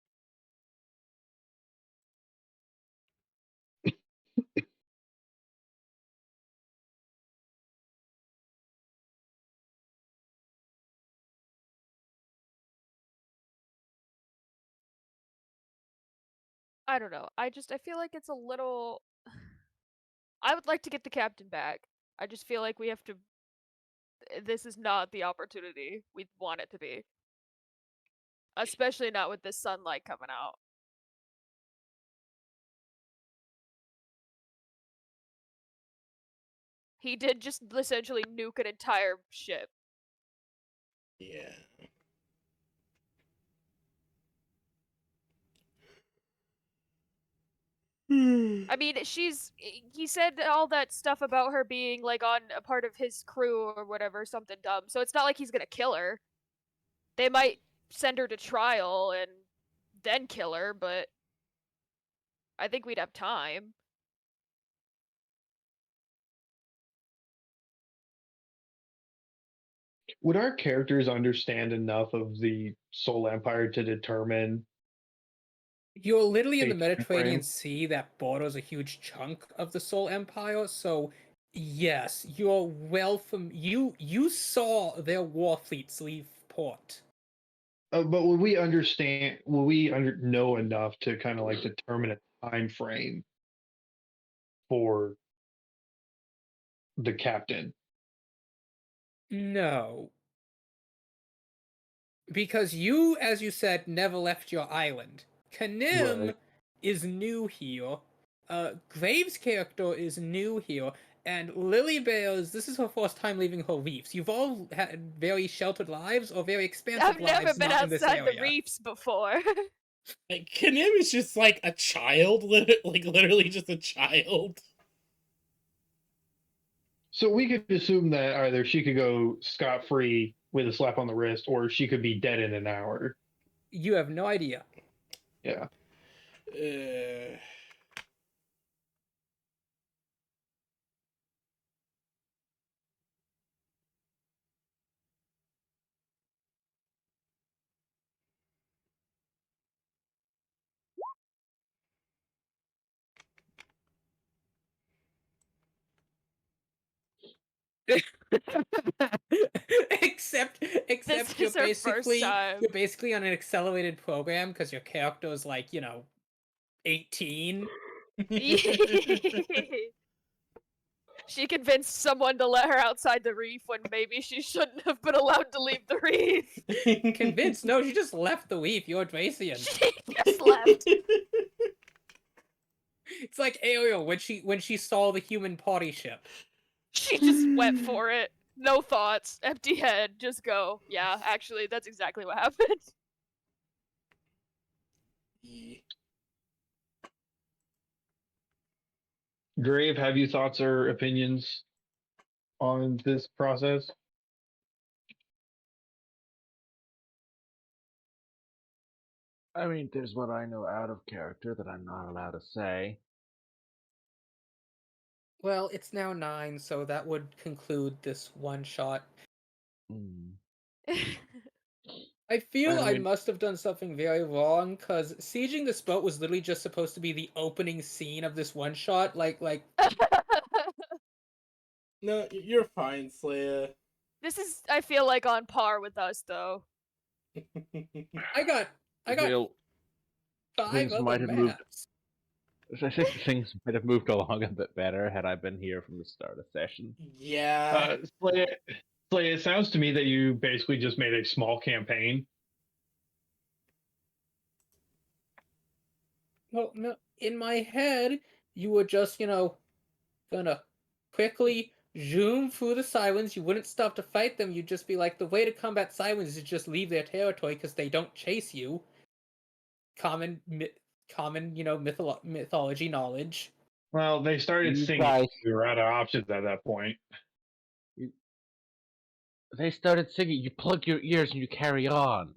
I don't know. I feel like it's a little. I would like to get the captain back. I just feel like we have to. This is not the opportunity we want it to be. Especially not with this sunlight coming out. He did just essentially nuke an entire ship. Yeah. I mean, he said all that stuff about her being like on a part of his crew or whatever, something dumb. So it's not like he's gonna kill her. They might send her to trial and then kill her, but I think we'd have time. Would our characters understand enough of the Soul Empire to determine You're literally in the Hey, Mediterranean frame. Sea that borders a huge chunk of the Soul Empire, so yes, you're well from you saw their war fleets leave port. But would we understand? Will we know enough to kind of like determine a time frame for the captain? No. Because you, as you said, never left your island. Kanim Right. is new here. Graves' character is new here. And Lily Bears, this is her first time leaving her reefs. You've all had very sheltered lives or very expansive I've never lives been not in this outside the area. reefs before. Like, Kanim is just like a child, literally just a child. So we could assume that either she could go scot free with a slap on the wrist, or she could be dead in an hour. You have no idea. Yeah. except This you're is her first time. basically on an accelerated program because your character is like 18. She convinced someone to let her outside the reef when maybe she shouldn't have been allowed to leave the reef. Convinced? No, she just left the reef. You're Dracian. She just left. It's like Ariel when she saw the human party ship. She just went for it. No thoughts. Empty head. Just go. Yeah, actually, that's exactly what happened. Grave, have you thoughts or opinions on this process? I mean, there's what I know out of character that I'm not allowed to say. Well, it's now 9, so that would conclude this one shot. I feel I mean- must have done something very wrong, because sieging this boat was literally just supposed to be the opening scene of this one shot. Like No, you're fine, Slaya. This is, I feel like, on par with us, though. I got Real 5 things other might have moved. maps. I think things might have moved along a bit better had I been here from the start of session. Yeah. Slay, it sounds to me that you basically just made a small campaign. Well, no, in my head, you were just, gonna quickly zoom through the Sirens. You wouldn't stop to fight them. You'd just be like, the way to combat Sirens is just leave their territory because they don't chase you. Common, mythology knowledge. Well, they started You singing. guys- We were out of options at that point. They started singing. You plug your ears and you carry on.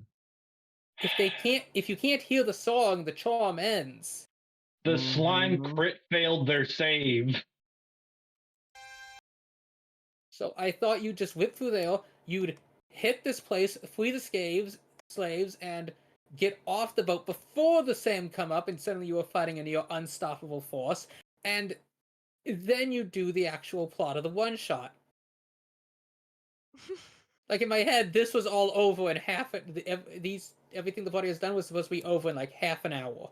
If you can't hear the song, the charm ends. The slime Mhm. crit failed their save. So I thought you'd just whip through there, you'd hit this place, free the slaves, and get off the boat before the Sam come up, and suddenly you were fighting a near unstoppable force, and then you do the actual plot of the one-shot. Like, in my head, this was all over in everything the party has done was supposed to be over in like half an hour.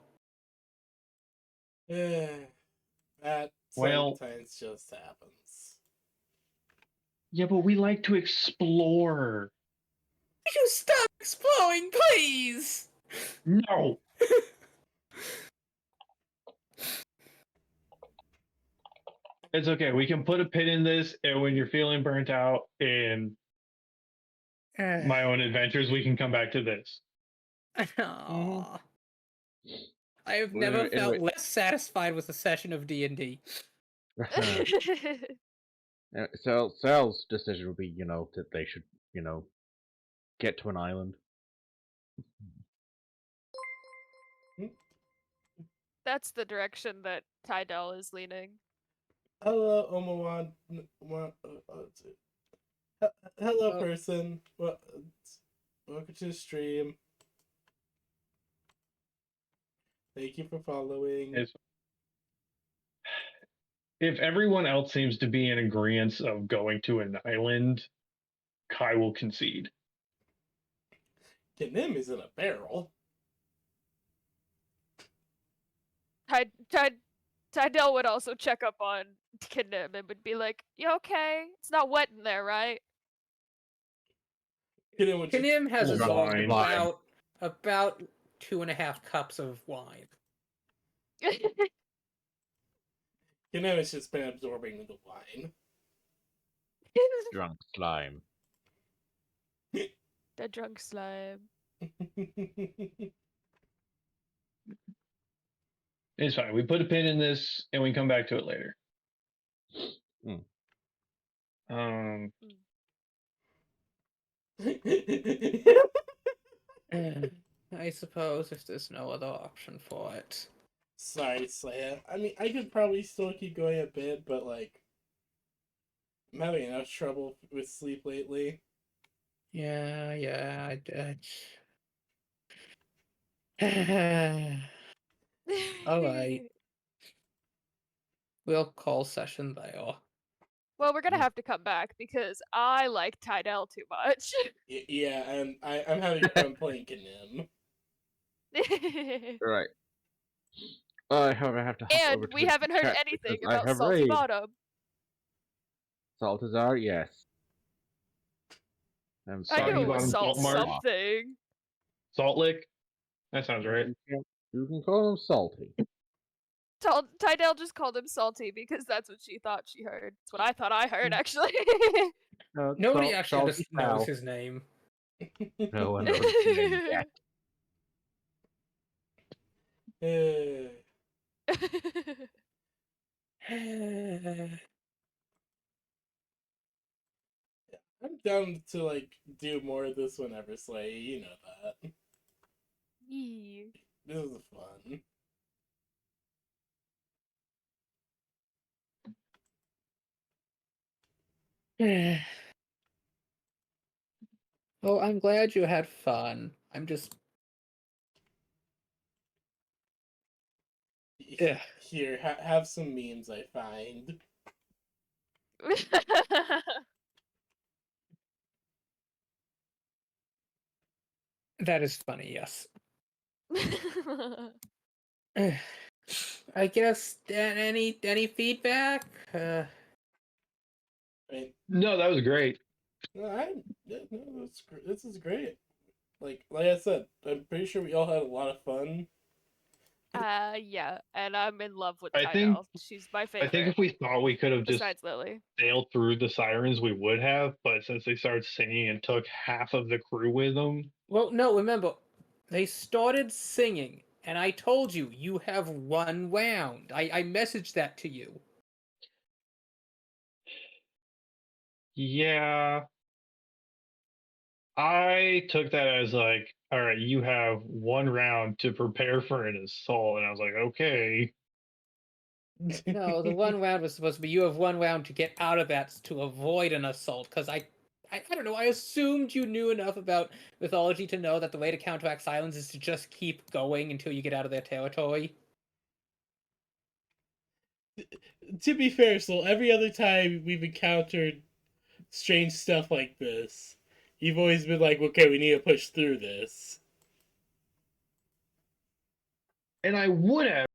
That Well- sometimes just happens. Yeah, but we like to explore. You stop exploring, please! No. It's okay. We can put a pin in this, and when you're feeling burnt out in my own adventures, we can come back to this. Aww. I have Well, never anyway- felt less satisfied with a session of D&D. Sal's decision would be, that they should, get to an island. That's the direction that Tydell is leaning. Hello, Omawan. Hello, Oh. person. Welcome to the stream. Thank you for following. If everyone else seems to be in agreement of going to an island, Kai will concede. Kanim is in a barrel. Tydell would also check up on Kanim and would be like, "You okay? It's not wet in there, right?" Kanim would just- Kanim has Hold absorbed on. about 2.5 cups of wine. Kanim has just been absorbing the wine. Drunk slime. The drunk slime. It's fine. We put a pin in this and we come back to it later. Hmm. I suppose if there's no other option for it. Sorry, Slaya. I mean, I could probably still keep going a bit, but like, I'm having enough trouble with sleep lately. Yeah. Alright. We'll call session there. Well, we're gonna have to come back because I like Tydell too much. Yeah, and I'm having fun playing Kanim. Right. I have to hop over And to we the haven't heard chat anything because I about have Salty raid. Bottom. Saltazar, yes. I'm I sorry. knew it Bottom was Salt Salt Marsh? something. Salt Lick? That sounds right. You can call him salty. Tydell just called him Salty because that's what she thought she heard. That's what I thought I heard, actually. Nobody actually salty just knows pal. his name. No one knows his name yet. I'm down to like do more of this whenever, Slay. You know that. Yee. This is fun. Well, I'm glad you had fun. I'm just... Yeah. Here, have some memes I find. That is funny, yes. I guess any feedback? I mean, No, that was great. no, this is great. Like I said, I'm pretty sure we all had a lot of fun. Yeah, and I'm in love with I think- Tydell. She's my favorite. I think if we thought we could have just besides Lily. sailed through the sirens, we would have. But since they started singing and took half of the crew with them, Well, no, remember, they started singing, and I told you, you have one round. I messaged that to you. yeah, I took that as like, all right, you have one round to prepare for an assault, and I was like, okay. No, the one round was supposed to be you have one round to get out of that to avoid an assault, because I don't know, I assumed you knew enough about mythology to know that the way to counteract silence is to just keep going until you get out of their territory. To be fair, so every other time we've encountered strange stuff like this, you've always been like, okay, we need to push through this. And I would have